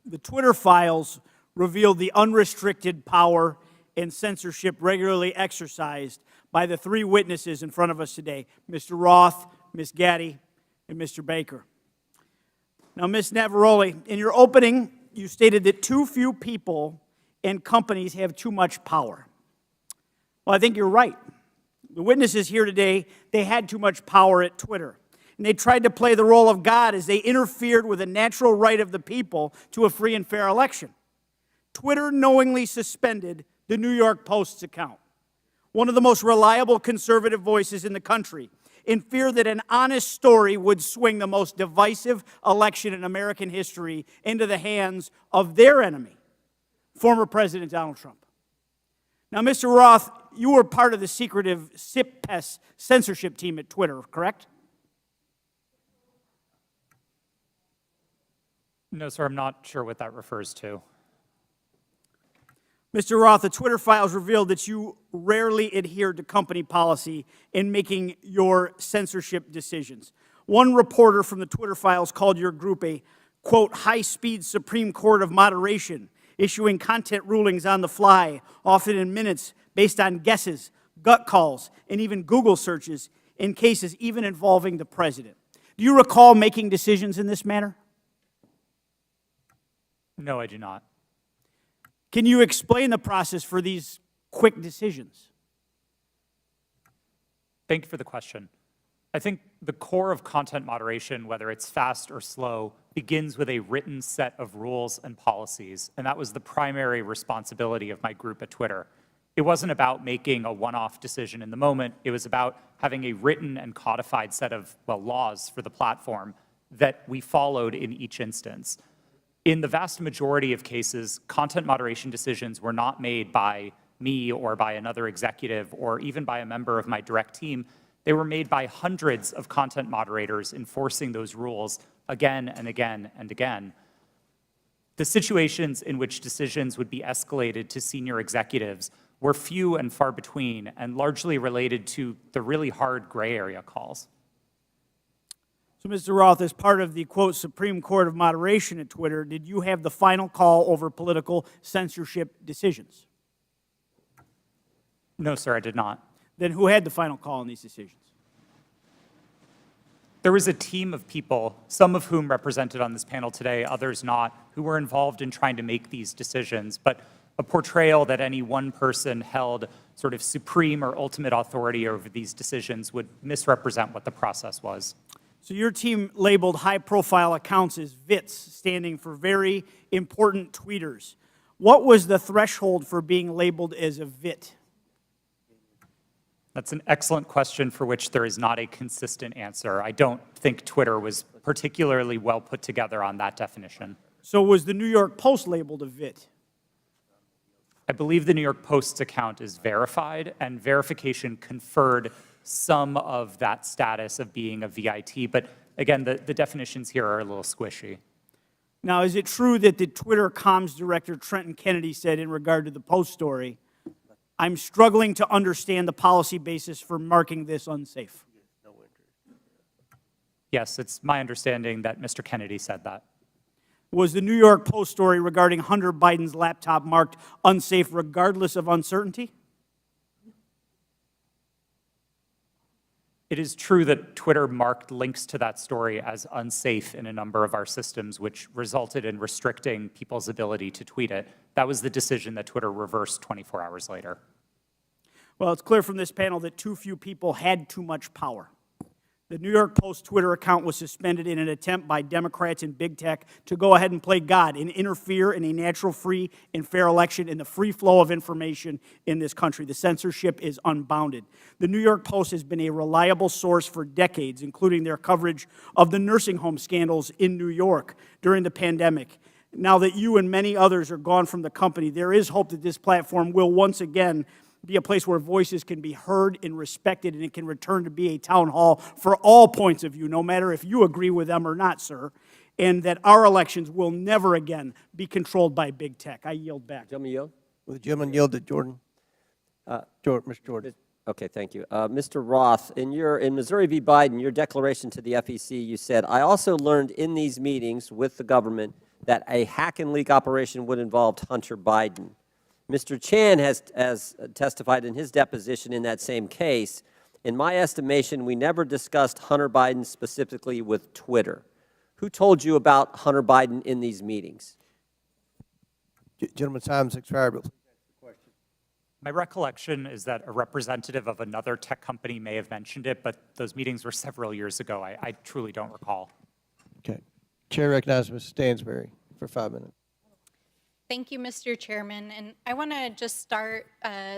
The Twitter files revealed the unrestricted power and censorship regularly exercised by the 3 witnesses in front of us today, Mr. Roth, Ms. Gadde, and Mr. Baker. Now, Ms. Navaroli, in your opening, you stated that too few people and companies have too much power. Well, I think you're right. The witnesses here today, they had too much power at Twitter. And they tried to play the role of God as they interfered with the natural right of the people to a free and fair election. Twitter knowingly suspended the New York Post's account, one of the most reliable conservative voices in the country, in fear that an honest story would swing the most divisive election in American history into the hands of their enemy, former President Donald Trump. Now, Mr. Roth, you were part of the secretive SIP-PES censorship team at Twitter, correct?
No, sir, I'm not sure what that refers to.
Mr. Roth, the Twitter files revealed that you rarely adhered to company policy in making your censorship decisions. One reporter from the Twitter files called your group a, quote, high-speed Supreme Court of moderation, issuing content rulings on the fly, often in minutes, based on guesses, gut calls, and even Google searches in cases even involving the president. Do you recall making decisions in this manner?
No, I do not.
Can you explain the process for these quick decisions?
Thank you for the question. I think the core of content moderation, whether it's fast or slow, begins with a written set of rules and policies, and that was the primary responsibility of my group at Twitter. It wasn't about making a one-off decision in the moment. It was about having a written and codified set of, well, laws for the platform that we followed in each instance. In the vast majority of cases, content moderation decisions were not made by me or by another executive or even by a member of my direct team. They were made by hundreds of content moderators enforcing those rules again and again and again. The situations in which decisions would be escalated to senior executives were few and far between and largely related to the really hard gray area calls.
So, Mr. Roth, as part of the, quote, Supreme Court of Moderation at Twitter, did you have the final call over political censorship decisions?
No, sir, I did not.
Then who had the final call on these decisions?
There was a team of people, some of whom represented on this panel today, others not, who were involved in trying to make these decisions. But a portrayal that any one person held sort of supreme or ultimate authority over these decisions would misrepresent what the process was.
So your team labeled high-profile accounts as VITs, standing for very important tweeters. What was the threshold for being labeled as a VIT?
That's an excellent question for which there is not a consistent answer. I don't think Twitter was particularly well put together on that definition.
So was the New York Post labeled a VIT?
I believe the New York Post's account is verified, and verification conferred some of that status of being a VIT. But again, the definitions here are a little squishy.
Now, is it true that the Twitter comms director, Trenton Kennedy, said in regard to the Post story, I'm struggling to understand the policy basis for marking this unsafe?
Yes, it's my understanding that Mr. Kennedy said that.
Was the New York Post story regarding Hunter Biden's laptop marked unsafe regardless of uncertainty?
It is true that Twitter marked links to that story as unsafe in a number of our systems, which resulted in restricting people's ability to tweet it. That was the decision that Twitter reversed 24 hours later.
Well, it's clear from this panel that too few people had too much power. The New York Post Twitter account was suspended in an attempt by Democrats and big tech to go ahead and play God and interfere in a natural, free, and fair election in the free flow of information in this country. The censorship is unbounded. The New York Post has been a reliable source for decades, including their coverage of the nursing home scandals in New York during the pandemic. Now that you and many others are gone from the company, there is hope that this platform will once again be a place where voices can be heard and respected, and it can return to be a town hall for all points of view, no matter if you agree with them or not, sir, and that our elections will never again be controlled by big tech. I yield back.
Gentleman yield?
Will the gentleman yield to Jordan? Mr. Jordan.
Okay, thank you. Mr. Roth, in Missouri v. Biden, your declaration to the FEC, you said, I also learned in these meetings with the government that a hack and leak operation would involve Hunter Biden. Mr. Chan has testified in his deposition in that same case. In my estimation, we never discussed Hunter Biden specifically with Twitter. Who told you about Hunter Biden in these meetings?
Gentleman's time has expired, but
My recollection is that a representative of another tech company may have mentioned it, but those meetings were several years ago. I truly don't recall.
okay. Chair recognizes Ms. Stansberry for 5 minutes.
Thank you, Mr. Chairman. And I want to just start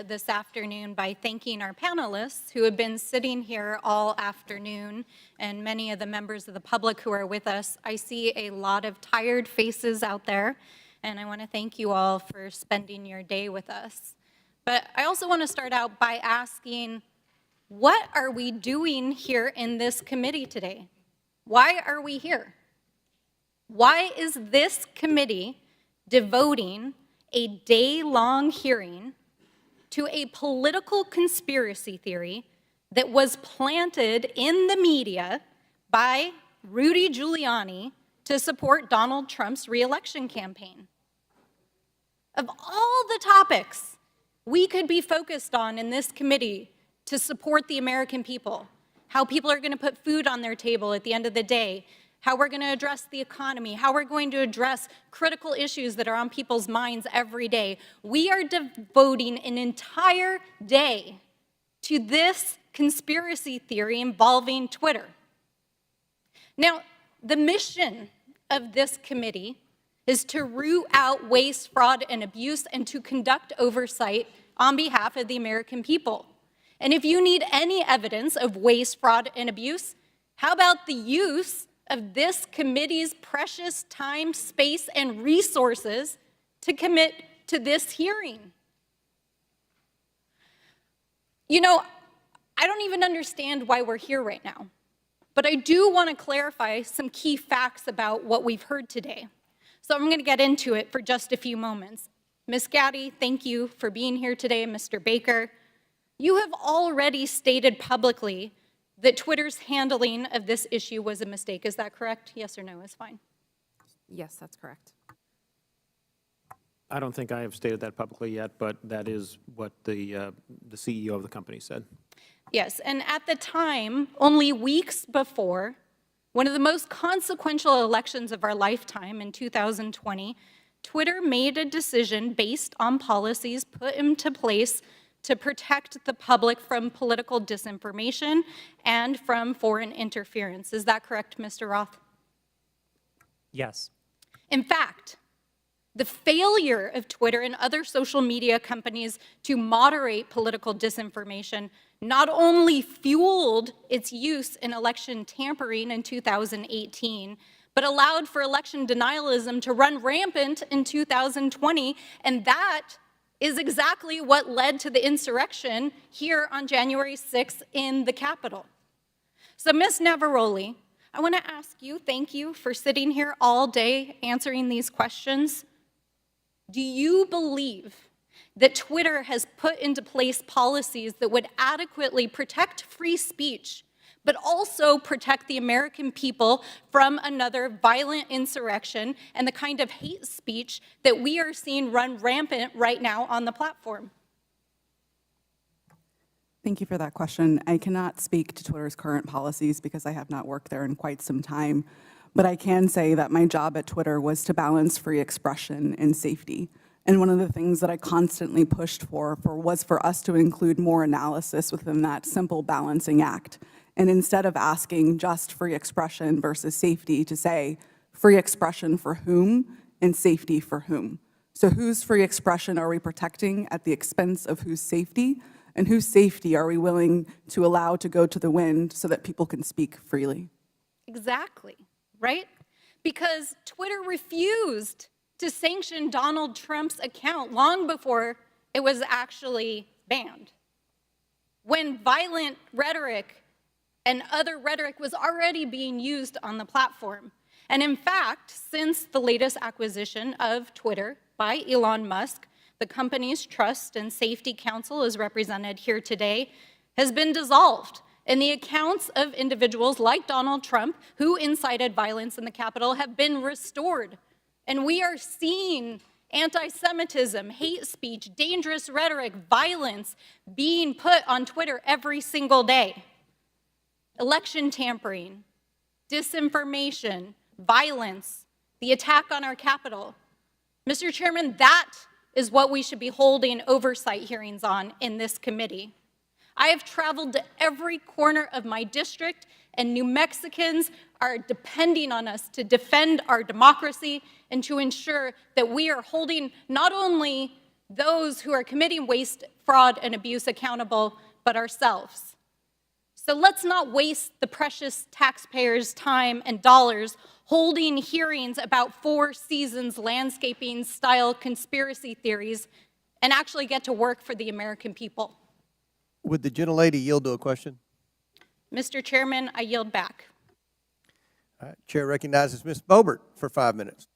this afternoon by thanking our panelists who have been sitting here all afternoon, and many of the members of the public who are with us. I see a lot of tired faces out there, and I want to thank you all for spending your day with us. But I also want to start out by asking, what are we doing here in this committee today? Why are we here? Why is this committee devoting a day-long hearing to a political conspiracy theory that was planted in the media by Rudy Giuliani to support Donald Trump's re-election campaign? Of all the topics we could be focused on in this committee to support the American people, how people are going to put food on their table at the end of the day, how we're going to address the economy, how we're going to address critical issues that are on people's minds every day. We are devoting an entire day to this conspiracy theory involving Twitter. Now, the mission of this committee is to root out waste, fraud, and abuse, and to conduct oversight on behalf of the American people. And if you need any evidence of waste, fraud, and abuse, how about the use of this committee's precious time, space, and resources to commit to this hearing? You know, I don't even understand why we're here right now, but I do want to clarify some key facts about what we've heard today. So I'm going to get into it for just a few moments. Ms. Gadde, thank you for being here today. Mr. Baker, you have already stated publicly that Twitter's handling of this issue was a mistake. Is that correct? Yes or no is fine.
Yes, that's correct.
I don't think I have stated that publicly yet, but that is what the CEO of the company said.
Yes, and at the time, only weeks before, one of the most consequential elections of our lifetime in 2020, Twitter made a decision based on policies put into place to protect the public from political disinformation and from foreign interference. Is that correct, Mr. Roth?
Yes.
In fact, the failure of Twitter and other social media companies to moderate political disinformation not only fueled its use in election tampering in 2018, but allowed for election denialism to run rampant in 2020, and that is exactly what led to the insurrection here on January 6th in the Capitol. So, Ms. Navaroli, I want to ask you, thank you for sitting here all day answering these questions. Do you believe that Twitter has put into place policies that would adequately protect free speech, but also protect the American people from another violent insurrection and the kind of hate speech that we are seeing run rampant right now on the platform?
Thank you for that question. I cannot speak to Twitter's current policies because I have not worked there in quite some time, but I can say that my job at Twitter was to balance free expression and safety. And one of the things that I constantly pushed for was for us to include more analysis within that simple balancing act. And instead of asking just free expression versus safety, to say free expression for whom and safety for whom. So whose free expression are we protecting at the expense of whose safety? And whose safety are we willing to allow to go to the wind so that people can speak freely?
Exactly, right? Because Twitter refused to sanction Donald Trump's account long before it was actually banned. When violent rhetoric and other rhetoric was already being used on the platform. And in fact, since the latest acquisition of Twitter by Elon Musk, the company's Trust and Safety Council, as represented here today, has been dissolved. And the accounts of individuals like Donald Trump who incited violence in the Capitol have been restored. And we are seeing anti-Semitism, hate speech, dangerous rhetoric, violence being put on Twitter every single day. Election tampering, disinformation, violence, the attack on our Capitol. Mr. Chairman, that is what we should be holding oversight hearings on in this committee. I have traveled to every corner of my district, and New Mexicans are depending on us to defend our democracy and to ensure that we are holding not only those who are committing waste, fraud, and abuse accountable, but ourselves. So let's not waste the precious taxpayers' time and dollars holding hearings about Four Seasons landscaping style conspiracy theories and actually get to work for the American people.
Would the gentlelady yield to a question?
Mr. Chairman, I yield back.
All right, Chair recognizes Ms. Boebert for 5 minutes.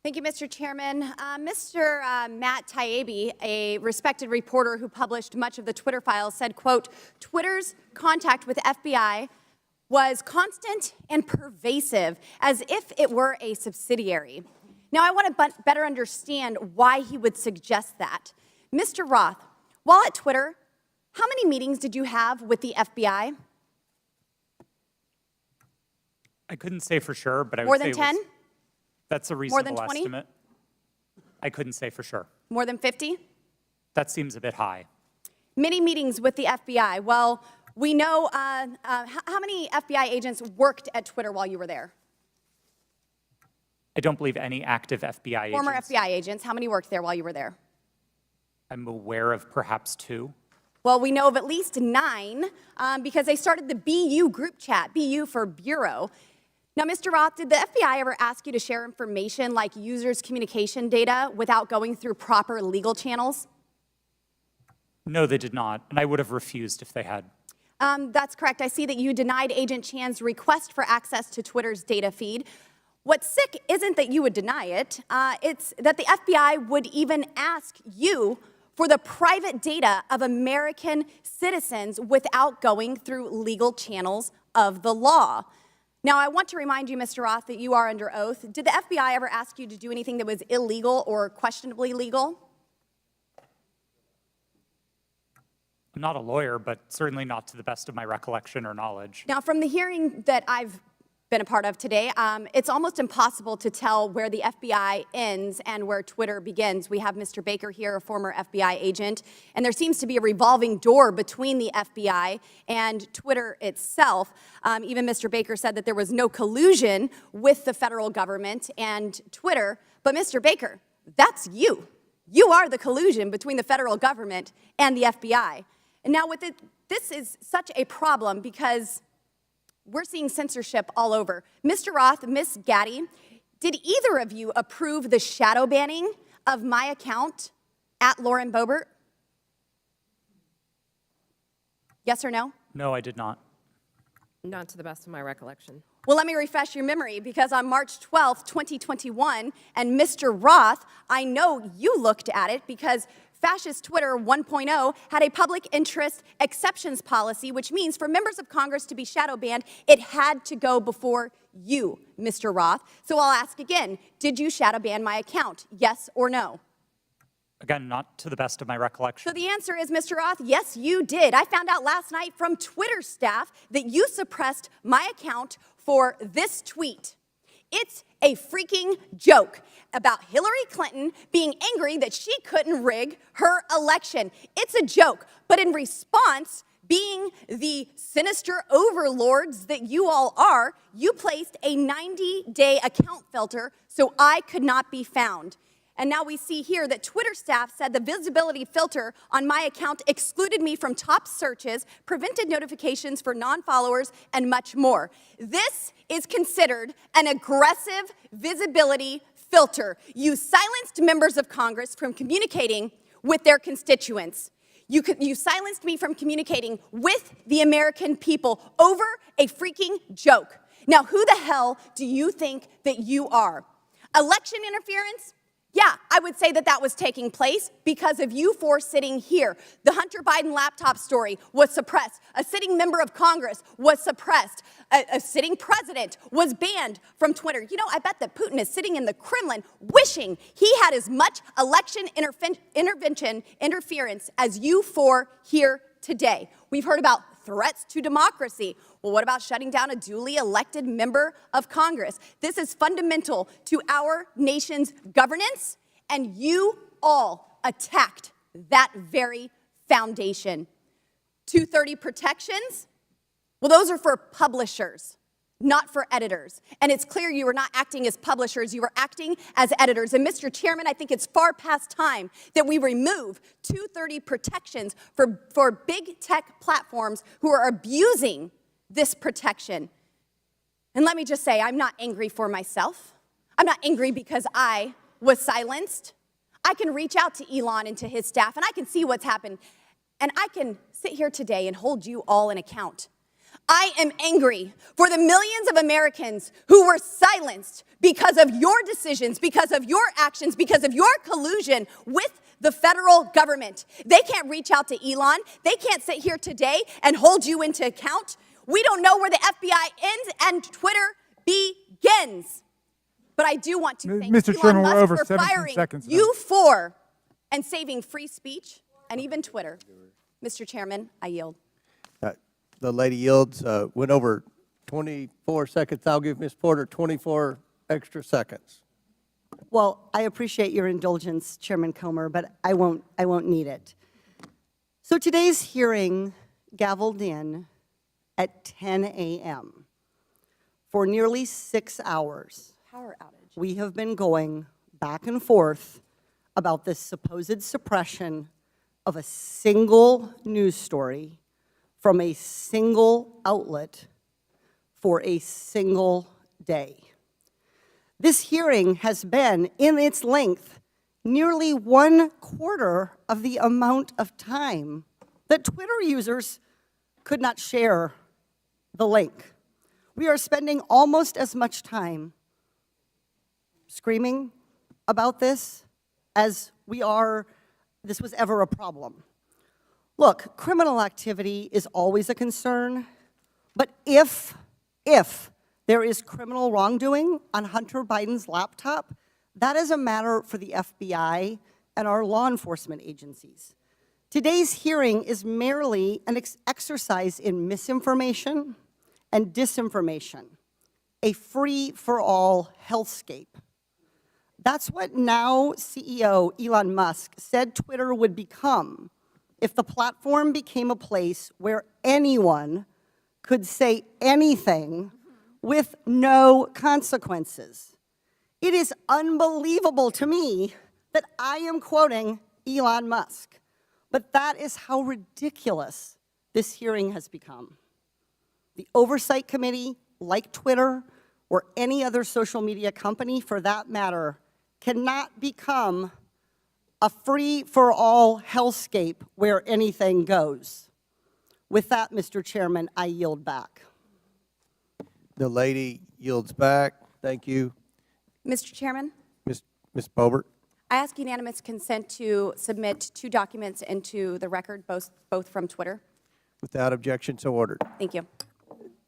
Thank you, Mr. Chairman. Mr. Matt Taibbi, a respected reporter who published much of the Twitter files, said, quote, Twitter's contact with FBI was constant and pervasive, as if it were a subsidiary. Now, I want to better understand why he would suggest that. Mr. Roth, while at Twitter, how many meetings did you have with the FBI?
I couldn't say for sure, but I would
More
say
than 10?
That's a
More than
reasonable
20?
estimate. I couldn't say for sure.
More than 50?
That seems a bit high.
Many meetings with the FBI. Well, we know how many FBI agents worked at Twitter while you were there?
I don't believe any active FBI agents.
Former FBI agents. How many worked there while you were there?
I'm aware of perhaps 2.
Well, we know of at least 9 because they started the BU group chat, BU for Bureau. Now, Mr. Roth, did the FBI ever ask you to share information like users' communication data without going through proper legal channels?
No, they did not, and I would have refused if they had.
That's correct. I see that you denied Agent Chan's request for access to Twitter's data feed. What's sick isn't that you would deny it, it's that the FBI would even ask you for the private data of American citizens without going through legal channels of the law. Now, I want to remind you, Mr. Roth, that you are under oath. Did the FBI ever ask you to do anything that was illegal or questionably legal?
I'm not a lawyer, but certainly not to the best of my recollection or knowledge.
Now, from the hearing that I've been a part of today, it's almost impossible to tell where the FBI ends and where Twitter begins. We have Mr. Baker here, a former FBI agent, and there seems to be a revolving door between the FBI and Twitter itself. Even Mr. Baker said that there was no collusion with the federal government and Twitter, but Mr. Baker, that's you. You are the collusion between the federal government and the FBI. And now with it, this is such a problem because we're seeing censorship all over. Mr. Roth, Ms. Gadde, Did either of you approve the shadow banning of my account at Lauren Boebert? Yes or no?
No, I did not.
Not to the best of my recollection.
Well, let me refresh your memory, because on March 12th, 2021, and Mr. Roth, I know you looked at it because Fascist Twitter 1.0 had a public interest exceptions policy, which means for members of Congress to be shadow banned, it had to go before you, Mr. Roth. So I'll ask again, did you shadow ban my account? Yes or no?
Again, not to the best of my recollection.
So the answer is, Mr. Roth, yes, you did. I found out last night from Twitter staff that you suppressed my account for this tweet. It's a freaking joke about Hillary Clinton being angry that she couldn't rig her election. It's a joke. But in response, being the sinister overlords that you all are, you placed a 90-day account filter so I could not be found. And now we see here that Twitter staff said the visibility filter on my account excluded me from top searches, prevented notifications for non-followers, and much more. This is considered an aggressive visibility filter. You silenced members of Congress from communicating with their constituents. You silenced me from communicating with the American people over a freaking joke. Now, who the hell do you think that you are? Election interference? Yeah, I would say that that was taking place because of you four sitting here. The Hunter Biden laptop story was suppressed. A sitting member of Congress was suppressed. A sitting president was banned from Twitter. You know, I bet that Putin is sitting in the Kremlin wishing he had as much election interference as you four here today. We've heard about threats to democracy. Well, what about shutting down a duly elected member of Congress? This is fundamental to our nation's governance, and you all attacked that very foundation. 230 protections? Well, those are for publishers, not for editors. And it's clear you were not acting as publishers, you were acting as editors. And Mr. Chairman, I think it's far past time that we remove 230 protections for big tech platforms who are abusing this protection. And let me just say, I'm not angry for myself. I'm not angry because I was silenced. I can reach out to Elon and to his staff, and I can see what's happened. And I can sit here today and hold you all in account. I am angry for the millions of Americans who were silenced because of your decisions, because of your actions, because of your collusion with the federal government. They can't reach out to Elon. They can't sit here today and hold you into account. We don't know where the FBI ends and Twitter begins. But I do want to thank
Mr.
Elon
Chairman, we're
Musk
over
for
17
firing
seconds now.
you four and saving free speech and even Twitter. Mr. Chairman, I yield.
The lady yields, went over 24 seconds. I'll give Ms. Porter 24 extra seconds.
Well, I appreciate your indulgence, Chairman Comer, but I won't need it. So today's hearing gavelled in at 10 a.m. For nearly 6 hours.
Power outage.
We have been going back and forth about this supposed suppression of a single news story from a single outlet for a single day. This hearing has been, in its length, nearly 1/4 of the amount of time that Twitter users could not share the link. We are spending almost as much time screaming about this as this was ever a problem. Look, criminal activity is always a concern, but if there is criminal wrongdoing on Hunter Biden's laptop, that is a matter for the FBI and our law enforcement agencies. Today's hearing is merely an exercise in misinformation and disinformation, a free-for-all hellscape. That's what now CEO Elon Musk said Twitter would become if the platform became a place where anyone could say anything with no consequences. It is unbelievable to me that I am quoting Elon Musk, but that is how ridiculous this hearing has become. The Oversight Committee, like Twitter, or any other social media company for that matter cannot become a free-for-all hellscape where anything goes. With that, Mr. Chairman, I yield back.
The lady yields back. Thank you.
Mr. Chairman,
Ms. Boebert.
I ask unanimous consent to submit 2 documents into the record, both from Twitter.
Without objection, so ordered.
Thank you.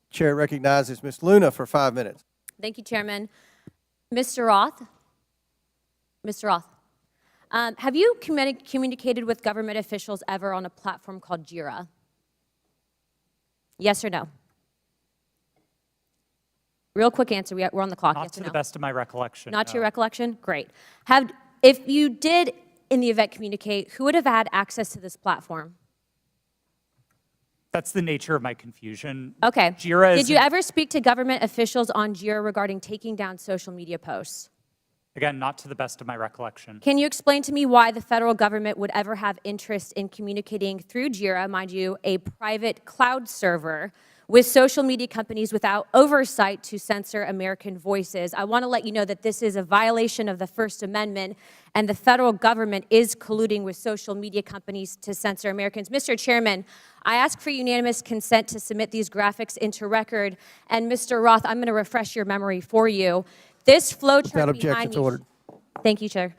Chair recognizes Ms. Luna for 5 minutes.
Thank you, Chairman. Mr. Roth? Mr. Roth, have you communicated with government officials ever on a platform called Jira? Yes or no? Real quick answer. We're on the clock.
Not
Yes
to
or
the
no?
best of my recollection.
Not to your
no.
recollection? Great. If you did, in the event, communicate, who would have had access to this platform?
That's the nature of my confusion.
Okay.
Jira is
Did you ever speak to government officials on Jira regarding taking down social media posts?
Again, not to the best of my recollection.
Can you explain to me why the federal government would ever have interest in communicating through Jira, mind you, a private cloud server, with social media companies without oversight to censor American voices? I want to let you know that this is a violation of the First Amendment, and the federal government is colluding with social media companies to censor Americans. Mr. Chairman, I ask for unanimous consent to submit these graphics into record. And Mr. Roth, I'm going to refresh your memory for you. This flowchart
Without objection,
behind
so
me.
ordered.
Thank you, Chair.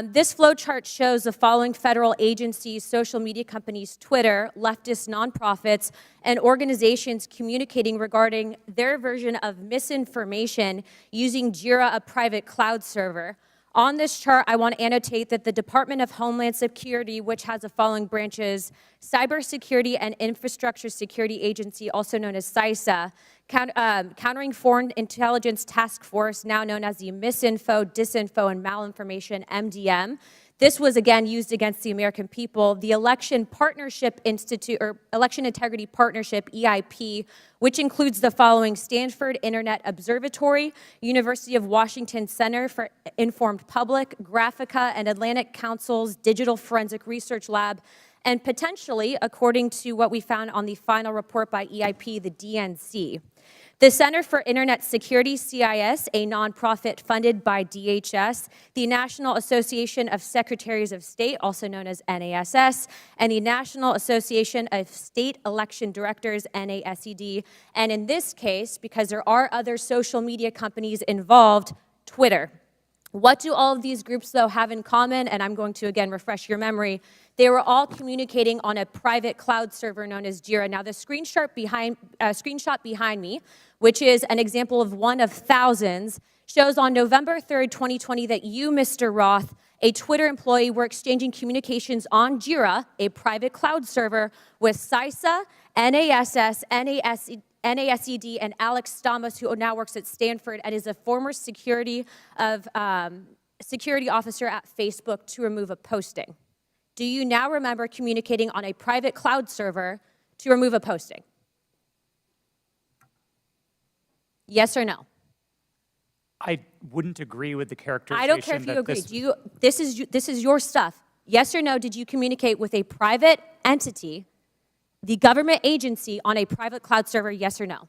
This flowchart shows the following federal agencies, social media companies, Twitter, leftist nonprofits, and organizations communicating regarding their version of misinformation using Jira, a private cloud server. On this chart, I want to annotate that the Department of Homeland Security, which has the following branches: Cybersecurity and Infrastructure Security Agency, also known as CISA, Countering Foreign Intelligence Task Force, now known as the Misinfo, Disinfo, and Malinformation, MDM. This was, again, used against the American people. The Election Partnership Institute, or Election Integrity Partnership, EIP, which includes the following: Stanford Internet Observatory, University of Washington Center for Informed Public, Graphica, and Atlantic Council's Digital Forensic Research Lab, and potentially, according to what we found on the final report by EIP, the DNC. The Center for Internet Security, CIS, a nonprofit funded by DHS, the National Association of Secretaries of State, also known as NASS, and the National Association of State Election Directors, NASED, and in this case, because there are other social media companies involved, Twitter. What do all of these groups, though, have in common? And I'm going to, again, refresh your memory. They were all communicating on a private cloud server known as Jira. Now, the screenshot behind me, which is an example of one of thousands, shows on November 3rd, 2020, that you, Mr. Roth, a Twitter employee, were exchanging communications on Jira, a private cloud server, with CISA, NASS, NASED, and Alex Stamos, who now works at Stanford and is a former security officer at Facebook, to remove a posting. Do you now remember communicating on a private cloud server to remove a posting? Yes or no?
I wouldn't agree with the characterization.
I don't care if you agree. This is your stuff. Yes or no, did you communicate with a private entity, the government agency, on a private cloud server, yes or no?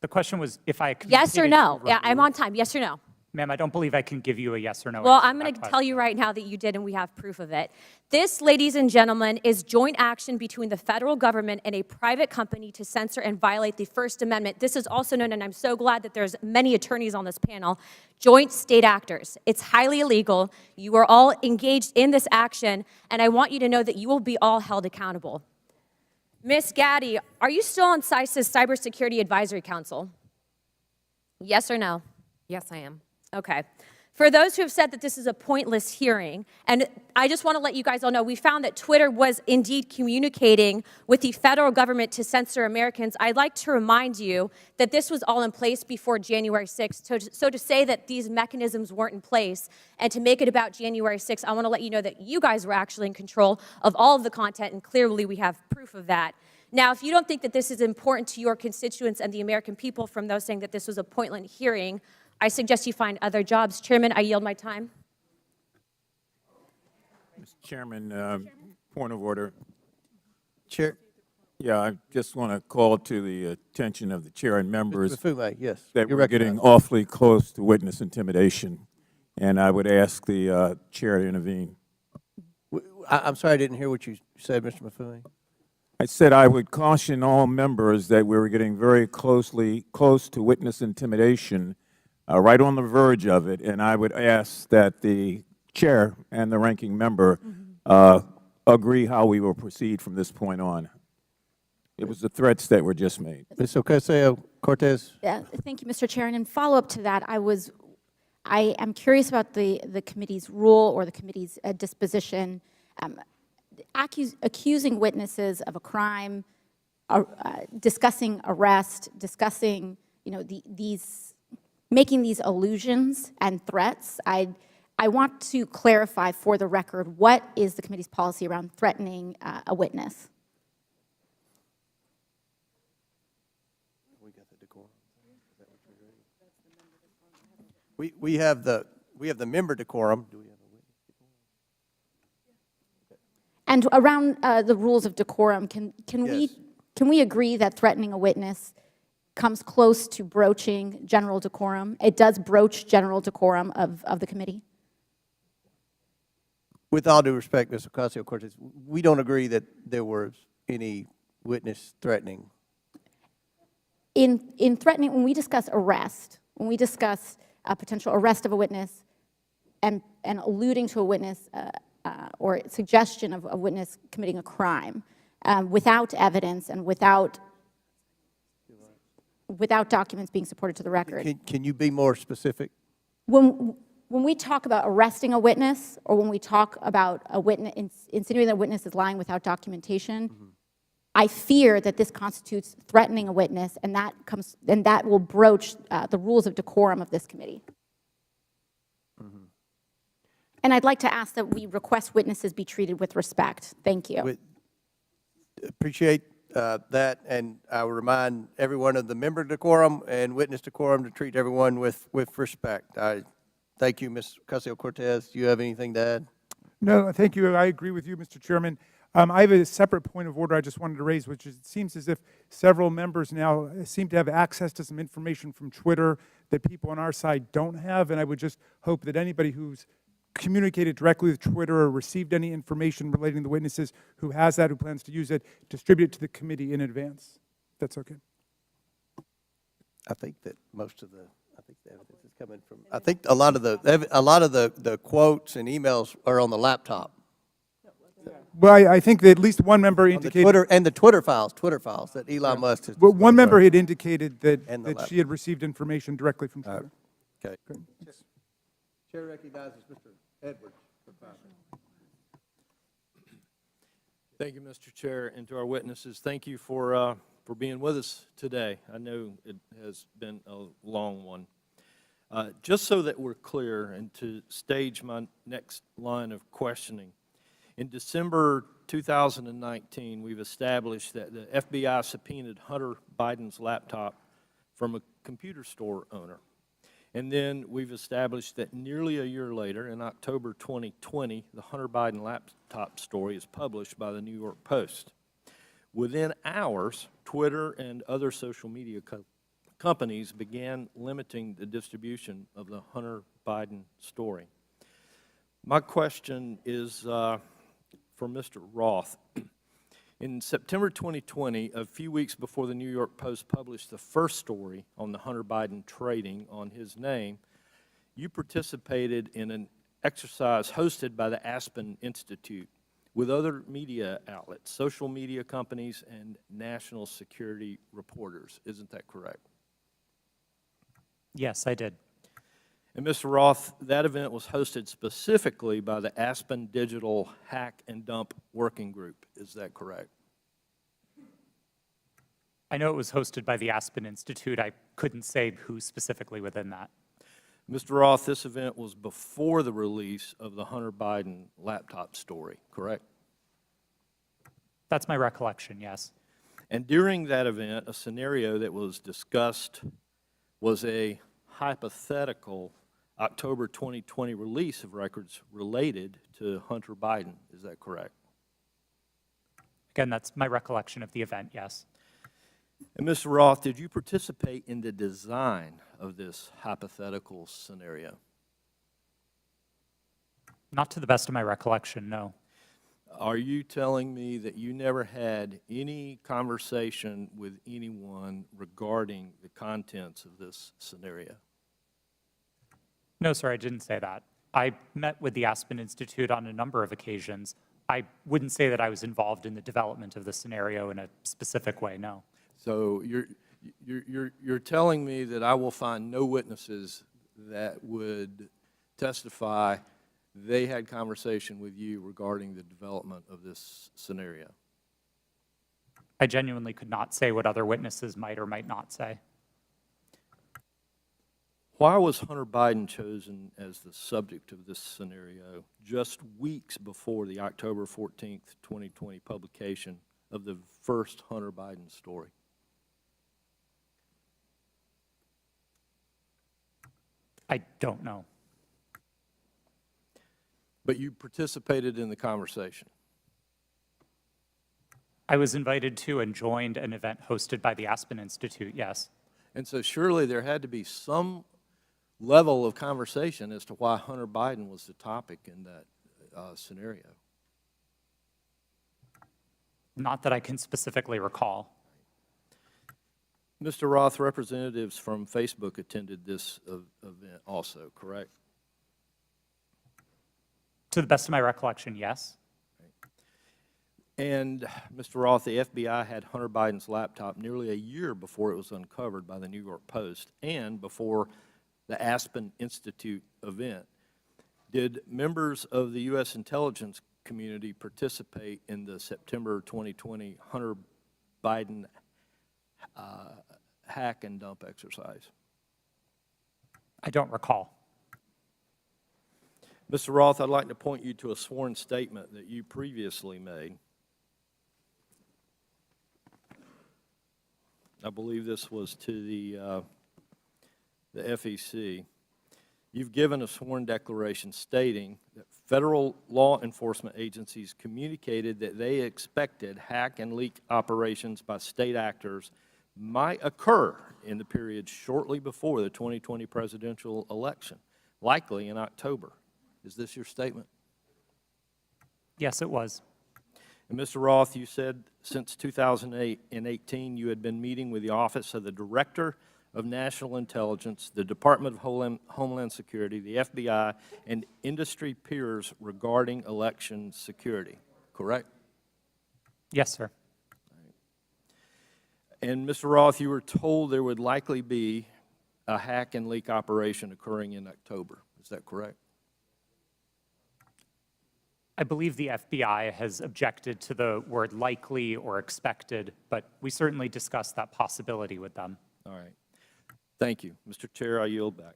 The question was if I
Yes or no?
to
Yeah, I'm
remove-
on time. Yes or no?
Ma'am, I don't believe I can give you a yes or no
Well,
answer
I'm
to
going
that
to tell
question.
you right now that you did, and we have proof of it. This, ladies and gentlemen, is joint action between the federal government and a private company to censor and violate the First Amendment. This is also known, and I'm so glad that there's many attorneys on this panel, joint state actors. It's highly illegal. You are all engaged in this action, and I want you to know that you will be all held accountable. Ms. Gadde, are you still on CISA's Cybersecurity Advisory Council? Yes or no?
Yes, I am.
Okay. For those who have said that this is a pointless hearing, and I just want to let you guys all know, we found that Twitter was indeed communicating with the federal government to censor Americans. I'd like to remind you that this was all in place before January 6th. So to say that these mechanisms weren't in place and to make it about January 6th, I want to let you know that you guys were actually in control of all of the content, and clearly we have proof of that. Now, if you don't think that this is important to your constituents and the American people from those saying that this was a pointless hearing, I suggest you find other jobs. Chairman, I yield my time.
Mr. Chairman, point of order.
Chair.
Yeah, I just want to call to the attention of the chair and members
Mr. Mafume, yes.
that
you're
we're getting
recognized.
awfully close to witness intimidation, and I would ask the chair to intervene.
I'm sorry, I didn't hear what you said, Mr. Mafume.
I said I would caution all members that we were getting very close to witness intimidation, right on the verge of it, and I would ask that the chair and the ranking member agree how we will proceed from this point on. It was the threats that were just made.
Ms. Ocasio-Cortez?
Yeah, thank you, Mr. Chair. And in follow-up to that, I am curious about the committee's rule or the committee's disposition, accusing witnesses of a crime, discussing arrest, discussing, making these allusions and threats. I want to clarify for the record, what is the committee's policy around threatening a witness?
We have the member decorum. Do we have a witness decorum?
And around the rules of decorum, can
Yes.
we agree that threatening a witness comes close to broaching general decorum? It does broach general decorum of the committee?
With all due respect, Ms. Ocasio-Cortez, we don't agree that there was any witness threatening.
In threatening, when we discuss arrest, when we discuss a potential arrest of a witness and alluding to a witness or suggestion of a witness committing a crime without evidence and without documents being supported to the record.
Can you be more specific?
When we talk about arresting a witness or when we talk about a witness, insinuating that a witness is lying without documentation, I fear that this constitutes threatening a witness, and that will broach the rules of decorum of this committee. And I'd like to ask that we request witnesses be treated with respect. Thank you.
Appreciate that, and I will remind everyone of the member decorum and witness decorum to treat everyone with respect. I thank you, Ms. Ocasio-Cortez. Do you have anything to add?
No, thank you. I agree with you, Mr. Chairman. I have a separate point of order I just wanted to raise, which is it seems as if several members now seem to have access to some information from Twitter that people on our side don't have, and I would just hope that anybody who's communicated directly with Twitter or received any information relating to witnesses who has that, who plans to use it, distribute it to the committee in advance. That's okay.
I think that most of the evidence is coming from, I think a lot of the quotes and emails are on the laptop.
Well, I think that at least one member indicated.
The Twitter files that Elon Musk has.
Well, one member had indicated that
laptop.
she had received information directly from Twitter.
Okay. Chair recognizes Mr. Edwards for 5 minutes.
Thank you, Mr. Chair, and to our witnesses, thank you for being with us today. I know it has been a long one. Just so that we're clear and to stage my next line of questioning, in December 2019, we've established that the FBI subpoenaed Hunter Biden's laptop from a computer store owner. And then we've established that nearly a year later, in October 2020, the Hunter Biden laptop story is published by the New York Post. Within hours, Twitter and other social media companies began limiting the distribution of the Hunter Biden story. My question is for Mr. Roth. In September 2020, a few weeks before the New York Post published the first story on the Hunter Biden trading on his name, you participated in an exercise hosted by the Aspen Institute with other media outlets, social media companies, and national security reporters. Isn't that correct?
Yes, I did.
And Mr. Roth, that event was hosted specifically by the Aspen Digital Hack and Dump Working Group. Is that correct?
I know it was hosted by the Aspen Institute. I couldn't say who specifically within that.
Mr. Roth, this event was before the release of the Hunter Biden laptop story, correct?
That's my recollection, yes.
And during that event, a scenario that was discussed was a hypothetical October 2020 release of records related to Hunter Biden. Is that correct?
Again, that's my recollection of the event, yes.
And Mr. Roth, did you participate in the design of this hypothetical scenario?
Not to the best of my recollection, no.
Are you telling me that you never had any conversation with anyone regarding the contents of this scenario?
No, sir, I didn't say that. I met with the Aspen Institute on a number of occasions. I wouldn't say that I was involved in the development of the scenario in a specific way, no.
So you're telling me that I will find no witnesses that would testify they had conversation with you regarding the development of this scenario?
I genuinely could not say what other witnesses might or might not say.
Why was Hunter Biden chosen as the subject of this scenario just weeks before the October 14th, 2020 publication of the first Hunter Biden story?
I don't know.
But you participated in the conversation.
I was invited to and joined an event hosted by the Aspen Institute, yes.
And so surely there had to be some level of conversation as to why Hunter Biden was the topic in that scenario.
Not that I can specifically recall.
Mr. Roth, representatives from Facebook attended this event also, correct?
To the best of my recollection, yes.
And, Mr. Roth, the FBI had Hunter Biden's laptop nearly a year before it was uncovered by the New York Post and before the Aspen Institute event. Did members of the U.S. intelligence community participate in the September 2020 Hunter Biden hack and dump exercise?
I don't recall.
Mr. Roth, I'd like to point you to a sworn statement that you previously made. I believe this was to the FEC. You've given a sworn declaration stating that federal law enforcement agencies communicated that they expected hack and leak operations by state actors might occur in the period shortly before the 2020 presidential election, likely in October. Is this your statement?
Yes, it was.
And Mr. Roth, you said since 2018 you had been meeting with the Office of the Director of National Intelligence, the Department of Homeland Security, the FBI, and industry peers regarding election security, correct?
Yes, sir.
And Mr. Roth, you were told there would likely be a hack and leak operation occurring in October. Is that correct?
I believe the FBI has objected to the word likely or expected, but we certainly discussed that possibility with them.
All right. Thank you. Mr. Chair, I yield back.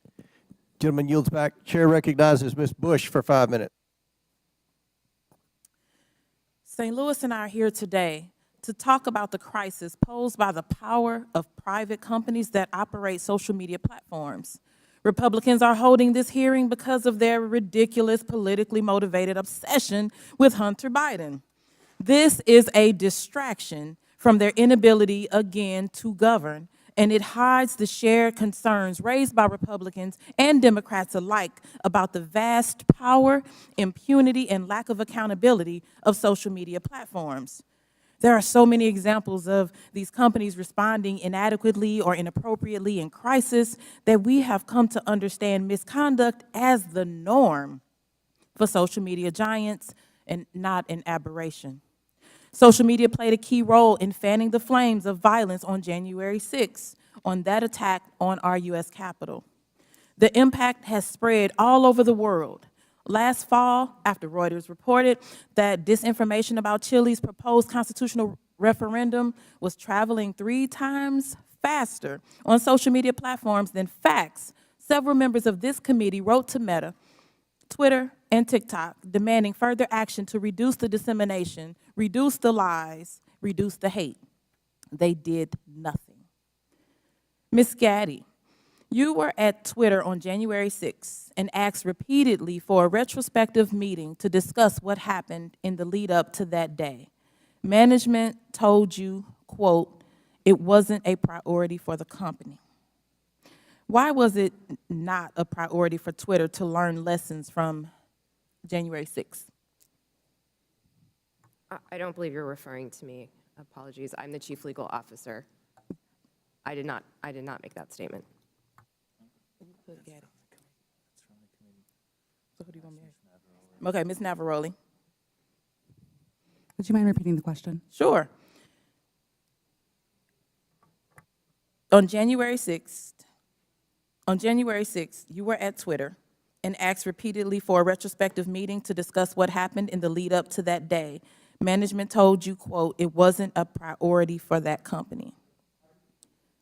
Gentleman yields back. Chair recognizes Ms. Bush for 5 minutes.
St. Louis and I are here today to talk about the crisis posed by the power of private companies that operate social media platforms. Republicans are holding this hearing because of their ridiculous, politically motivated obsession with Hunter Biden. This is a distraction from their inability, again, to govern, and it hides the shared concerns raised by Republicans and Democrats alike about the vast power, impunity, and lack of accountability of social media platforms. There are so many examples of these companies responding inadequately or inappropriately in crisis that we have come to understand misconduct as the norm for social media giants and not an aberration. Social media played a key role in fanning the flames of violence on January 6th, on that attack on our U.S. Capitol. The impact has spread all over the world. Last fall, after Reuters reported that disinformation about Chile's proposed constitutional referendum was traveling 3 times faster on social media platforms than facts, several members of this committee wrote to Meta, Twitter, and TikTok, demanding further action to reduce the dissemination, reduce the lies, reduce the hate. They did nothing. Ms. Gadde, you were at Twitter on January 6th and asked repeatedly for a retrospective meeting to discuss what happened in the lead up to that day. Management told you, quote, it wasn't a priority for the company. Why was it not a priority for Twitter to learn lessons from January 6th?
I don't believe you're referring to me. Apologies. I'm the chief legal officer. I did not make that statement.
Okay, Ms. Navaroli.
Would you mind repeating the question?
Sure. On January 6th, you were at Twitter and asked repeatedly for a retrospective meeting to discuss what happened in the lead up to that day. Management told you, quote, it wasn't a priority for that company.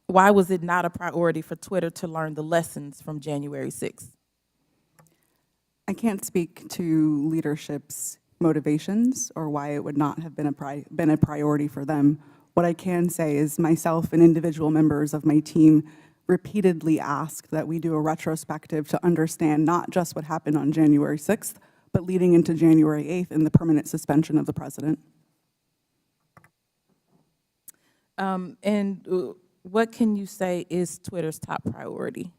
Why was it not a priority for Twitter to learn the lessons from January 6th?
I can't speak to leadership's motivations or why it would not have been a priority for them. What I can say is myself and individual members of my team repeatedly asked that we do a retrospective to understand not just what happened on January 6th, but leading into January 8th and the permanent suspension of the president.
What can you say is Twitter's top priority?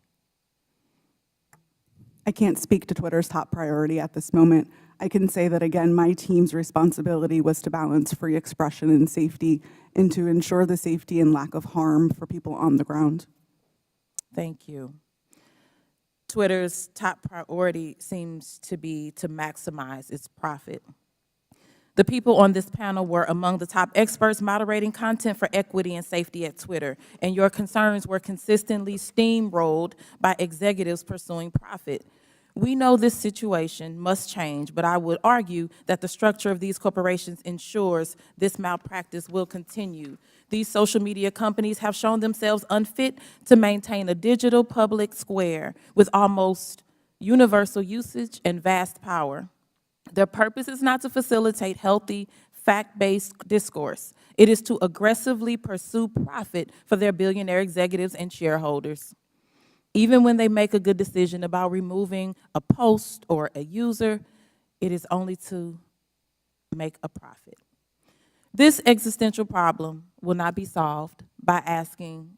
I can't speak to Twitter's top priority at this moment. I can say that, again, my team's responsibility was to balance free expression and safety and to ensure the safety and lack of harm for people on the ground.
Thank you. Twitter's top priority seems to be to maximize its profit. The people on this panel were among the top experts moderating content for equity and safety at Twitter, and your concerns were consistently steamrolled by executives pursuing profit. We know this situation must change, but I would argue that the structure of these corporations ensures this malpractice will continue. These social media companies have shown themselves unfit to maintain a digital public square with almost universal usage and vast power. Their purpose is not to facilitate healthy, fact-based discourse. It is to aggressively pursue profit for their billionaire executives and shareholders. Even when they make a good decision about removing a post or a user, it is only to make a profit. This existential problem will not be solved by asking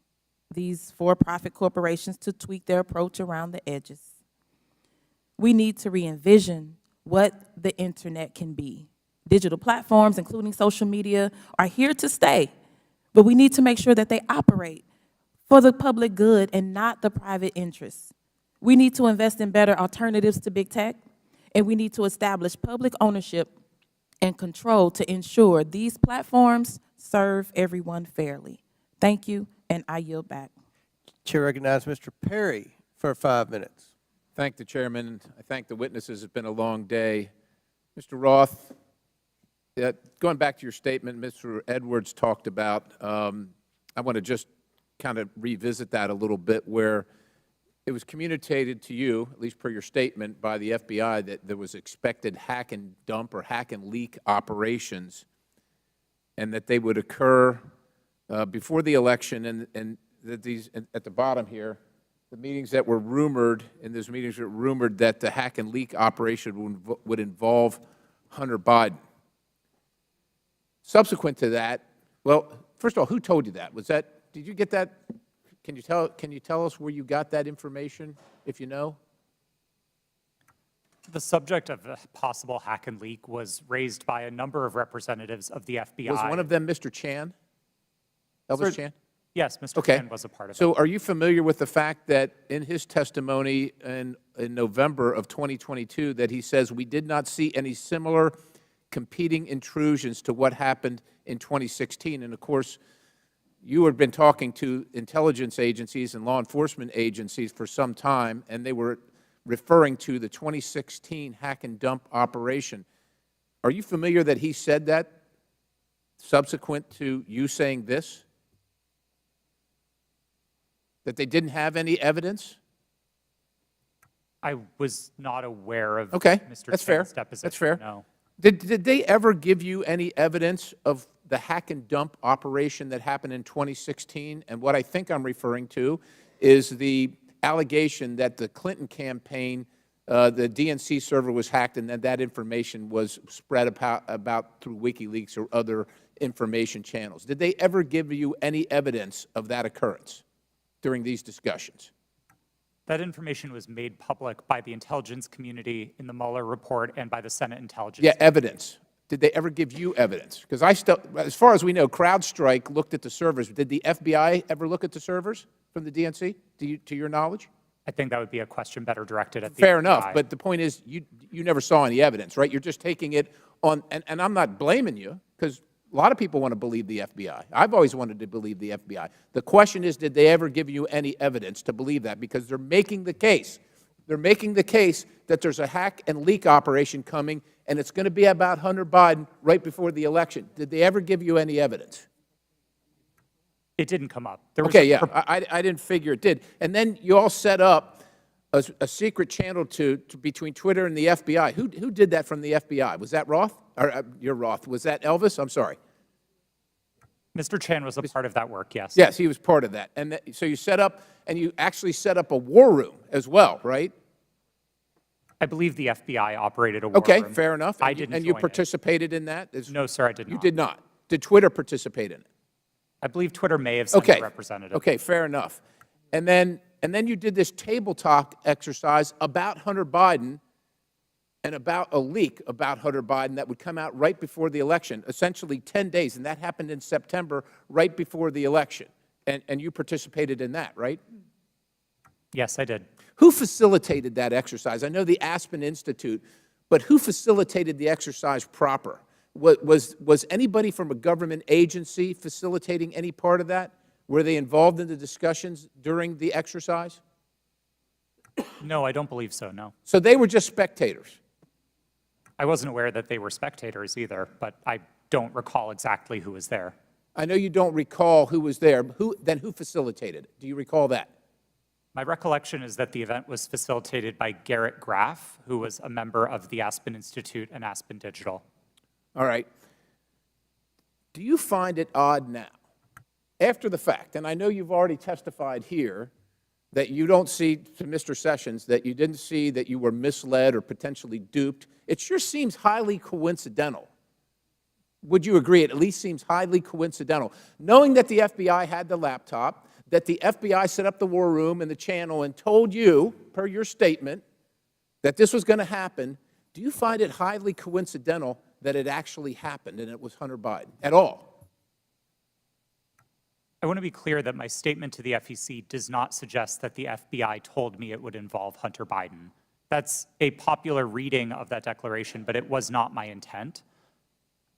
these for-profit corporations to tweak their approach around the edges. We need to re-envision what the internet can be. Digital platforms, including social media, are here to stay, but we need to make sure that they operate for the public good and not the private interests. We need to invest in better alternatives to big tech, and we need to establish public ownership and control to ensure these platforms serve everyone fairly. Thank you, and I yield back.
Chair recognizes Mr. Perry for 5 minutes.
Thank the chairman. I thank the witnesses. It's been a long day. Mr. Roth, going back to your statement Mr. Edwards talked about, I want to just kind of revisit that a little bit, where it was communicated to you, at least per your statement, by the FBI that there was expected hack and dump or hack and leak operations, and that they would occur before the election, and that these, at the bottom here, the meetings that were rumored, in those meetings were rumored that the hack and leak operation would involve Hunter Biden. Subsequent to that, well, first of all, who told you that? Was that, did you get that? Can you tell us where you got that information, if you know?
The subject of a possible hack and leak was raised by a number of representatives of the FBI.
Was one of them Mr. Chan? Elvis Chan?
Yes, Mr. Chan was a part of it.
So are you familiar with the fact that in his testimony in November of 2022 that he says we did not see any similar competing intrusions to what happened in 2016? And of course, you had been talking to intelligence agencies and law enforcement agencies for some time, and they were referring to the 2016 hack and dump operation. Are you familiar that he said that subsequent to you saying this? That they didn't have any evidence?
I was not aware of
Okay,
Mr.
that's
Chan's
fair.
deposition.
That's fair.
No.
Did they ever give you any evidence of the hack and dump operation that happened in 2016? And what I think I'm referring to is the allegation that the Clinton campaign
the DNC server was hacked and then that information was spread about through WikiLeaks or other information channels. Did they ever give you any evidence of that occurrence during these discussions?
That information was made public by the intelligence community in the Mueller report and by the Senate Intelligence.
Yeah, evidence. Did they ever give you evidence? Because as far as we know, CrowdStrike looked at the servers. Did the FBI ever look at the servers from the DNC, to your knowledge?
I think that would be a question better directed at the
Fair
FBI.
enough, but the point is you never saw any evidence, right? You're just taking it on, and I'm not blaming you, because a lot of people want to believe the FBI. I've always wanted to believe the FBI. The question is, did they ever give you any evidence to believe that? Because they're making the case. They're making the case that there's a hack and leak operation coming, and it's going to be about Hunter Biden right before the election. Did they ever give you any evidence?
It didn't come up. There was
Okay, yeah, I didn't figure it did. And then you all set up a secret channel between Twitter and the FBI. Who did that from the FBI? Was that Roth? Or you're Roth. Was that Elvis? I'm sorry.
Mr. Chan was a part of that work, yes.
Yes, he was part of that. And so you set up, and you actually set up a war room as well, right?
I believe the FBI operated a war
Okay,
room.
fair enough.
I didn't
And you
join it.
participated in that?
No, sir, I did not.
You did not. Did Twitter participate in it?
I believe Twitter may have sent a representative.
Okay, fair enough. And then you did this table talk exercise about Hunter Biden and about a leak about Hunter Biden that would come out right before the election, essentially 10 days, and that happened in September, right before the election. And you participated in that, right?
Yes, I did.
Who facilitated that exercise? I know the Aspen Institute, but who facilitated the exercise proper? Was anybody from a government agency facilitating any part of that? Were they involved in the discussions during the exercise?
No, I don't believe so, no.
So they were just spectators?
I wasn't aware that they were spectators either, but I don't recall exactly who was there.
I know you don't recall who was there. Then who facilitated it? Do you recall that?
My recollection is that the event was facilitated by Garrett Graff, who was a member of the Aspen Institute and Aspen Digital.
All right. Do you find it odd now, after the fact, and I know you've already testified here that you don't see, to Mr. Sessions, that you didn't see that you were misled or potentially duped. It sure seems highly coincidental. Would you agree? It at least seems highly coincidental. Knowing that the FBI had the laptop, that the FBI set up the war room and the channel and told you, per your statement, that this was going to happen, do you find it highly coincidental that it actually happened and it was Hunter Biden at all?
I want to be clear that my statement to the FEC does not suggest that the FBI told me it would involve Hunter Biden. That's a popular reading of that declaration, but it was not my intent.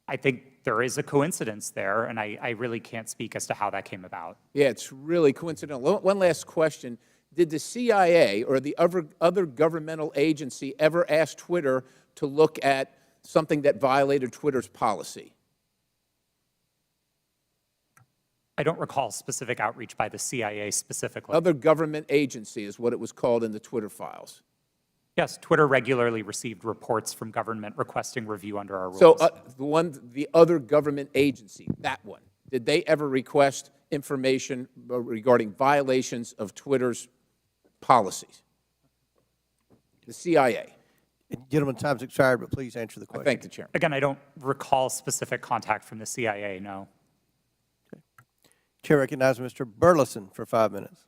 I think there is a coincidence there, and I really can't speak as to how that came about.
Yeah, it's really coincidental. One last question. Did the CIA or the other governmental agency ever ask Twitter to look at something that violated Twitter's policy?
I don't recall specific outreach by the CIA specifically.
Other government agency is what it was called in the Twitter files.
Yes, Twitter regularly received reports from government requesting review under our rules.
So the other government agency, that one, did they ever request information regarding violations of Twitter's policies? The CIA.
Gentlemen, time's expired, but please answer the question.
I thank the Chairman.
Again, I don't recall specific contact from the CIA, no.
Chair recognizes Mr. Burleson for 5 minutes.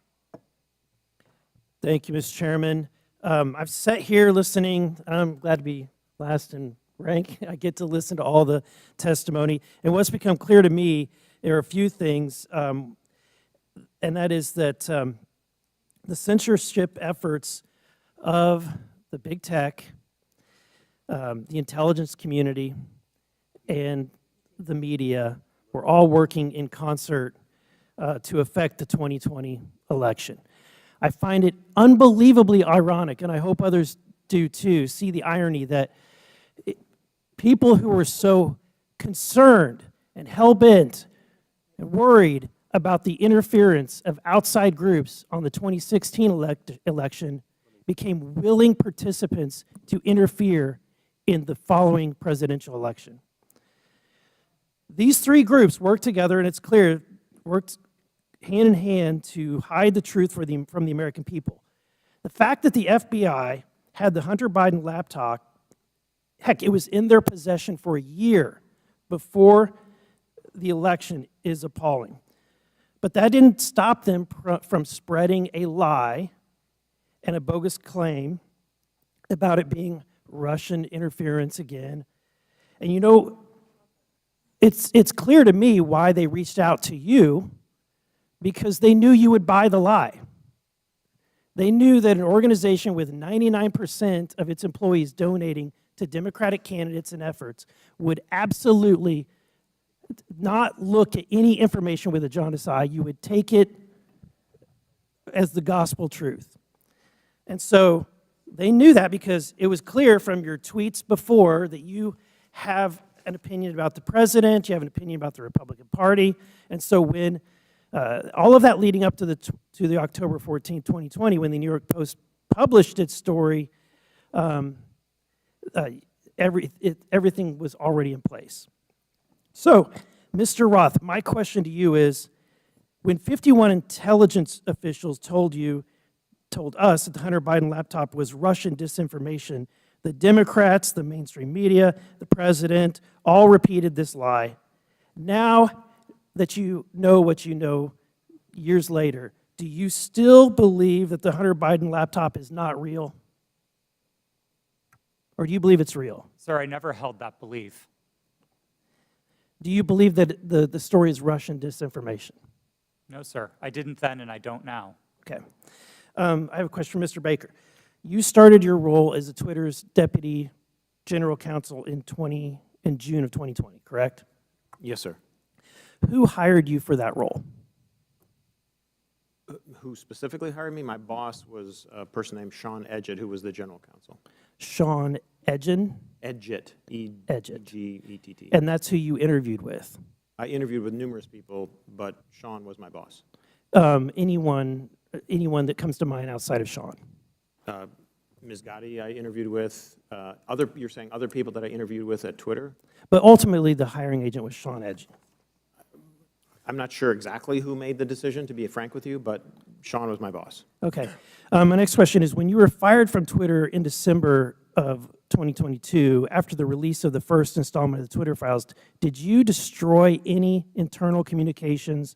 Thank you, Mr. Chairman. I've sat here listening. I'm glad to be last in rank. I get to listen to all the testimony. And what's become clear to me, there are a few things, and that is that the censorship efforts of the big tech, the intelligence community, and the media were all working in concert to affect the 2020 election. I find it unbelievably ironic, and I hope others do too, see the irony that people who were so concerned and hell-bent and worried about the interference of outside groups on the 2016 election became willing participants to interfere in the following presidential election. These three groups worked together, and it's clear, worked hand in hand to hide the truth from the American people. The fact that the FBI had the Hunter Biden laptop. Heck, it was in their possession for a year before the election is appalling. But that didn't stop them from spreading a lie and a bogus claim about it being Russian interference again. And you know, it's clear to me why they reached out to you, because they knew you would buy the lie. They knew that an organization with 99% of its employees donating to Democratic candidates and efforts would absolutely not look at any information with a jaundiced eye. You would take it as the gospel truth. And so they knew that, because it was clear from your tweets before that you have an opinion about the president, you have an opinion about the Republican Party. And so when all of that leading up to the October 14, 2020, when the New York Post published its story, everything was already in place. So, Mr. Roth, my question to you is, when 51 intelligence officials told us that the Hunter Biden laptop was Russian disinformation, the Democrats, the mainstream media, the president, all repeated this lie. Now that you know what you know years later, do you still believe that the Hunter Biden laptop is not real? Or do you believe it's real?
Sir, I never held that belief.
Do you believe that the story is Russian disinformation?
No, sir. I didn't then, and I don't now.
Okay. I have a question for Mr. Baker. You started your role as Twitter's deputy general counsel in June of 2020, correct?
Yes, sir.
Who hired you for that role?
Who specifically hired me? My boss was a person named Sean Edgett, who was the general counsel.
Sean Edgett?
Edgett,
Edgett.
E-G-E-T-T.
And that's who you interviewed with?
I interviewed with numerous people, but Sean was my boss.
Anyone that comes to mind outside of Sean?
Ms. Gadde I interviewed with. You're saying other people that I interviewed with at Twitter?
But ultimately, the hiring agent was Sean Edgett.
I'm not sure exactly who made the decision, to be frank with you, but Sean was my boss.
Okay. My next question is, when you were fired from Twitter in December of 2022, after the release of the first installment of the Twitter files, did you destroy any internal communications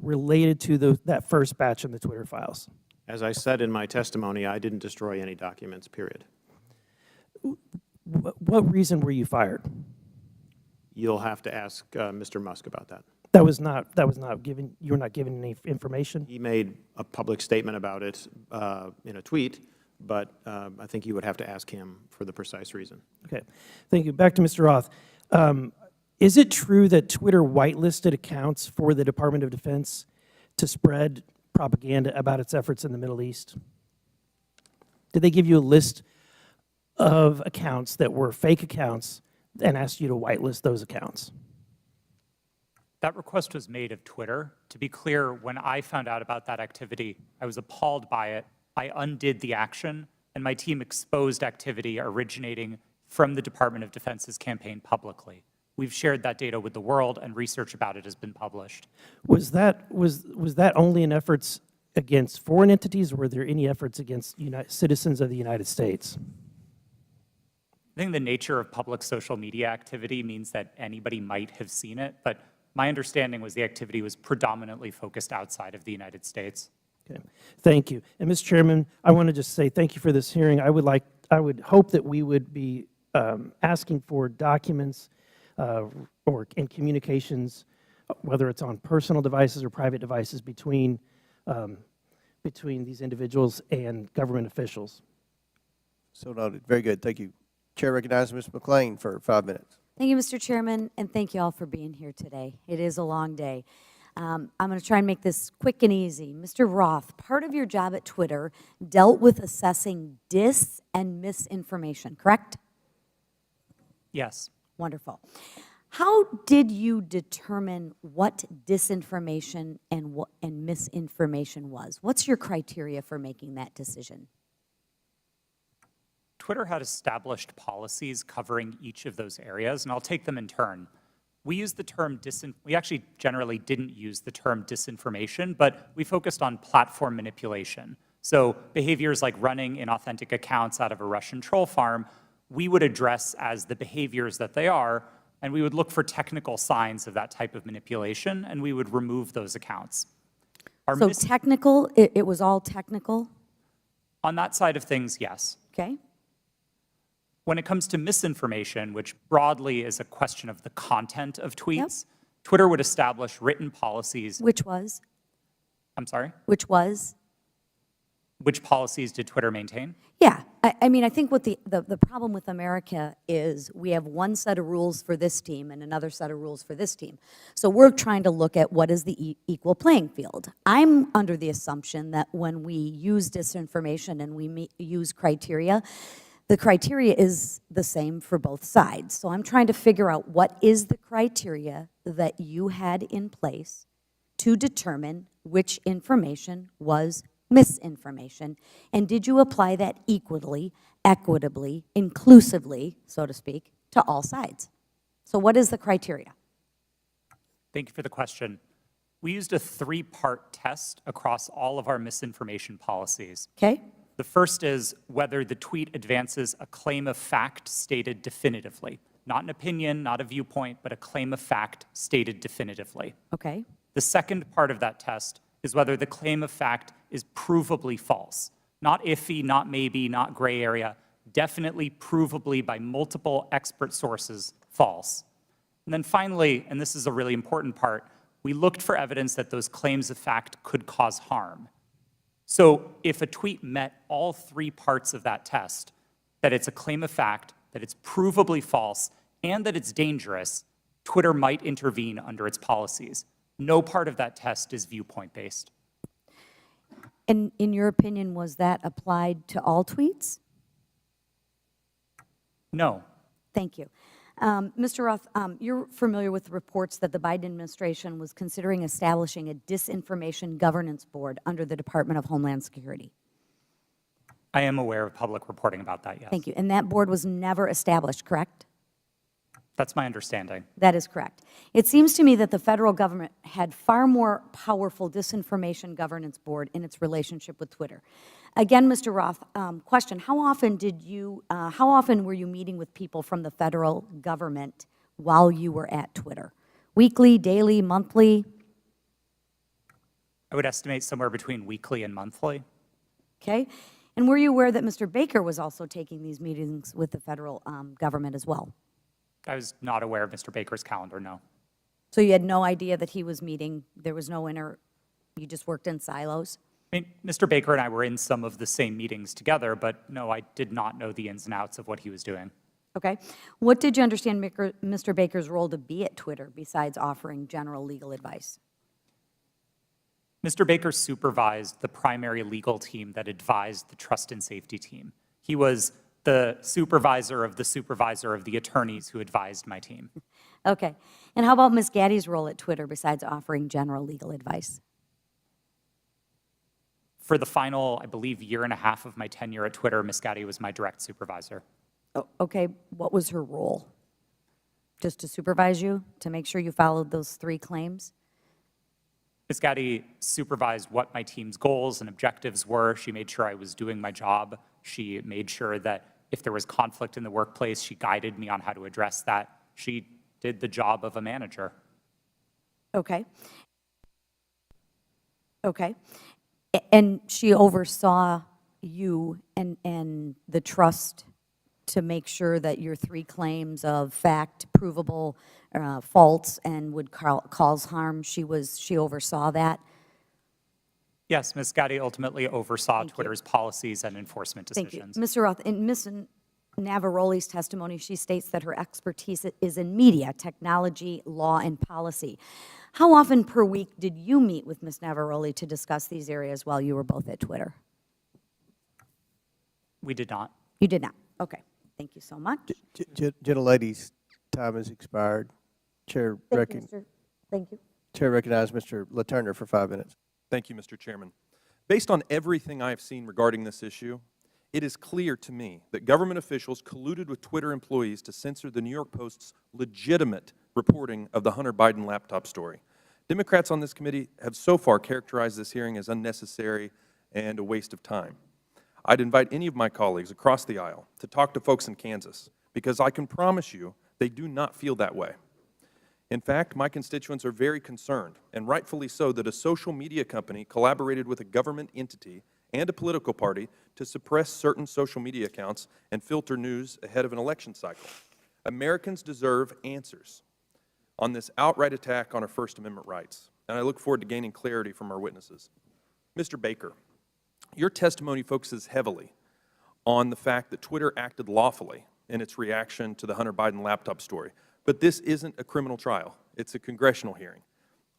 related to that first batch of the Twitter files?
As I said in my testimony, I didn't destroy any documents, period.
What reason were you fired?
You'll have to ask Mr. Musk about that.
That was not given, you were not given any information?
He made a public statement about it in a tweet, but I think you would have to ask him for the precise reason.
Okay, thank you. Back to Mr. Roth. Is it true that Twitter whitelisted accounts for the Department of Defense to spread propaganda about its efforts in the Middle East? Did they give you a list of accounts that were fake accounts and asked you to whitelist those accounts?
That request was made of Twitter. To be clear, when I found out about that activity, I was appalled by it. I undid the action, and my team exposed activity originating from the Department of Defense's campaign publicly. We've shared that data with the world, and research about it has been published.
Was that only in efforts against foreign entities, or were there any efforts against citizens of the United States?
I think the nature of public social media activity means that anybody might have seen it, but my understanding was the activity was predominantly focused outside of the United States.
Okay, thank you. And Mr. Chairman, I want to just say thank you for this hearing. I would hope that we would be asking for documents or in communications, whether it's on personal devices or private devices, between these individuals and government officials.
So noted. Very good. Thank you. Chair recognizes Ms. McClain for 5 minutes.
Thank you, Mr. Chairman, and thank you all for being here today. It is a long day. I'm going to try and make this quick and easy. Mr. Roth, part of your job at Twitter dealt with assessing dis and misinformation, correct?
Yes.
Wonderful. How did you determine what disinformation and misinformation was? What's your criteria for making that decision?
Twitter had established policies covering each of those areas, and I'll take them in turn. We used the term we actually generally didn't use the term disinformation, but we focused on platform manipulation. So behaviors like running inauthentic accounts out of a Russian troll farm, we would address as the behaviors that they are, and we would look for technical signs of that type of manipulation, and we would remove those accounts.
So technical, it was all technical?
On that side of things, yes.
Okay.
When it comes to misinformation, which broadly is a question of the content of tweets, Twitter would establish written policies.
Which was?
I'm sorry?
Which was?
Which policies did Twitter maintain?
Yeah, I mean, I think what the problem with America is we have one set of rules for this team and another set of rules for this team. So we're trying to look at what is the equal playing field. I'm under the assumption that when we use disinformation and we use criteria, the criteria is the same for both sides. So I'm trying to figure out what is the criteria that you had in place to determine which information was misinformation, and did you apply that equally, equitably, inclusively, so to speak, to all sides? So what is the criteria?
Thank you for the question. We used a 3-part test across all of our misinformation policies.
Okay.
The first is whether the tweet advances a claim of fact stated definitively. Not an opinion, not a viewpoint, but a claim of fact stated definitively.
Okay.
The second part of that test is whether the claim of fact is provably false. Not iffy, not maybe, not gray area, definitely provably by multiple expert sources false. And then finally, and this is a really important part, we looked for evidence that those claims of fact could cause harm. So if a tweet met all 3 parts of that test, that it's a claim of fact, that it's provably false, and that it's dangerous, Twitter might intervene under its policies. No part of that test is viewpoint-based.
And in your opinion, was that applied to all tweets?
No.
Thank you. Mr. Roth, you're familiar with the reports that the Biden administration was considering establishing a disinformation governance board under the Department of Homeland Security.
I am aware of public reporting about that, yes.
Thank you. And that board was never established, correct?
That's my understanding.
That is correct. It seems to me that the federal government had far more powerful disinformation governance board in its relationship with Twitter. Again, Mr. Roth, question, how often were you meeting with people from the federal government while you were at Twitter? Weekly, daily, monthly?
I would estimate somewhere between weekly and monthly.
Okay. And were you aware that Mr. Baker was also taking these meetings with the federal government as well?
I was not aware of Mr. Baker's calendar, no.
So you had no idea that he was meeting, there was no you just worked in silos?
I mean, Mr. Baker and I were in some of the same meetings together, but no, I did not know the ins and outs of what he was doing.
Okay. What did you understand Mr. Baker's role to be at Twitter besides offering general legal advice?
Mr. Baker supervised the primary legal team that advised the trust and safety team. He was the supervisor of the attorneys who advised my team.
Okay. And how about Ms. Gadde's role at Twitter besides offering general legal advice?
For the final, I believe, year and a half of my tenure at Twitter, Ms. Gadde was my direct supervisor.
Oh, okay. What was her role? Just to supervise you, to make sure you followed those 3 claims?
Ms. Gadde supervised what my team's goals and objectives were. She made sure I was doing my job. She made sure that if there was conflict in the workplace, she guided me on how to address that. She did the job of a manager.
Okay. Okay. And she oversaw you and the trust to make sure that your 3 claims of fact, provable, false, and would cause harm, she oversaw that?
Yes, Ms. Gadde ultimately oversaw Twitter's policies and enforcement decisions.
Thank you. Mr. Roth, in Ms. Navaroli's testimony, she states that her expertise is in media, technology, law, and policy. How often per week did you meet with Ms. Navaroli to discuss these areas while you were both at Twitter?
We did not.
You did not. Okay. Thank you so much.
Gentlelady's time has expired. Chair recognizes Mr. LaTurner for 5 minutes.
Thank you, Mr. Chairman. Based on everything I have seen regarding this issue, it is clear to me that government officials colluded with Twitter employees to censor the New York Post's legitimate reporting of the Hunter Biden laptop story. Democrats on this committee have so far characterized this hearing as unnecessary and a waste of time. I'd invite any of my colleagues across the aisle to talk to folks in Kansas, because I can promise you they do not feel that way. In fact, my constituents are very concerned, and rightfully so, that a social media company collaborated with a government entity and a political party to suppress certain social media accounts and filter news ahead of an election cycle. Americans deserve answers on this outright attack on our First Amendment rights, and I look forward to gaining clarity from our witnesses. Mr. Baker, your testimony focuses heavily on the fact that Twitter acted lawfully in its reaction to the Hunter Biden laptop story. But this isn't a criminal trial. It's a congressional hearing.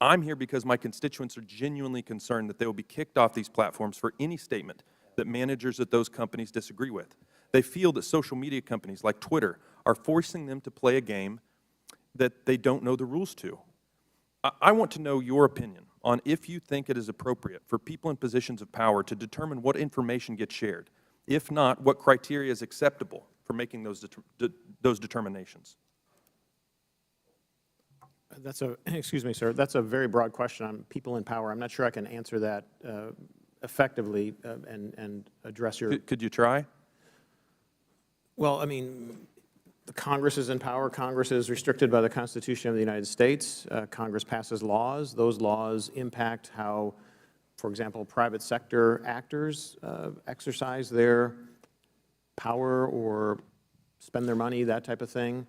I'm here because my constituents are genuinely concerned that they will be kicked off these platforms for any statement that managers at those companies disagree with. They feel that social media companies like Twitter are forcing them to play a game that they don't know the rules to. I want to know your opinion on if you think it is appropriate for people in positions of power to determine what information gets shared. If not, what criteria is acceptable for making those determinations?
That's a, excuse me, sir, that's a very broad question on people in power. I'm not sure I can answer that effectively and address your...
Could you try?
Well, I mean, the Congress is in power. Congress is restricted by the Constitution of the United States. Congress passes laws. Those laws impact how, for example, private sector actors exercise their power or spend their money, that type of thing.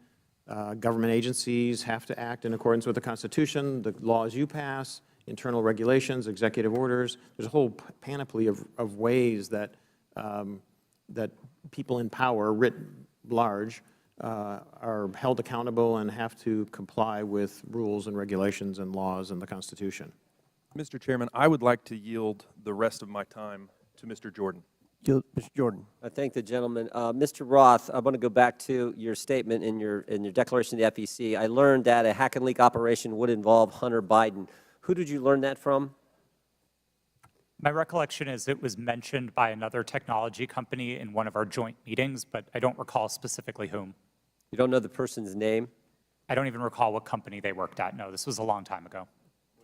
Government agencies have to act in accordance with the Constitution, the laws you pass, internal regulations, executive orders. There's a whole panoply of ways that, that people in power, writ large, are held accountable and have to comply with rules and regulations and laws and the Constitution.
Mr. Chairman, I would like to yield the rest of my time to Mr. Jordan.
Mr. Jordan.
I thank the gentleman. Mr. Roth, I want to go back to your statement in your declaration to the FEC. I learned that a hack and leak operation would involve Hunter Biden. Who did you learn that from?
My recollection is it was mentioned by another technology company in one of our joint meetings, but I don't recall specifically whom.
You don't know the person's name?
I don't even recall what company they worked at. No, this was a long time ago.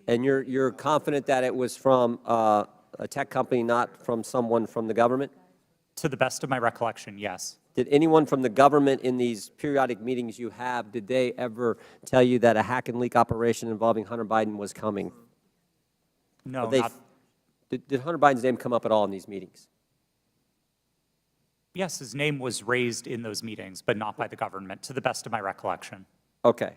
And you're confident that it was from a tech company, not from someone from the government?
To the best of my recollection, yes.
Did anyone from the government in these periodic meetings you have, did they ever tell you that a hack and leak operation involving Hunter Biden was coming?
No,
Did Hunter Biden's name come up at all in these meetings?
Yes, his name was raised in those meetings, but not by the government, to the best of my recollection.
Okay.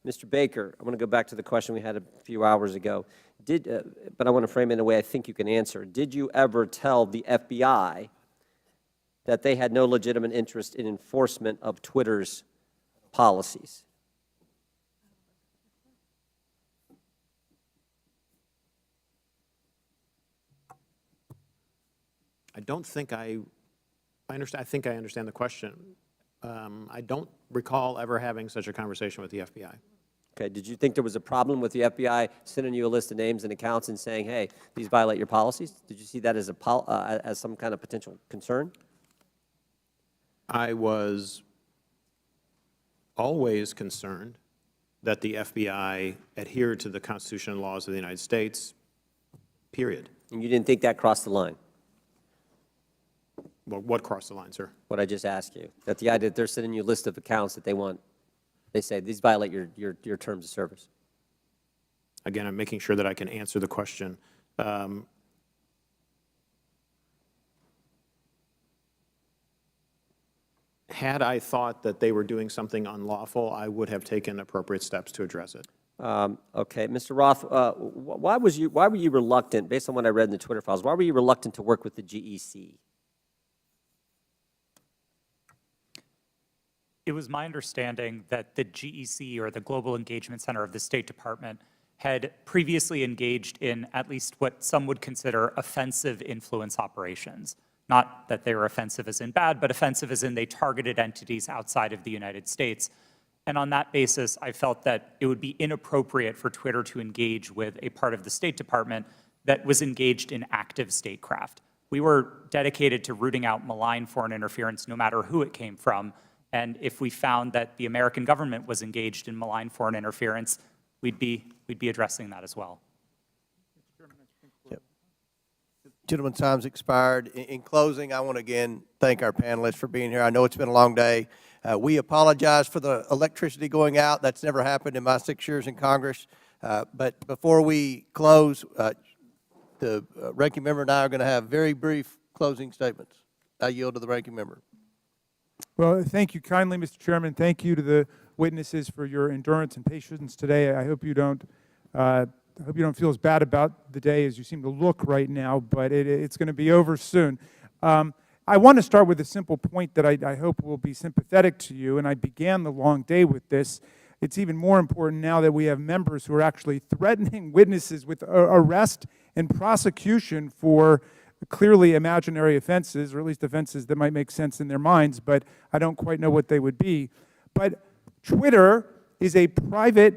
Mr. Baker, I want to go back to the question we had a few hours ago. But I want to frame it in a way I think you can answer. Did you ever tell the FBI that they had no legitimate interest in enforcement of Twitter's policies?
I don't think I understand. I think I understand the question. I don't recall ever having such a conversation with the FBI.
Okay, did you think there was a problem with the FBI sending you a list of names and accounts and saying, hey, these violate your policies? Did you see that as as some kind of potential concern?
I was always concerned that the FBI adhered to the Constitution and laws of the United States, period.
And you didn't think that crossed the line?
Well, what crossed the line, sir?
What I just asked you, that the idea that they're sending you a list of accounts that they say these violate your terms of service.
Again, I'm making sure that I can answer the question. Had I thought that they were doing something unlawful, I would have taken appropriate steps to address it.
Okay, Mr. Roth, why were you reluctant, based on what I read in the Twitter files, why were you reluctant to work with the GEC?
It was my understanding that the GEC, or the Global Engagement Center of the State Department, had previously engaged in at least what some would consider offensive influence operations. Not that they were offensive as in bad, but offensive as in they targeted entities outside of the United States. And on that basis, I felt that it would be inappropriate for Twitter to engage with a part of the State Department that was engaged in active statecraft. We were dedicated to rooting out malign foreign interference no matter who it came from. And if we found that the American government was engaged in malign foreign interference, we'd be addressing that as well.
Gentlemen's time's expired. In closing, I want to again thank our panelists for being here. I know it's been a long day. We apologize for the electricity going out. That's never happened in my 6 years in Congress. But before we close, the ranking member and I are going to have very brief closing statements. I yield to the ranking member.
Well, thank you kindly, Mr. Chairman. Thank you to the witnesses for your endurance and patience today. I hope you don't feel as bad about the day as you seem to look right now, but it's going to be over soon. I want to start with a simple point that I hope will be sympathetic to you, and I began the long day with this. It's even more important now that we have members who are actually threatening witnesses with arrest and prosecution for clearly imaginary offenses, or at least offenses that might make sense in their minds, but I don't quite know what they would be. But Twitter is a private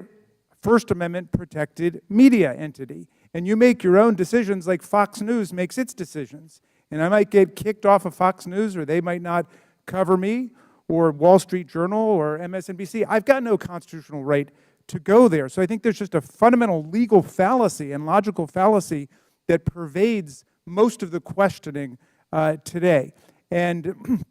First Amendment protected media entity, and you make your own decisions like Fox News makes its decisions. And I might get kicked off of Fox News, or they might not cover me, or Wall Street Journal, or MSNBC. I've got no constitutional right to go there. So I think there's just a fundamental legal fallacy and logical fallacy that pervades most of the questioning today. And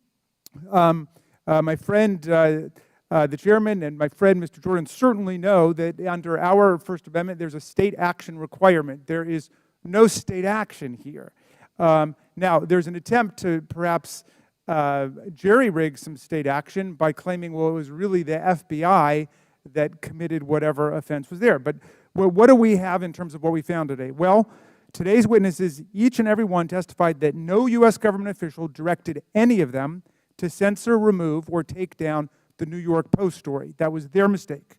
my friend, the chairman, and my friend, Mr. Jordan, certainly know that under our First Amendment, there's a state action requirement. There is no state action here. Now, there's an attempt to perhaps jerry-rig some state action by claiming, well, it was really the FBI that committed whatever offense was there. But what do we have in terms of what we found today? Well, today's witnesses, each and every one, testified that no U.S. government official directed any of them to censor, remove, or take down the New York Post story. That was their mistake.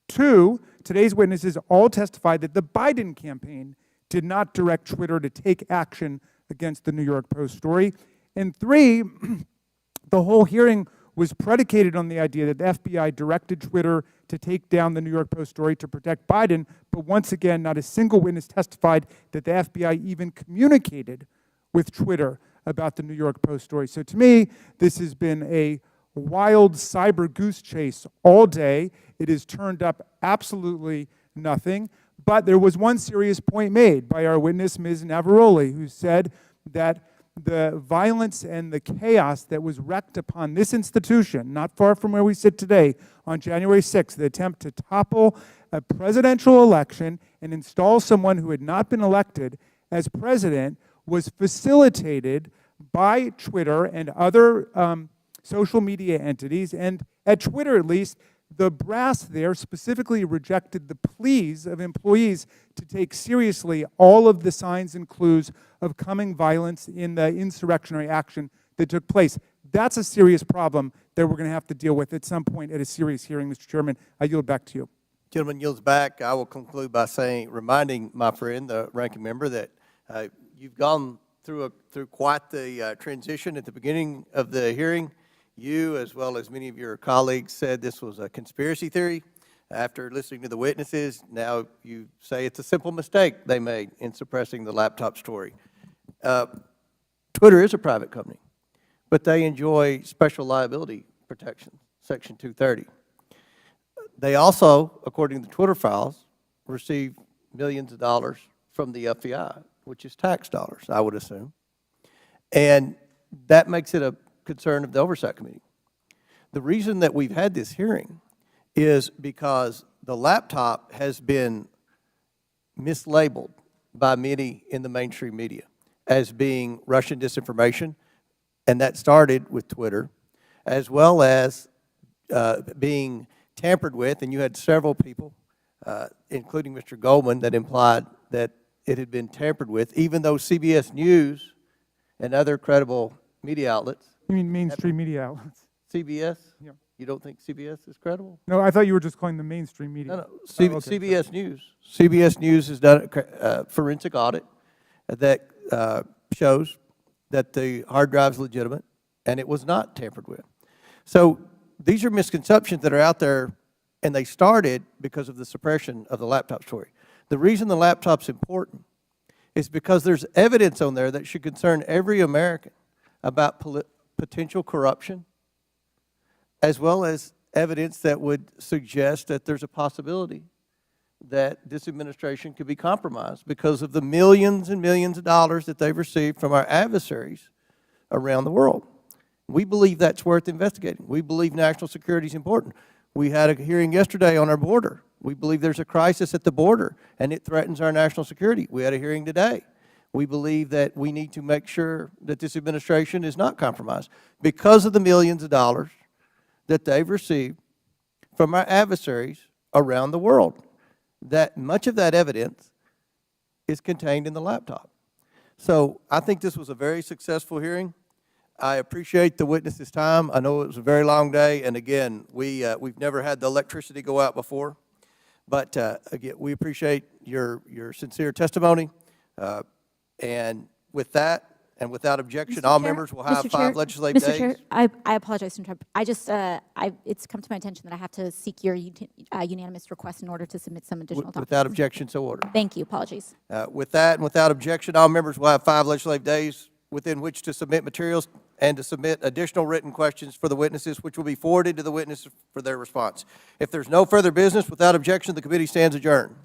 2, today's witnesses all testified that the Biden campaign did not direct Twitter to take action against the New York Post story. And 3, the whole hearing was predicated on the idea that the FBI directed Twitter to take down the New York Post story to protect Biden, but once again, not a single witness testified that the FBI even communicated with Twitter about the New York Post story. So to me, this has been a wild cyber goose chase all day. It has turned up absolutely nothing, but there was one serious point made by our witness, Ms. Navaroli, who said that the violence and the chaos that was wreaked upon this institution, not far from where we sit today, on January 6th, the attempt to topple a presidential election and install someone who had not been elected as president, was facilitated by Twitter and other social media entities. And at Twitter, at least, the brass there specifically rejected the pleas of employees to take seriously all of the signs and clues of coming violence in the insurrectionary action that took place. That's a serious problem that we're going to have to deal with at some point at a serious hearing, Mr. Chairman. I yield back to you.
Gentleman yields back. I will conclude by reminding my friend, the ranking member, that you've gone through quite the transition at the beginning of the hearing. You, as well as many of your colleagues, said this was a conspiracy theory. After listening to the witnesses, now you say it's a simple mistake they made in suppressing the laptop story. Twitter is a private company, but they enjoy special liability protection, Section 230. They also, according to the Twitter files, receive millions of dollars from the FBI, which is tax dollars, I would assume. And that makes it a concern of the Oversight Committee. The reason that we've had this hearing is because the laptop has been mislabeled by many in the mainstream media as being Russian disinformation, and that started with Twitter, as well as being tampered with, and you had several people, including Mr. Goldman, that implied that it had been tampered with, even though CBS News and other credible media outlets.
You mean mainstream media outlets?
CBS?
Yeah.
You don't think CBS is credible?
No, I thought you were just calling the mainstream media.
No, no.
Okay.
CBS News. CBS News has done a forensic audit that shows that the hard drive is legitimate and it was not tampered with. So these are misconceptions that are out there, and they started because of the suppression of the laptop story. The reason the laptop's important is because there's evidence on there that should concern every American about potential corruption, as well as evidence that would suggest that there's a possibility that this administration could be compromised because of the millions and millions of dollars that they've received from our adversaries around the world. We believe that's worth investigating. We believe national security is important. We had a hearing yesterday on our border. We believe there's a crisis at the border, and it threatens our national security. We had a hearing today. We believe that we need to make sure that this administration is not compromised because of the millions of dollars that they've received from our adversaries around the world. That much of that evidence is contained in the laptop. So I think this was a very successful hearing. I appreciate the witnesses' time. I know it was a very long day, and again, we've never had the electricity go out before. But again, we appreciate your sincere testimony. And with that, and without objection, all members will have 5 legislative days.
Mr. Chair, I apologize to interrupt. It's come to my attention that I have to seek your unanimous request in order to submit some additional documents.
Without objection, so ordered.
Thank you. Apologies.
With that and without objection, all members will have 5 legislative days within which to submit materials and to submit additional written questions for the witnesses, which will be forwarded to the witnesses for their response. If there's no further business, without objection, the committee stands adjourned.